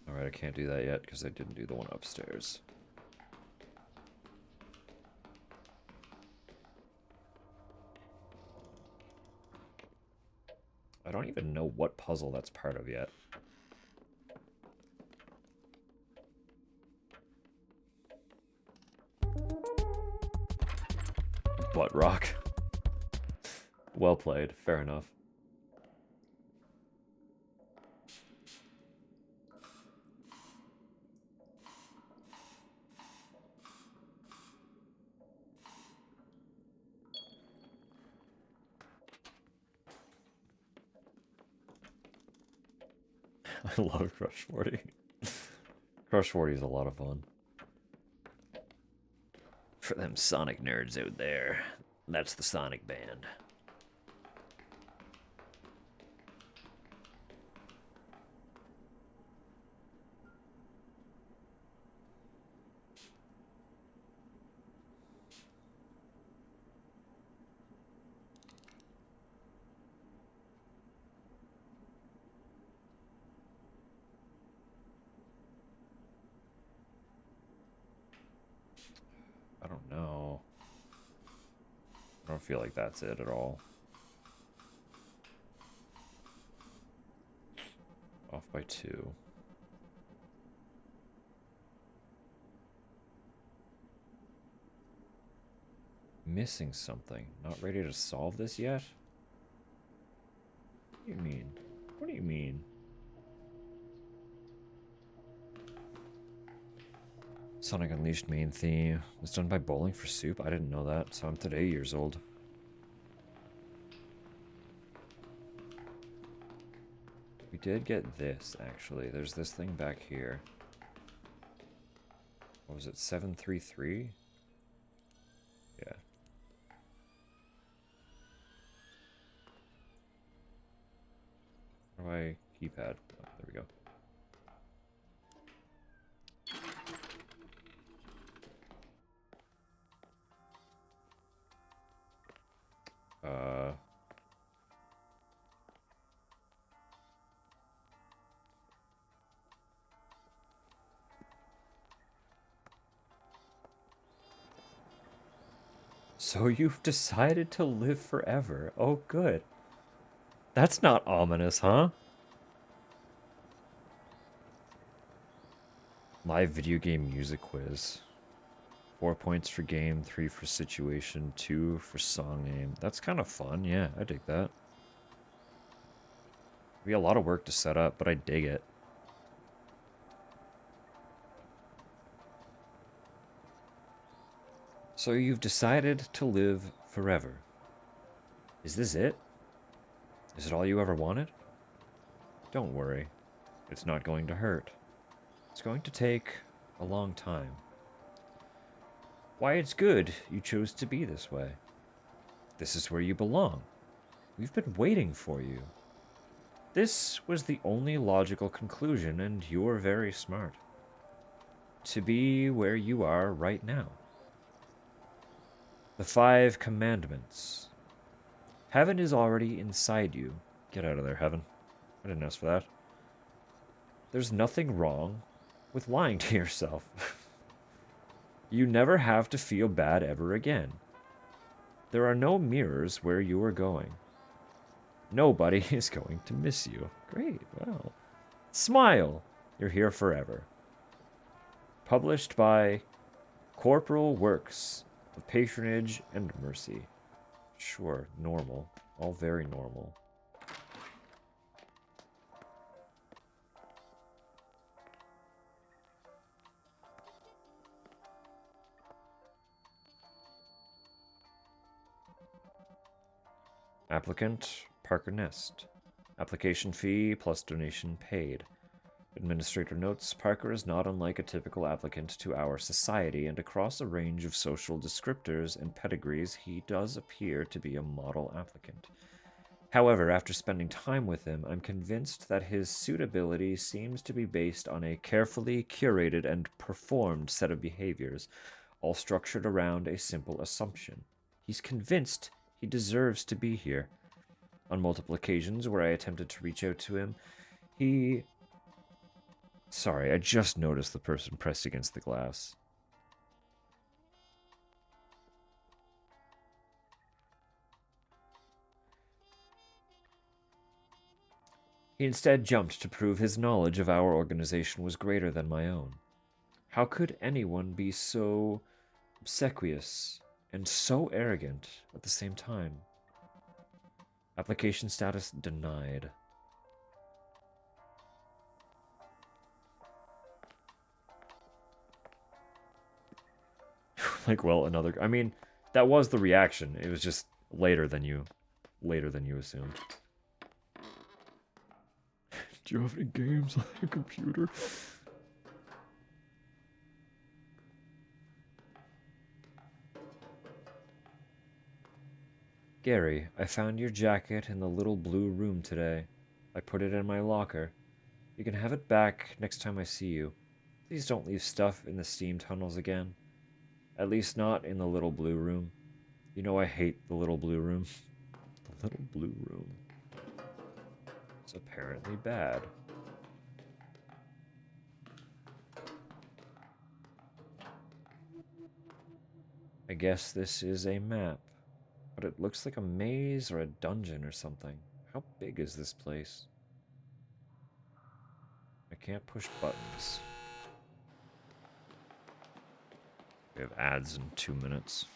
Alright, I can't do that yet because I didn't do the one upstairs. I don't even know what puzzle that's part of yet. Butt rock. Well played. Fair enough. I love Crush 40. Crush 40 is a lot of fun. For them Sonic nerds out there, that's the Sonic band. I don't know. I don't feel like that's it at all. Off by 2. Missing something. Not ready to solve this yet? What do you mean? What do you mean? Sonic Unleashed main theme was done by Bowling for Soup. I didn't know that, so I'm today years old. We did get this, actually. There's this thing back here. What was it, 733? Yeah. How do I keypad? Oh, there we go. So you've decided to live forever. Oh, good. That's not ominous, huh? Live video game music quiz. 4 points for game, 3 for situation, 2 for song name. That's kind of fun. Yeah, I dig that. It'd be a lot of work to set up, but I dig it. So you've decided to live forever. Is this it? Is it all you ever wanted? Don't worry. It's not going to hurt. It's going to take a long time. Why, it's good you chose to be this way. This is where you belong. We've been waiting for you. This was the only logical conclusion, and you're very smart. To be where you are right now. The 5 commandments. Heaven is already inside you. Get out of there, heaven. I didn't ask for that. There's nothing wrong with lying to yourself. You never have to feel bad ever again. There are no mirrors where you are going. Nobody is going to miss you. Great, wow. Smile. You're here forever. Published by Corporal Works of Patronage and Mercy. Sure, normal. All very normal. Applicant, Parker Nest. Application fee plus donation paid. Administrator notes Parker is not unlike a typical applicant to our society, and across a range of social descriptors and pedigrees, he does appear to be a model applicant. However, after spending time with him, I'm convinced that his suitability seems to be based on a carefully curated and performed set of behaviors, all structured around a simple assumption. He's convinced he deserves to be here. On multiple occasions where I attempted to reach out to him, he... Sorry, I just noticed the person pressed against the glass. He instead jumped to prove his knowledge of our organization was greater than my own. How could anyone be so obsequious and so arrogant at the same time? Application status denied. Like, well, another... I mean, that was the reaction. It was just later than you assumed. Do you have any games on your computer? Gary, I found your jacket in the little blue room today. I put it in my locker. You can have it back next time I see you. Please don't leave stuff in the steam tunnels again. At least not in the little blue room. You know I hate the little blue room. The little blue room. It's apparently bad. I guess this is a map, but it looks like a maze or a dungeon or something. How big is this place? I can't push buttons. We have ads in 2 minutes.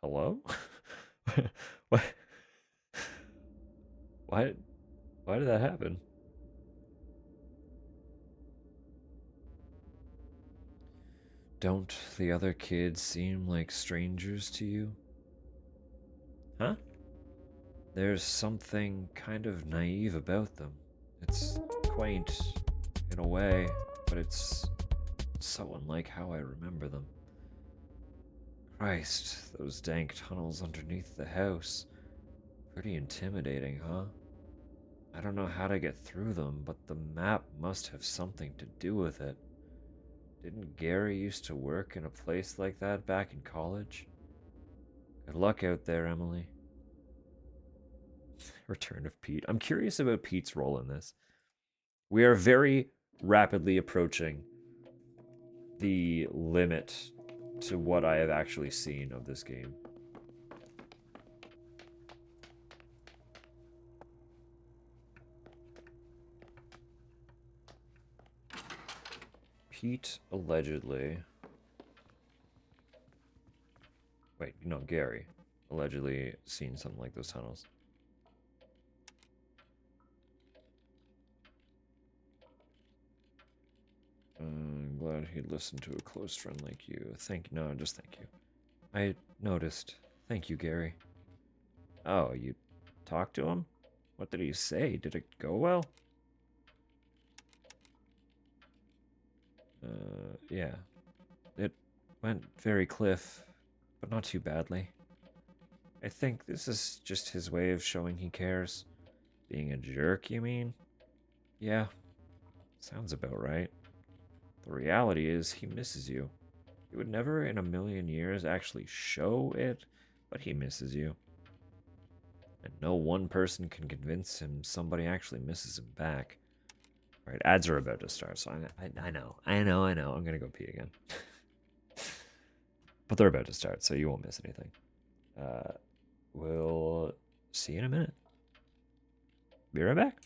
Hello? What? Why? Why did that happen? Don't the other kids seem like strangers to you? Huh? There's something kind of naive about them. It's quaint, in a way, but it's so unlike how I remember them. Christ, those dank tunnels underneath the house. Pretty intimidating, huh? I don't know how to get through them, but the map must have something to do with it. Didn't Gary used to work in a place like that back in college? Good luck out there, Emily. Return of Pete. I'm curious about Pete's role in this. We are very rapidly approaching the limit to what I have actually seen of this game. Pete allegedly... Wait, no, Gary allegedly seen something like those tunnels. I'm glad he listened to a close friend like you. No, just thank you. I noticed. Thank you, Gary. Oh, you talked to him? What did he say? Did it go well? Yeah. It went very cliff, but not too badly. I think this is just his way of showing he cares. Being a jerk, you mean? Yeah, sounds about right. The reality is, he misses you. He would never in a million years actually show it, but he misses you. And no one person can convince him somebody actually misses him back. All right, ads are about to start, so I know. I'm gonna go pee again. But they're about to start, so you won't miss anything. We'll see you in a minute. Be right back.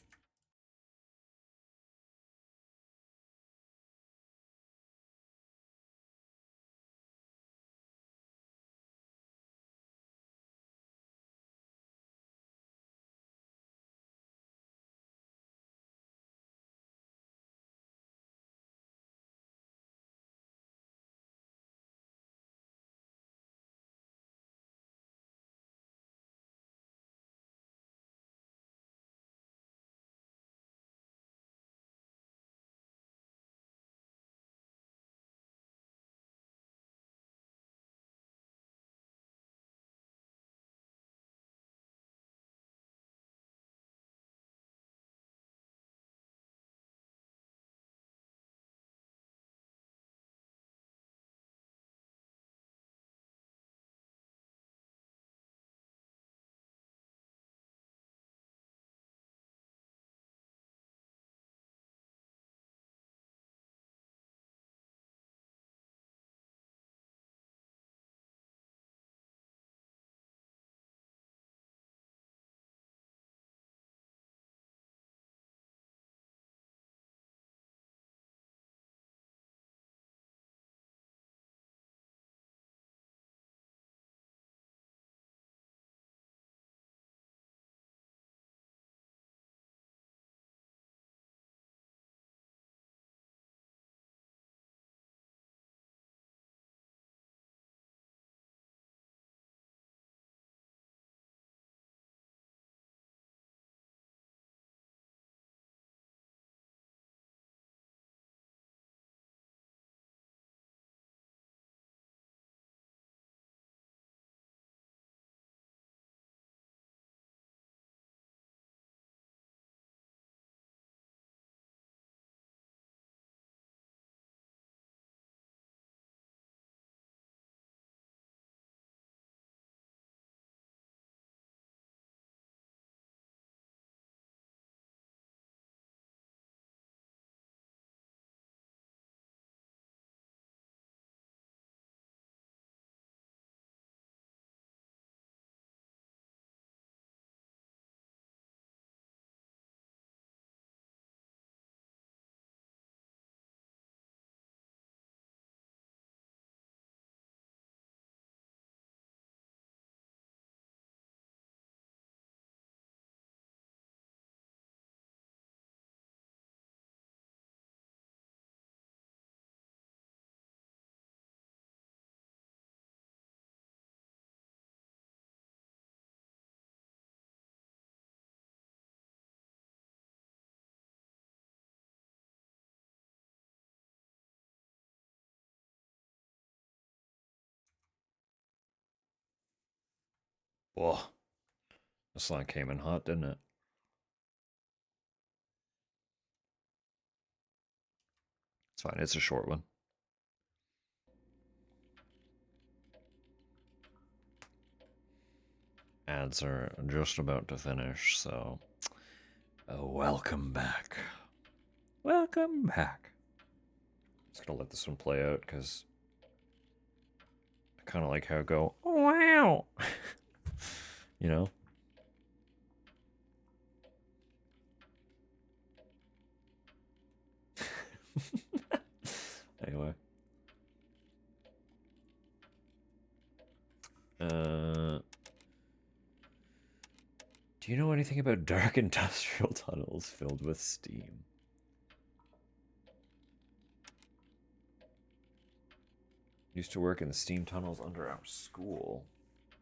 Whoa, this line came in hot, didn't it? It's fine. It's a short one. Ads are just about to finish, so welcome back. Welcome back. Just gonna let this one play out because I kind of like how it go. Oh, wow, you know. Do you know anything about dark industrial tunnels filled with steam? Used to work in the steam tunnels under our school.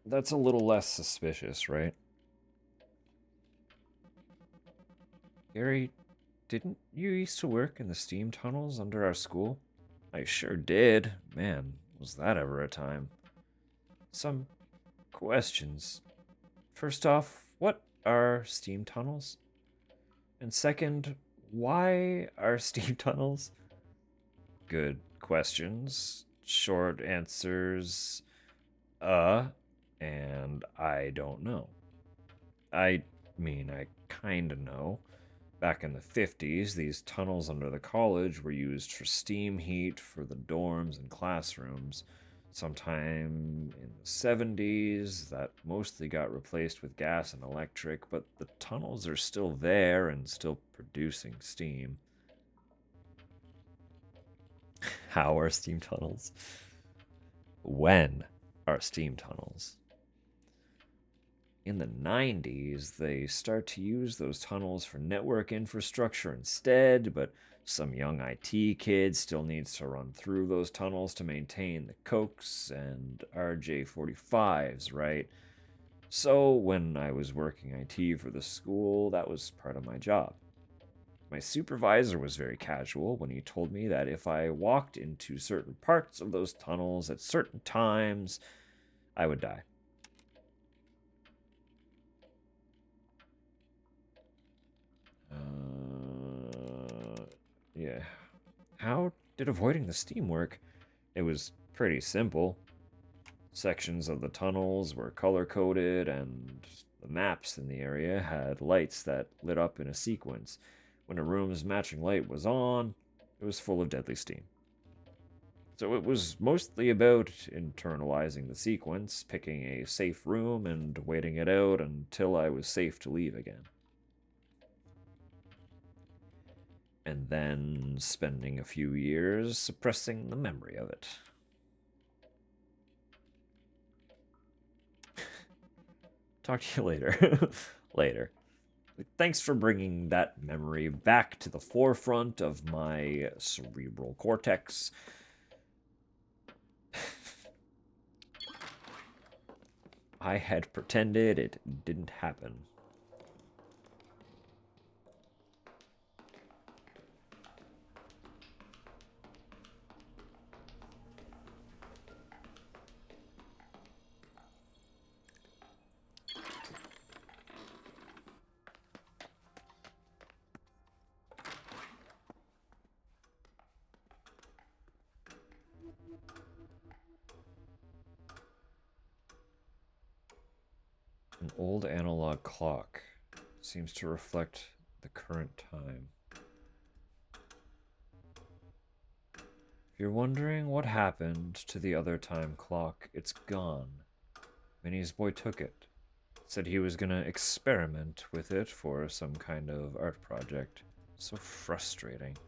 That's a little less suspicious, right? Gary, didn't you used to work in the steam tunnels under our school? I sure did. Man, was that ever a time. Some questions. First off, what are steam tunnels? And second, why are steam tunnels? Good questions. Short answers, and I don't know. I mean, I kinda know. Back in the 50s, these tunnels under the college were used for steam heat for the dorms and classrooms. Sometime in the 70s, that mostly got replaced with gas and electric, but the tunnels are still there and still producing steam. How are steam tunnels? When are steam tunnels? In the 90s, they start to use those tunnels for network infrastructure instead, but some young IT kid still needs to run through those tunnels to maintain the Cokes and RJ45s, right? So when I was working IT for the school, that was part of my job. My supervisor was very casual when he told me that if I walked into certain parts of those tunnels at certain times, I would die. Yeah. How did avoiding the steam work? It was pretty simple. Sections of the tunnels were color coded, and the maps in the area had lights that lit up in a sequence. When a room's matching light was on, it was full of deadly steam. So it was mostly about internalizing the sequence, picking a safe room, and waiting it out until I was safe to leave again. And then spending a few years suppressing the memory of it. Talk to you later. Later. Thanks for bringing that memory back to the forefront of my cerebral cortex. I had pretended it didn't happen. An old analog clock seems to reflect the current time. If you're wondering what happened to the other time clock, it's gone. Minnie's boy took it. Said he was gonna experiment with it for some kind of art project. So frustrating.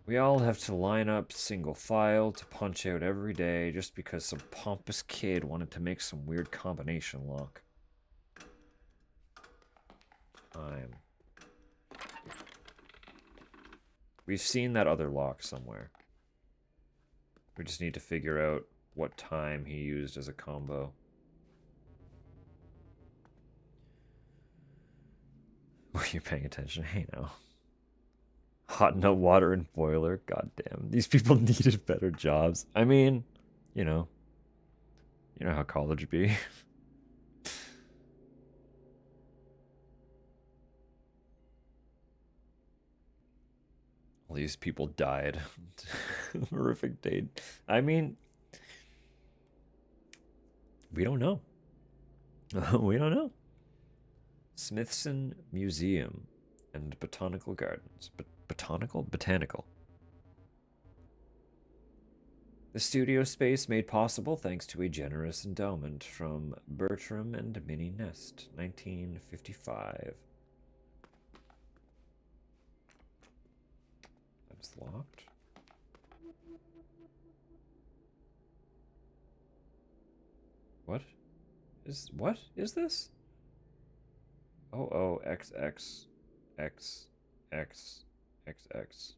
We all have to line up single file to punch out every day just because some pompous kid wanted to make some weird combination lock. Time. We've seen that other lock somewhere. We just need to figure out what time he used as a combo. Were you paying attention? Hey now. Hot no water and boiler. God damn. These people needed better jobs. I mean, you know. You know how college be. All these people died. Horrific date. I mean, we don't know. We don't know. Smithson Museum and Botanical Gardens. Botanical? Botanical. The studio space made possible thanks to a generous endowment from Bertram and Minnie Nest, 1955. That's locked. What is this? XX X X X X.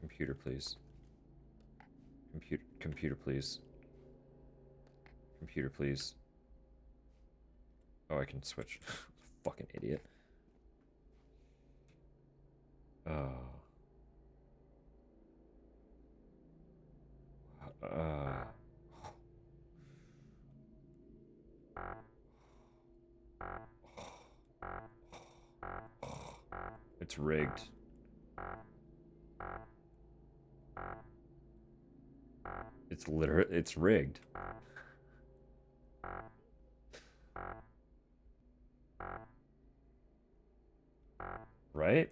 Computer, please. Computer, please. Computer, please. Oh, I can switch. Fucking idiot. Uh, uh, it's rigged. It's rigged. Right?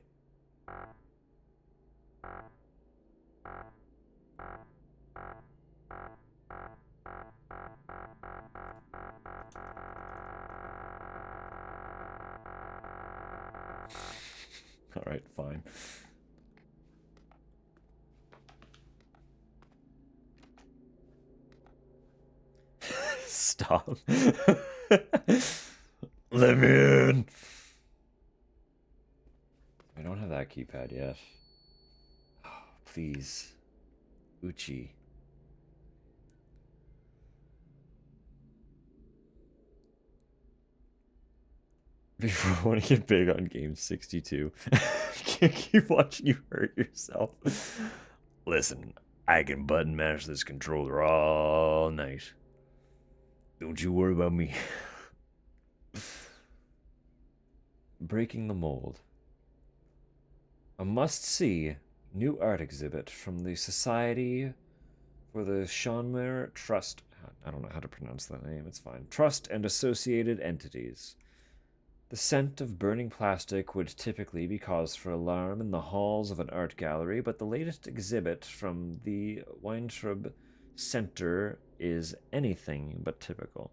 All right, fine. Stop. Let me in. I don't have that keypad yet. Oh, please. Uchi. Before I want to get big on game 62. Can't keep watching you hurt yourself. Listen, I can button mash this controller all night. Don't you worry about me. Breaking the mold. A must-see new art exhibit from the Society for the Shanmer Trust. I don't know how to pronounce that name. It's fine. Trust and associated entities. The scent of burning plastic would typically be cause for alarm in the halls of an art gallery, but the latest exhibit from the Weintraub Center is anything but typical.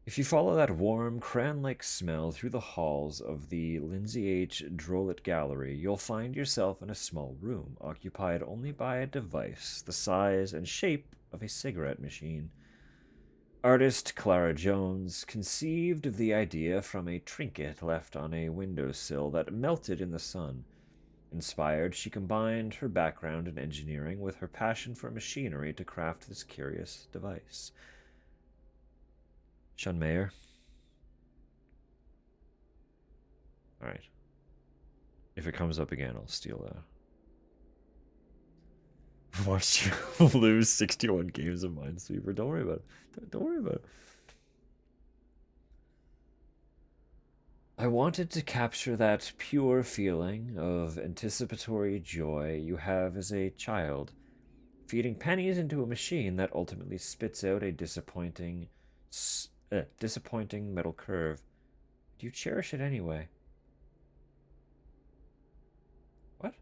If you follow that warm, crayon-like smell through the halls of the Lindsay H. Drolet Gallery, you'll find yourself in a small room, occupied only by a device the size and shape of a cigarette machine. Artist Clara Jones conceived of the idea from a trinket left on a windowsill that melted in the sun. Inspired, she combined her background in engineering with her passion for machinery to craft this curious device. Sean Mayer. Alright. If it comes up again, I'll steal that. Watched you lose 61 games of Minesweeper. Don't worry about it. Don't worry about it. I wanted to capture that pure feeling of anticipatory joy you have as a child, feeding pennies into a machine that ultimately spits out a disappointing metal curve. Do you cherish it anyway? What?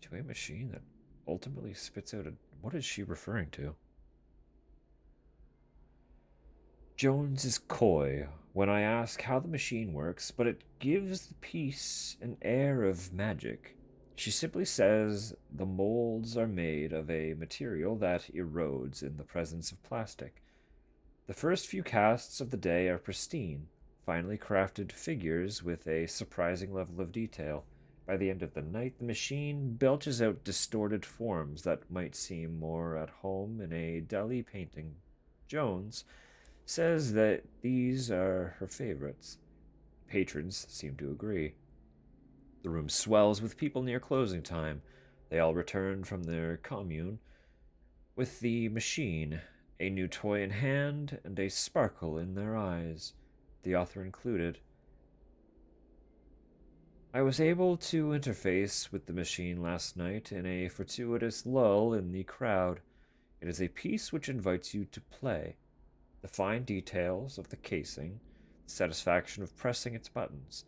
To a machine that ultimately spits out a... What is she referring to? Jones is coy when I ask how the machine works, but it gives the piece an air of magic. She simply says the molds are made of a material that erodes in the presence of plastic. The first few casts of the day are pristine, finely crafted figures with a surprising level of detail. By the end of the night, the machine belches out distorted forms that might seem more at home in a Dali painting. Jones says that these are her favorites. Patrons seem to agree. The room swells with people near closing time. They all return from their commune with the machine, a new toy in hand, and a sparkle in their eyes, the author included. I was able to interface with the machine last night in a fortuitous lull in the crowd. It is a piece which invites you to play. The fine details of the casing, the satisfaction of pressing its buttons,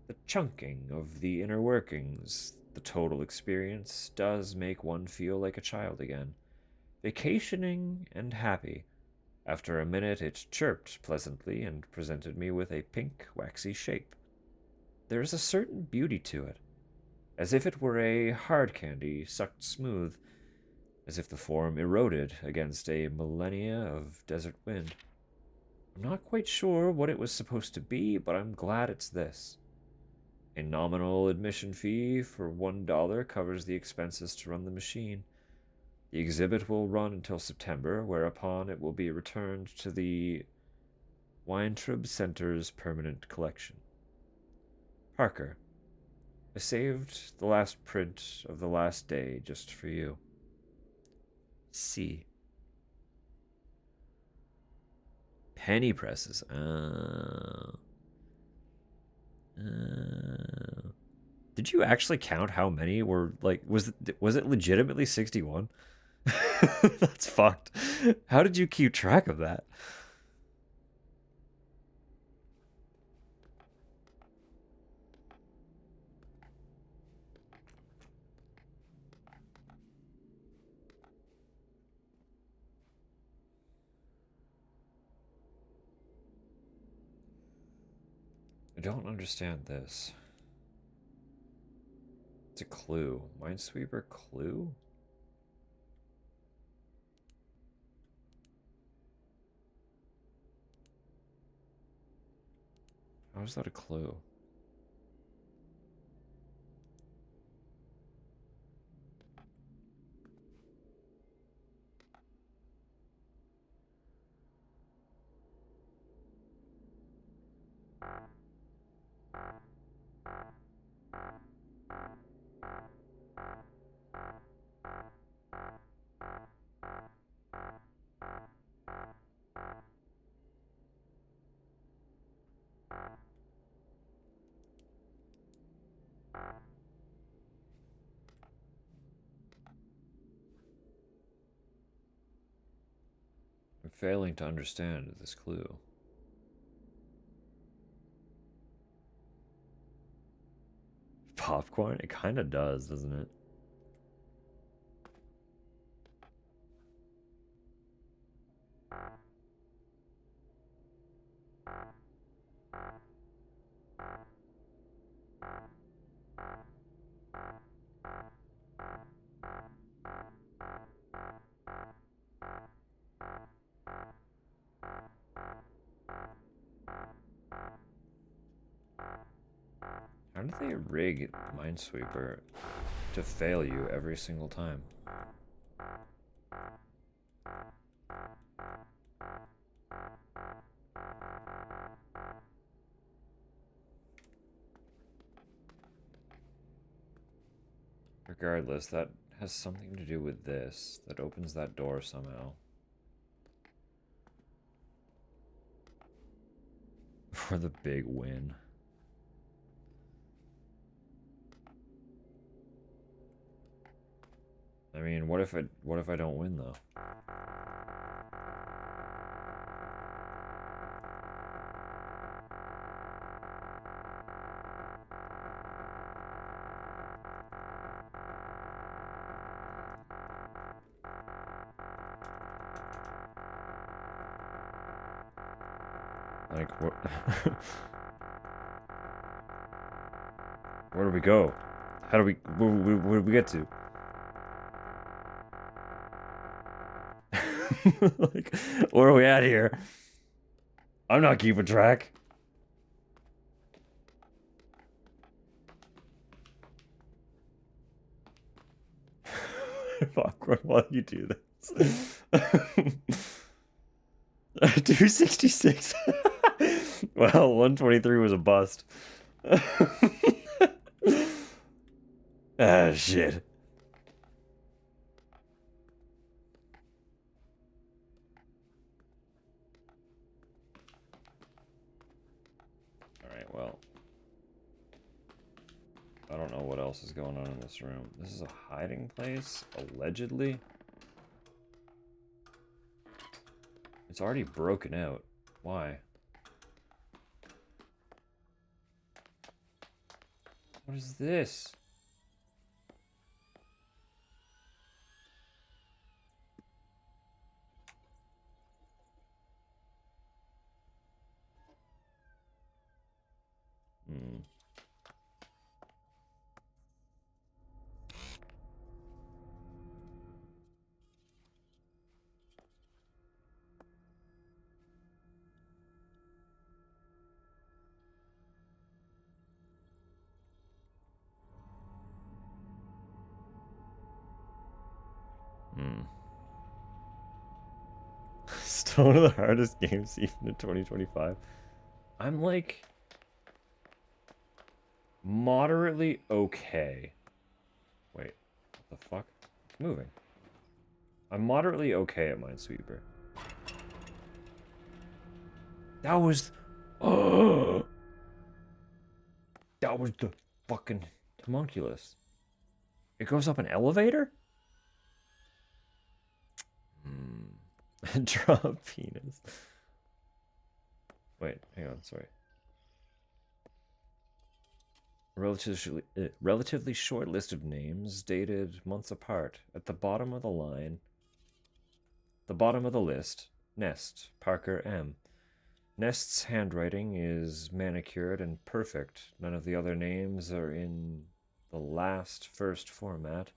the chunking of the inner workings, the total experience does make one feel like a child again, vacationing and happy. After a minute, it chirped pleasantly and presented me with a pink, waxy shape. There is a certain beauty to it. as if it were a hard candy sucked smooth, as if the form eroded against a millennia of desert wind. I'm not quite sure what it was supposed to be, but I'm glad it's this. A nominal admission fee for $1 covers the expenses to run the machine. The exhibit will run until September, whereupon it will be returned to the Weintraub Center's permanent collection. Parker, I saved the last print of the last day just for you. C. Penny presses. Did you actually count how many were like? Was it legitimately 61? That's fucked. How did you keep track of that? I don't understand this. It's a clue. Minesweeper clue? How is that a clue? I'm failing to understand this clue. Popcorn? It kind of does, doesn't it? How did they rig Minesweeper to fail you every single time? Regardless, that has something to do with this. That opens that door somehow. For the big win. I mean, what if I don't win though? Like what? Where do we go? How do where do we get to? Like, where are we at here? I'm not keeping track. Awkward while you do this. 266. Well, 123 was a bust. Ah, shit. Alright, well. I don't know what else is going on in this room. This is a hiding place, allegedly. It's already broken out. Why? What is this? Hmm. Hmm. Still one of the hardest games even in 2025. I'm like moderately okay. Wait, what the fuck? It's moving. I'm moderately okay at Minesweeper. That was... Oh! That was the fucking homunculus. It goes up an elevator? Hmm. Draw a penis. Wait, hang on, sorry. Relatively short list of names dated months apart. At the bottom of the line, the bottom of the list, Nest, Parker M. Nest's handwriting is manicured and perfect. None of the other names are in the last first format,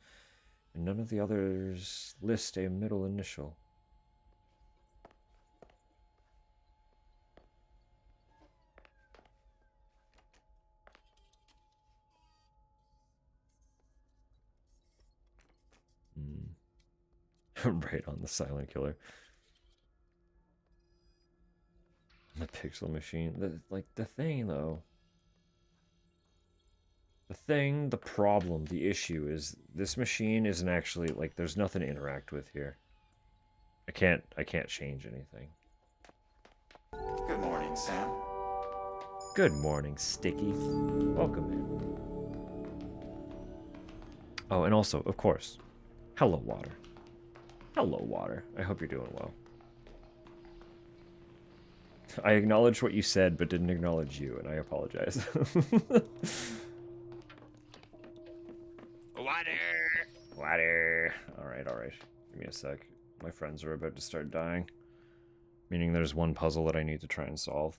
and none of the others list a middle initial. Right on the silent killer. The pixel machine. The thing, though. The problem, the issue is this machine isn't actually, like, there's nothing to interact with here. I can't change anything. Good morning, Sam. Good morning, Sticky. Welcome in. Oh, and also, of course, hello, Water. Hello, Water. I hope you're doing well. I acknowledged what you said, but didn't acknowledge you, and I apologize. Water! Water! Alright, alright. Give me a sec. My friends are about to start dying. Meaning there's one puzzle that I need to try and solve.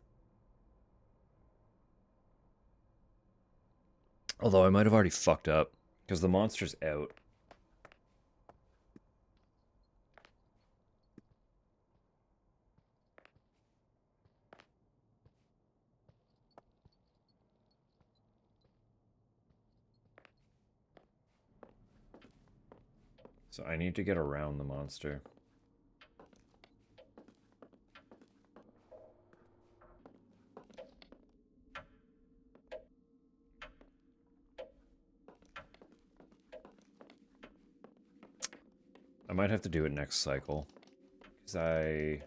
Although I might have already fucked up, because the monster's out. So I need to get around the monster. I might have to do it next cycle. Because I...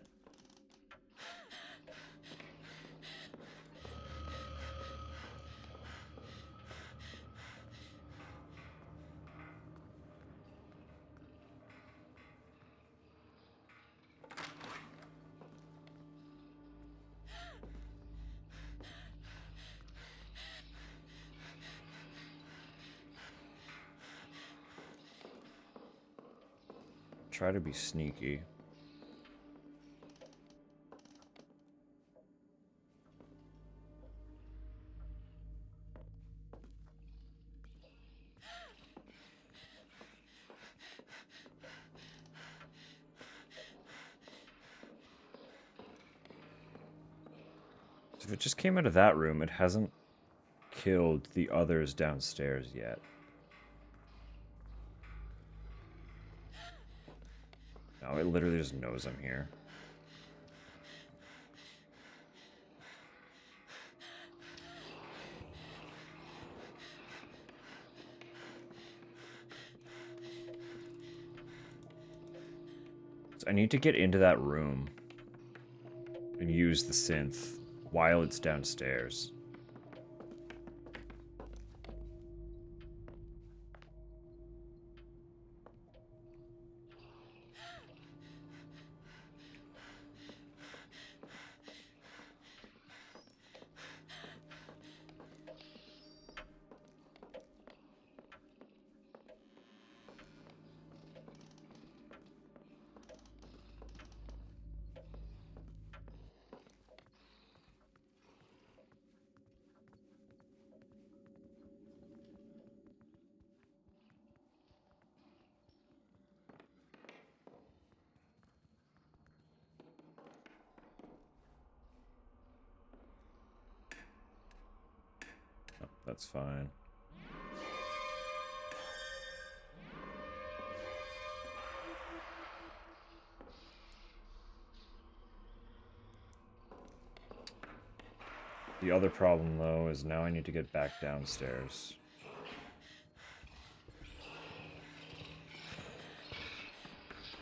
try to be sneaky. So if it just came out of that room, it hasn't killed the others downstairs yet. No, it literally just knows I'm here. So I need to get into that room and use the synth while it's downstairs. Oh, that's fine. The other problem, though, is now I need to get back downstairs.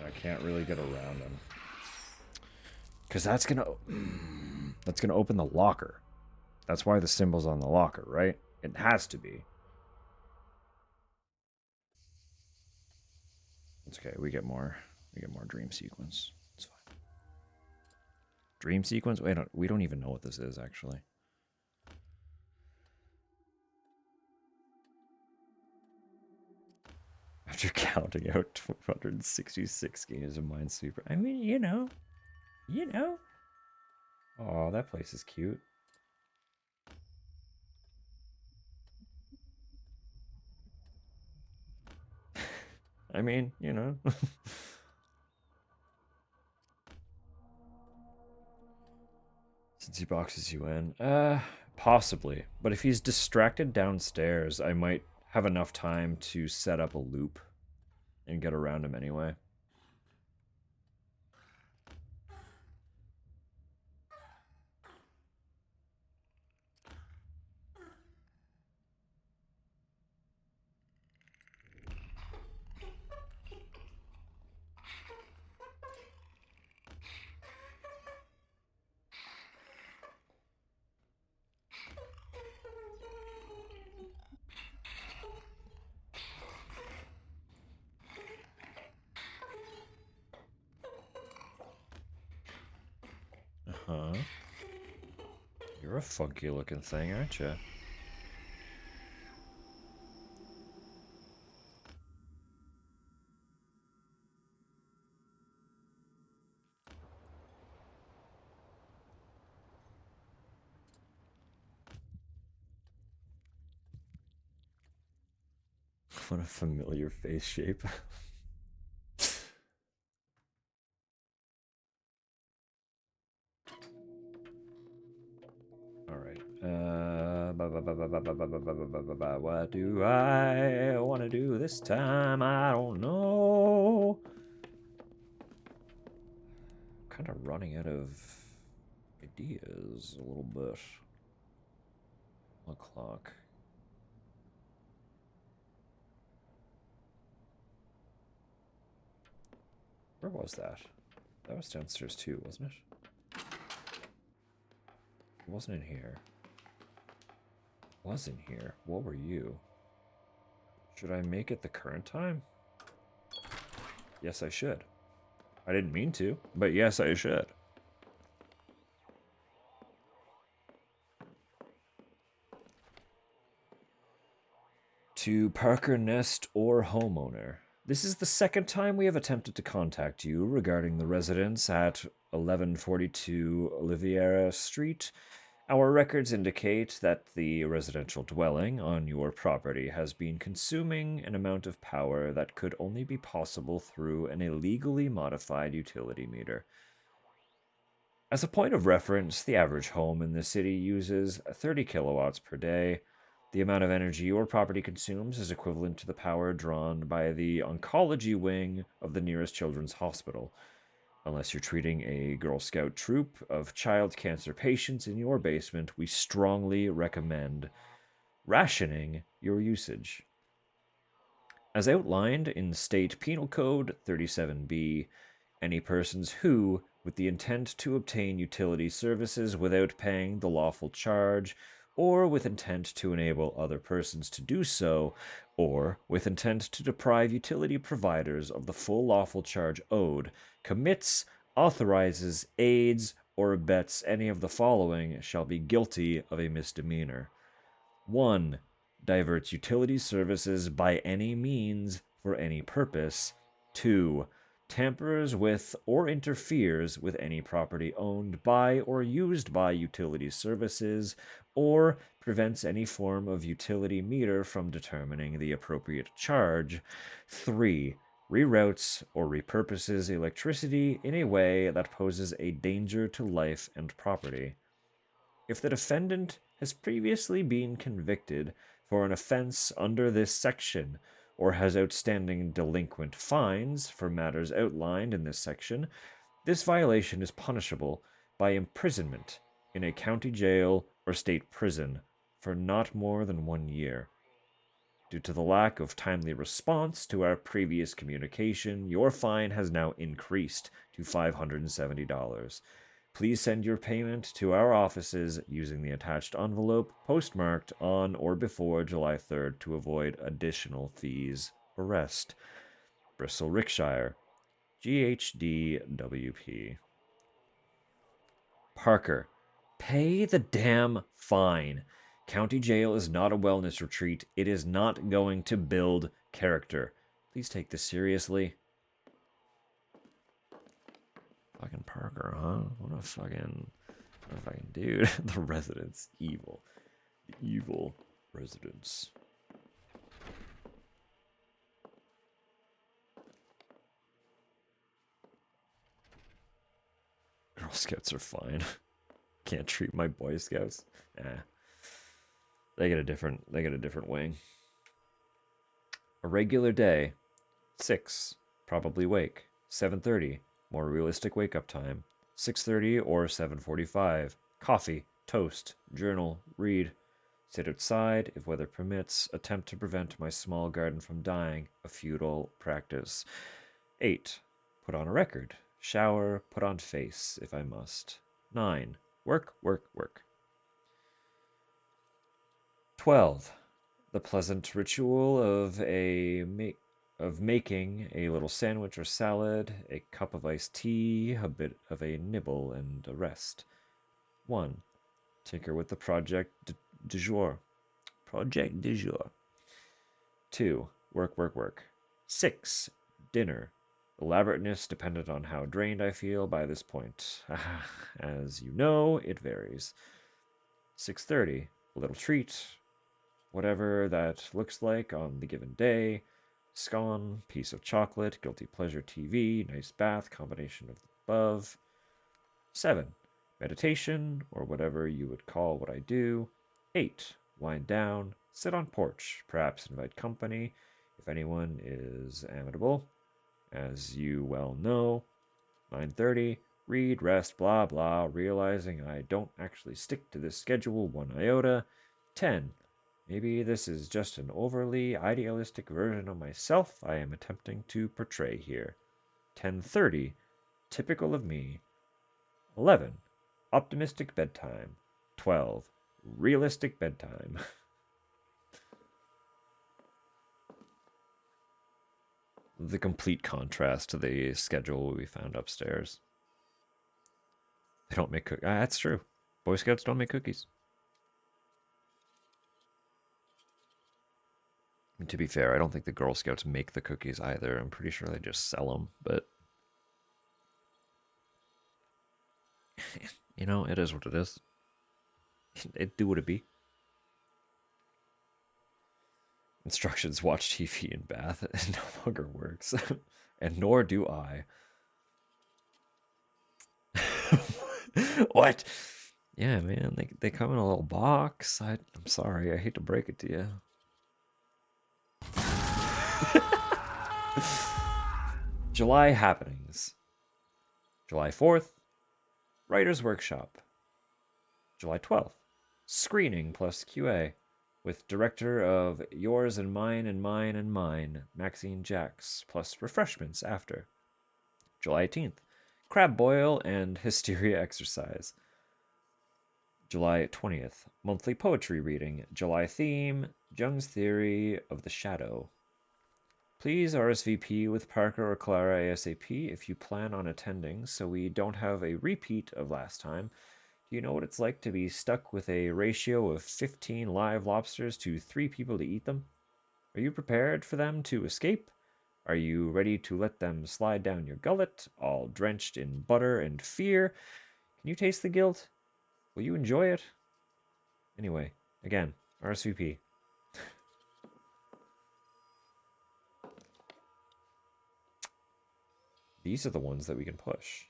I can't really get around him. Because that's gonna open the locker. That's why the symbol's on the locker, right? It has to be. It's okay. We get more dream sequence. It's fine. Dream sequence? Wait, we don't even know what this is actually. After counting out 266 games of Minesweeper. I mean, you know. Oh, that place is cute. I mean, you know. Since he boxes you in. Possibly. But if he's distracted downstairs, I might have enough time to set up a loop and get around him anyway. Uh-huh. You're a funky looking thing, aren't you? What a familiar face shape. Alright. What do I want to do this time? I don't know. Kind of running out of ideas a little bit. O'clock. Where was that? That was downstairs too, wasn't it? It wasn't in here. It was in here. What were you? Should I make it the current time? Yes, I should. I didn't mean to, but yes, I should. To Parker Nest or homeowner. This is the second time we have attempted to contact you regarding the residence at 1142 Oliveira Street. Our records indicate that the residential dwelling on your property has been consuming an amount of power that could only be possible through an illegally modified utility meter. As a point of reference, the average home in the city uses 30 kilowatts per day. The amount of energy your property consumes is equivalent to the power drawn by the oncology wing of the nearest children's hospital. Unless you're treating a Girl Scout troop of child cancer patients in your basement, we strongly recommend rationing your usage. As outlined in State Penal Code 37B, any persons who, with the intent to obtain utility services without paying the lawful charge, or with intent to enable other persons to do so, or with intent to deprive utility providers of the full lawful charge owed, commits, authorizes, aids, or abets any of the following shall be guilty of a misdemeanor. 1. Diverts utility services by any means for any purpose. 2. Tampers with or interferes with any property owned by or used by utility services, or prevents any form of utility meter from determining the appropriate charge. 3. Reroutes or repurposes electricity in a way that poses a danger to life and property. If the defendant has previously been convicted for an offense under this section or has outstanding delinquent fines for matters outlined in this section, this violation is punishable by imprisonment in a county jail or state prison for not more than 1 year. Due to the lack of timely response to our previous communication, your fine has now increased to $570. Please send your payment to our offices using the attached envelope postmarked on or before July 3rd to avoid additional fees. Arrest. Bristol Rickshire. GHDWP. Parker, pay the damn fine. County jail is not a wellness retreat. It is not going to build character. Please take this seriously. Fucking Parker, huh? What a fucking dude. The residents, evil. The evil residents. Girl Scouts are fine. Can't treat my Boy Scouts. They get a different wing. A regular day. 6. Probably wake. 7:30. More realistic wake up time. 6:30 or 7:45. Coffee, toast, journal, read. Sit outside if weather permits. Attempt to prevent my small garden from dying. A futile practice. 8. Put on a record. Shower, put on face if I must. 9. Work, work, work. 12. The pleasant ritual of making a little sandwich or salad, a cup of iced tea, a bit of a nibble, and a rest. 1. Tinker with the project du jour. Project du jour. 2. Work, work, work. 6. Dinner. Elaborateness dependent on how drained I feel by this point. As you know, it varies. 6:30. A little treat. Whatever that looks like on the given day. Scone, piece of chocolate, guilty pleasure TV, nice bath, combination of the above. 7. Meditation, or whatever you would call what I do. 8. Wind down, sit on porch, perhaps invite company, if anyone is amenable. As you well know. 9:30, read, rest, blah blah, realizing I don't actually stick to this schedule one iota. 10. Maybe this is just an overly idealistic version of myself I am attempting to portray here. 10:30, typical of me. 11, optimistic bedtime. 12, realistic bedtime. The complete contrast to the schedule we found upstairs. They don't make cookies. That's true. Boy Scouts don't make cookies. And to be fair, I don't think the Girl Scouts make the cookies either. I'm pretty sure they just sell them, but you know, it is what it is. It do what it be. Instructions: watch TV in bath. It no longer works, and nor do I. What? Yeah, man, they come in a little box. I'm sorry, I hate to break it to you. July happenings. July 4th, Writer's Workshop. July 12th, screening plus QA with director of Yours and Mine and Mine and Mine, Maxine Jacks, plus refreshments after. July 18th, crab boil and hysteria exercise. July 20th, monthly poetry reading. July theme, Jung's Theory of the Shadow. Please RSVP with Parker or Clara ASAP if you plan on attending so we don't have a repeat of last time. Do you know what it's like to be stuck with a ratio of 15 live lobsters to 3 people to eat them? Are you prepared for them to escape? Are you ready to let them slide down your gullet, all drenched in butter and fear? Can you taste the guilt? Will you enjoy it? Anyway, again, RSVP. These are the ones that we can push.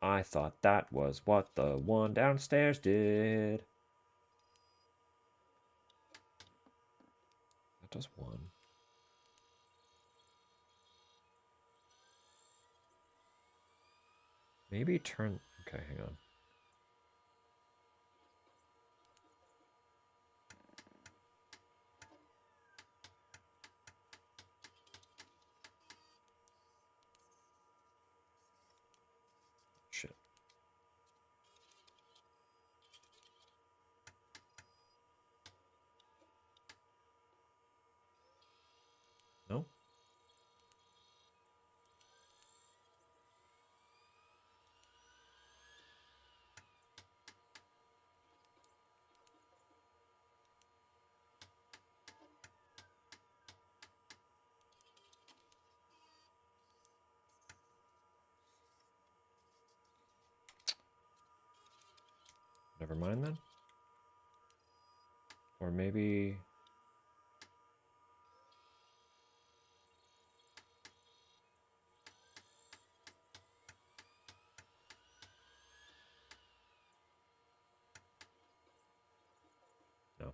I thought that was what the one downstairs did. That does one. Maybe turn... Okay, hang on. Shit. No? Never mind then. Or maybe... No.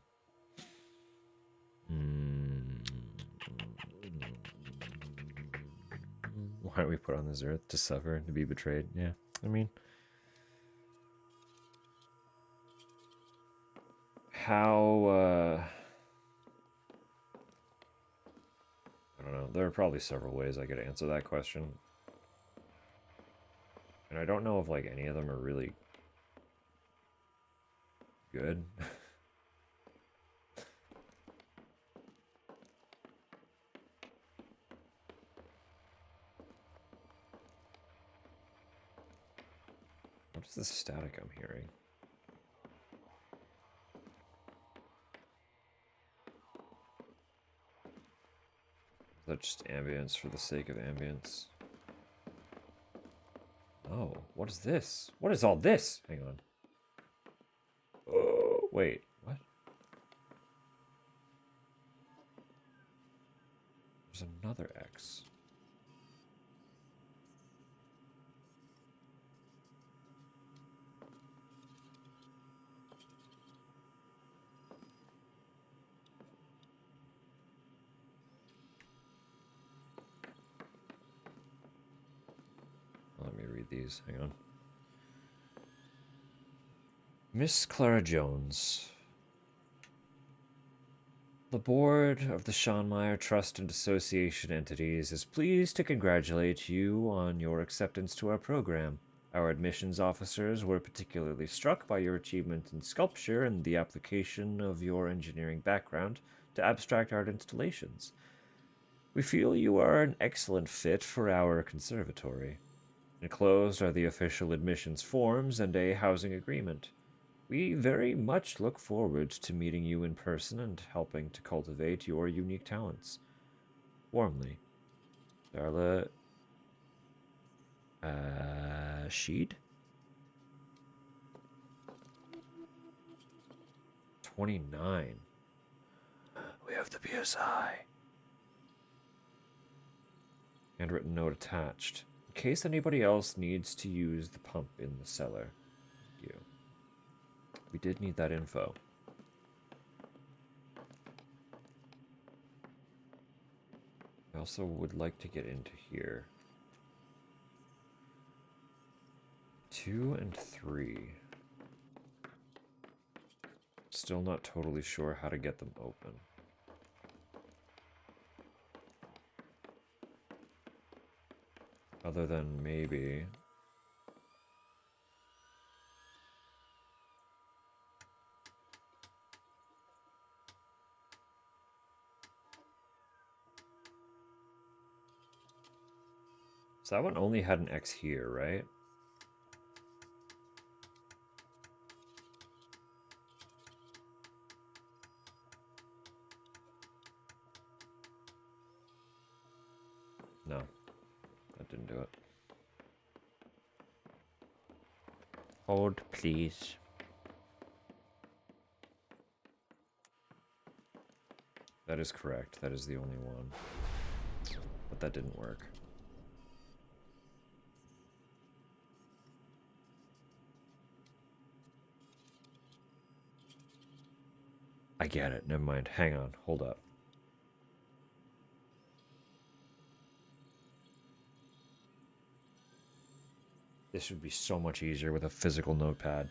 Why don't we put on this earth to suffer and to be betrayed? Yeah, I mean... How, I don't know. There are probably several ways I could answer that question. And I don't know if, like, any of them are really good. What is the static I'm hearing? Is that just ambience for the sake of ambience? Oh, what is this? What is all this? Hang on. Oh, wait, what? There's another X. Let me read these. Hang on. Miss Clara Jones. The board of the Schonmeyer Trust and Association entities is pleased to congratulate you on your acceptance to our program. Our admissions officers were particularly struck by your achievement in sculpture and the application of your engineering background to abstract art installations. We feel you are an excellent fit for our conservatory. Enclosed are the official admissions forms and a housing agreement. We very much look forward to meeting you in person and helping to cultivate your unique talents. Warmly, Darla Sheed? 29. We have the PSI. Handwritten note attached. In case anybody else needs to use the pump in the cellar. You. We did need that info. I also would like to get into here. 2 and 3. Still not totally sure how to get them open. Other than maybe... So that one only had an X here, right? No, that didn't do it. Hold, please. That is correct. That is the only one. But that didn't work. I get it. Never mind. Hang on. Hold up. This would be so much easier with a physical notepad.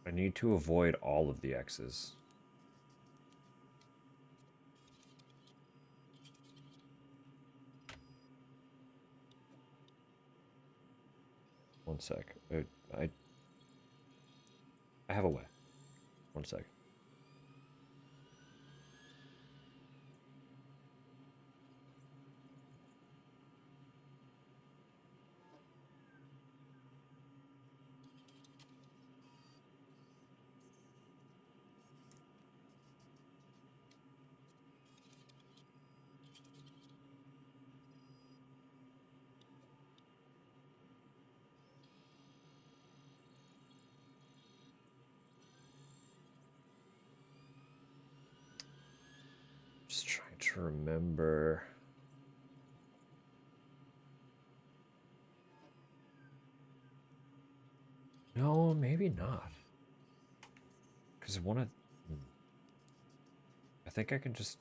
I need to avoid all of the X's. One sec. I have a way. One sec. Just trying to remember. No, maybe not. Because one of... I think I can just...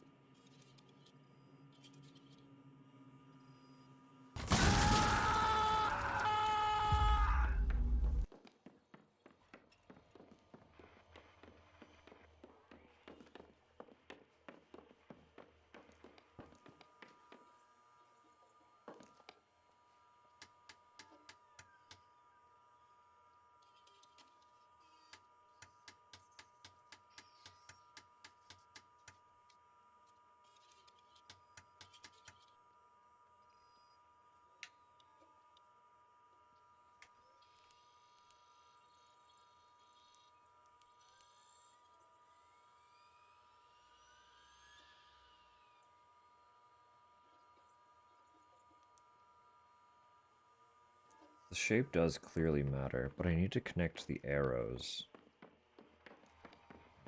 The shape does clearly matter, but I need to connect the arrows.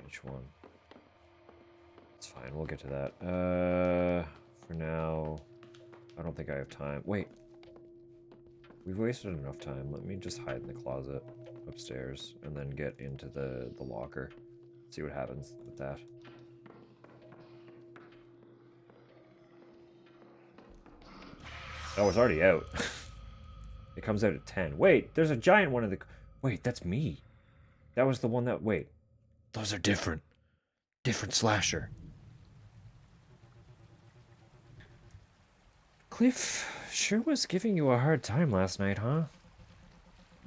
Each one. It's fine, we'll get to that. For now, I don't think I have time. Wait. We've wasted enough time. Let me just hide in the closet upstairs and then get into the locker. See what happens with that. Oh, it's already out. It comes out at 10. Wait, there's a giant one in the... Wait, that's me. That was the one that... Wait. Those are different. Different slasher. Cliff sure was giving you a hard time last night, huh?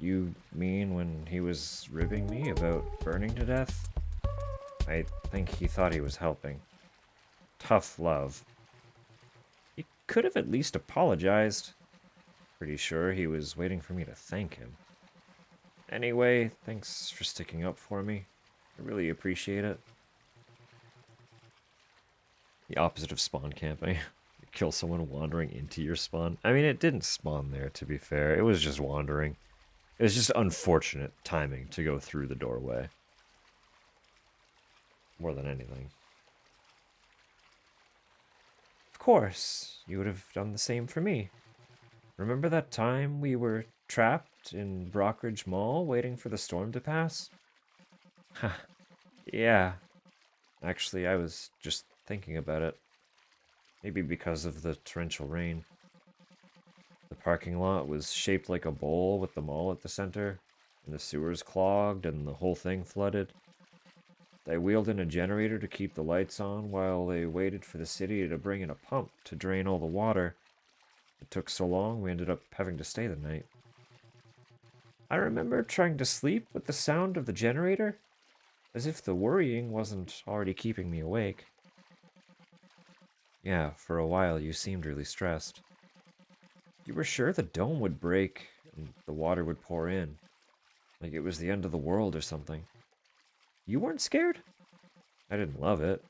You mean when he was ribbing me about burning to death? I think he thought he was helping. Tough love. He could have at least apologized. Pretty sure he was waiting for me to thank him. Anyway, thanks for sticking up for me. I really appreciate it. The opposite of spawn camping. You kill someone wandering into your spawn. I mean, it didn't spawn there, to be fair. It was just wandering. It was just unfortunate timing to go through the doorway. More than anything. Of course, you would have done the same for me. Remember that time we were trapped in Brockridge Mall waiting for the storm to pass? Ha, yeah. Actually, I was just thinking about it. Maybe because of the torrential rain. The parking lot was shaped like a bowl with the mall at the center, and the sewers clogged and the whole thing flooded. They wheeled in a generator to keep the lights on while they waited for the city to bring in a pump to drain all the water. It took so long, we ended up having to stay the night. I remember trying to sleep with the sound of the generator, as if the worrying wasn't already keeping me awake. Yeah, for a while you seemed really stressed. You were sure the dome would break and the water would pour in, like it was the end of the world or something. You weren't scared? I didn't love it,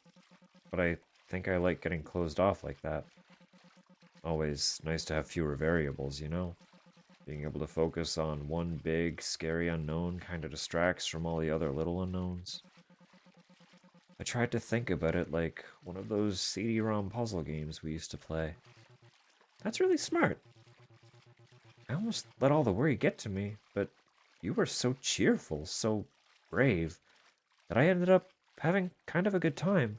but I think I like getting closed off like that. Always nice to have fewer variables, you know? Being able to focus on one big, scary unknown kind of distracts from all the other little unknowns. I tried to think about it like one of those CD-ROM puzzle games we used to play. That's really smart. I almost let all the worry get to me, but you were so cheerful, so brave, that I ended up having kind of a good time.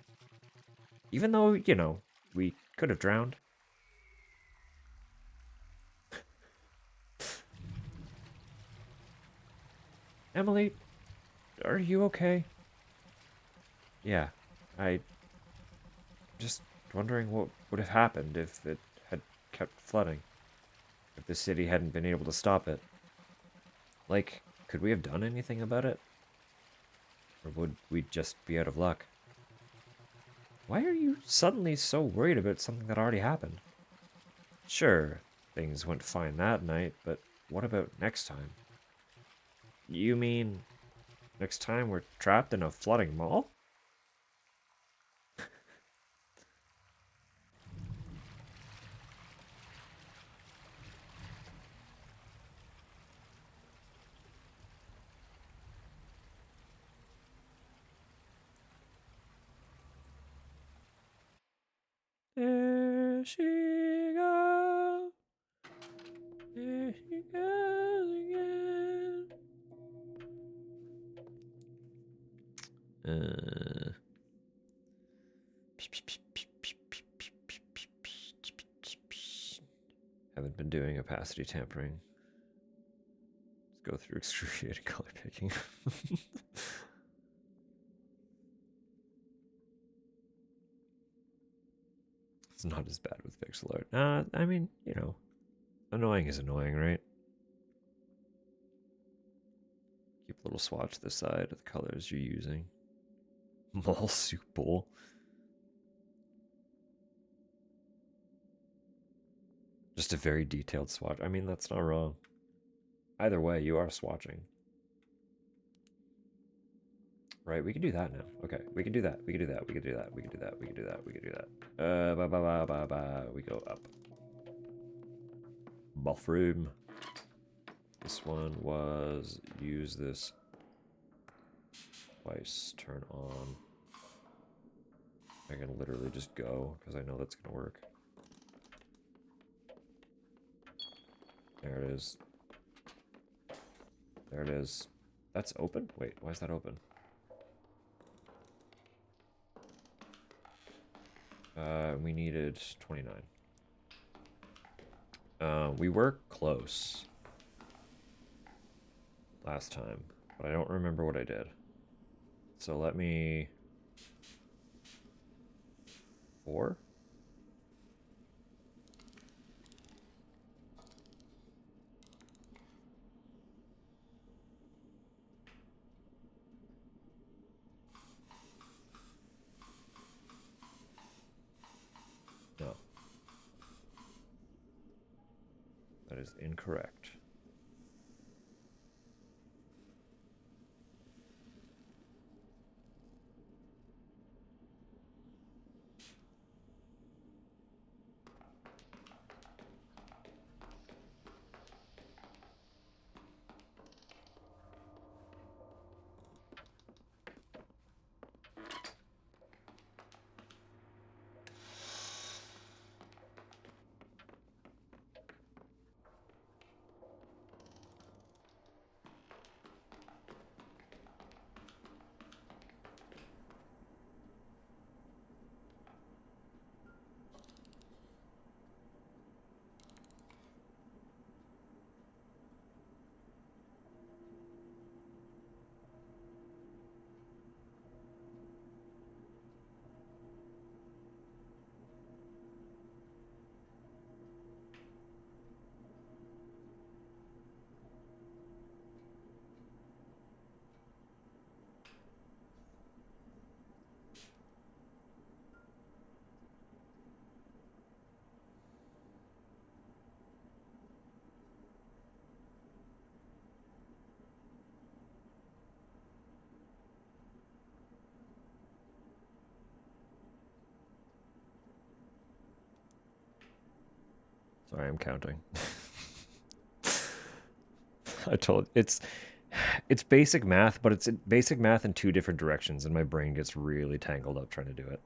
Even though, you know, we could have drowned. Emily, are you okay? Yeah, I just wondering what would have happened if it had kept flooding. If the city hadn't been able to stop it. Like, could we have done anything about it? Or would we just be out of luck? Why are you suddenly so worried about something that already happened? Sure, things went fine that night, but what about next time? You mean next time we're trapped in a flooding mall? There she goes. There she goes again. Haven't been doing opacity tampering. Let's go through excruciating color picking. It's not as bad with pixel art. I mean, you know, annoying is annoying, right? Keep a little swatch to the side of the colors you're using. Mall soup bowl. Just a very detailed swatch. I mean, that's not wrong. Either way, you are swatching. Right, we can do that now. Okay, we can do that. We can do that. We can do that. We can do that. We can do that. We can do that. We go up. Bathroom. This one was use this twice. Turn on. I can literally just go because I know that's gonna work. There it is. There it is. That's open? Wait, why is that open? We needed 29. We were close last time, but I don't remember what I did. So let me... 4? No. That is incorrect. Sorry, I'm counting. I told it's basic math, but it's basic math in 2 different directions, and my brain gets really tangled up trying to do it.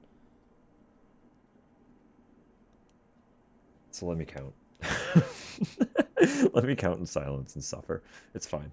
So let me count. Let me count in silence and suffer. It's fine.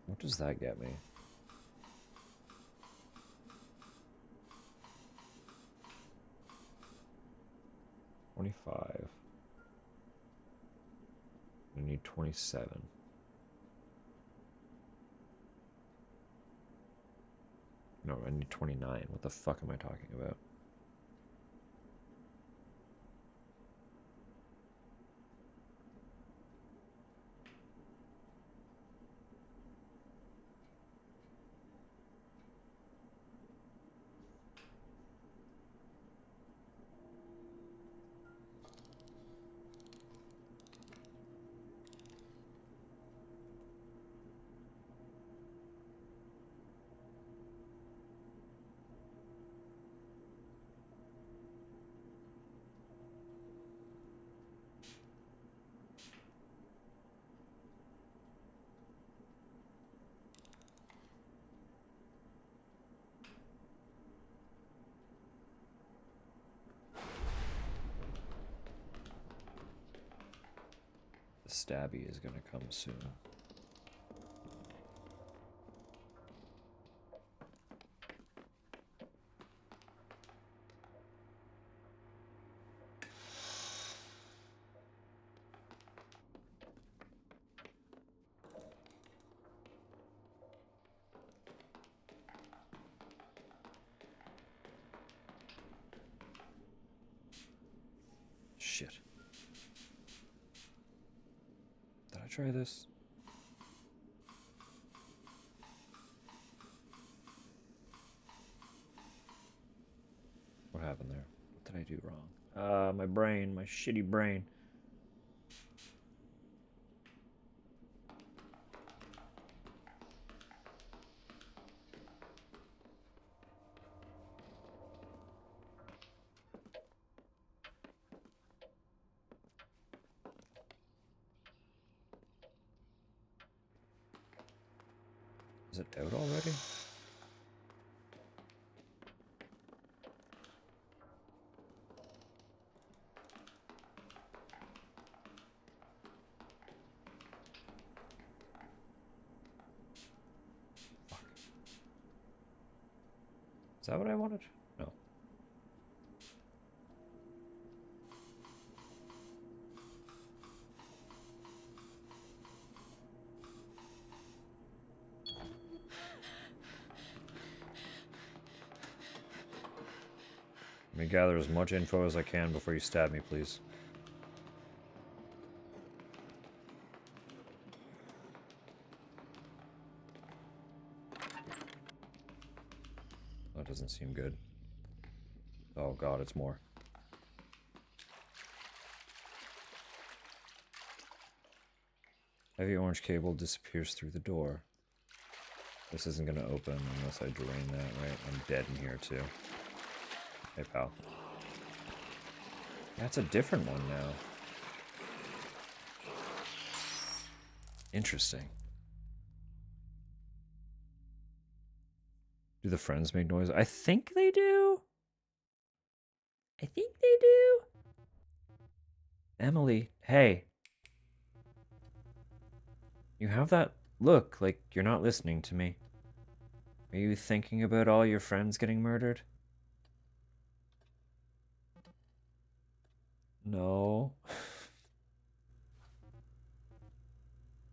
What does that get me? $25. I need 27. No, I need 29. What the fuck am I talking about? The stabby is gonna come soon. Shit. Did I try this? What happened there? What did I do wrong? My brain, my shitty brain. Is it out already? Fuck. Is that what I wanted? No. Let me gather as much info as I can before you stab me, please. That doesn't seem good. Oh god, it's more. Heavy orange cable disappears through the door. This isn't gonna open unless I drain that, right? I'm dead in here too. Hey, pal. That's a different one now. Interesting. Do the friends make noise? I think they do. I think they do. Emily, hey. You have that look like you're not listening to me. Are you thinking about all your friends getting murdered? No.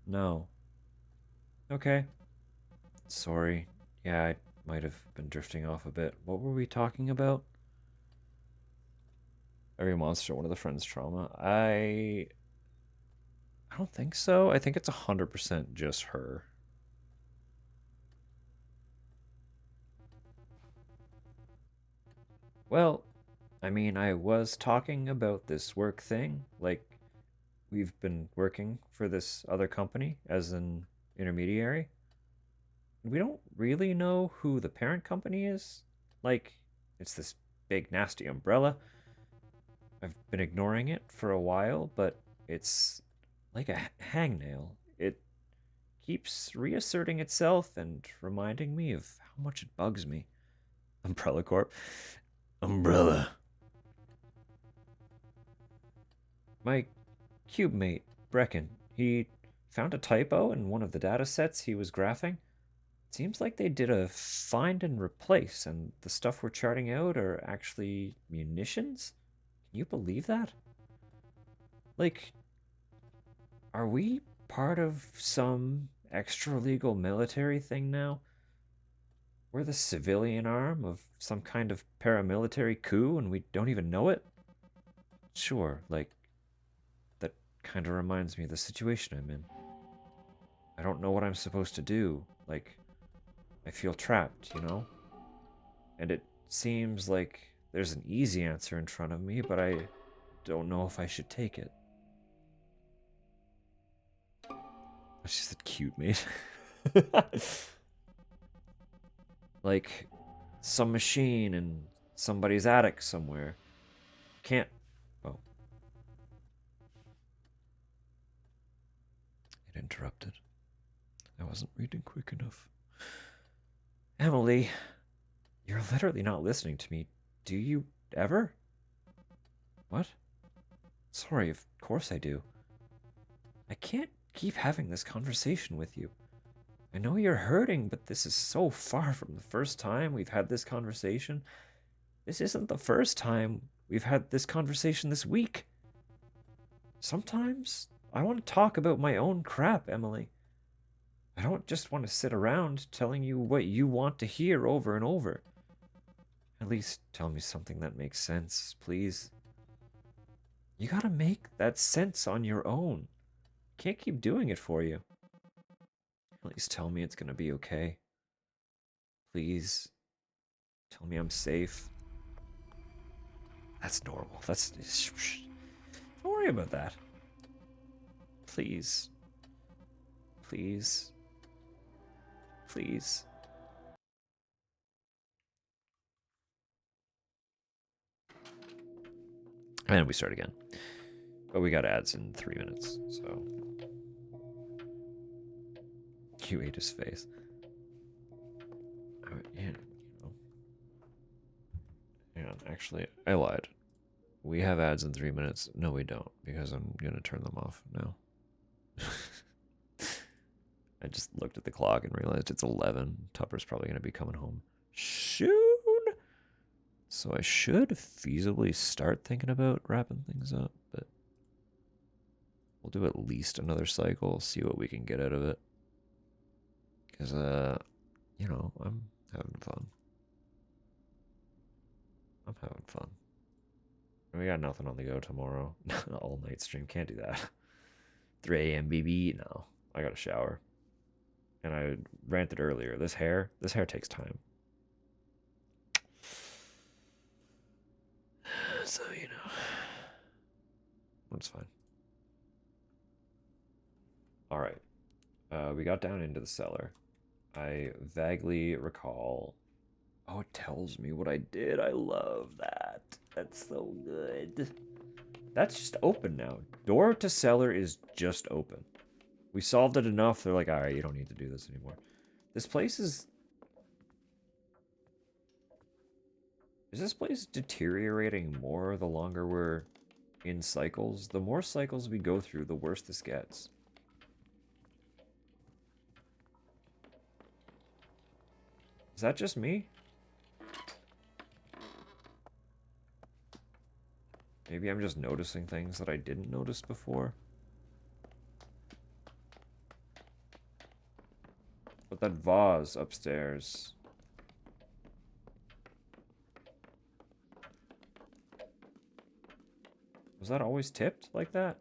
No. Okay. Sorry. Yeah, I might have been drifting off a bit. What were we talking about? Every monster, one of the friends' trauma. I don't think so. I think it's 100% just her. Well, I mean, I was talking about this work thing. Like, we've been working for this other company as an intermediary. We don't really know who the parent company is. Like, it's this big, nasty umbrella. I've been ignoring it for a while, but it's like a hangnail. It keeps reasserting itself and reminding me of how much it bugs me. Umbrella Corp. Umbrella. My cube mate, Brecken, he found a typo in one of the data sets he was graphing. Seems like they did a find and replace, and the stuff we're charting out are actually munitions? Can you believe that? Like, are we part of some extra legal military thing now? We're the civilian arm of some kind of paramilitary coup and we don't even know it? Sure, like, that kind of reminds me of the situation I'm in. I don't know what I'm supposed to do. Like, I feel trapped, you know? And it seems like there's an easy answer in front of me, but I don't know if I should take it. She said cute, mate. Like, some machine in somebody's attic somewhere. Can't. Oh. It interrupted. I wasn't reading quick enough. Emily, you're literally not listening to me. Do you ever? What? Sorry, of course I do. I can't keep having this conversation with you. I know you're hurting, but this is so far from the first time we've had this conversation. This isn't the first time we've had this conversation this week. Sometimes I want to talk about my own crap, Emily. I don't just want to sit around telling you what you want to hear over and over. At least tell me something that makes sense, please. You gotta make that sense on your own. Can't keep doing it for you. At least tell me it's gonna be okay. Please. Tell me I'm safe. That's normal. Don't worry about that. Please. Please. Please. And we start again. But we got ads in 3 minutes, so. You ate his face. Yeah, you know. Hang on, actually, I lied. We have ads in 3 minutes. No, we don't, because I'm gonna turn them off now. I just looked at the clock and realized it's 11. Tupper's probably gonna be coming home soon. So I should feasibly start thinking about wrapping things up, but we'll do at least another cycle, see what we can get out of it. Because, you know, I'm having fun. I'm having fun. We got nothing on the go tomorrow. All night stream, can't do that. 3 a.m. BB, no. I got a shower. And I ranted earlier. This hair takes time. So, you know. It's fine. Alright. We got down into the cellar. I vaguely recall. Oh, it tells me what I did. I love that. That's so good. That's just open now. Door to cellar is just open. We solved it enough. They're like, alright, you don't need to do this anymore. This place is... Is this place deteriorating more the longer we're in cycles? The more cycles we go through, the worse this gets. Is that just me? Maybe I'm just noticing things that I didn't notice before. But that vase upstairs. Was that always tipped like that?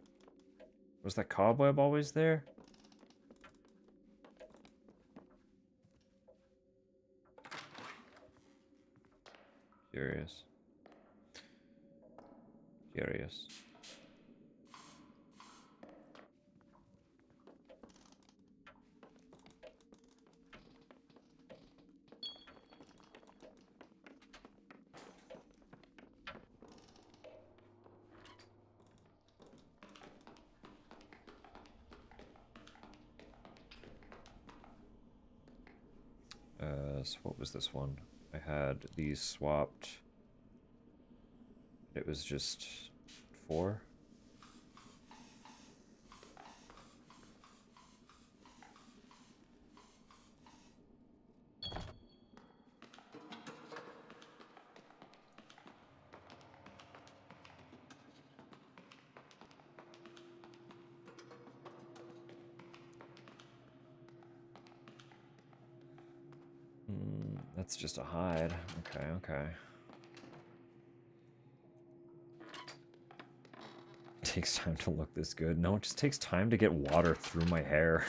Was that cobweb always there? Curious. Curious. So what was this one? I had these swapped. It was just 4. That's just a hide. Okay, okay. It takes time to look this good. No, it just takes time to get water through my hair.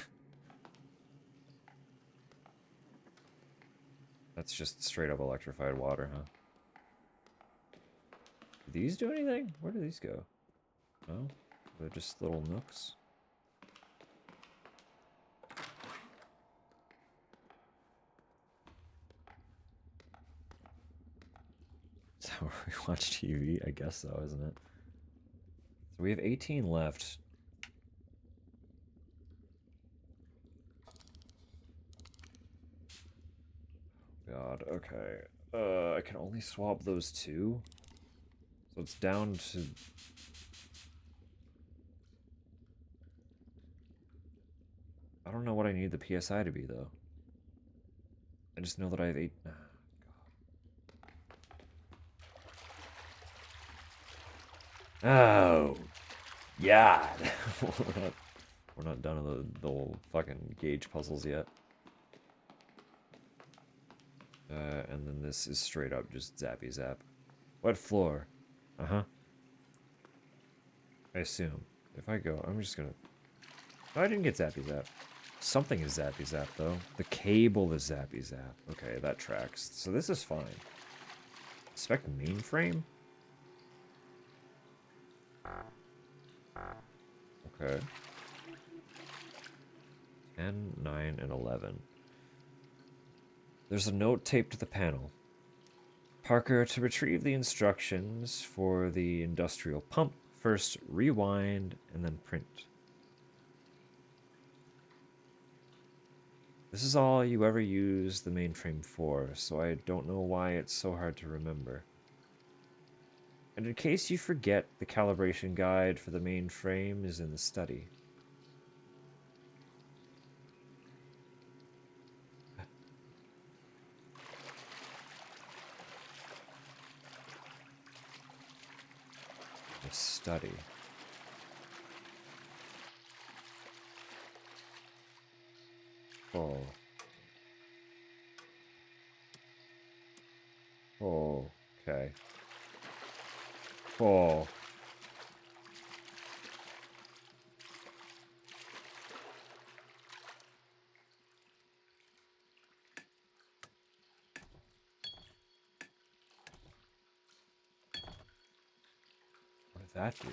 That's just straight up electrified water, huh? Do these do anything? Where do these go? Oh, they're just little nooks. Is that where we watch TV? I guess so, isn't it? So we have 18 left. God, okay. I can only swap those 2. So it's down to... I don't know what I need the PSI to be, though. I just know that I have 8... Oh, God. we're not done with the whole fucking gauge puzzles yet. And then this is straight up just zappy zap. What floor? Uh-huh. I assume. If I go, I'm just gonna... Oh, I didn't get zappy zap. Something is zappy zap, though. The cable is zappy zap. Okay, that tracks. So this is fine. Expect mainframe? Okay. 10, 9, and 11. There's a note taped to the panel. Parker, to retrieve the instructions for the industrial pump, first rewind and then print. This is all you ever use the mainframe for, so I don't know why it's so hard to remember. And in case you forget, the calibration guide for the mainframe is in the study. The study. Oh. Oh. Okay. Oh. What did that do?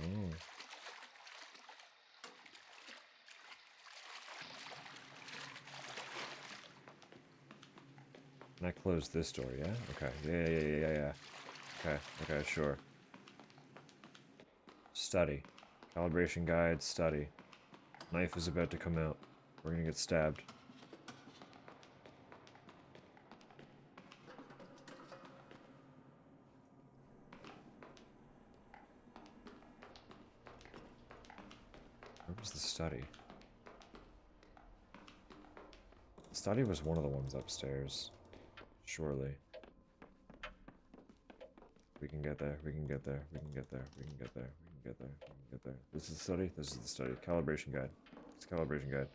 Oh. And I closed this door, yeah? Okay. Yeah. Okay, sure. Study. Calibration guide, study. Knife is about to come out. We're gonna get stabbed. Where was the study? The study was one of the ones upstairs. Surely. We can get there, we can get there, we can get there, we can get there, we can get there, we can get there. This is the study? This is the study. Calibration guide. It's calibration guide.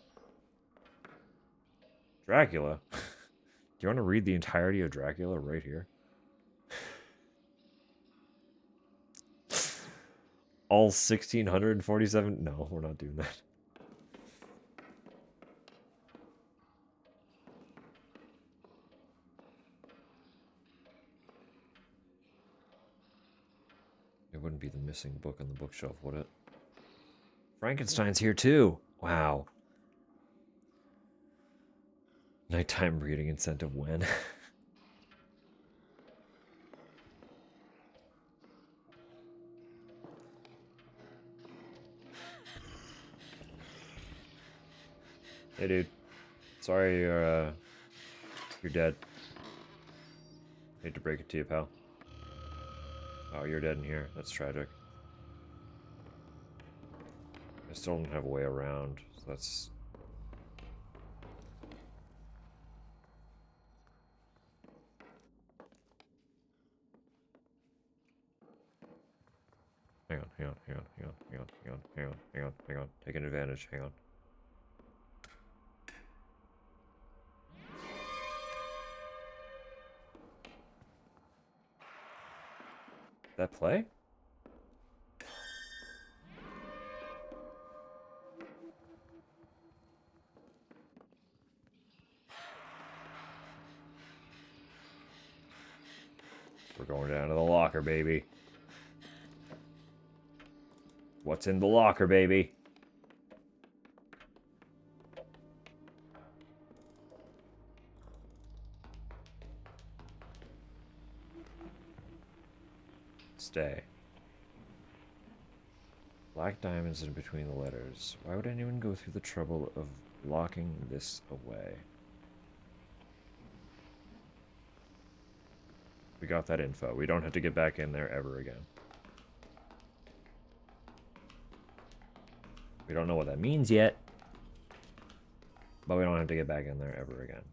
Dracula? Do you want to read the entirety of Dracula right here? All 1647? No, we're not doing that. It wouldn't be the missing book on the bookshelf, would it? Frankenstein's here too. Wow. Nighttime reading incentive when? Hey, dude. Sorry you're dead. Hate to break it to you, pal. Oh, you're dead in here. That's tragic. I still don't have a way around, so that's... Hang on. Taking advantage, hang on. That play? We're going down to the locker, baby. What's in the locker, baby? Stay. Black diamonds in between the letters. Why would anyone go through the trouble of locking this away? We got that info. We don't have to get back in there ever again. We don't know what that means yet, but we don't have to get back in there ever again.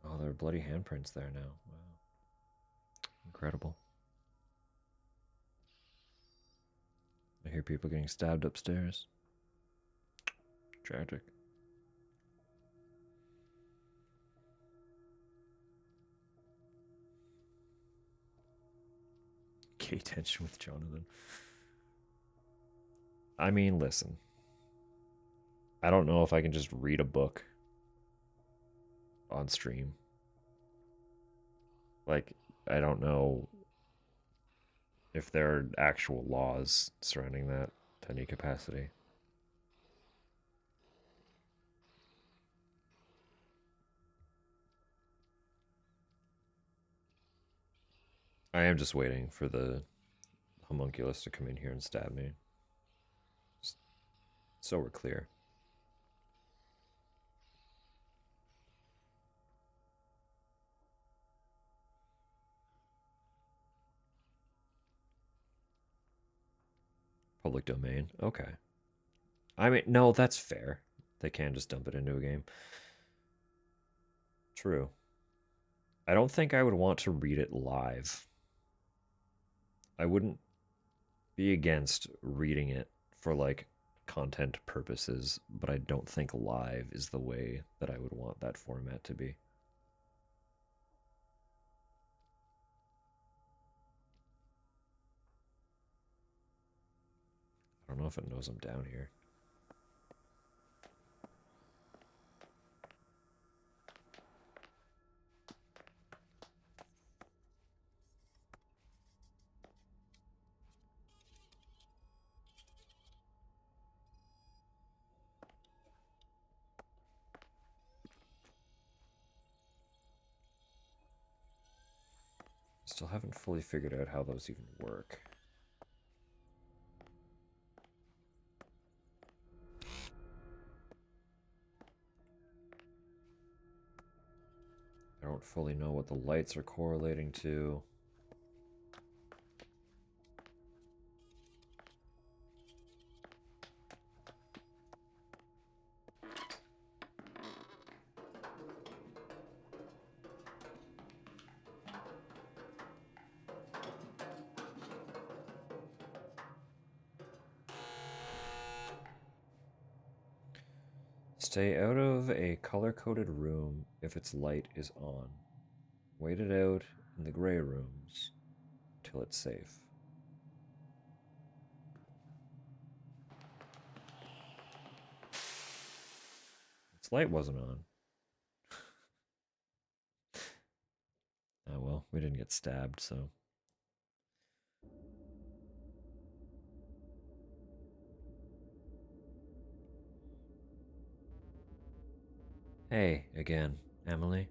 Oh, there are bloody handprints there now. Wow. Incredible. I hear people getting stabbed upstairs. Tragic. Gay tension with Jonathan. I mean, listen. I don't know if I can just read a book on stream. Like, I don't know if there are actual laws surrounding that to any capacity. I am just waiting for the homunculus to come in here and stab me. Just so we're clear. Public domain. Okay. I mean, no, that's fair. They can just dump it into a game. True. I don't think I would want to read it live. I wouldn't be against reading it for like content purposes, but I don't think live is the way that I would want that format to be. I don't know if it knows I'm down here. Still haven't fully figured out how those even work. I don't fully know what the lights are correlating to. Stay out of a color-coded room if its light is on. Wait it out in the gray rooms till it's safe. Its light wasn't on. Oh well, we didn't get stabbed, so. Hey, again, Emily.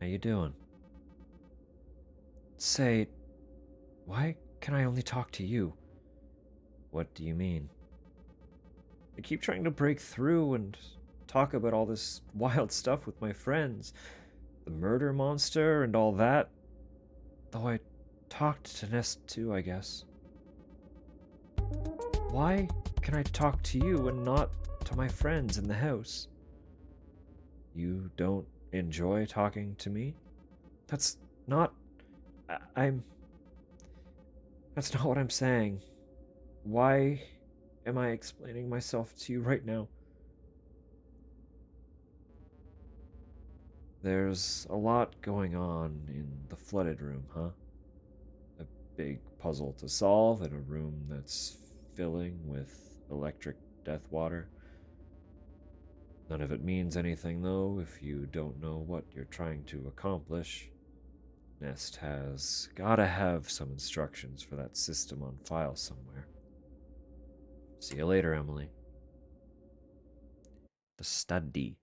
How you doing? Say, why can I only talk to you? What do you mean? I keep trying to break through and talk about all this wild stuff with my friends. The murder monster and all that. Though I talked to Nest too, I guess. Why can I talk to you and not to my friends in the house? You don't enjoy talking to me? That's not. I'm. That's not what I'm saying. Why am I explaining myself to you right now? There's a lot going on in the flooded room, huh? A big puzzle to solve in a room that's filling with electric death water. None of it means anything, though, if you don't know what you're trying to accomplish. Nest has gotta have some instructions for that system on file somewhere. See you later, Emily. The study.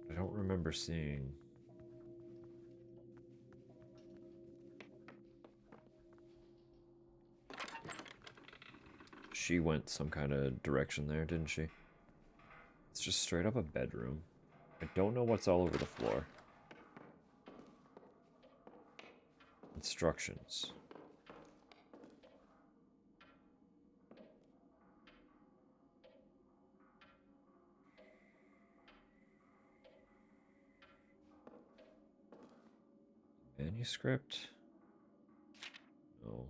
I don't remember seeing. She went some kind of direction there, didn't she? It's just straight up a bedroom. I don't know what's all over the floor. Instructions. Manuscript? No.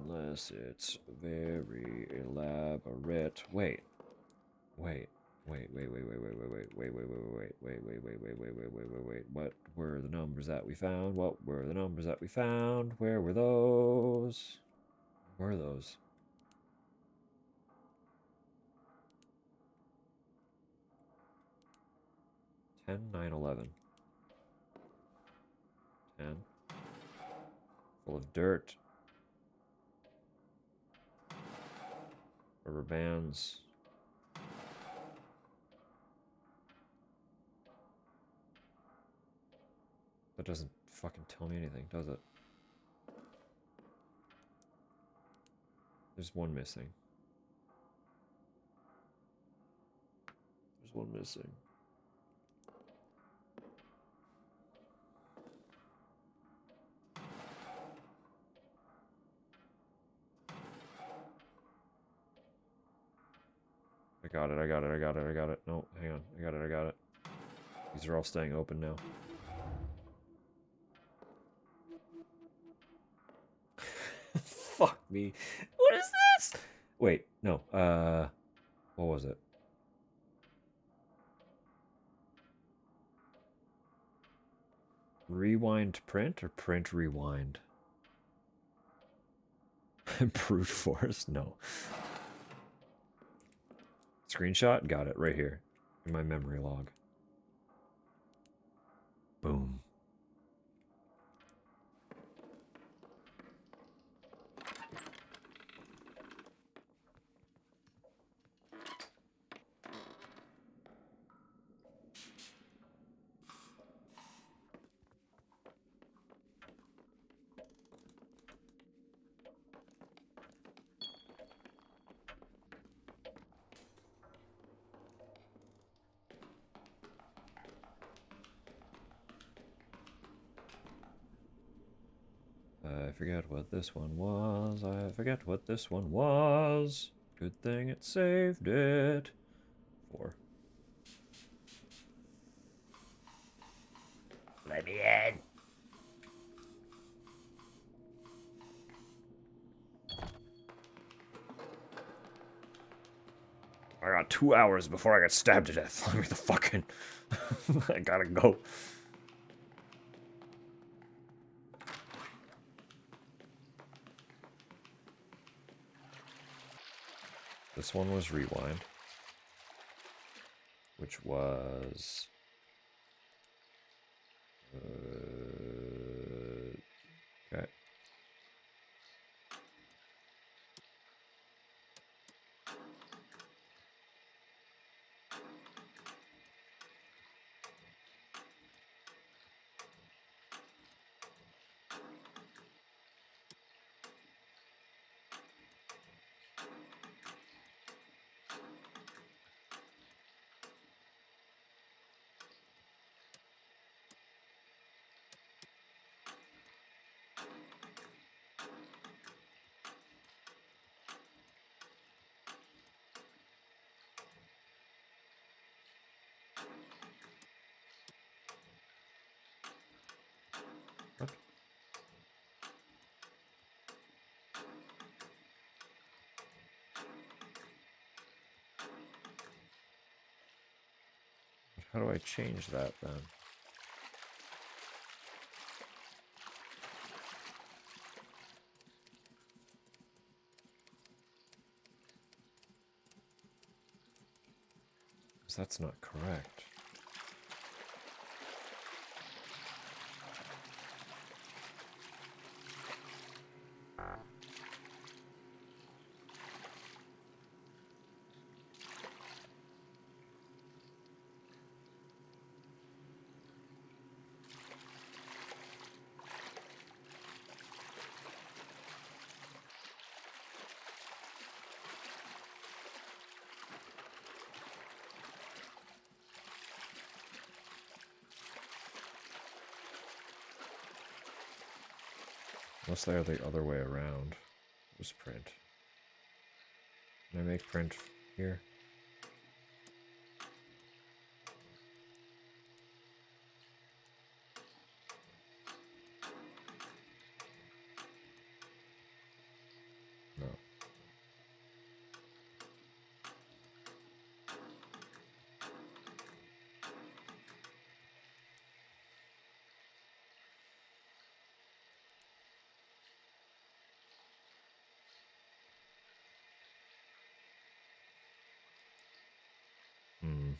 Unless it's very elaborate. Wait. Wait. What were the numbers that we found? What were the numbers that we found? Where were those? Where were those? Ten, 9, 11. 10. Full of dirt. Rubber bands. That doesn't fucking tell me anything, does it? There's one missing. There's one missing. I got it. No, hang on. I got it. These are all staying open now. Fuck me. What is this? Wait, no. What was it? Rewind print or print rewind? Brute force? No. Screenshot? Got it right here in my memory log. Boom. I forget what this one was. I forget what this one was. Good thing it saved it. 4. Let me in. I got 2 hours before I get stabbed to death. Let me the fucking. I gotta go. This one was rewind, which was. Okay. What? How do I change that then? Because that's not correct. Unless they're the other way around. Just print. Can I make print here? No. Hmm.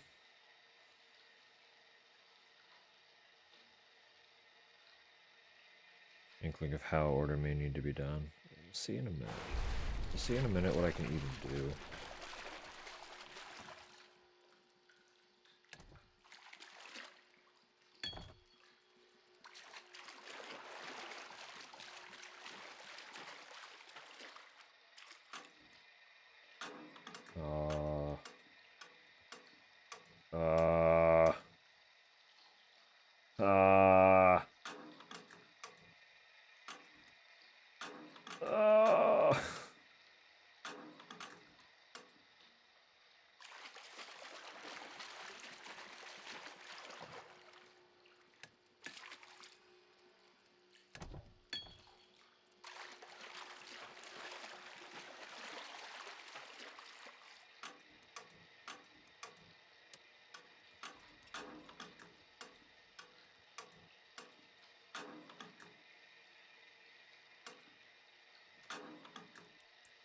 Inkling of how order may need to be done. We'll see in a minute. We'll see in a minute what I can even do. Uh, uh, uh, uh.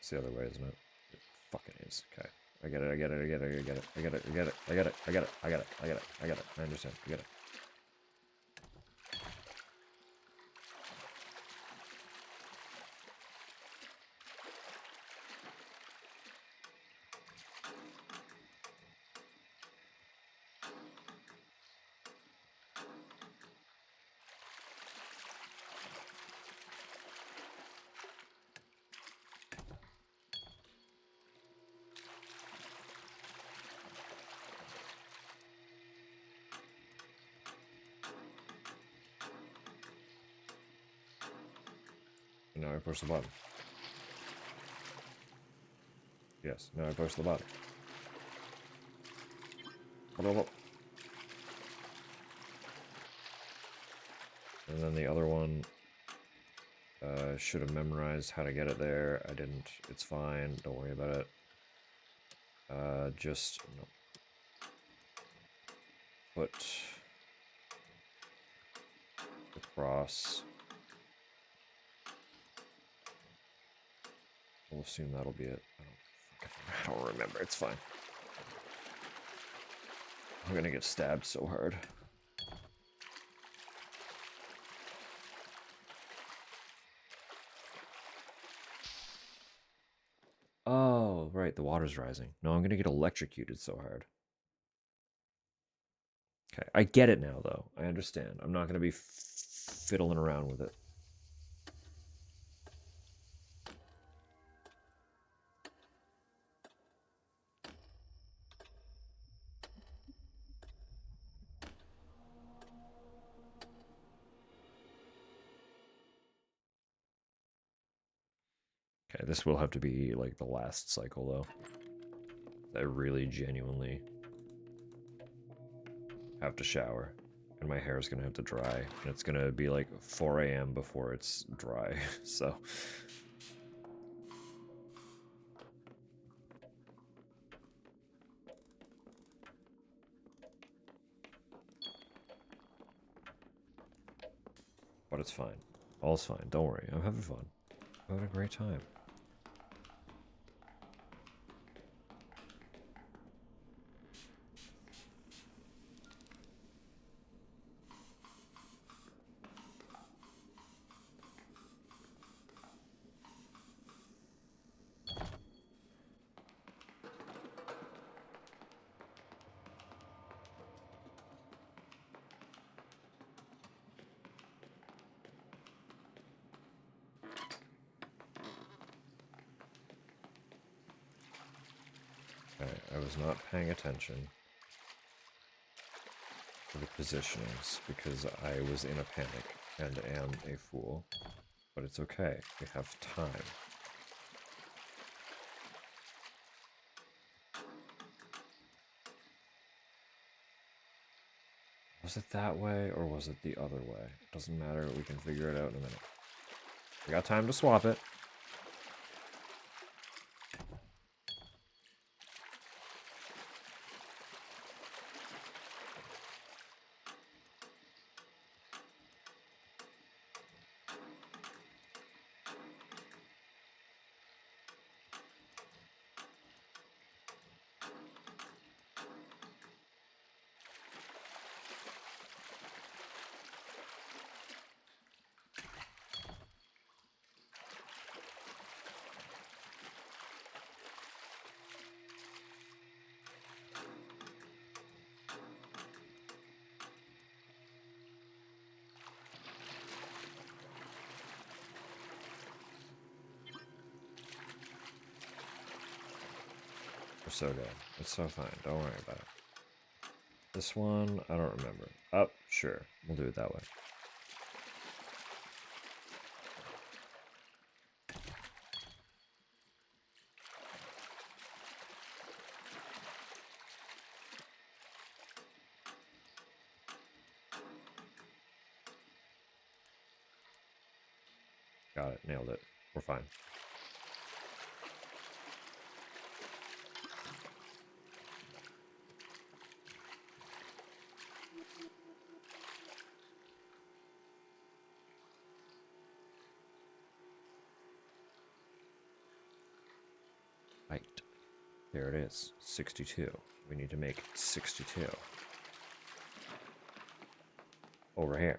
It's the other way, isn't it? It fucking is. Okay. I get it, I get it, I get it, I get it, I get it, I get it, I get it, I get it, I get it, I get it, I get it. I understand. I get it. Now I push the button. Yes, now I push the button. Hold on. And then the other one, should have memorized how to get it there. I didn't. It's fine. Don't worry about it. Just no. Put across. We'll assume that'll be it. I don't remember. It's fine. I'm gonna get stabbed so hard. Oh, right. The water's rising. No, I'm gonna get electrocuted so hard. Okay, I get it now, though. I understand. I'm not gonna be fiddling around with it. Okay, this will have to be like the last cycle though. I really genuinely have to shower. And my hair is gonna have to dry. And it's gonna be like 4 a.m. before it's dry. So but it's fine. All's fine. Don't worry. I'm having fun. I'm having a great time. Okay, I was not paying attention to the positionings because I was in a panic and am a fool. But it's okay. We have time. Was it that way or was it the other way? Doesn't matter. We can figure it out in a minute. We got time to swap it. We're so good. It's so fine. Don't worry about it. This one, I don't remember. Oh, sure. We'll do it that way. Got it. Nailed it. We're fine. Right. There it is. 62. We need to make 62. Over here.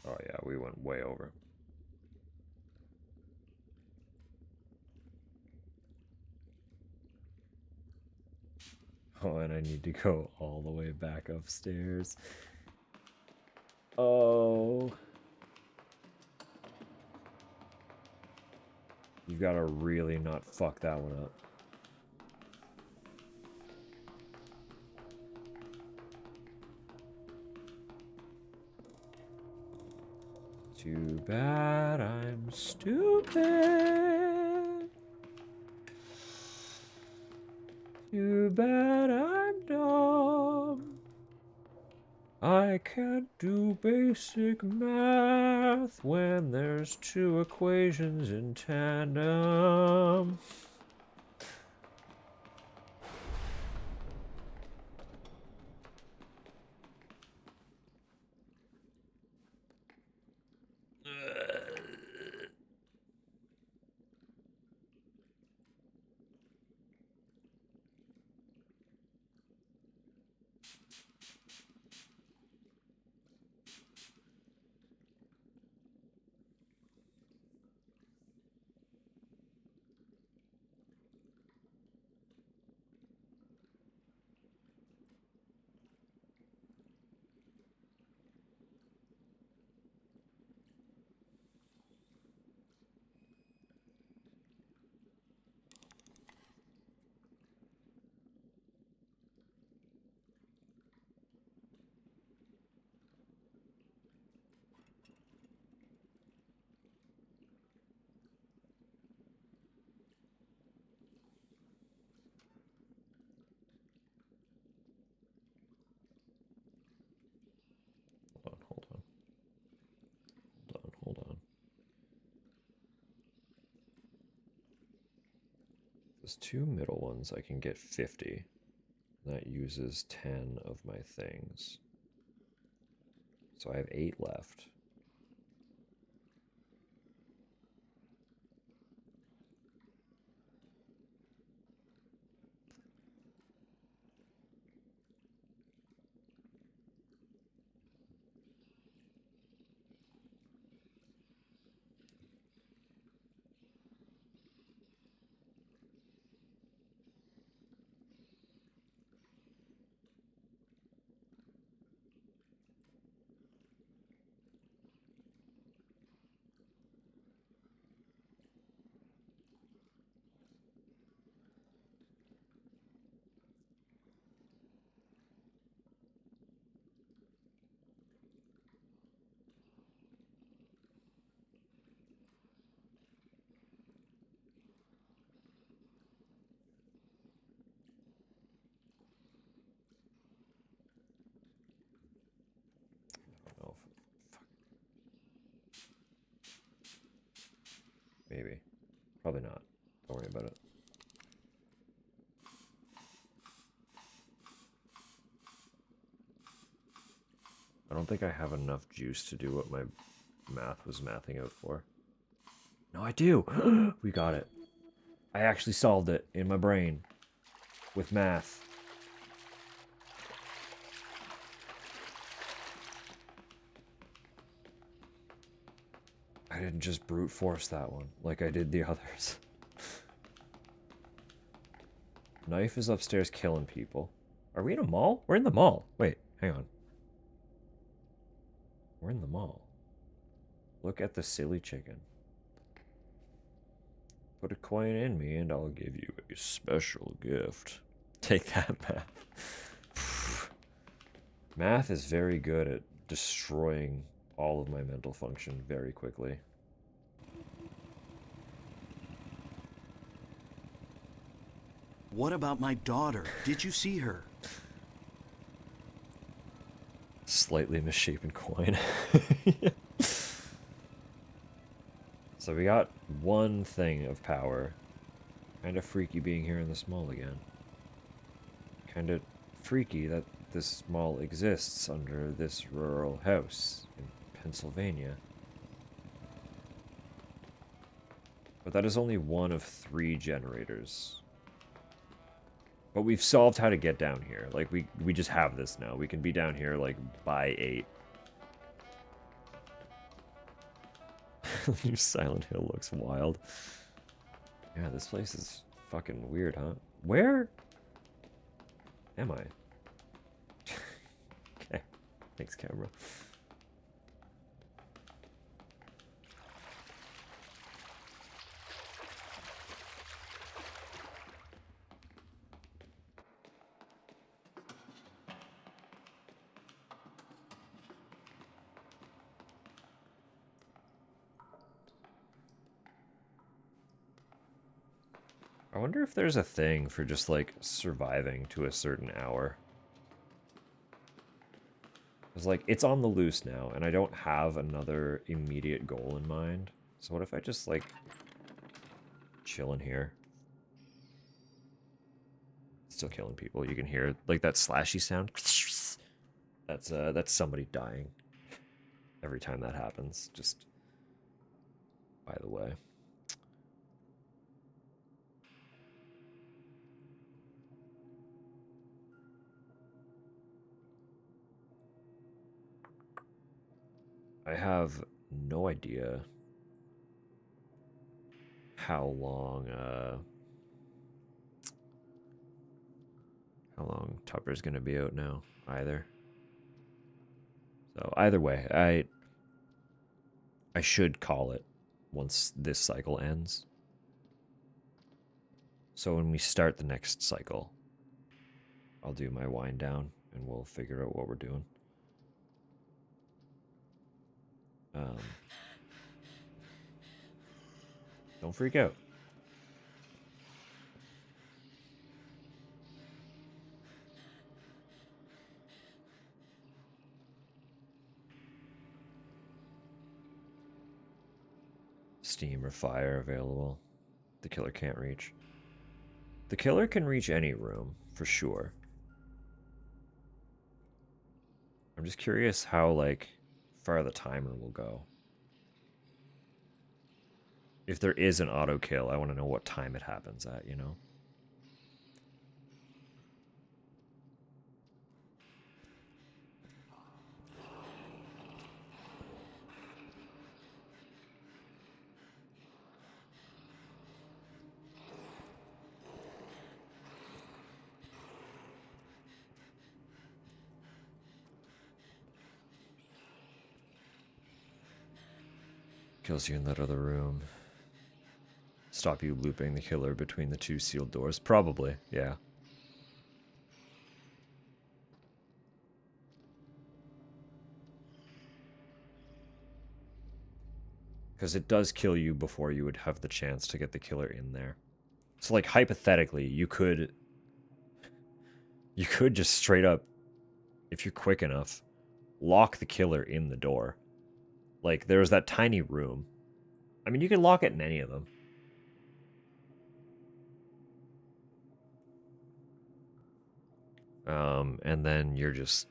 Oh yeah, we went way over. Oh, and I need to go all the way back upstairs. Oh. You gotta really not fuck that one up. Too bad I'm stupid. Too bad I'm dumb. I can't do basic math when there's two equations in tandem. Hold on. Hold on. Those two middle ones, I can get 50. That uses 10 of my things. So I have 8 left. I don't know if... Maybe. Probably not. Don't worry about it. I don't think I have enough juice to do what my math was mathing out for. No, I do! We got it. I actually solved it in my brain. With math. I didn't just brute force that one like I did the others. Knife is upstairs killing people. Are we in a mall? We're in the mall. Wait, hang on. We're in the mall. Look at the silly chicken. Put a coin in me and I'll give you a special gift. Take that, math. Math is very good at destroying all of my mental function very quickly. What about my daughter? Did you see her? Slightly misshapen coin. So we got one thing of power. Kind of freaky being here in this mall again. Kind of freaky that this mall exists under this rural house in Pennsylvania. But that is only one of 3 generators. But we've solved how to get down here. Like, we just have this now. We can be down here, like, by 8. New Silent Hill looks wild. Yeah, this place is fucking weird, huh? Where? Am I? Okay. Thanks, camera. I wonder if there's a thing for just, like, surviving to a certain hour. It's like, it's on the loose now, and I don't have another immediate goal in mind. So what if I just, like, chill in here? Still killing people. You can hear, like, that slashy sound. That's somebody dying. Every time that happens, just by the way. I have no idea how long Tupper's gonna be out now either. So either way, I should call it once this cycle ends. So when we start the next cycle, I'll do my wind down and we'll figure out what we're doing. Don't freak out. Steam or fire available. The killer can't reach. The killer can reach any room, for sure. I'm just curious how, like, far the timer will go. If there is an auto kill, I want to know what time it happens at, you know? Kills you in that other room. Stop you looping the killer between the two sealed doors? Probably, yeah. Because it does kill you before you would have the chance to get the killer in there. So, like, hypothetically, you could just straight up, if you're quick enough, lock the killer in the door. Like, there's that tiny room. I mean, you can lock it in any of them. And then you're just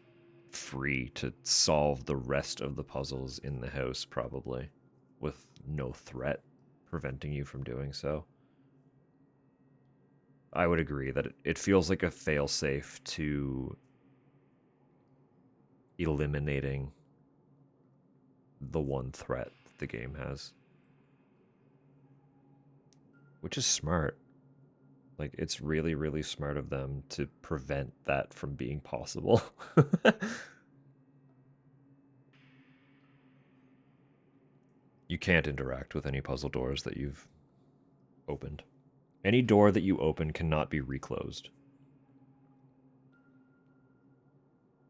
free to solve the rest of the puzzles in the house, probably, with no threat preventing you from doing so. I would agree that it feels like a failsafe to eliminating the one threat the game has. Which is smart. Like, it's really, really smart of them to prevent that from being possible. You can't interact with any puzzle doors that you've opened. Any door that you open cannot be reclosed.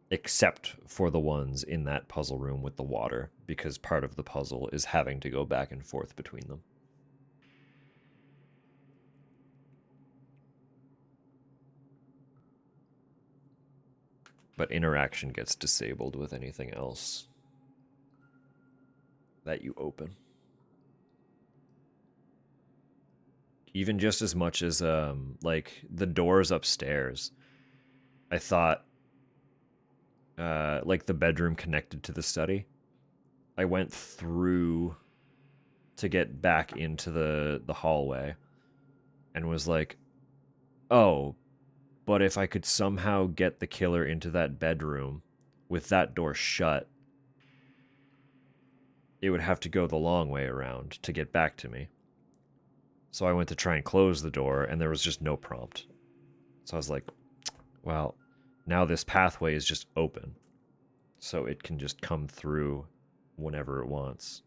Except for the ones in that puzzle room with the water, because part of the puzzle is having to go back and forth between them. But interaction gets disabled with anything else that you open. Even just as much as, like, the doors upstairs. I thought, like, the bedroom connected to the study. I went through to get back into the hallway and was like, oh, but if I could somehow get the killer into that bedroom with that door shut, it would have to go the long way around to get back to me. So I went to try and close the door, and there was just no prompt. So I was like, well, Now this pathway is just open. So it can just come through whenever it wants.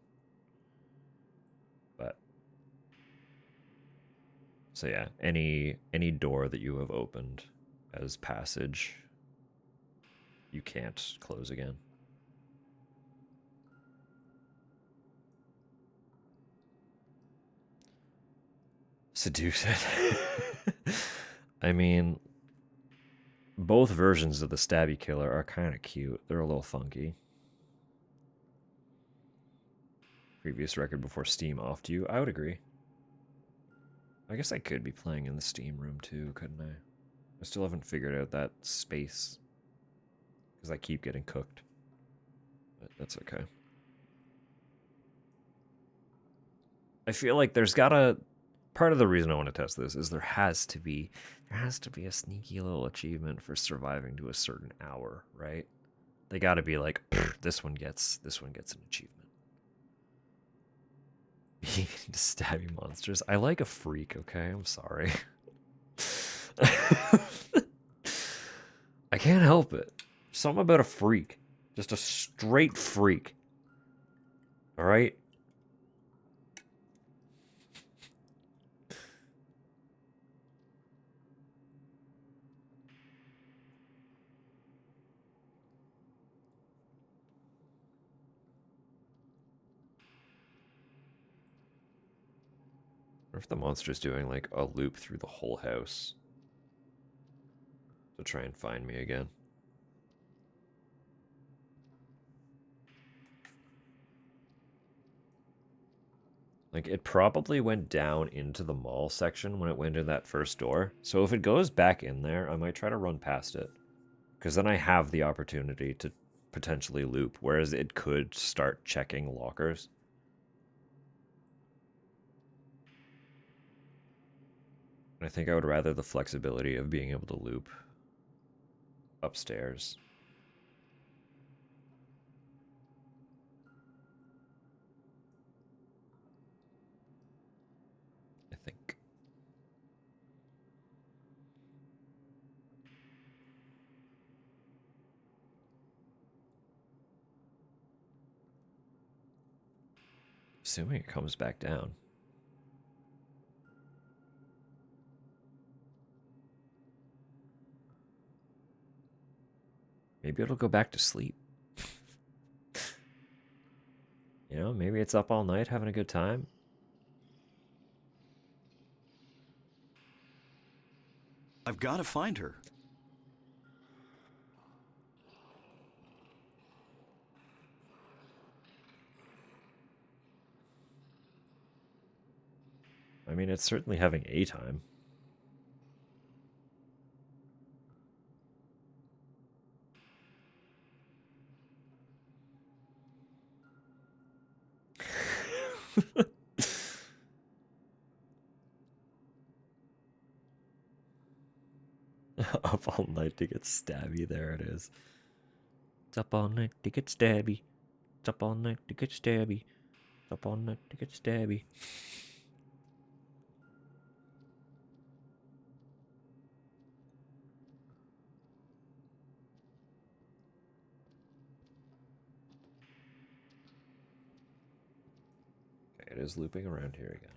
But so yeah, any door that you have opened as passage, you can't close again. Seduce it. I mean, both versions of the Stabby Killer are kind of cute. They're a little funky. Previous record before Steam offed you. I would agree. I guess I could be playing in the Steam room too, couldn't I? I still haven't figured out that space. Because I keep getting cooked. But that's okay. I feel like there's gotta... Part of the reason I want to test this is there has to be a sneaky little achievement for surviving to a certain hour, right? They gotta be like, this one gets an achievement. Being into stabby monsters. I like a freak, okay? I'm sorry. I can't help it. Something about a freak. Just a straight freak. Alright? What if the monster's doing like a loop through the whole house to try and find me again? Like, it probably went down into the mall section when it went in that first door. So if it goes back in there, I might try to run past it. Because then I have the opportunity to potentially loop, whereas it could start checking lockers. I think I would rather the flexibility of being able to loop upstairs. I think. Assuming it comes back down. Maybe it'll go back to sleep. You know, maybe it's up all night having a good time. I've got to find her. I mean, it's certainly having a time. Up all night to get stabby. There it is. It's up all night to get stabby. It's up all night to get stabby. It's up all night to get stabby. Okay, it is looping around here again.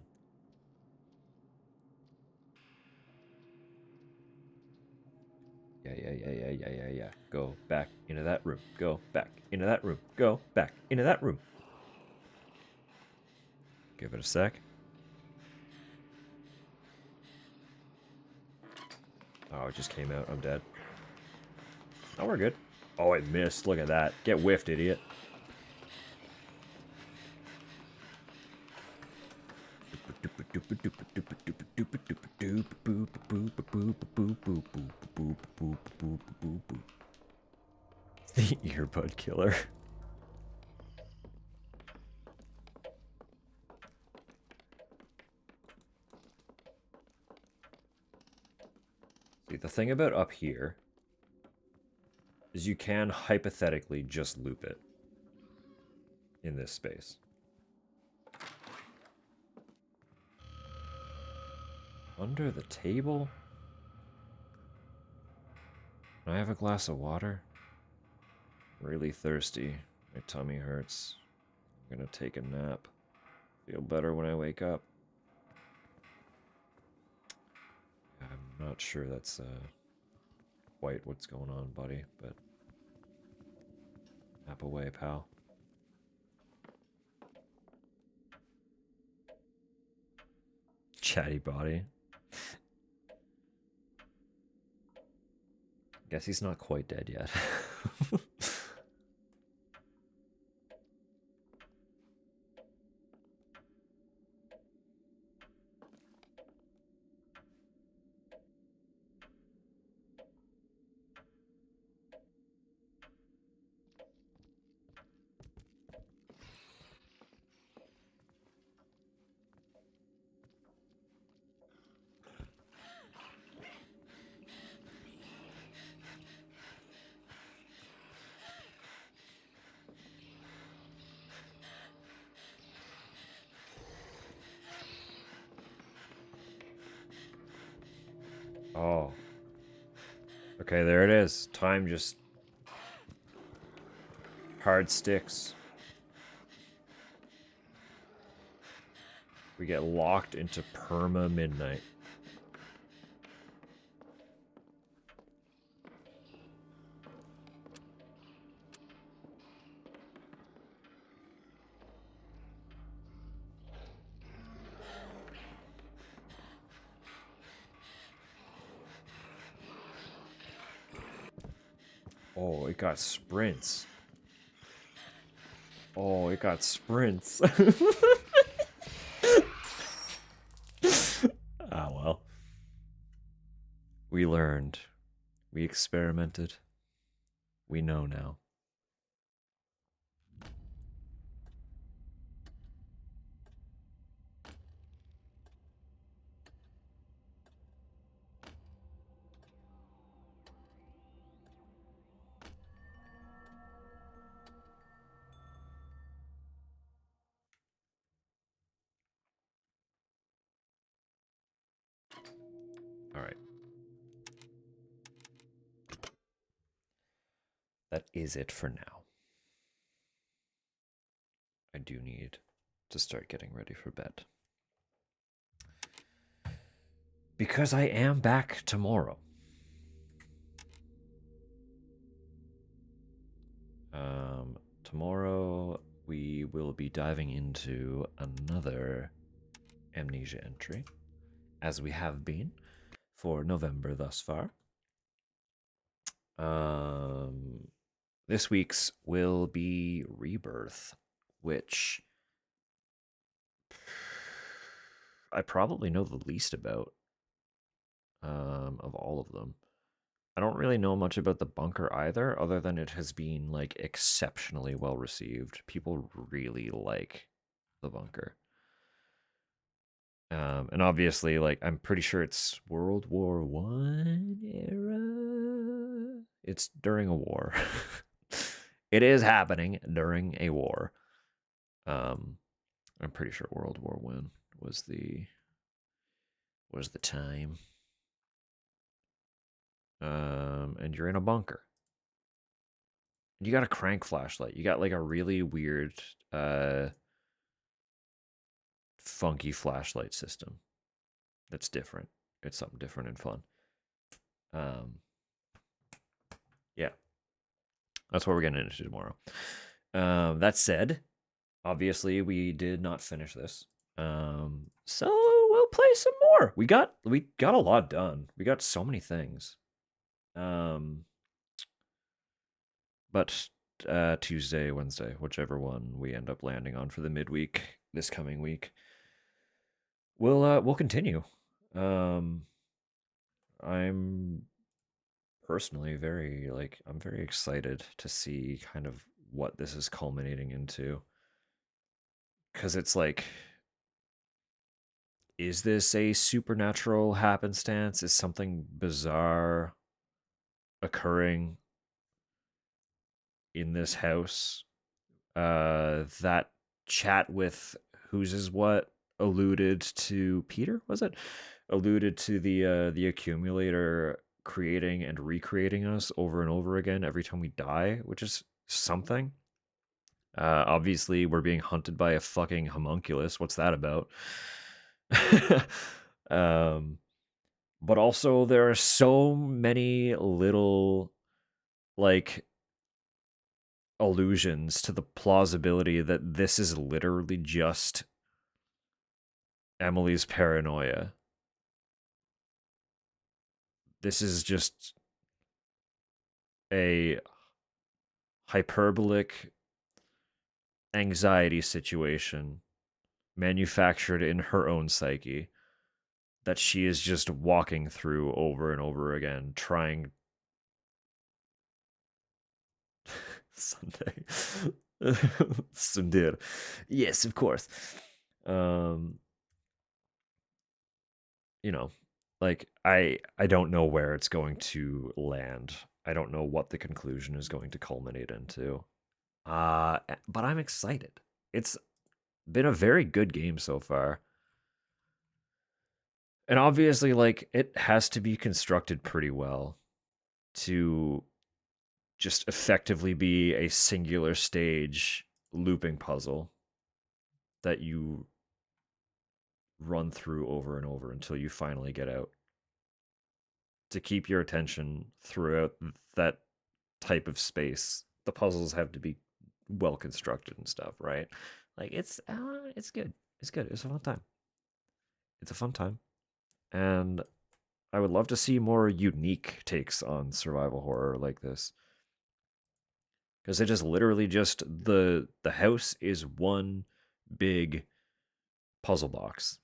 Yeah. Go back into that room. Go back into that room. Go back into that room. Give it a sec. Oh, it just came out. I'm dead. Oh, we're good. Oh, it missed. Look at that. Get whiffed, idiot. The earbud killer. See, the thing about up here is you can hypothetically just loop it in this space. Under the table? Can I have a glass of water? Really thirsty. My tummy hurts. I'm gonna take a nap. Feel better when I wake up. I'm not sure that's quite what's going on, buddy, but nap away, pal. Chatty body. Guess he's not quite dead yet. Oh. Okay, there it is. Time just hard sticks. We get locked into perma midnight. Oh, it got sprints. Oh, it got sprints. Ah, well. We learned. We experimented. We know now. All right. That is it for now. I do need to start getting ready for bed. Because I am back tomorrow. Tomorrow we will be diving into another Amnesia entry, as we have been for November thus far. This week's will be Rebirth, which I probably know the least about of all of them. I don't really know much about the bunker either, other than it has been like exceptionally well received. People really like the bunker. And obviously, like, I'm pretty sure it's World War One era. It's during a war. It is happening during a war. I'm pretty sure World War One was the time. And you're in a bunker. You got a crank flashlight. You got like a really weird, funky flashlight system. That's different. It's something different and fun. Yeah, that's what we're getting into tomorrow. That said, obviously we did not finish this. So we'll play some more. We got a lot done. We got so many things. But Tuesday, Wednesday, whichever one we end up landing on for the midweek this coming week, we'll continue. I'm personally I'm very excited to see kind of what this is culminating into, because it's like, is this a supernatural happenstance? Is something bizarre occurring in this house? That chat with whose is what alluded to Peter, was it? Alluded to the accumulator creating and recreating us over and over again every time we die, which is something. Obviously, we're being hunted by a fucking homunculus. What's that about? um, but also, there are so many little, like, allusions to the plausibility that this is literally just Emily's paranoia. This is just a hyperbolic anxiety situation manufactured in her own psyche that she is just walking through over and over again, trying. Sunday. Sunday. Yes, of course. Um, you know, like I don't know where it's going to land. I don't know what the conclusion is going to culminate into. But I'm excited. It's been a very good game so far. And obviously, like, it has to be constructed pretty well to just effectively be a singular stage looping puzzle that you run through over and over until you finally get out. To keep your attention throughout that type of space, the puzzles have to be well constructed and stuff, right? Like, it's good. It's good. It's a fun time. It's a fun time. And I would love to see more unique takes on survival horror like this. Because it is literally just the house is one big puzzle box.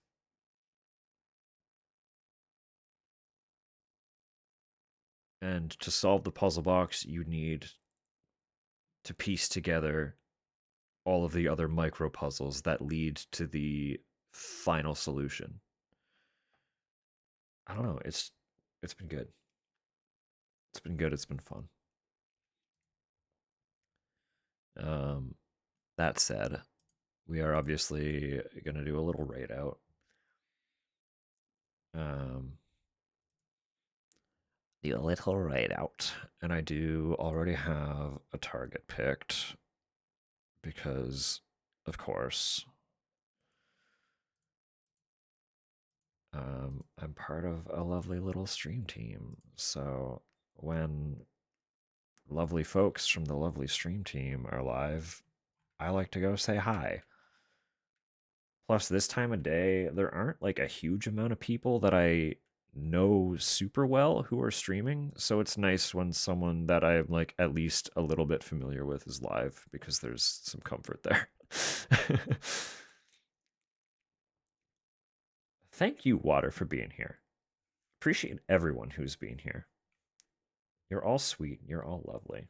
And to solve the puzzle box, you need to piece together all of the other micro puzzles that lead to the final solution. I don't know. It's been good. It's been good. It's been fun. That said, we are obviously gonna do a little raid out. The little raid out, and I do already have a target picked because, of course, I'm part of a lovely little stream team. So when lovely folks from the lovely stream team are live, I like to go say hi. Plus, this time of day, there aren't like a huge amount of people that I know super well who are streaming. So it's nice when someone that I'm like at least a little bit familiar with is live because there's some comfort there. Thank you, Water, for being here. Appreciate everyone who's been here. You're all sweet. You're all lovely.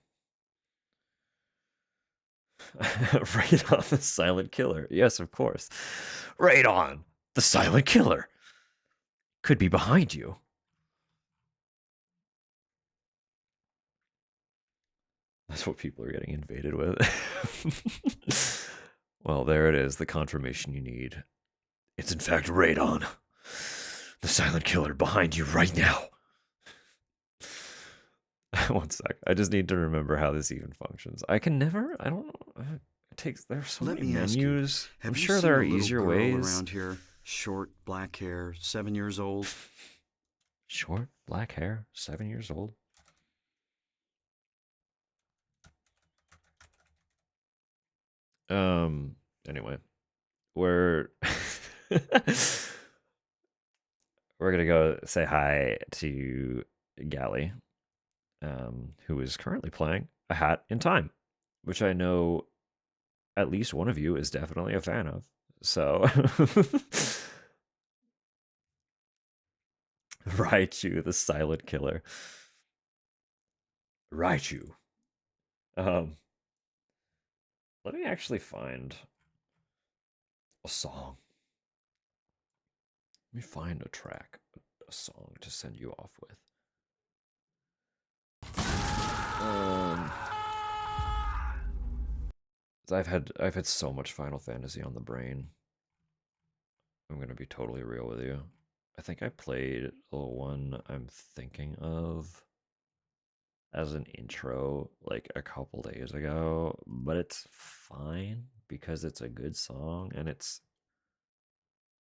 Right on the silent killer. Yes, of course. Right on. The silent killer could be behind you. That's what people are getting invaded with. Well, there it is. The confirmation you need. It's in fact Radon. The silent killer behind you right now. One sec. I just need to remember how this even functions. I don't know. It takes, there's so Let many me ask menus. you, I'm have you sure seen there are a little easier girl ways. around here? Short, black hair, 7 years old. Short, black hair, 7 years old. Anyway, we're we're gonna go say hi to Gally, who is currently playing A Hat in Time, which I know at least one of you is definitely a fan of. So Raichu, the silent killer. Raichu. Um, let me actually find a song. Let me find a track, a song to send you off with. I've had so much Final Fantasy on the brain. I'm gonna be totally real with you. I think I played the one I'm thinking of as an intro like a couple days ago, but it's fine because it's a good song and it's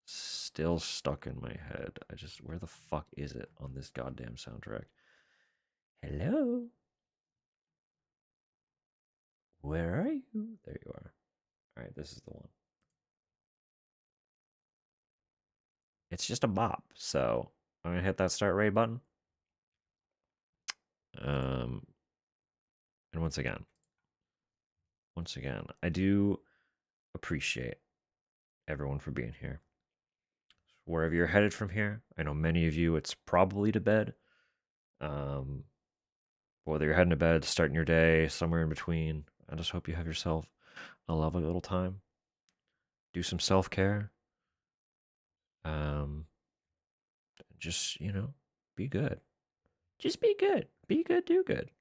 still stuck in my head. Where the fuck is it on this goddamn soundtrack? Hello? Where are you? There you are. All right, this is the one. It's just a bop, so I'm gonna hit that start rate button. And once again, I do appreciate everyone for being here. Wherever you're headed from here, I know many of you, it's probably to bed. Um, whether you're heading to bed, starting your day, somewhere in between, I just hope you have yourself a lovely little time. Do some self care. Um, just, be good. Just be good. Be good, do good.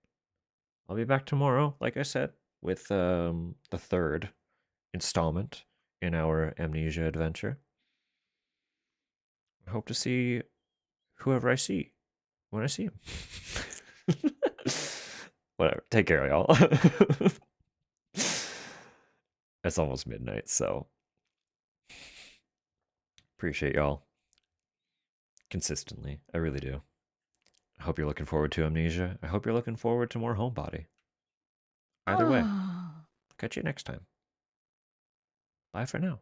I'll be back tomorrow, like I said, with the third installment in our amnesia adventure. I hope to see whoever I see when I see him. Whatever. Take care, y'all. It's almost midnight, so appreciate y'all consistently. I really do. I hope you're looking forward to amnesia. I hope you're looking forward to more Homebody. Either way, catch you next time. Bye for now.